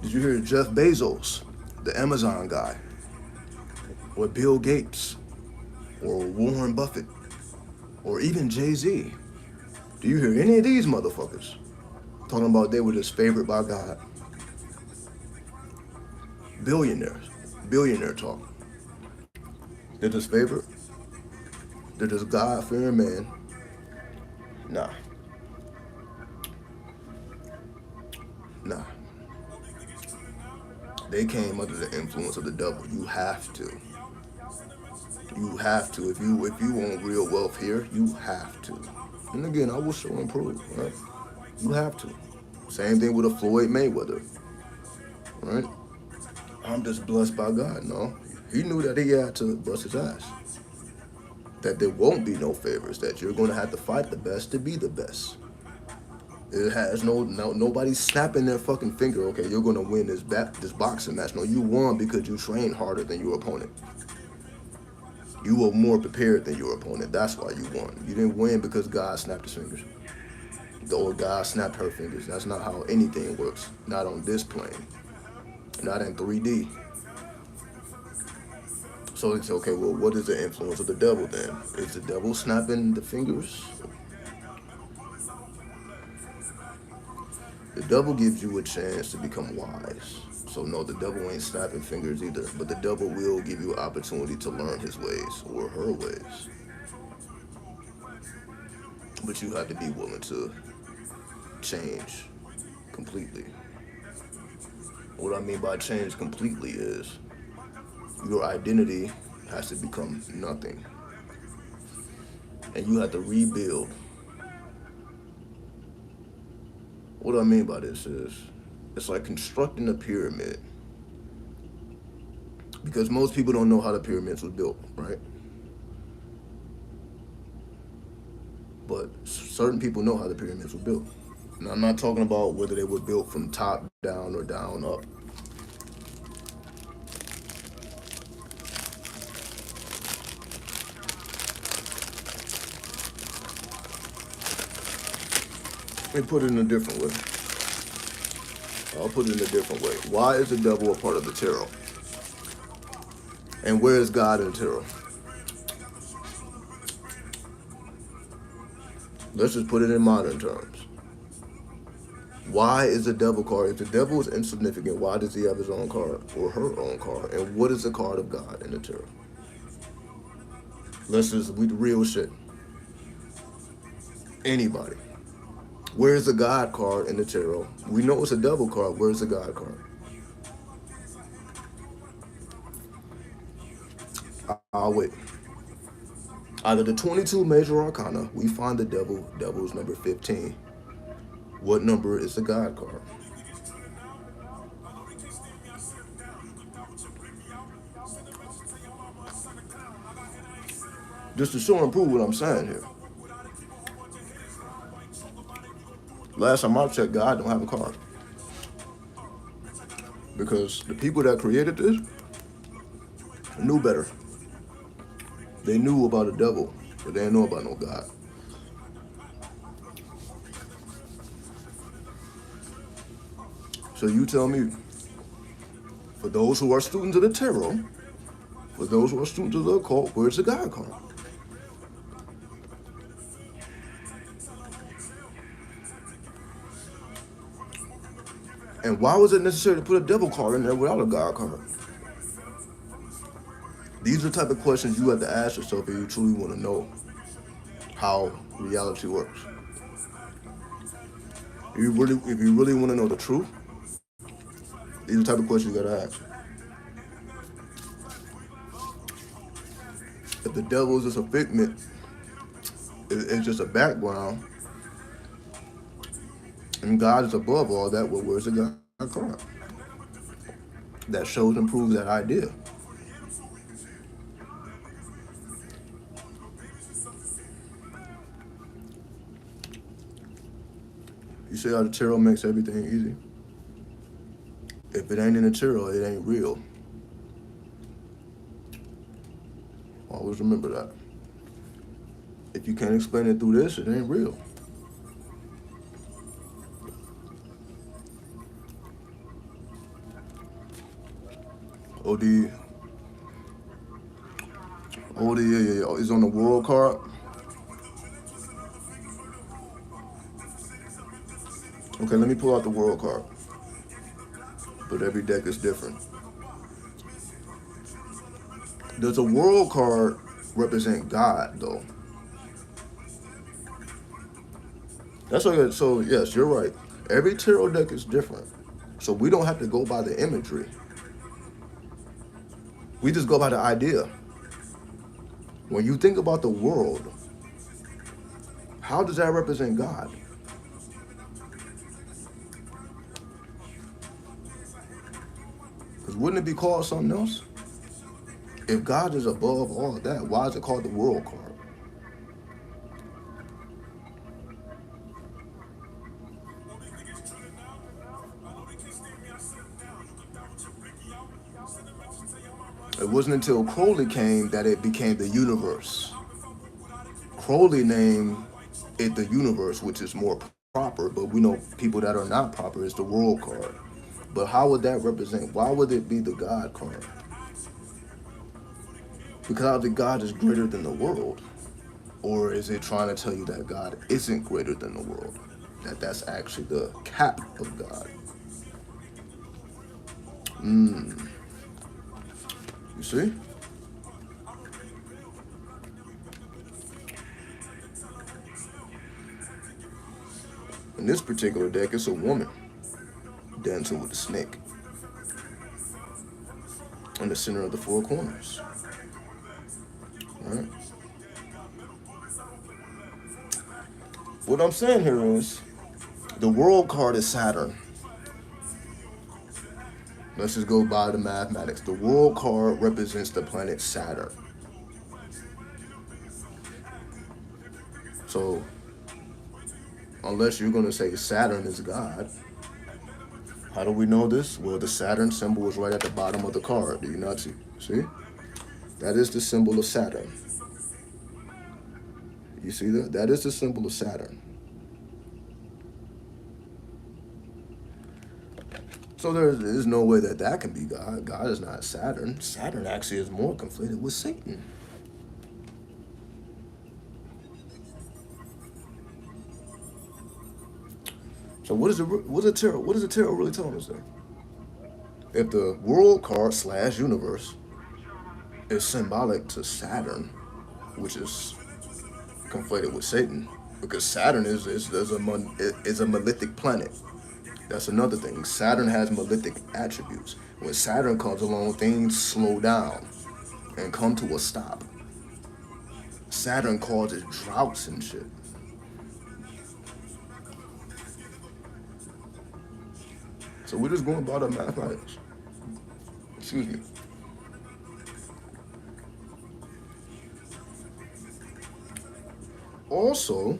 Did you hear Jeff Bezos, the Amazon guy, or Bill Gates, or Warren Buffett, or even Jay-Z? Do you hear any of these motherfuckers talking about they were just favored by God? Billionaires, billionaire talk. They're just favored. They're just God-fearing man. Nah. Nah. They came under the influence of the devil. You have to. You have to. If you want real wealth here, you have to. And again, I will show and prove, right? You have to. Same thing with a Floyd Mayweather, right? I'm just blessed by God. No, he knew that he had to bust his ass. That there won't be no favors. That you're going to have to fight the best to be the best. It has nobody snapping their fucking finger. Okay, you're going to win this boxing match. No, you won because you trained harder than your opponent. You were more prepared than your opponent. That's why you won. You didn't win because God snapped his fingers. Or God snapped her fingers. That's not how anything works. Not on this plane. Not in 3D. So it's okay, well, what is the influence of the devil then? Is the devil snapping the fingers? The devil gives you a chance to become wise. So no, the devil ain't snapping fingers either. But the devil will give you an opportunity to learn his ways or her ways. But you have to be willing to change completely. What I mean by change completely is your identity has to become nothing. And you have to rebuild. What I mean by this is, it's like constructing a pyramid. Because most people don't know how the pyramids were built, right? But certain people know how the pyramids were built. And I'm not talking about whether they were built from top down or down up. Let me put it in a different way. I'll put it in a different way. Why is the devil a part of the tarot? And where is God in the tarot? Let's just put it in modern terms. Why is the devil card? If the devil is insignificant, why does he have his own card or her own card? And what is the card of God in the tarot? Let's just, we real shit. Anybody. Where's the God card in the tarot? We know it's a devil card. Where's the God card? I'll wait. Out of the 22 major arcana, we find the devil. Devil is number 15. What number is the God card? Just to show and prove what I'm saying here. Last time I checked, God don't have a card. Because the people that created this knew better. They knew about the devil, but they didn't know about no God. So you tell me, for those who are students of the tarot, for those who are students of the occult, where's the God card? And why was it necessary to put a devil card in there without a God card? These are the type of questions you have to ask yourself if you truly want to know how reality works. If you really want to know the truth, these are the type of questions you gotta ask. If the devil is just a figment, it's just a background, and God is above all that, well, where's the God card? That shows and proves that idea. You see how the tarot makes everything easy? If it ain't in the tarot, it ain't real. Always remember that. If you can't explain it through this, it ain't real. OD, yeah. It's on the world card. Okay, let me pull out the world card. But every deck is different. Does a world card represent God, though? That's okay. So, yes, you're right. Every tarot deck is different. So we don't have to go by the imagery. We just go by the idea. When you think about the world, how does that represent God? Because wouldn't it be called something else? If God is above all of that, why is it called the world card? It wasn't until Crowley came that it became the universe. Crowley named it the universe, which is more proper, but we know people that are not proper is the world card. But how would that represent? Why would it be the God card? Because God is greater than the world. Or is it trying to tell you that God isn't greater than the world? That's actually the cap of God. You see? In this particular deck, it's a woman dancing with a snake in the center of the four corners. All right. What I'm saying here is the world card is Saturn. Let's just go by the mathematics. The world card represents the planet Saturn. So, unless you're going to say Saturn is God, how do we know this? Well, the Saturn symbol is right at the bottom of the card. Do you not see? See? That is the symbol of Saturn. You see that? That is the symbol of Saturn. So there's no way that that can be God. God is not Saturn. Saturn actually is more conflated with Satan. So what is the tarot really telling us there? If the world card slash universe is symbolic to Saturn, which is conflated with Satan, because Saturn is a malefic planet. That's another thing. Saturn has malefic attributes. When Saturn comes along, things slow down and come to a stop. Saturn causes droughts and shit. So we're just going by the mathematics. Excuse me. Also,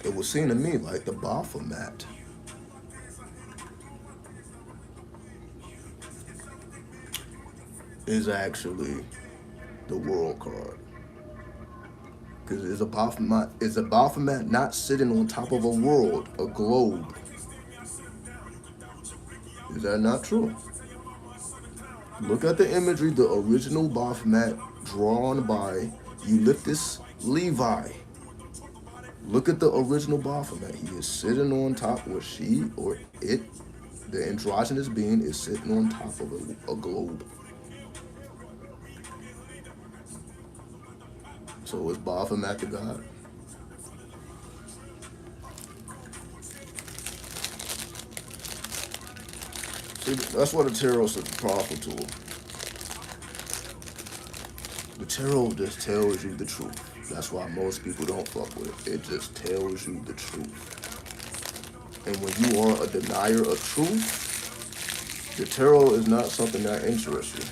it was seen to me like the Baphomet is actually the world card. Because is a Baphomet not sitting on top of a world, a globe? Is that not true? Look at the imagery, the original Baphomet drawn by Ulysses Levi. Look at the original Baphomet. He is sitting on top, or she, or it, the androgynous being is sitting on top of a globe. So is Baphomet the god? See, that's why the tarot is such a powerful tool. The tarot just tells you the truth. That's why most people don't fuck with it. It just tells you the truth. And when you are a denier of truth, the tarot is not something that interests you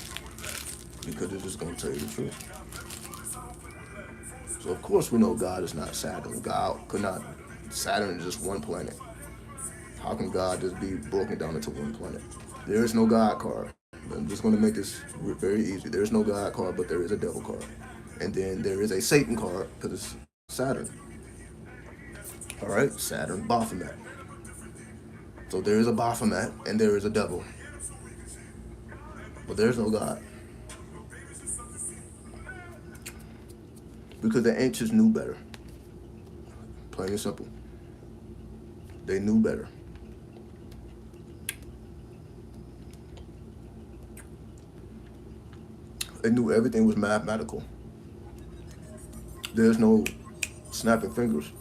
because it's just going to tell you the truth. So of course we know God is not Saturn. God could not. Saturn is just one planet. How can God just be broken down into one planet? There is no God card. I'm just going to make this very easy. There is no God card, but there is a devil card. And then there is a Satan card because it's Saturn. All right, Saturn, Baphomet. So there is a Baphomet and there is a devil. But there's no God. Because the ancients knew better. Plain and simple. They knew better. They knew everything was mathematical. There's no snapping fingers.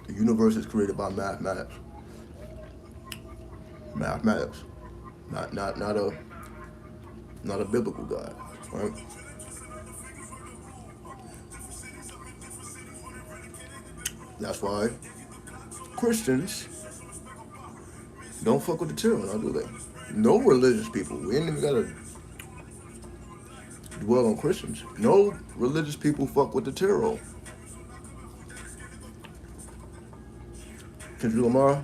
The universe is created by mathematics. Mathematics. Not a biblical God. Right? That's why Christians don't fuck with the tarot, now do they? No religious people. We ain't even gotta dwell on Christians. No religious people fuck with the tarot. Kendrick Lamar?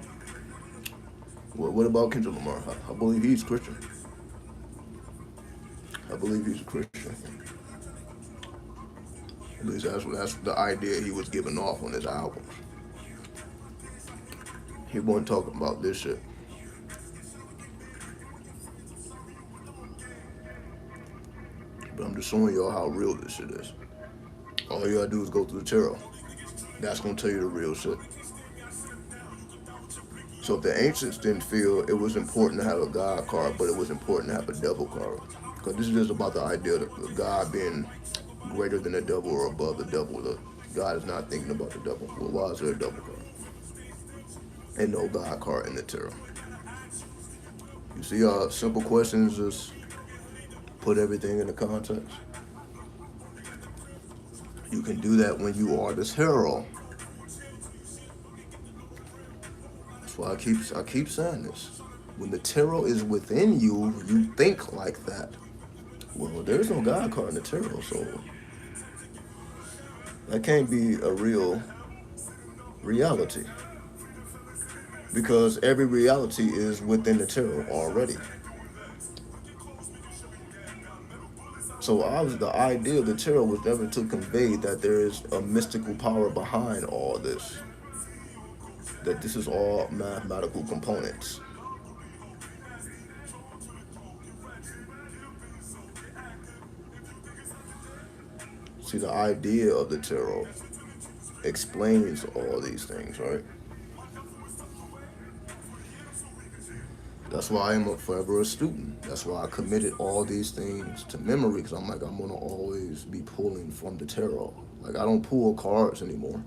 What about Kendrick Lamar? I believe he's Christian. I believe he's a Christian. At least that's the idea he was giving off on his albums. He wasn't talking about this shit. But I'm just showing y'all how real this shit is. All you gotta do is go through the tarot. That's gonna tell you the real shit. So if the ancients didn't feel it was important to have a God card, but it was important to have a devil card. Because this is just about the idea of God being greater than the devil or above the devil. God is not thinking about the devil. Well, why is there a devil card? And no God card in the tarot. You see how simple questions just put everything into context? You can do that when you are this hero. That's why I keep saying this. When the tarot is within you, you think like that. Well, there's no God card in the tarot, so that can't be a real reality. Because every reality is within the tarot already. So obviously the idea of the tarot was never to convey that there is a mystical power behind all this. that this is all mathematical components. See, the idea of the tarot explains all these things, right? That's why I'm forever a student. That's why I committed all these things to memory, because I'm like, I'm gonna always be pulling from the tarot. Like, I don't pull cards anymore.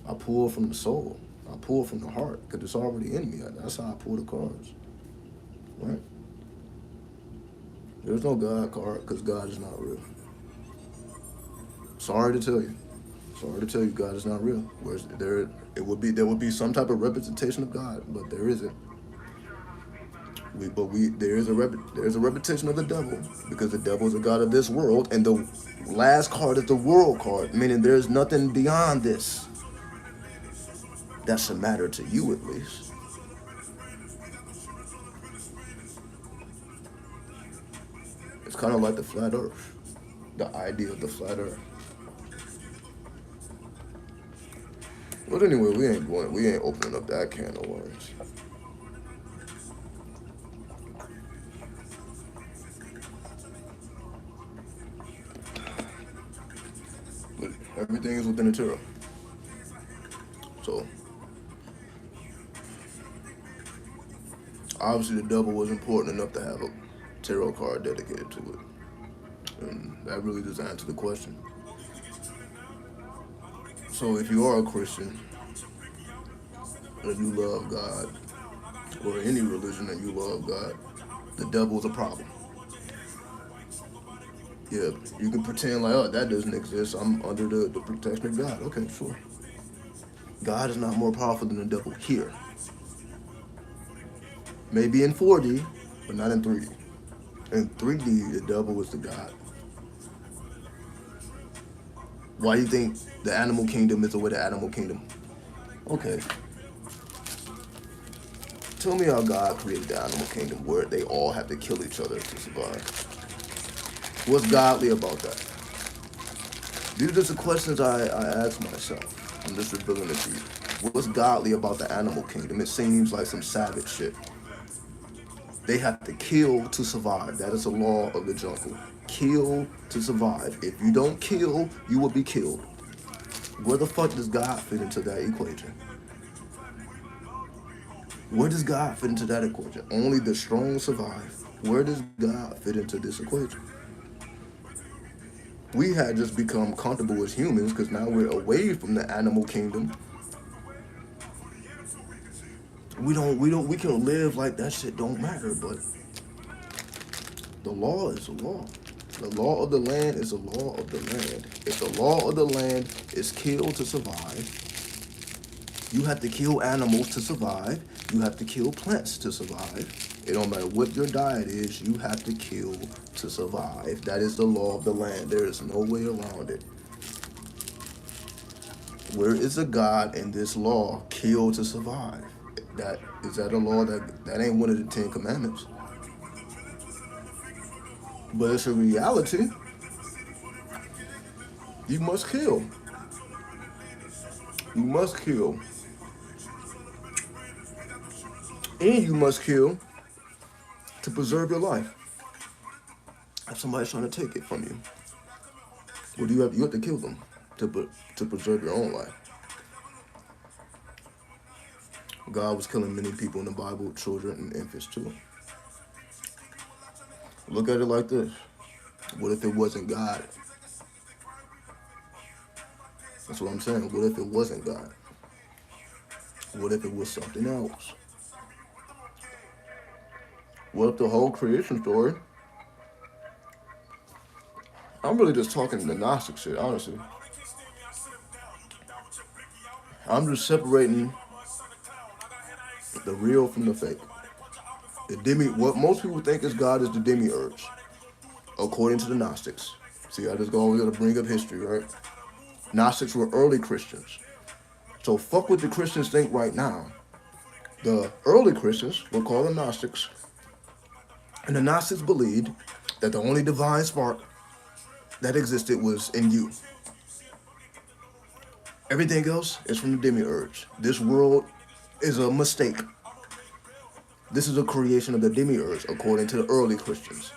I pull from the soul. I pull from the heart, because it's already in me. That's how I pull the cards, right? There's no God card, because God is not real. Sorry to tell you. Sorry to tell you, God is not real. Whereas there would be some type of representation of God, but there isn't. There is a reputation of the devil, because the devil is the god of this world, and the last card is the world card, meaning there's nothing beyond this that should matter to you, at least. It's kind of like the flat Earth, the idea of the flat Earth. But anyway, we ain't opening up that can of worms. But everything is within the tarot. So obviously the devil was important enough to have a tarot card dedicated to it. And that really does answer the question. So if you are a Christian and you love God, or any religion and you love God, the devil is a problem. Yeah, you can pretend like, oh, that doesn't exist. I'm under the protection of God. Okay, sure. God is not more powerful than the devil here. Maybe in 4D, but not in 3D. In 3D, the devil is the God. Why do you think the animal kingdom is the way the animal kingdom? Okay. Tell me how God created the animal kingdom where they all have to kill each other to survive. What's godly about that? These are just the questions I ask myself. I'm just revealing it to you. What's godly about the animal kingdom? It seems like some savage shit. They have to kill to survive. That is a law of the jungle. Kill to survive. If you don't kill, you will be killed. Where the fuck does God fit into that equation? Where does God fit into that equation? Only the strong survive. Where does God fit into this equation? We had just become comfortable as humans because now we're away from the animal kingdom. We can live like that shit don't matter, but the law is a law. The law of the land is a law of the land. If the law of the land is kill to survive, you have to kill animals to survive. You have to kill plants to survive. It don't matter what your diet is, you have to kill to survive. That is the law of the land. There is no way around it. Where is a God in this law? Kill to survive. That a law that ain't one of the 10 Commandments. But it's a reality. You must kill. You must kill. And you must kill to preserve your life. If somebody's trying to take it from you, what do you have? You have to kill them to preserve your own life. God was killing many people in the Bible, children and infants too. Look at it like this. What if it wasn't God? That's what I'm saying. What if it wasn't God? What if it was something else? What if the whole creation story? I'm really just talking the Gnostic shit, honestly. I'm just separating the real from the fake. What most people think is God is the demiurge, according to the Gnostics. See, I just always gotta bring up history, right? Gnostics were early Christians. So fuck what the Christians think right now. The early Christians were called the Gnostics, and the Gnostics believed that the only divine spark that existed was in you. Everything else is from the demiurge. This world is a mistake. This is a creation of the demiurge, according to the early Christians.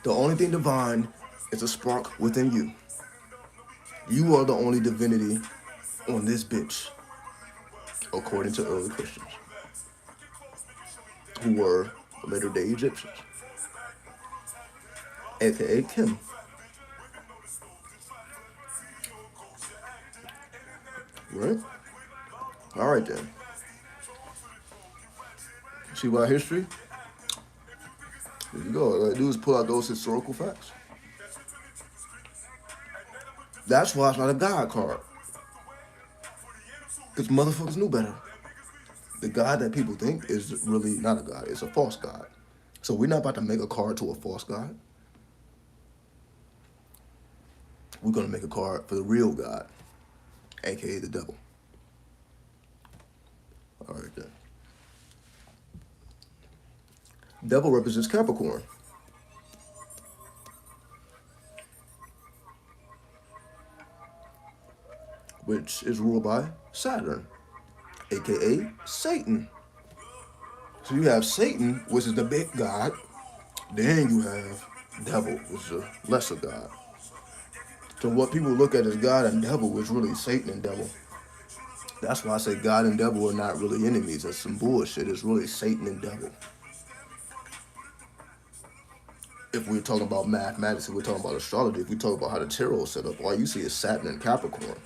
The only thing divine is a spark within you. You are the only divinity on this bitch, according to early Christians, who were later day Egyptians, aka Kim. Right? All right then. See why history? There you go. All I do is pull out those historical facts. That's why it's not a God card. Because motherfuckers knew better. The God that people think is really not a God. It's a false God. So we're not about to make a card to a false God. We're going to make a card for the real God, aka the devil. All right then. Devil represents Capricorn, which is ruled by Saturn, aka Satan. So you have Satan, which is the big God. Then you have devil, which is a lesser God. So what people look at as God and devil is really Satan and devil. That's why I say God and devil are not really enemies. That's some bullshit. It's really Satan and devil. If we're talking about mathematics, if we're talking about astrology, if we talk about how the tarot is set up, all you see is Saturn and Capricorn.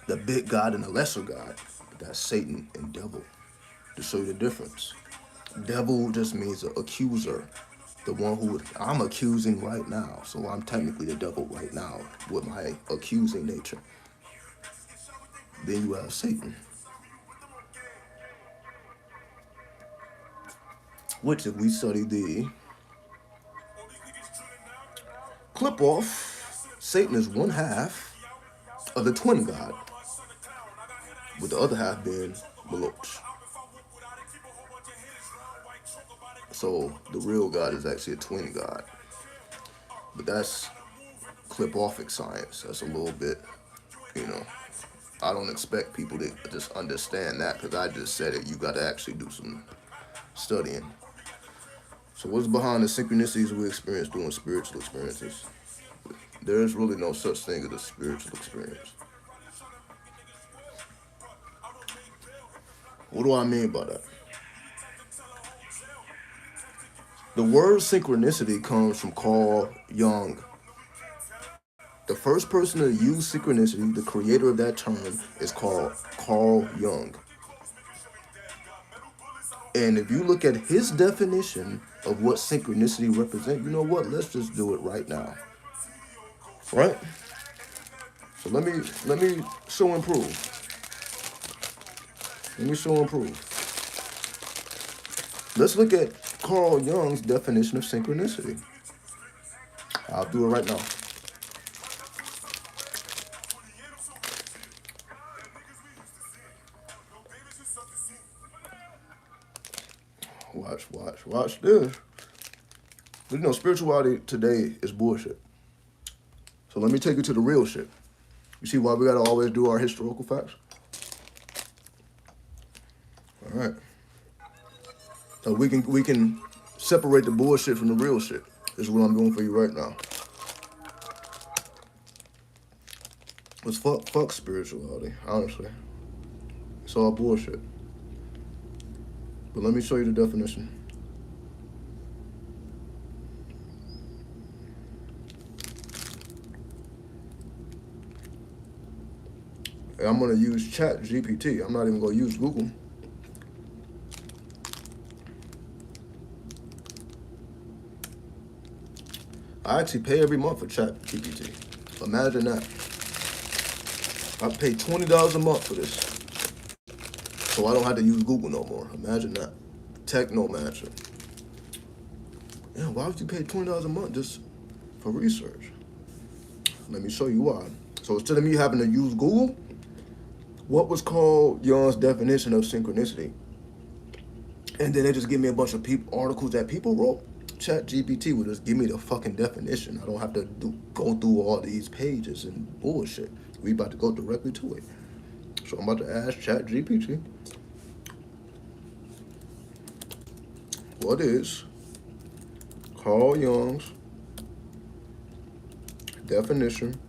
The big God and the lesser God. That's Satan and devil. To show you the difference. Devil just means an accuser. The one who I'm accusing right now. So I'm technically the devil right now with my accusing nature. Then you have Satan. Which if we study the clip off, Satan is one half of the twin God. With the other half being Moloch. So the real God is actually a twin God. But that's clip-offic science. That's a little bit, I don't expect people to just understand that because I just said it. You got to actually do some studying. So what's behind the synchronicities we experience during spiritual experiences? There's really no such thing as a spiritual experience. What do I mean by that? The word synchronicity comes from Carl Jung. The first person to use synchronicity, the creator of that term, is called Carl Jung. And if you look at his definition of what synchronicity represents, you know what? Let's just do it right now. Right? So let me show and prove. Let me show and prove. Let's look at Carl Jung's definition of synchronicity. I'll do it right now. Watch this. Spirituality today is bullshit. So let me take you to the real shit. You see why we gotta always do our historical facts? All right. So we can separate the bullshit from the real shit. This is what I'm doing for you right now. Let's fuck spirituality, honestly. It's all bullshit. But let me show you the definition. And I'm gonna use Chat GPT. I'm not even gonna use Google. I actually pay every month for Chat GPT. Imagine that. I pay $20 a month for this. So I don't have to use Google no more. Imagine that. Technomancer. Yeah, why would you pay $20 a month just for research? Let me show you why. So instead of me having to use Google, what was called Jung's definition of synchronicity? And then they just give me a bunch of articles that people wrote. Chat GPT would just give me the fucking definition. I don't have to go through all these pages and bullshit. We about to go directly to it. So I'm about to ask ChatGPT, what is Carl Jung's definition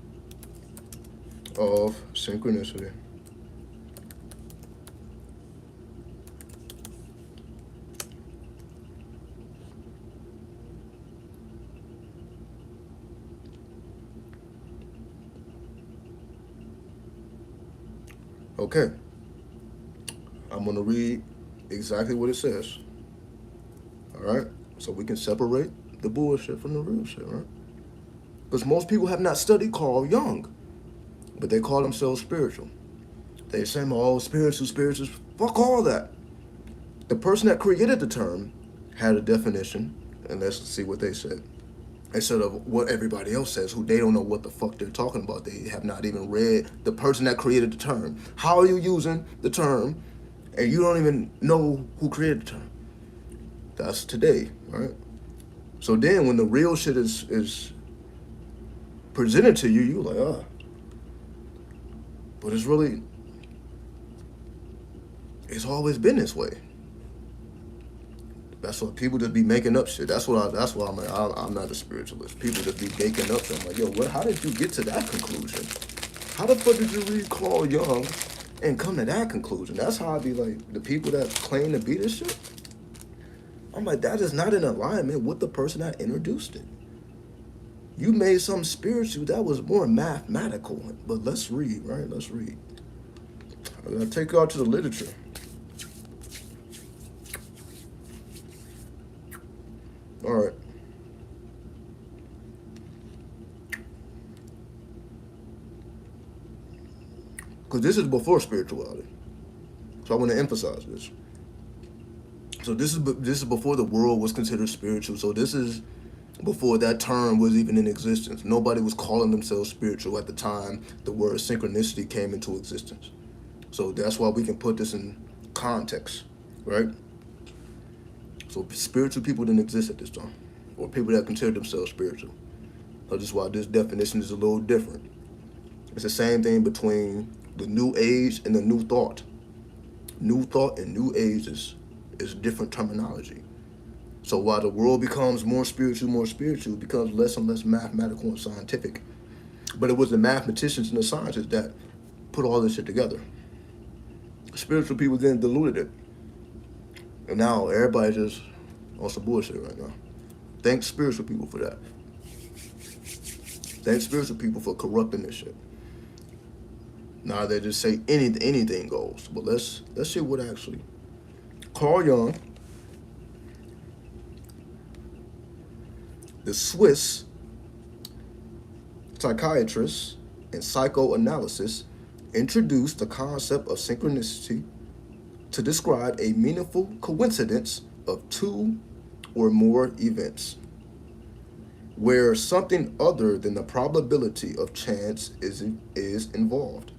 of synchronicity? Okay, I'm gonna read exactly what it says. All right, so we can separate the bullshit from the real shit, right? Because most people have not studied Carl Jung, but they call themselves spiritual. They say, oh, spiritual, spiritual. Fuck all that. The person that created the term had a definition, and let's see what they said. Instead of what everybody else says, who they don't know what the fuck they're talking about. They have not even read the person that created the term. How are you using the term and you don't even know who created the term? That's today, right? So then when the real shit is presented to you, you're like, ah. But it's always been this way. That's why people just be making up shit. That's why I'm like, I'm not a spiritualist. People just be making up shit. I'm like, yo, how did you get to that conclusion? How the fuck did you read Carl Jung and come to that conclusion? That's how I be like, the people that claim to be this shit, I'm like, that is not in alignment with the person that introduced it. You made something spiritual that was more mathematical. But let's read, right? Let's read. I'm gonna take you out to the literature. All right. Because this is before spirituality. So I want to emphasize this. So this is before the world was considered spiritual. So this is before that term was even in existence. Nobody was calling themselves spiritual at the time the word synchronicity came into existence. So that's why we can put this in context, right? So spiritual people didn't exist at this time, or people that consider themselves spiritual. So this is why this definition is a little different. It's the same thing between the new age and the new thought. New thought and new age is different terminology. So while the world becomes more spiritual, it becomes less and less mathematical and scientific. But it was the mathematicians and the scientists that put all this shit together. Spiritual people then diluted it. And now everybody just on some bullshit right now. Thank spiritual people for that. Thank spiritual people for corrupting this shit. Now they just say anything goes. But let's see what actually. Carl Jung, the Swiss psychiatrist and psychoanalyst, introduced the concept of synchronicity to describe a meaningful coincidence of two or more events, where something other than the probability of chance is involved.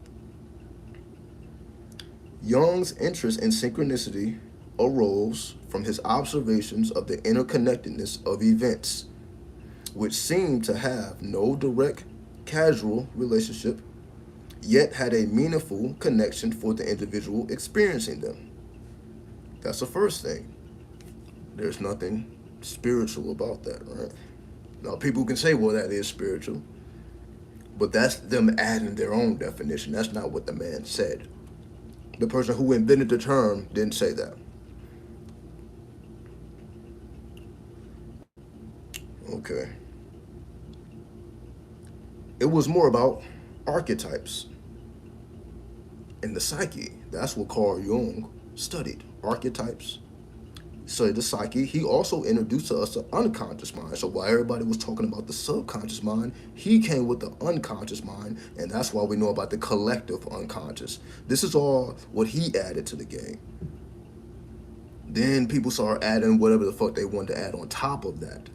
Jung's interest in synchronicity arose from his observations of the interconnectedness of events, which seemed to have no direct causal relationship, yet had a meaningful connection for the individual experiencing them. That's the first thing. There's nothing spiritual about that, right? Now, people can say, well, that is spiritual, but that's them adding their own definition. That's not what the man said. The person who invented the term didn't say that. Okay. It was more about archetypes in the psyche. That's what Carl Jung studied. Archetypes. Studied the psyche. He also introduced to us the unconscious mind. So while everybody was talking about the subconscious mind, he came with the unconscious mind, and that's why we know about the collective unconscious. This is all what he added to the game. Then people started adding whatever the fuck they wanted to add on top of that.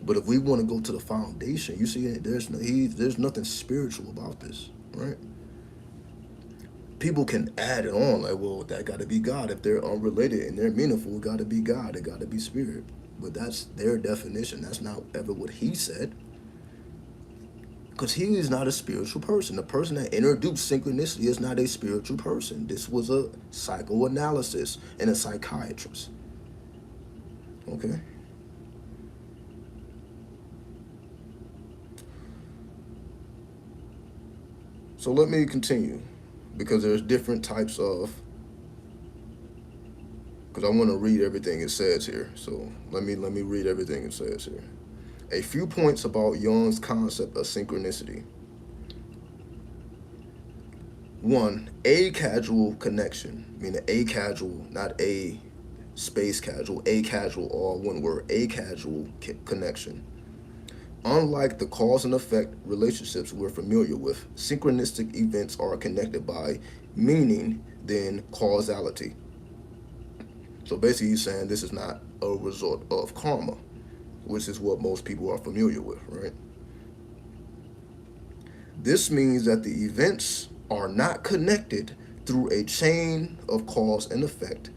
But if we want to go to the foundation, you see, there's nothing spiritual about this, right? People can add it on, like, well, that got to be God. If they're unrelated and they're meaningful, it got to be God. It got to be spirit. But that's their definition. That's not ever what he said. Because he is not a spiritual person. The person that introduced synchronicity is not a spiritual person. This was a psychoanalysis and a psychiatrist. Okay? So let me continue, because there's different types of, because I want to read everything it says here. So let me read everything it says here. A few points about Jung's concept of synchronicity. One, a casual connection, meaning a casual, not a space casual, a casual, all one word, a casual connection. Unlike the cause and effect relationships we're familiar with, synchronistic events are connected by meaning than causality. So basically, he's saying this is not a result of karma, which is what most people are familiar with, right? This means that the events are not connected through a chain of cause and effect,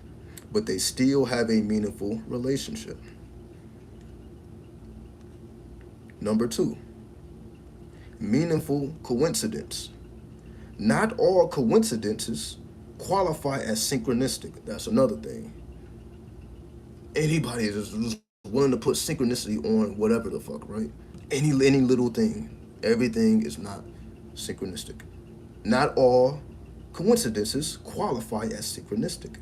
but they still have a meaningful relationship. Number two, meaningful coincidence. Not all coincidences qualify as synchronistic. That's another thing. Anybody is just willing to put synchronicity on whatever the fuck, right? Any little thing. Everything is not synchronistic. Not all coincidences qualify as synchronistic.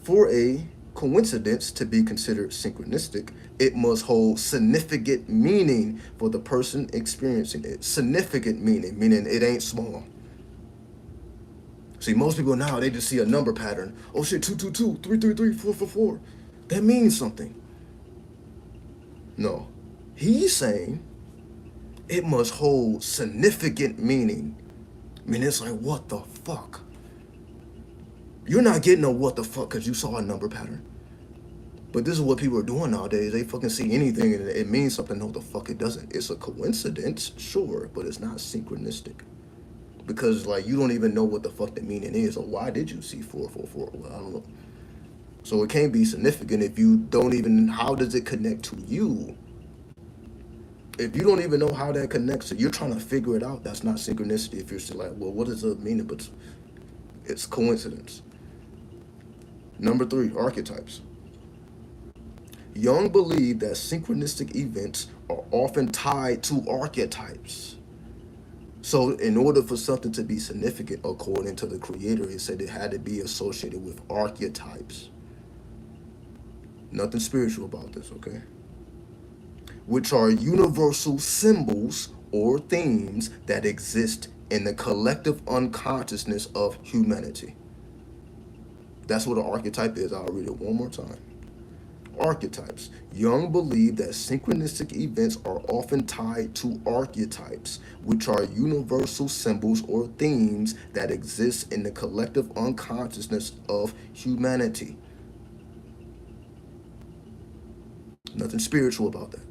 For a coincidence to be considered synchronistic, it must hold significant meaning for the person experiencing it. Significant meaning it ain't small. See, most people now, they just see a number pattern. Oh shit, 222, 333, 444. That means something. No. He's saying it must hold significant meaning. I mean, it's like, what the fuck? You're not getting a what the fuck because you saw a number pattern. But this is what people are doing nowadays. They fucking see anything and it means something. No, the fuck it doesn't. It's a coincidence, sure, but it's not synchronistic. Because, like, you don't even know what the fuck the meaning is. Or why did you see 444? Well, I don't know. So it can't be significant if you don't even, how does it connect to you? If you don't even know how that connects to, you're trying to figure it out, that's not synchronicity. If you're still like, well, what does it mean? But it's coincidence. Number three, archetypes. Jung believed that synchronistic events are often tied to archetypes. So in order for something to be significant, according to the creator, he said it had to be associated with archetypes. Nothing spiritual about this, okay? Which are universal symbols or themes that exist in the collective unconsciousness of humanity. That's what an archetype is. I'll read it one more time. Archetypes. Jung believed that synchronistic events are often tied to archetypes, which are universal symbols or themes that exist in the collective unconsciousness of humanity. Nothing spiritual about that.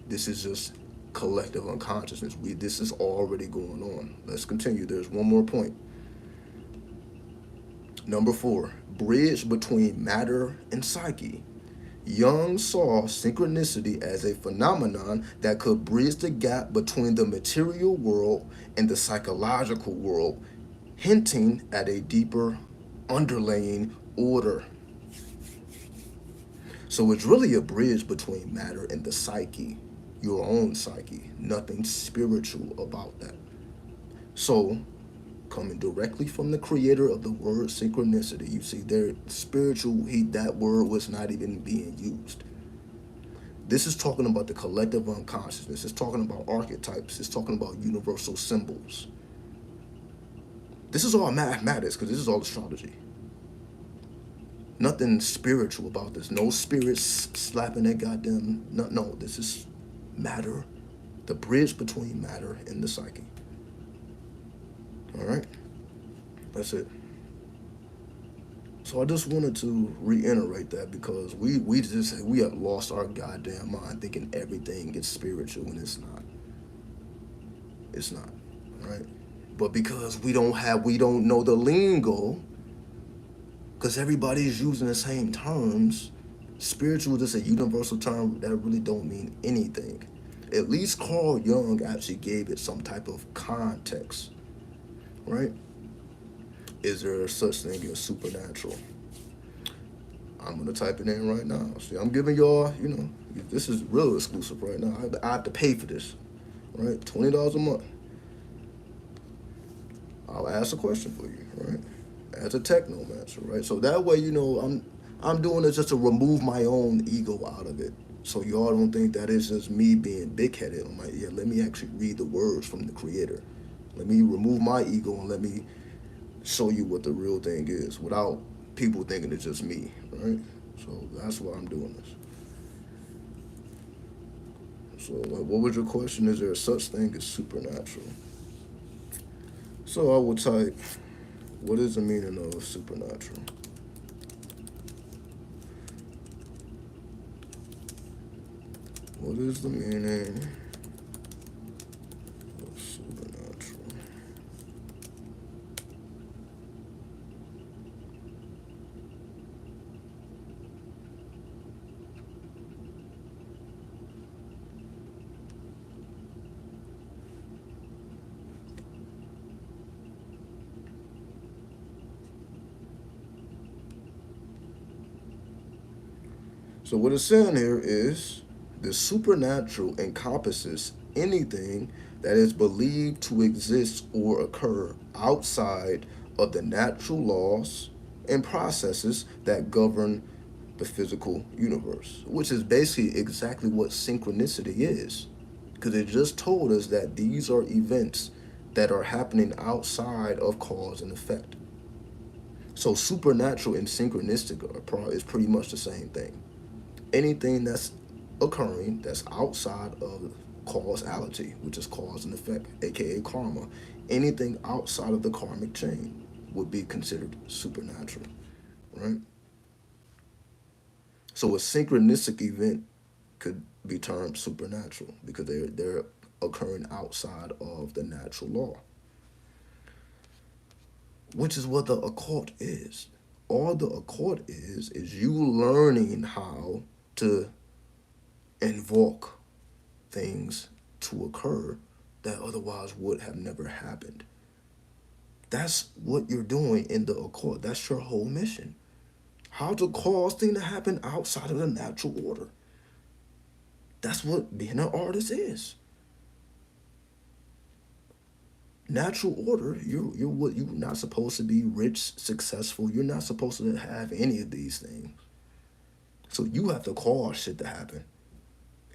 This is just collective unconsciousness. This is already going on. Let's continue. There's one more point. Number four, bridge between matter and psyche. Jung saw synchronicity as a phenomenon that could bridge the gap between the material world and the psychological world, hinting at a deeper underlying order. So it's really a bridge between matter and the psyche, your own psyche. Nothing spiritual about that. So, coming directly from the creator of the word synchronicity, you see there, spiritual, that word was not even being used. This is talking about the collective unconsciousness. It's talking about archetypes. It's talking about universal symbols. This is all mathematics, because this is all astrology. Nothing spiritual about this. No spirits slapping that goddamn. No, this is matter. The bridge between matter and the psyche. All right? That's it. So I just wanted to reiterate that, because we have lost our goddamn mind thinking everything is spiritual when it's not. It's not, right? But because we don't know the lingo, because everybody's using the same terms, spiritual is just a universal term that really don't mean anything. At least Carl Jung actually gave it some type of context, right? Is there such thing as supernatural? I'm gonna type it in right now. See, I'm giving y'all, this is real exclusive right now. I have to pay for this, right? $20 a month. I'll ask a question for you, right? As a technomancer, right? So that way, I'm doing this just to remove my own ego out of it. So y'all don't think that is just me being big headed. I'm like, yeah, let me actually read the words from the creator. Let me remove my ego and let me show you what the real thing is without people thinking it's just me, right? So that's why I'm doing this. So, what was your question? Is there such thing as supernatural? So I will type, what is the meaning of supernatural? What is the meaning of supernatural? So what it's saying here is the supernatural encompasses anything that is believed to exist or occur outside of the natural laws and processes that govern the physical universe, which is basically exactly what synchronicity is. Because it just told us that these are events that are happening outside of cause and effect. So supernatural and synchronistic is pretty much the same thing. Anything that's occurring that's outside of causality, which is cause and effect, aka karma, anything outside of the karmic chain would be considered supernatural, right? So a synchronistic event could be termed supernatural because they're occurring outside of the natural law, which is what the occult is. All the occult is you learning how to invoke things to occur that otherwise would have never happened. That's what you're doing in the occult. That's your whole mission. How to cause things to happen outside of the natural order. That's what being an artist is. Natural order, you're not supposed to be rich, successful. You're not supposed to have any of these things. So you have to cause shit to happen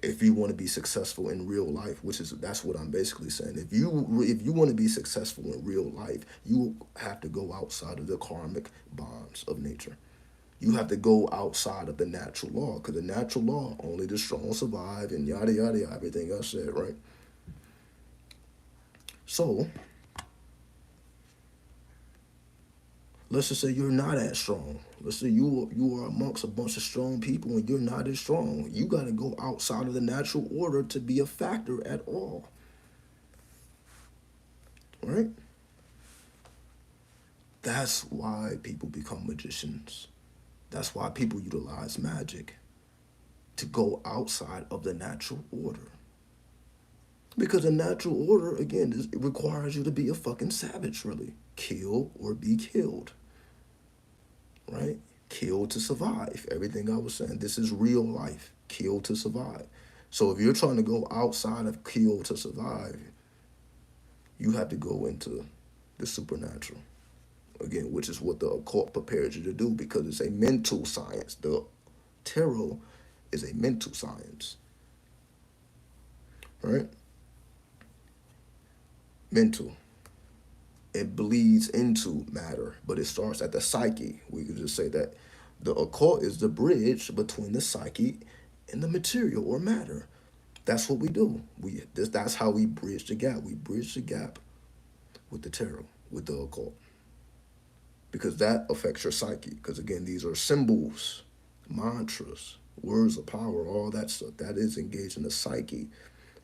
if you want to be successful in real life, that's what I'm basically saying. If you want to be successful in real life, you have to go outside of the karmic bonds of nature. You have to go outside of the natural law, because the natural law, only the strong survive, and yada yada yada, everything else said, right? So let's just say you're not as strong. Let's say you are amongst a bunch of strong people and you're not as strong. You got to go outside of the natural order to be a factor at all, right? That's why people become magicians. That's why people utilize magic to go outside of the natural order. Because the natural order, again, it requires you to be a fucking savage, really. Kill or be killed, right? Kill to survive. Everything I was saying, this is real life. Kill to survive. So if you're trying to go outside of kill to survive, you have to go into the supernatural. Again, which is what the occult prepares you to do because it's a mental science. The tarot is a mental science, right? Mental. It bleeds into matter, but it starts at the psyche. We could just say that the occult is the bridge between the psyche and the material or matter. That's what we do. That's how we bridge the gap. We bridge the gap with the tarot, with the occult, because that affects your psyche. Because again, these are symbols, mantras, words of power, all that stuff. That is engaged in the psyche.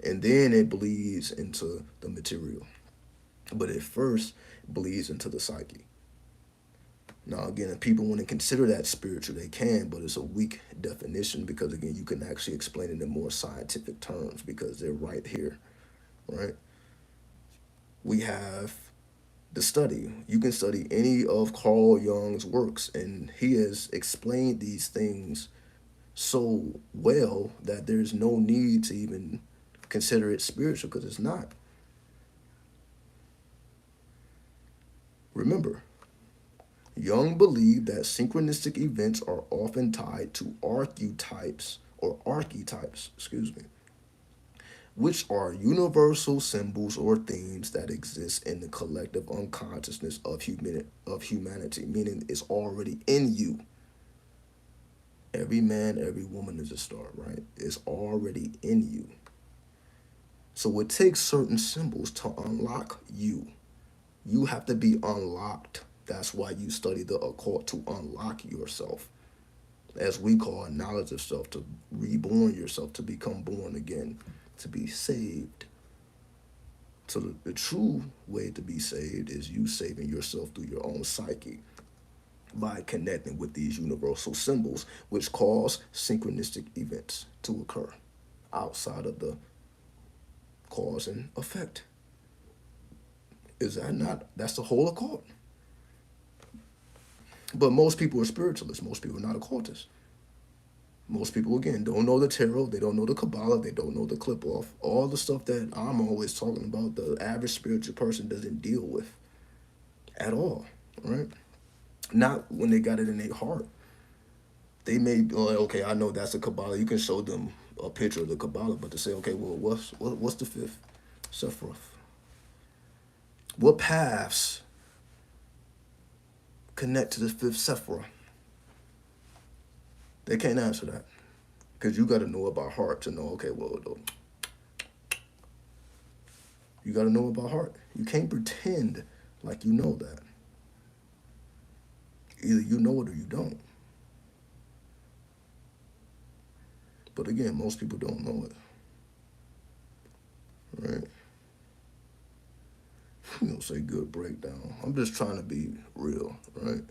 And then it bleeds into the material. But it first bleeds into the psyche. Now, again, if people want to consider that spiritual, they can, but it's a weak definition because, again, you can actually explain it in more scientific terms because they're right here, right? We have the study. You can study any of Carl Jung's works, and he has explained these things so well that there's no need to even consider it spiritual because it's not. Remember, Jung believed that synchronistic events are often tied to archetypes, which are universal symbols or themes that exist in the collective unconsciousness of humanity, meaning it's already in you. Every man, every woman is a star, right? It's already in you. So it takes certain symbols to unlock you. You have to be unlocked. That's why you study the occult, to unlock yourself. As we call knowledge of self, to reborn yourself, to become born again, to be saved. So the true way to be saved is you saving yourself through your own psyche by connecting with these universal symbols, which cause synchronistic events to occur outside of the cause and effect. Is that not? That's the whole occult. But most people are spiritualists. Most people are not occultists. Most people, again, don't know the tarot. They don't know the Kabbalah. They don't know the clip off. All the stuff that I'm always talking about, the average spiritual person doesn't deal with at all, right? Not when they got it in their heart. They may be like, okay, I know that's a Kabbalah. You can show them a picture of the Kabbalah, but to say, okay, well, what's the fifth Sephiroth? What paths connect to the fifth Sephiroth? They can't answer that because you got to know about heart to know, okay, well, you got to know about heart. You can't pretend like you know that. Either you know it or you don't. But again, most people don't know it, right? You don't say good breakdown. I'm just trying to be real, right?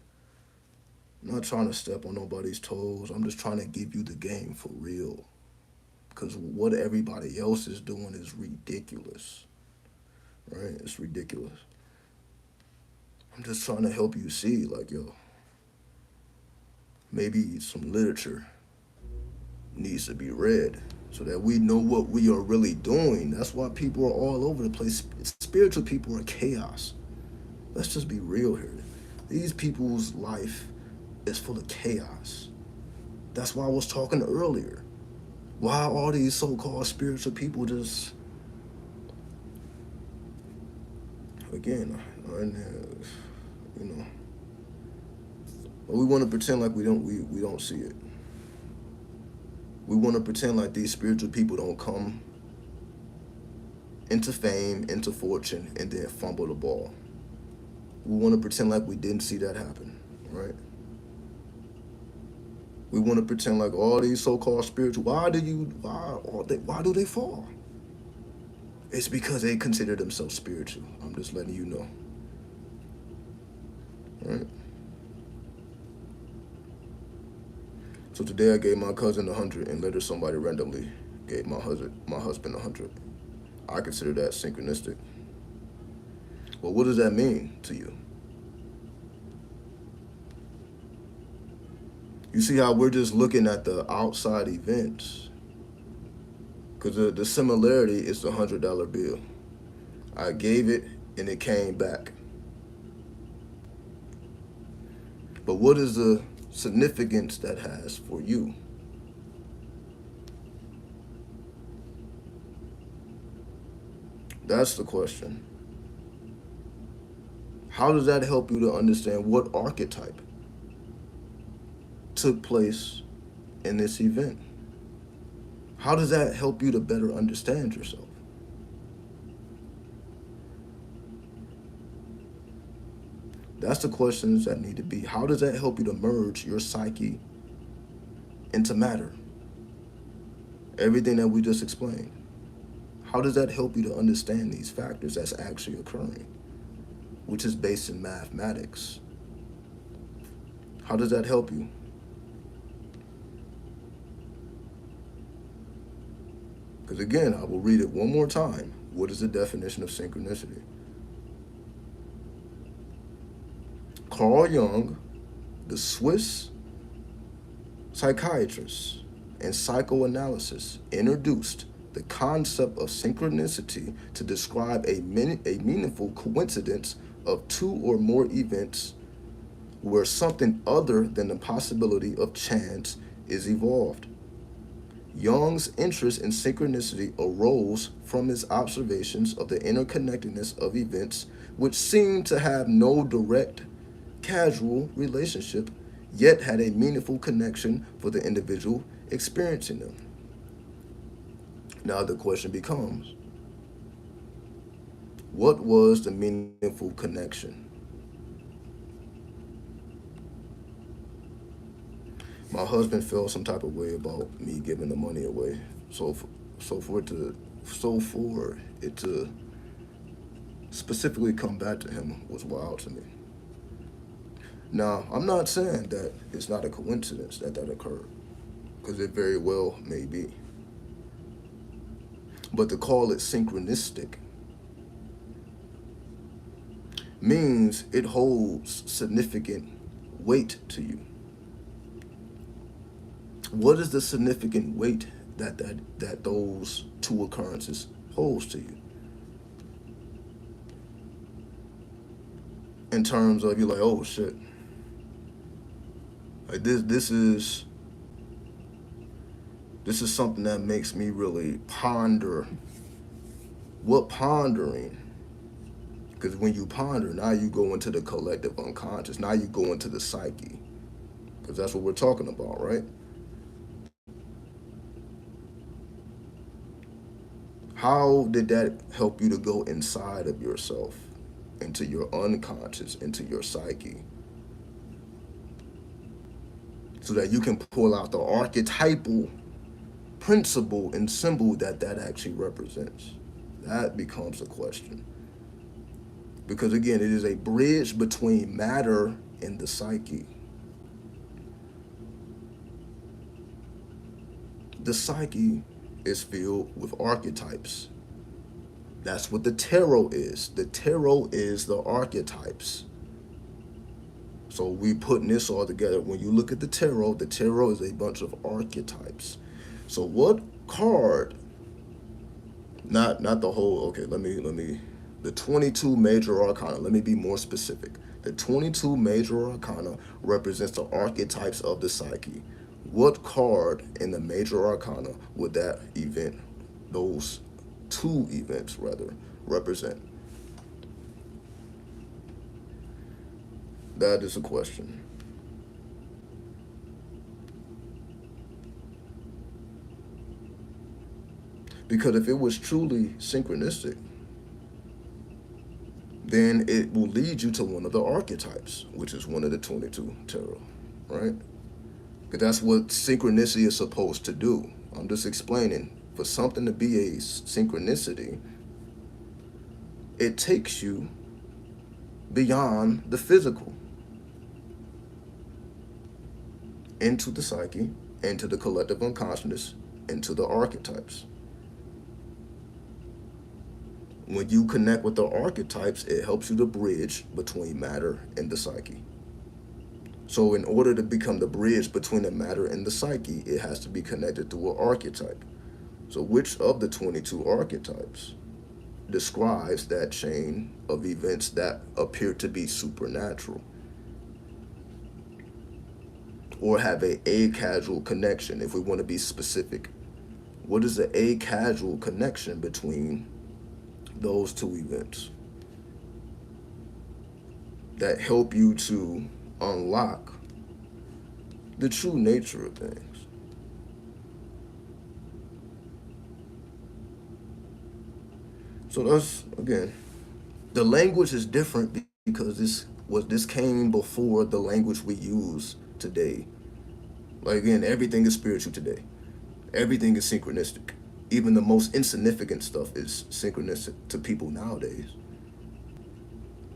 I'm not trying to step on nobody's toes. I'm just trying to give you the game for real. Because what everybody else is doing is ridiculous, right? It's ridiculous. I'm just trying to help you see, like, yo, maybe some literature needs to be read so that we know what we are really doing. That's why people are all over the place. Spiritual people are chaos. Let's just be real here. These people's life is full of chaos. That's why I was talking earlier. Why all these so-called spiritual people just, again, you know, we want to pretend like we don't see it. We want to pretend like these spiritual people don't come into fame, into fortune, and then fumble the ball. We want to pretend like we didn't see that happen, right? We want to pretend like all these so-called spiritual, why do they fall? It's because they consider themselves spiritual. I'm just letting you know, right? So today I gave my cousin 100, and later somebody randomly gave my husband 100. I consider that synchronistic. Well, what does that mean to you? You see how we're just looking at the outside events? Because the similarity is the $100 bill. I gave it and it came back. But what is the significance that has for you? That's the question. How does that help you to understand what archetype took place in this event? How does that help you to better understand yourself? That's the questions that need to be. How does that help you to merge your psyche into matter? Everything that we just explained. How does that help you to understand these factors that's actually occurring, which is based in mathematics, How does that help you? Because again, I will read it one more time. What is the definition of synchronicity? Carl Jung, the Swiss psychiatrist and psychoanalysis, introduced the concept of synchronicity to describe a meaningful coincidence of two or more events where something other than the possibility of chance is involved. Jung's interest in synchronicity arose from his observations of the interconnectedness of events which seemed to have no direct casual relationship, yet had a meaningful connection for the individual experiencing them. Now the question becomes, what was the meaningful connection? My husband felt some type of way about me giving the money away. So, so for it to specifically come back to him was wild to me. Now, I'm not saying that it's not a coincidence that that occurred, because it very well may be. But to call it synchronistic means it holds significant weight to you. What is the significant weight that those two occurrences holds to you? In terms of, you're like, oh shit, like this is something that makes me really ponder. What pondering? Because when you ponder, now you go into the collective unconscious. Now you go into the psyche, because that's what we're talking about, right? How did that help you to go inside of yourself, into your unconscious, into your psyche, so that you can pull out the archetypal principle and symbol that that actually represents? That becomes a question. Because again, it is a bridge between matter and the psyche. The psyche is filled with archetypes. That's what the tarot is. The tarot is the archetypes. So we putting this all together. When you look at the tarot is a bunch of archetypes. So what card, not the whole, okay, let me the 22 major arcana, let me be more specific. The 22 major arcana represents the archetypes of the psyche. What card in the major arcana would that event, those two events rather, represent? That is a question. Because if it was truly synchronistic, then it will lead you to one of the archetypes, which is one of the 22 tarot, right? Because that's what synchronicity is supposed to do. I'm just explaining. For something to be a synchronicity, it takes you beyond the physical, into the psyche, into the collective unconsciousness, into the archetypes. When you connect with the archetypes, it helps you to bridge between matter and the psyche. So in order to become the bridge between the matter and the psyche, it has to be connected through an archetype. So which of the 22 archetypes describes that chain of events that appear to be supernatural or have a casual connection? If we want to be specific, what is the a casual connection between those two events that help you to unlock the true nature of things? So that's, again, the language is different because this came before the language we use today. Like again, everything is spiritual today. Everything is synchronistic. Even the most insignificant stuff is synchronistic to people nowadays.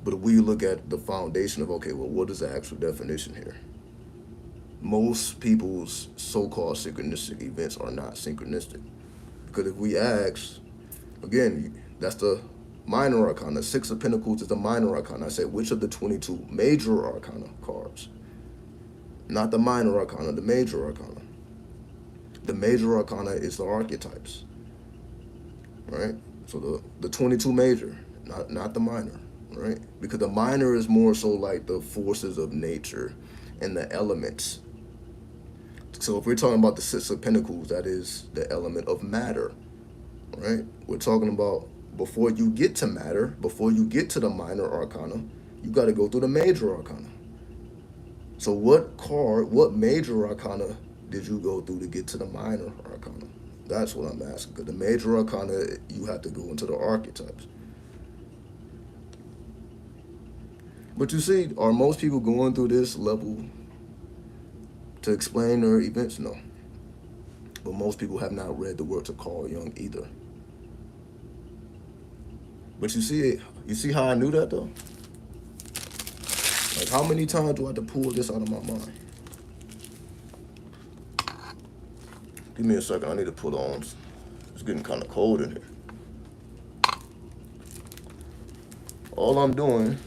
But if we look at the foundation of, okay, well, what is the actual definition here? most people's so-called synchronistic events are not synchronistic. Because if we ask, again, that's the minor arcana. Six of Pentacles is the minor arcana. I said, which of the 22 major arcana cards? Not the minor arcana, the major arcana. The major arcana is the archetypes, right? So the 22 major, not the minor, right? Because the minor is more so like the forces of nature and the elements. So if we're talking about the Six of Pentacles, that is the element of matter, right? We're talking about before you get to matter, before you get to the minor arcana, you got to go through the major arcana. So what major arcana did you go through to get to the minor arcana? That's what I'm asking. Because the major arcana, you have to go into the archetypes. But you see, are most people going through this level to explain their events? No. But most people have not read the works of Carl Jung either. But you see how I knew that though? Like, how many times do I have to pull this out of my mind? Give me a second, I need to put on. It's getting kind of cold in here. All I'm doing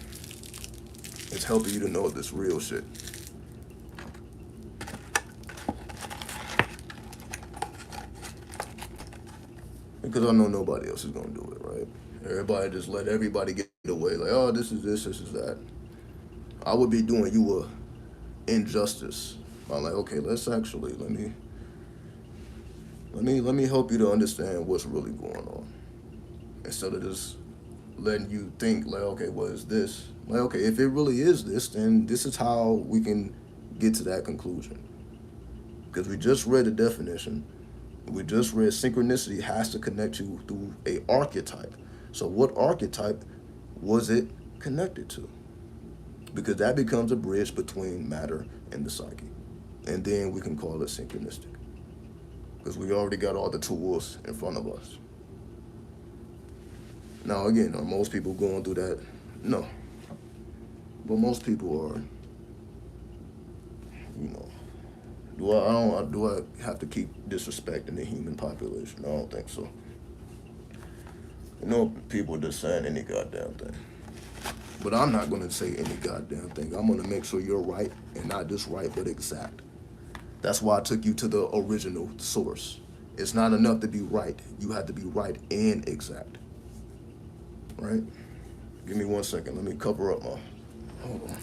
is helping you to know this real shit. Because I know nobody else is gonna do it, right? Everybody just let everybody get away. Like, oh, this is this is that. I would be doing you a injustice. I'm like, okay, let's actually let me help you to understand what's really going on. Instead of just letting you think like, okay, what is this? Like, okay, if it really is this, then this is how we can get to that conclusion. Because we just read the definition. We just read synchronicity has to connect you through a archetype. So what archetype was it connected to? Because that becomes a bridge between matter and the psyche. And then we can call it synchronistic. Because we already got all the tools in front of us. Now again, are most people going through that? No. But most people are, you know, do I have to keep disrespecting the human population? I don't think so. You know, people just saying any goddamn thing. But I'm not gonna say any goddamn thing. I'm gonna make sure you're right, and not just right, but exact. That's why I took you to the original source. It's not enough to be right. You have to be right and exact. Right? Give me 1 second. Let me cover up my. Hold on.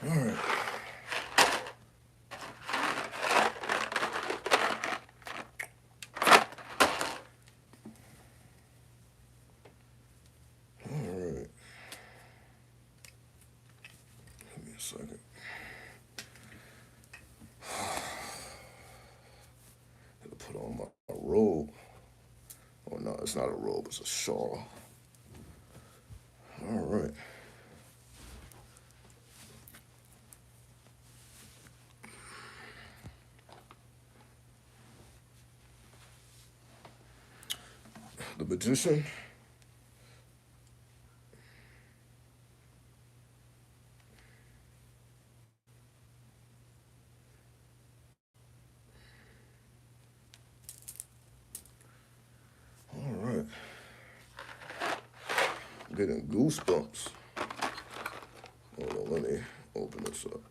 All right. All right. Give me a second. Gotta put on my robe. Oh no, it's not a robe. It's a shawl. All right. The magician. All right. I'm getting goosebumps. Hold on, let me open this up.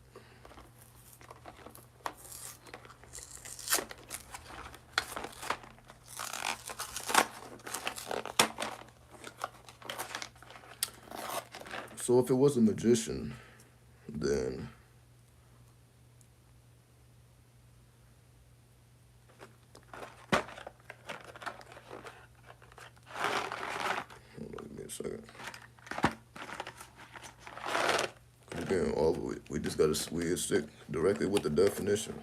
So if it was a magician, then second. Again, we just gotta stick directly with the definition.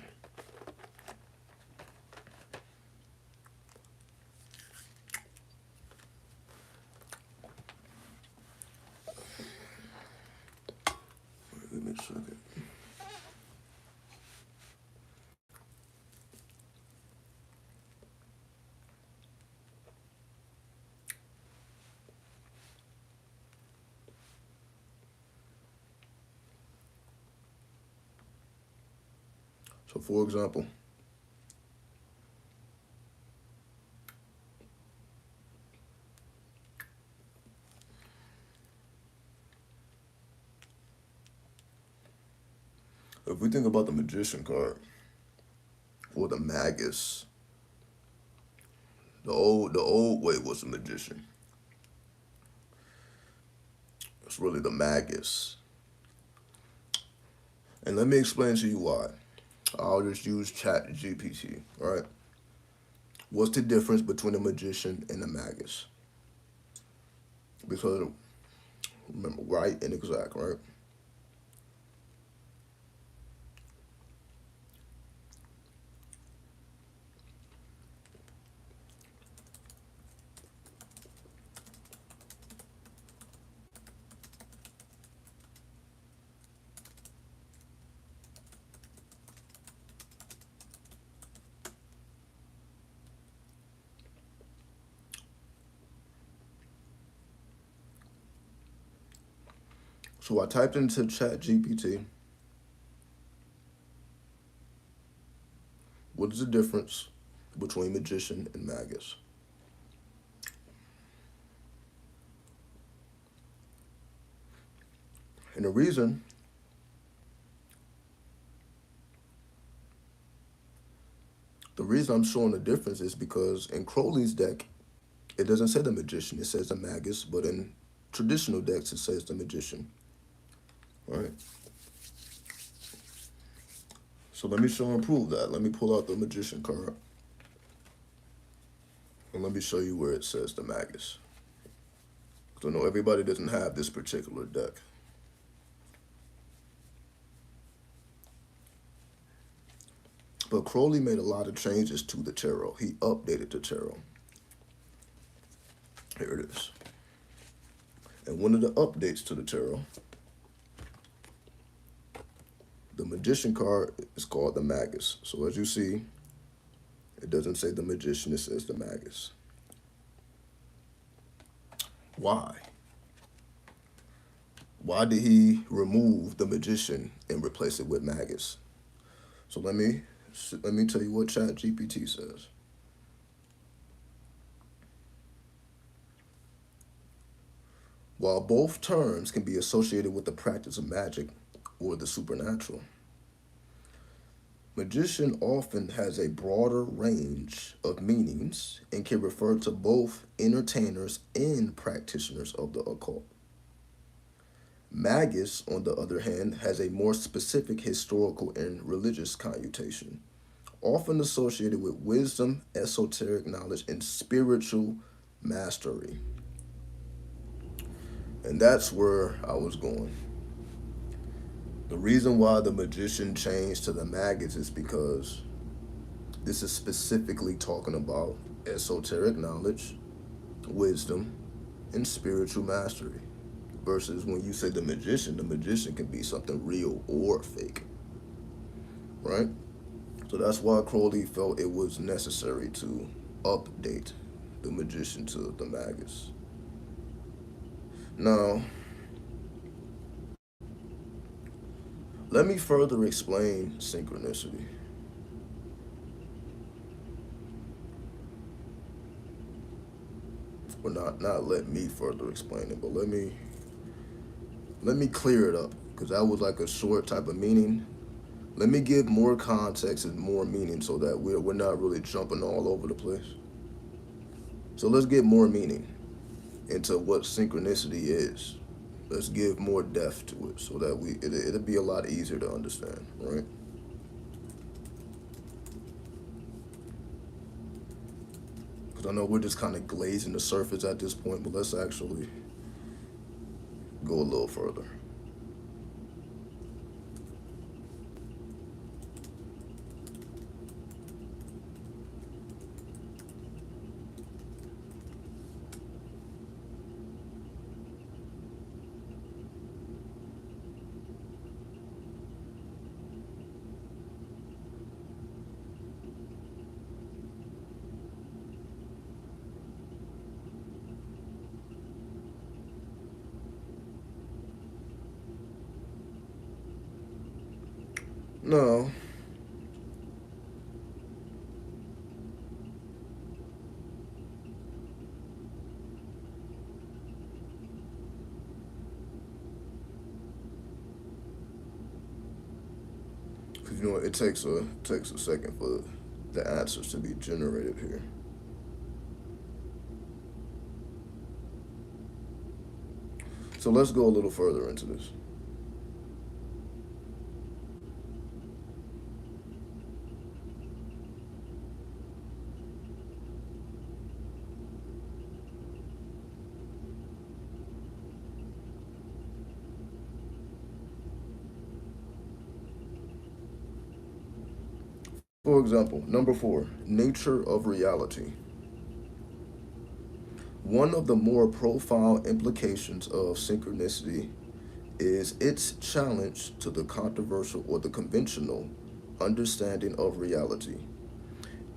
Give me a second. So, for example, if we think about the magician card or the magus, the old way was the magician. It's really the magus. And let me explain to you why. I'll just use Chat GPT, right? What's the difference between a magician and a magus? Because remember, right and exact, right? So I typed into Chat GPT, what is the difference between magician and magus? And the reason I'm showing the difference is because in Crowley's deck, it doesn't say the magician, it says the magus, but in traditional decks, it says the magician, right? So let me show and prove that. Let me pull out the magician card, and let me show you where it says the magus. So no, everybody doesn't have this particular deck. But Crowley made a lot of changes to the tarot. He updated the tarot. Here it is. And one of the updates to the tarot, the magician card is called the magus. So as you see, it doesn't say the magician, it says the magus. Why? Why did he remove the magician and replace it with magus? So let me tell you what Chat GPT says. While both terms can be associated with the practice of magic or the supernatural, magician often has a broader range of meanings and can refer to both entertainers and practitioners of the occult. Magus, on the other hand, has a more specific historical and religious connotation, often associated with wisdom, esoteric knowledge, and spiritual mastery. And that's where I was going. The reason why the magician changed to the magus is because this is specifically talking about esoteric knowledge, wisdom, and spiritual mastery. Versus when you say the magician can be something real or fake, right? So that's why Crowley felt it was necessary to update the magician to the magus. Now, let me further explain synchronicity. Well, not let me further explain it, but let me clear it up, because that was like a short type of meaning. Let me give more context and more meaning so that we're not really jumping all over the place. So let's get more meaning into what synchronicity is. Let's give more depth to it so that it'll be a lot easier to understand, right? Because I know we're just kind of glazing the surface at this point, but let's actually go a little further. Now, because you know it takes a second for the answers to be generated here. So let's go a little further into this. For example, number four, nature of reality. One of the more profound implications of synchronicity is its challenge to the controversial or the conventional understanding of reality.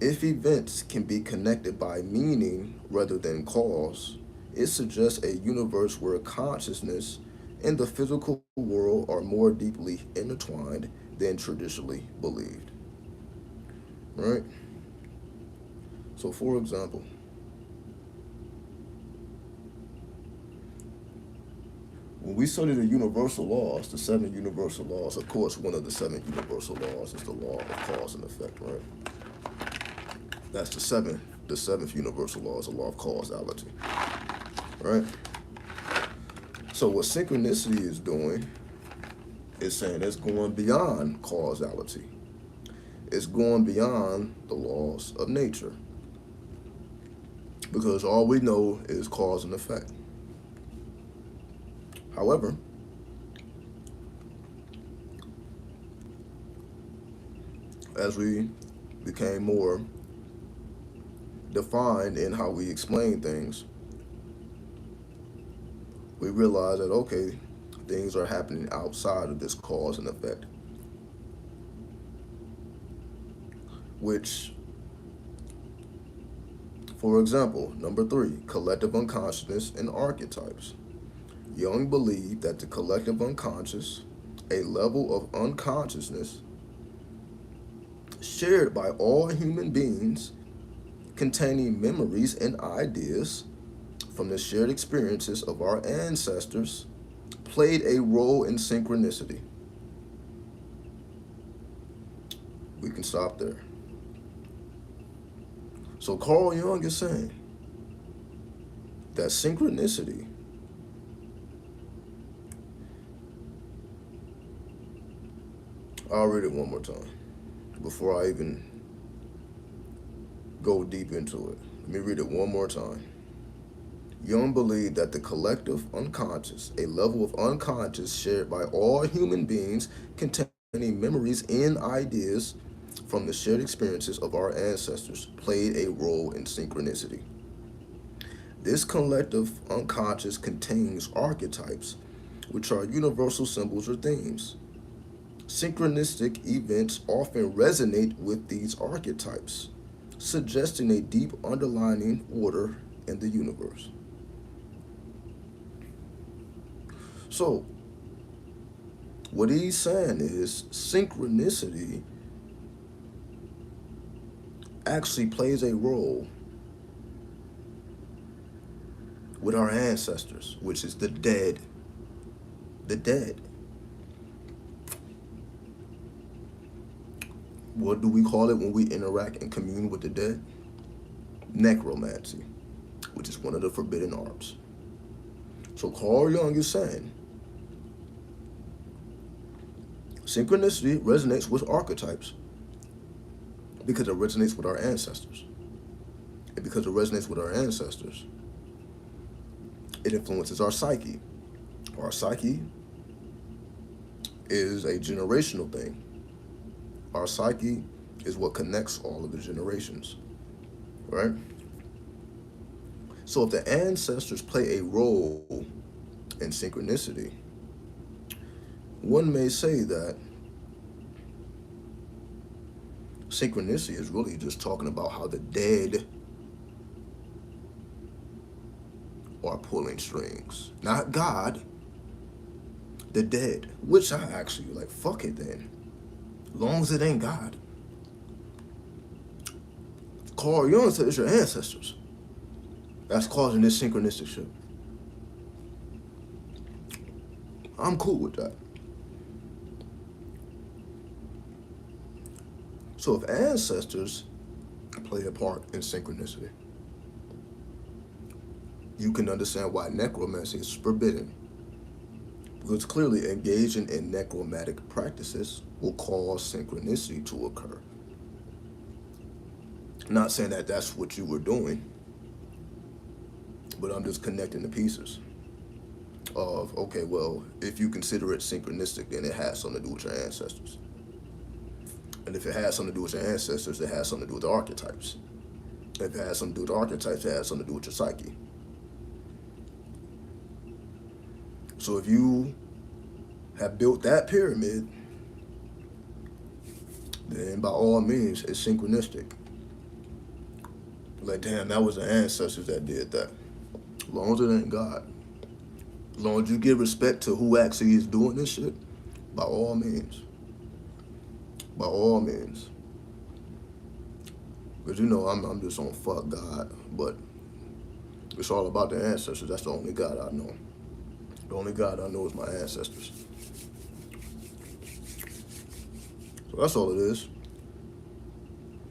If events can be connected by meaning rather than cause, it suggests a universe where consciousness and the physical world are more deeply intertwined than traditionally believed. Right? So, for example, when we study the universal laws, the seven universal laws, of course, one of the seven universal laws is the law of cause and effect, right? That's the seventh. The seventh universal law is the law of causality, right? So what synchronicity is doing is saying it's going beyond causality. It's going beyond the laws of nature because all we know is cause and effect. However, as we became more defined in how we explain things, we realize that, okay, things are happening outside of this cause and effect, which, for example, number three, collective unconsciousness and archetypes. Jung believed that the collective unconscious, a level of unconsciousness shared by all human beings, containing memories and ideas from the shared experiences of our ancestors, played a role in synchronicity. We can stop there. So Carl Jung is saying that synchronicity I'll read it one more time before I even go deep into it. Let me read it one more time. Jung believed that the collective unconscious, a level of unconscious shared by all human beings containing memories and ideas from the shared experiences of our ancestors, played a role in synchronicity. This collective unconscious contains archetypes, which are universal symbols or themes. Synchronistic events often resonate with these archetypes, suggesting a deep underlying order in the universe. So, what he's saying is synchronicity actually plays a role with our ancestors, which is the dead. The dead. What do we call it when we interact and commune with the dead? Necromancy, which is one of the forbidden arts. So Carl Jung is saying synchronicity resonates with archetypes because it resonates with our ancestors. And because it resonates with our ancestors, it influences our psyche, Our psyche is a generational thing. Our psyche is what connects all of the generations, right? So if the ancestors play a role in synchronicity, one may say that synchronicity is really just talking about how the dead are pulling strings. Not God, the dead. Which I actually like, fuck it then. Long as it ain't God. Carl Jung said it's your ancestors that's causing this synchronistic shit. I'm cool with that. So if ancestors play a part in synchronicity, you can understand why necromancy is forbidden. Because clearly engaging in necromantic practices will cause synchronicity to occur. Not saying that that's what you were doing, but I'm just connecting the pieces of, okay, well, if you consider it synchronistic, then it has something to do with your ancestors. And if it has something to do with your ancestors, it has something to do with the archetypes. If it has something to do with the archetypes, it has something to do with your psyche. So if you have built that pyramid, then by all means, it's synchronistic. Like, damn, that was the ancestors that did that. As long as it ain't God. As long as you give respect to who actually is doing this shit, by all means. By all means. Because you know, I'm just on fuck God, but it's all about the ancestors. That's the only God I know. The only God I know is my ancestors. So that's all it is.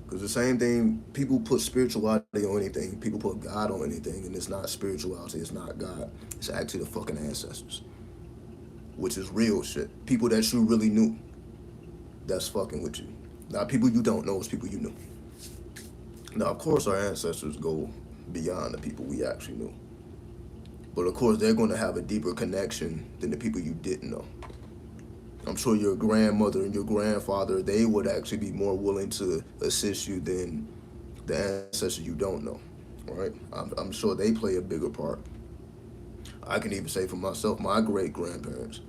Because the same thing, people put spirituality on anything. People put God on anything, and it's not spirituality. It's not God. It's actually the fucking ancestors, which is real shit. People that you really knew, that's fucking with you. Now, people you don't know is people you knew. Now, of course, our ancestors go beyond the people we actually knew. But of course, they're going to have a deeper connection than the people you didn't know. I'm sure your grandmother and your grandfather, they would actually be more willing to assist you than the ancestors you don't know, right? I'm sure they play a bigger part. I can even say for myself, my great-grandparents,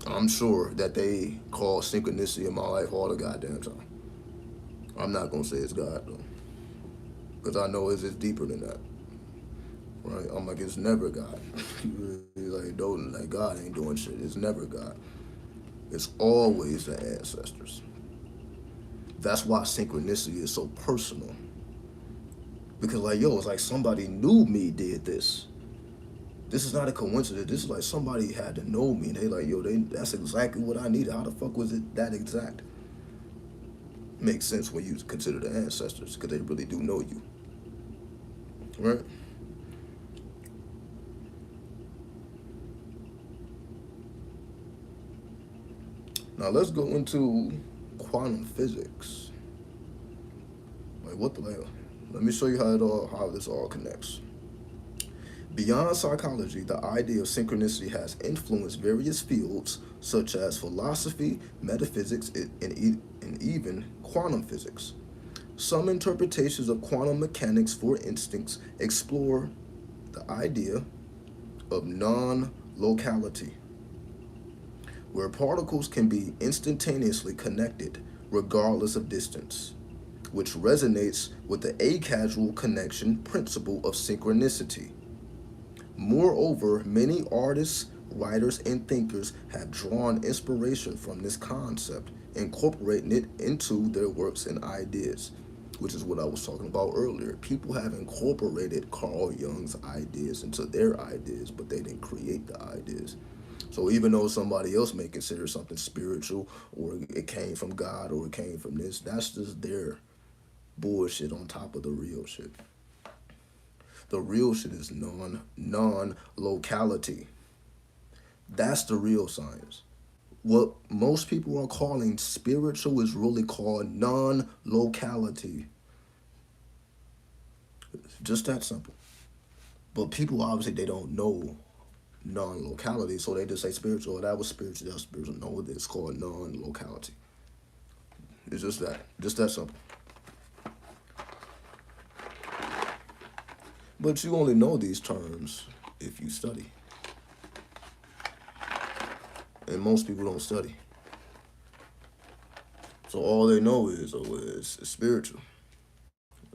I'm sure that they call synchronicity in my life all the goddamn time. I'm not going to say it's God, though, because I know it's deeper than that, right? I'm like, it's never God. Like, don't, like, God ain't doing shit. It's never God. It's always the ancestors. That's why synchronicity is so personal. Because like, yo, it's like somebody knew me did this. This is not a coincidence. This is like somebody had to know me. And they like, yo, that's exactly what I needed. How the fuck was it that exact? Makes sense when you consider the ancestors, because they really do know you. Right? Now let's go into quantum physics. Like what the hell? Let me show you how this all connects. Beyond psychology, the idea of synchronicity has influenced various fields such as philosophy, metaphysics, and even quantum physics. Some interpretations of quantum mechanics, for instance, explore the idea of non locality, where particles can be instantaneously connected regardless of distance, which resonates with the acasual connection principle of synchronicity. Moreover, many artists, writers, and thinkers have drawn inspiration from this concept, incorporating it into their works and ideas, which is what I was talking about earlier. People have incorporated Carl Jung's ideas into their ideas, but they didn't create the ideas. So even though somebody else may consider something spiritual, or it came from God, or it came from this, that's just their bullshit on top of the real shit. The real shit is non locality. That's the real science. What most people are calling spiritual is really called non locality. Just that simple. But people obviously they don't know non-locality. So they just say spiritual. That was spiritual. That was spiritual. No, it's called non-locality. It's just that. Just that simple. But you only know these terms if you study. And most people don't study. So all they know is, oh, it's spiritual.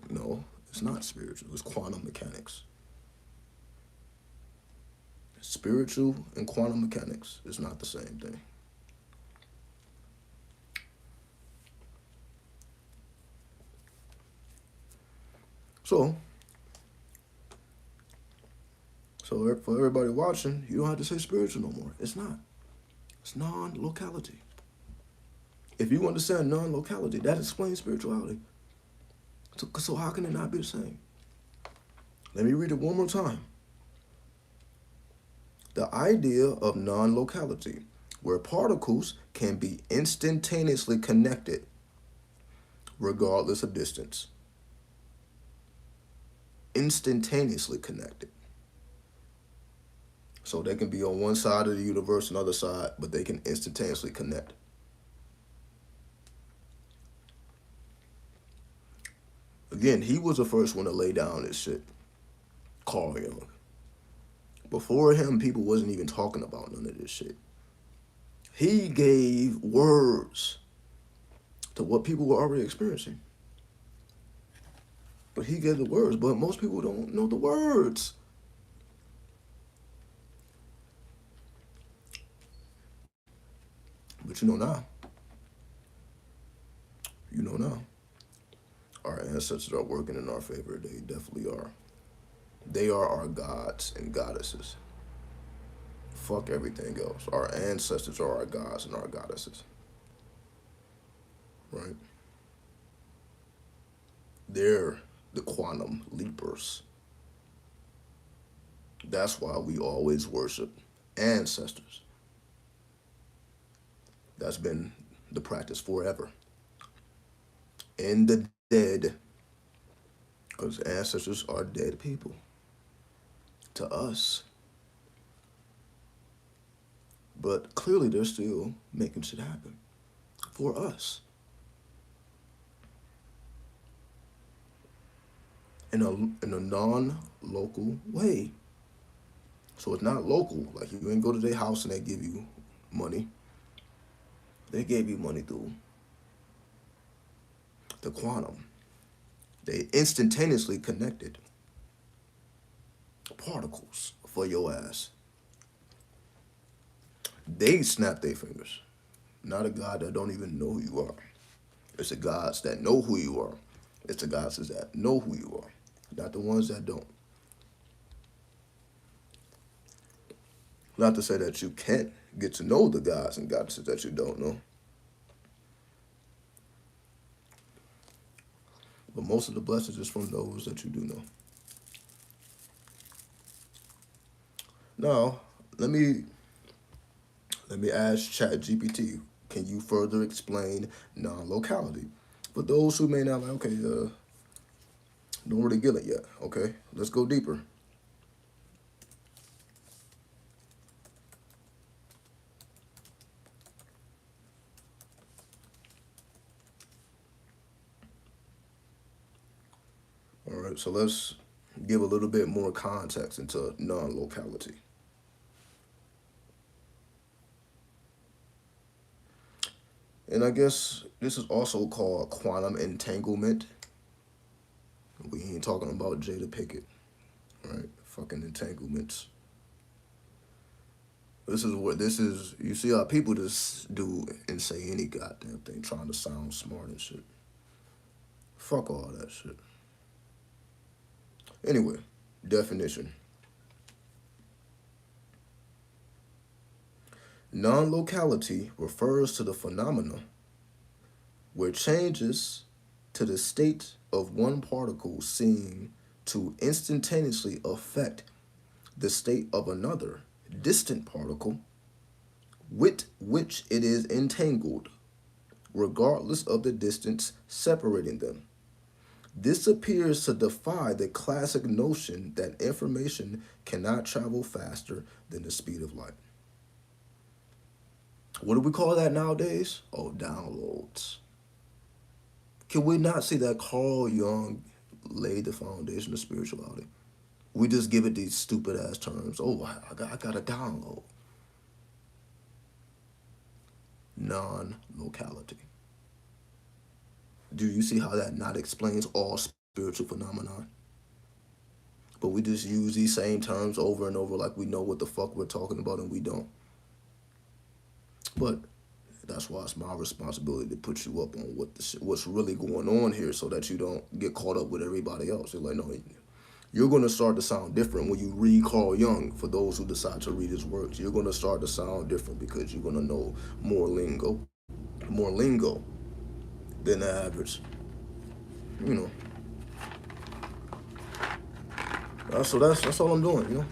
No, it's not spiritual. It's quantum mechanics. Spiritual and quantum mechanics is not the same thing. So, for everybody watching, you don't have to say spiritual no more. It's not. It's non-locality. If you understand non-locality, that explains spirituality. So how can it not be the same? Let me read it one more time. The idea of non-locality, where particles can be instantaneously connected regardless of distance. Instantaneously connected. So they can be on one side of the universe, another side, but they can instantaneously connect. Again, he was the first one to lay down this shit. Carl Jung. Before him, people wasn't even talking about none of this shit. He gave words to what people were already experiencing. But he gave the words, but most people don't know the words. But you know now. You know now. Our ancestors are working in our favor. They definitely are. They are our gods and goddesses. Fuck everything else. Our ancestors are our gods and our goddesses. Right? They're the quantum leapers. That's why we always worship ancestors. That's been the practice forever. In the dead, because ancestors are dead people to us. But clearly they're still making shit happen for us. In a non-local way. So it's not local. Like you ain't go to their house and they give you money. They gave you money through the quantum. They instantaneously connected particles for your ass. They snap their fingers. Not a God that don't even know who you are. It's the gods that know who you are. It's the gods that know who you are. Not the ones that don't. Not to say that you can't get to know the gods and goddesses that you don't know. But most of the blessings is from those that you do know. Now, let me ask ChatGPT, can you further explain non-locality? For those who may not like, okay, don't really get it yet. Okay, let's go deeper. All right, so let's give a little bit more context into non-locality. And I guess this is also called quantum entanglement. We ain't talking about Jada Pickett, right? Fucking entanglements. This is. You see how people just do and say any goddamn thing trying to sound smart and shit. Fuck all that shit. Anyway, definition. Non-locality refers to the phenomena where changes to the state of one particle seem to instantaneously affect the state of another distant particle with which it is entangled, regardless of the distance separating them. This appears to defy the classic notion that information cannot travel faster than the speed of light. What do we call that nowadays? Oh, downloads. Can we not see that Carl Jung laid the foundation of spirituality? We just give it these stupid ass terms. Oh, I got a download. Non locality. Do you see how that not explains all spiritual phenomenon? But we just use these same terms over and over like we know what the fuck we're talking about and we don't. But that's why it's my responsibility to put you up on what's really going on here so that you don't get caught up with everybody else. You're like, no, you're going to start to sound different when you read Carl Jung. For those who decide to read his works, you're going to start to sound different because you're going to know more lingo than the average. You know. So that's all I'm doing. You know,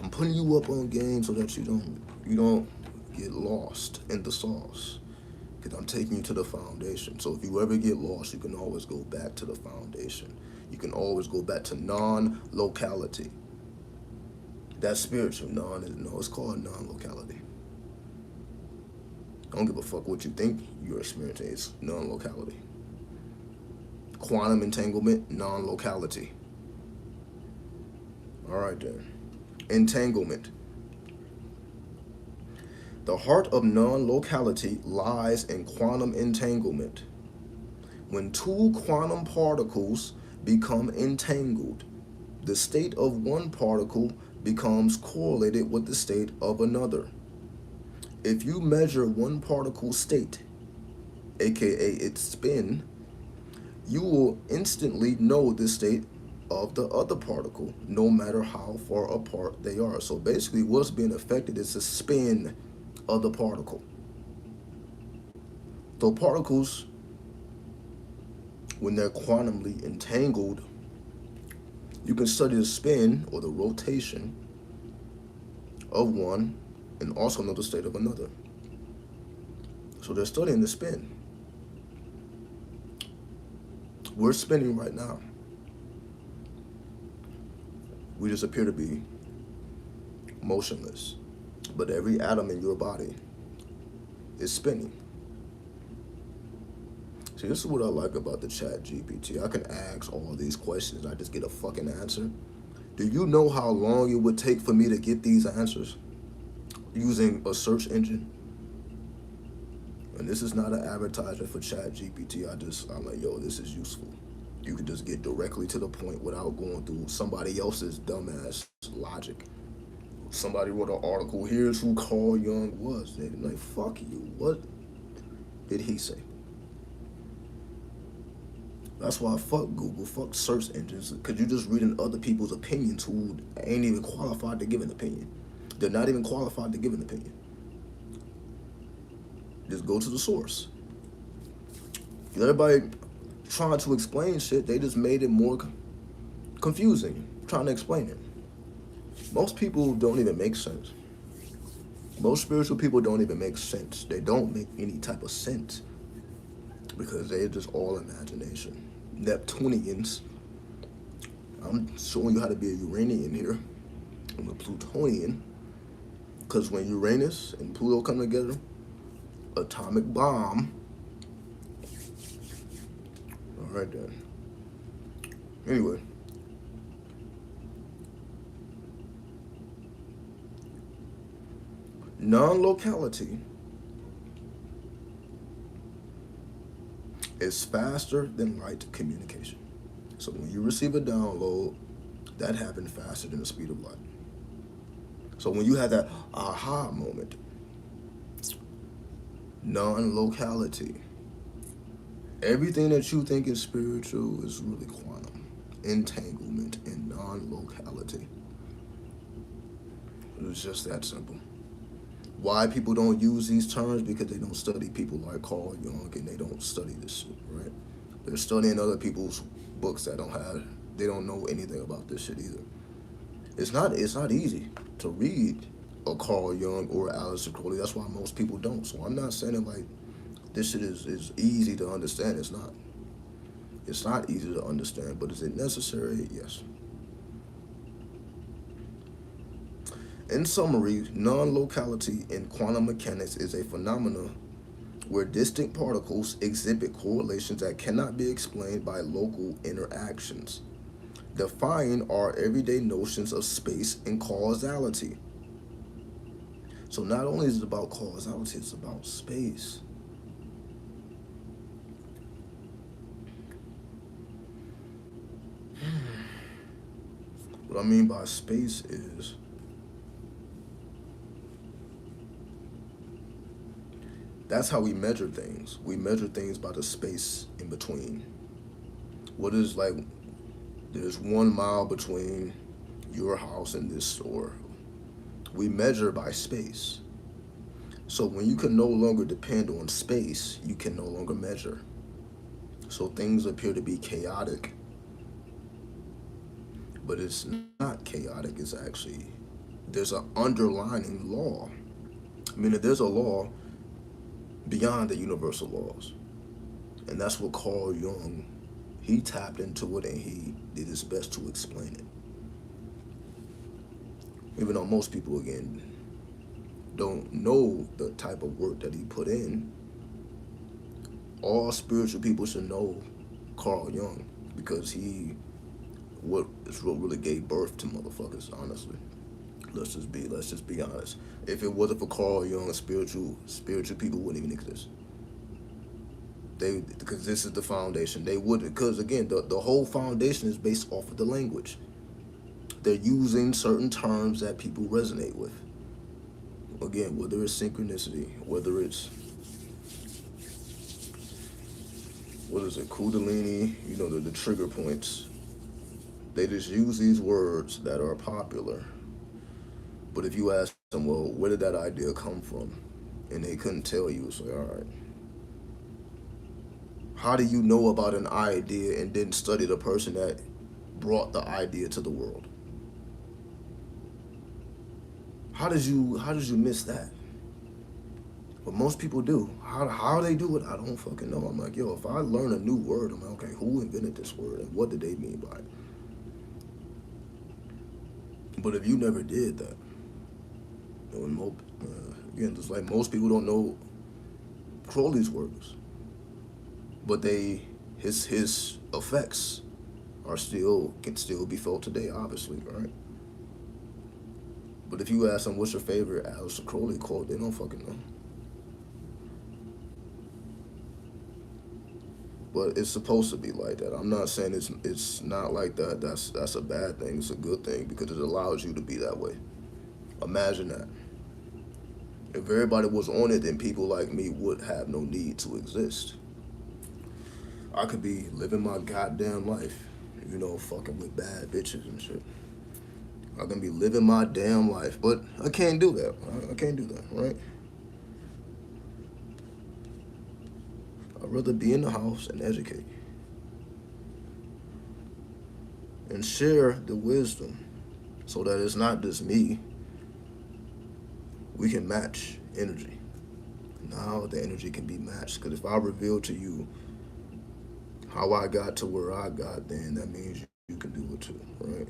I'm putting you up on game so that you don't get lost in the sauce. Because I'm taking you to the foundation. So if you ever get lost, you can always go back to the foundation. You can always go back to non-locality. That's spiritual. It's called non-locality. I don't give a fuck what you think you're experiencing. It's non-locality. Quantum entanglement, non-locality. All right then. Entanglement. The heart of non-locality lies in quantum entanglement. When two quantum particles become entangled, the state of one particle becomes correlated with the state of another. If you measure one particle's state, aka its spin, you will instantly know the state of the other particle, no matter how far apart they are. So basically what's being affected is the spin of the particle. So particles, when they're quantumly entangled, you can study the spin or the rotation of one and also know the state of another. So they're studying the spin. We're spinning right now. We just appear to be motionless. But every atom in your body is spinning. See, this is what I like about the chat GPT. I can ask all these questions. I just get a fucking answer. Do you know how long it would take for me to get these answers using a search engine? And this is not an advertisement for chat GPT. I'm like, yo, this is useful. You can just get directly to the point without going through somebody else's dumbass logic. Somebody wrote an article, here's who Carl Jung was. They're like, fuck you. What did he say? That's why I fuck Google, fuck search engines, because you're just reading other people's opinions who ain't even qualified to give an opinion. They're not even qualified to give an opinion. Just go to the source. Everybody trying to explain shit, they just made it more confusing, trying to explain it. Most people don't even make sense. Most spiritual people don't even make sense. They don't make any type of sense because they're just all imagination. Neptunians, I'm showing you how to be a Uranian here. I'm a Plutonian because when Uranus and Pluto come together, atomic bomb. All right then. Anyway. Non-locality is faster than light communication. So when you receive a download, that happened faster than the speed of light. So when you have that aha moment, non-locality, everything that you think is spiritual is really quantum, entanglement, and non-locality. It's just that simple. Why people don't use these terms? Because they don't study people like Carl Jung and they don't study this shit, right? They're studying other people's books that they don't know anything about this shit either. It's not easy to read a Carl Jung or Aleister Crowley. That's why most people don't. So I'm not saying it like this shit is easy to understand. It's not. It's not easy to understand, but is it necessary? Yes. In summary, non-locality in quantum mechanics is a phenomenon where distinct particles exhibit correlations that cannot be explained by local interactions, defying our everyday notions of space and causality. So not only is it about causality, it's about space. What I mean by space is that's how we measure things. We measure things by the space in between. What is like, there's 1 mile between your house and this store. We measure by space. So when you can no longer depend on space, you can no longer measure. So things appear to be chaotic, but it's not chaotic. It's actually, there's an underlying law. I mean, there's a law beyond the universal laws. And that's what Carl Jung, he tapped into it and he did his best to explain it. Even though most people, again, don't know the type of work that he put in, all spiritual people should know Carl Jung because he what is what really gave birth to motherfuckers, honestly. Let's just be honest. If it wasn't for Carl Jung, spiritual people wouldn't even exist. They because this is the foundation. They wouldn't because again the whole foundation is based off of the language. They're using certain terms that people resonate with. Again, whether it's synchronicity, whether it's what is it, Kundalini, the trigger points. They just use these words that are popular. But if you ask them, well, where did that idea come from? And they couldn't tell you, it's like, all right. How do you know about an idea and didn't study the person that brought the idea to the world? How did you miss that? But most people do. How they do it, I don't fucking know. I'm like, yo, if I learn a new word, I'm like, okay, who invented this word and what did they mean by it? But if you never did that, again, just like most people don't know Crowley's works, but his effects can still be felt today, obviously, right? But if you ask them what's your favorite Aleister Crowley quote, they don't fucking know. But it's supposed to be like that. I'm not saying it's not like that. That's a bad thing. It's a good thing because it allows you to be that way. Imagine that. If everybody was on it, then people like me would have no need to exist. I could be living my goddamn life, fucking with bad bitches and shit. I can be living my damn life, but I can't do that. I can't do that, right? I'd rather be in the house and educate and share the wisdom so that it's not just me. We can match energy. Now the energy can be matched because if I reveal to you how I got to where I got, then that means you can do it too, right?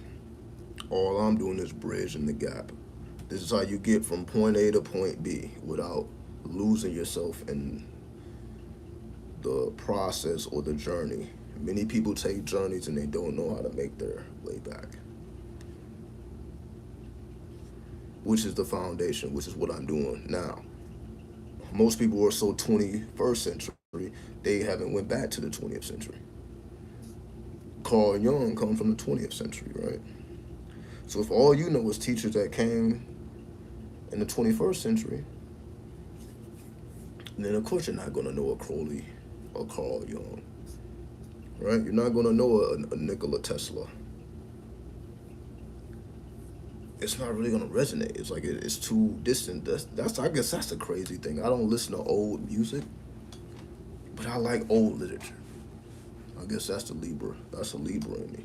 All I'm doing is bridging the gap. This is how you get from point A to point B without losing yourself in the process or the journey. Many people take journeys and they don't know how to make their way back. Which is the foundation, which is what I'm doing now. Most people are so 21st century, they haven't went back to the 20th century. Carl Jung comes from the 20th century, right? So if all you know is teachers that came in the 21st century, then of course you're not going to know a Crowley or Carl Jung, right? You're not going to know a Nikola Tesla. It's not really going to resonate. It's like it's too distant. That's I guess that's the crazy thing. I don't listen to old music, but I like old literature. I guess that's the Libra. That's a Libra in me.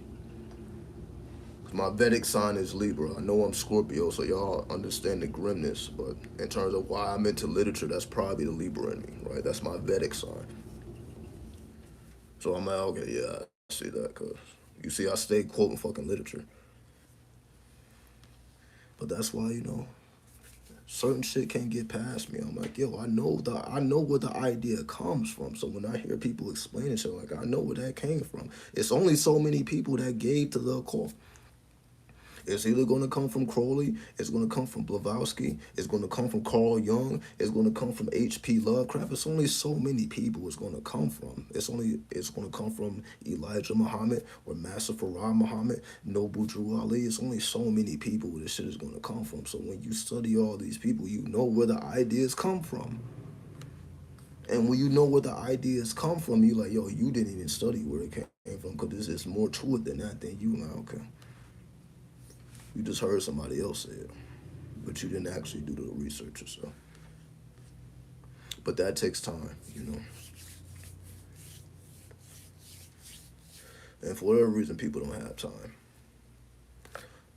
My Vedic sign is Libra. I know I'm Scorpio, so y'all understand the grimness, but in terms of why I'm into literature, that's probably the Libra in me, right? That's my Vedic sign. So I'm like, okay, yeah, I see that, cause you see, I stay quoting fucking literature, but that's why certain shit can't get past me. I'm like, yo, I know where the idea comes from. So when I hear people explaining shit, like I know where that came from. It's only so many people that gave to the occult. It's either going to come from Crowley, it's going to come from Blavatsky, it's going to come from Carl Jung, it's going to come from H.P. Lovecraft. It's only so many people it's going to come from. It's going to come from Elijah Muhammad or Master Farah Muhammad, Noble Drew Ali. It's only so many people this shit is going to come from. So when you study all these people, you know where the ideas come from. And when you know where the ideas come from, you like, yo, you didn't even study where it came from because there's more to it than that. Then you like, okay, you just heard somebody else say it, but you didn't actually do the research yourself. But that takes time. And for whatever reason, people don't have time.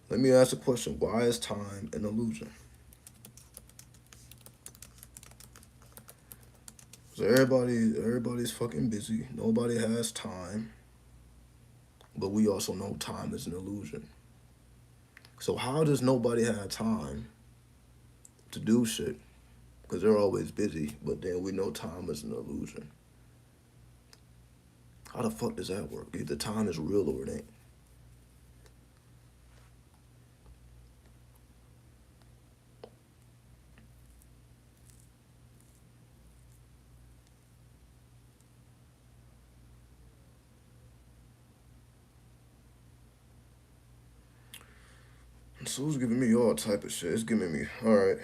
Let me ask a question: why is time an illusion? So everybody's fucking busy. Nobody has time, but we also know time is an illusion. So how does nobody have time to do shit? Because they're always busy, but then we know time is an illusion. How the fuck does that work? Either time is real or it ain't. So it's giving me all type of shit. It's giving me all right.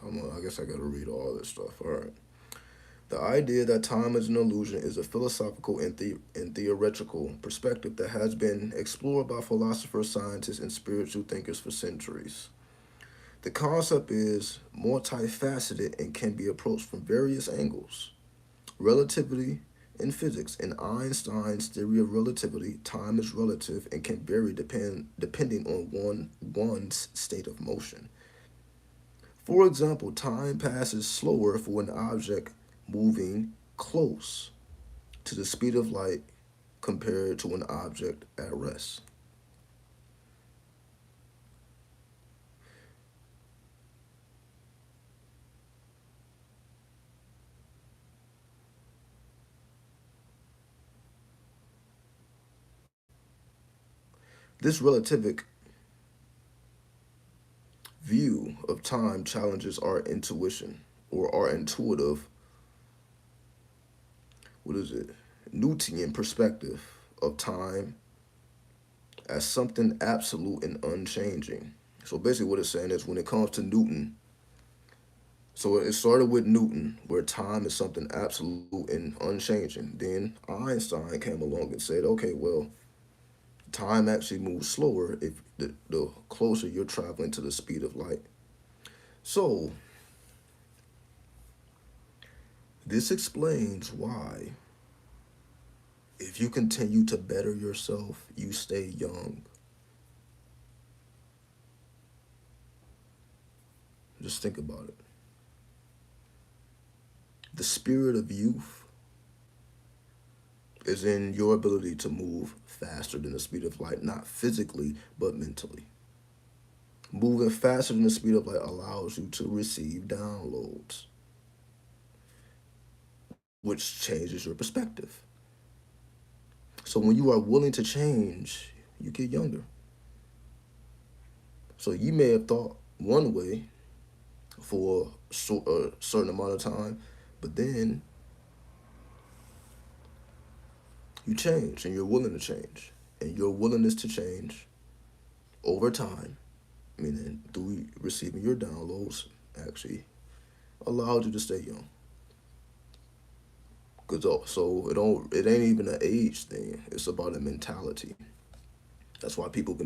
I guess I gotta read all this stuff. All right. The idea that time is an illusion is a philosophical and theoretical perspective that has been explored by philosophers, scientists, and spiritual thinkers for centuries. The concept is multifaceted and can be approached from various angles. Relativity in physics. In Einstein's theory of relativity, time is relative and can vary depending on one's state of motion. For example, time passes slower for an object moving close to the speed of light compared to an object at rest. This relativistic view of time challenges our intuition or our intuitive, what is it, Newtonian perspective of time as something absolute and unchanging. So basically, what it's saying is when it comes to Newton, so it started with Newton, where time is something absolute and unchanging. Then Einstein came along and said, okay, well, time actually moves slower if the closer you're traveling to the speed of light. So this explains why, if you continue to better yourself, you stay young. Just think about it. The spirit of youth is in your ability to move faster than the speed of light, not physically, but mentally. Moving faster than the speed of light allows you to receive downloads, which changes your perspective. So when you are willing to change, you get younger. So you may have thought one way for a certain amount of time, but then you change and you're willing to change. And your willingness to change over time, meaning through receiving your downloads, actually allowed you to stay young. Cause so it ain't even an age thing. It's about a mentality. That's why people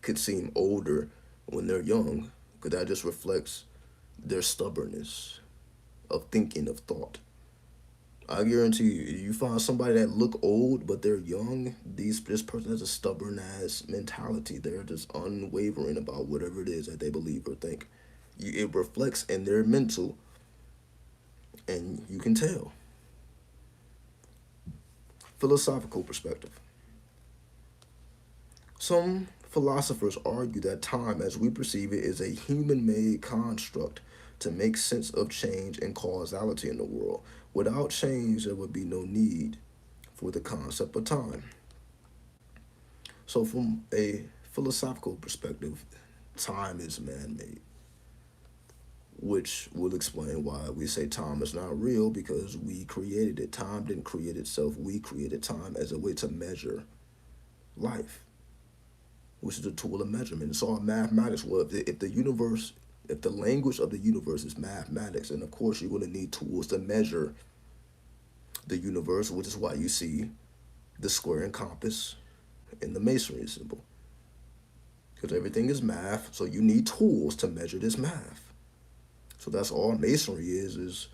could seem older when they're young, cause that just reflects their stubbornness of thinking, of thought. I guarantee you, you find somebody that look old but they're young. This person has a stubborn ass mentality. They're just unwavering about whatever it is that they believe or think. It reflects in their mental, and you can tell. Philosophical perspective. Some philosophers argue that time as we perceive it is a human made construct to make sense of change and causality in the world. Without change, there would be no need for the concept of time. So, from a philosophical perspective, time is man made, which will explain why we say time is not real because we created it. Time didn't create itself, we created time as a way to measure life, which is a tool of measurement. It's all mathematics. Well, if the universe, if the language of the universe is mathematics, then of course you're going to need tools to measure the universe, which is why you see the square and compass in the masonry symbol. Because everything is math, so you need tools to measure this math. So that's all masonry is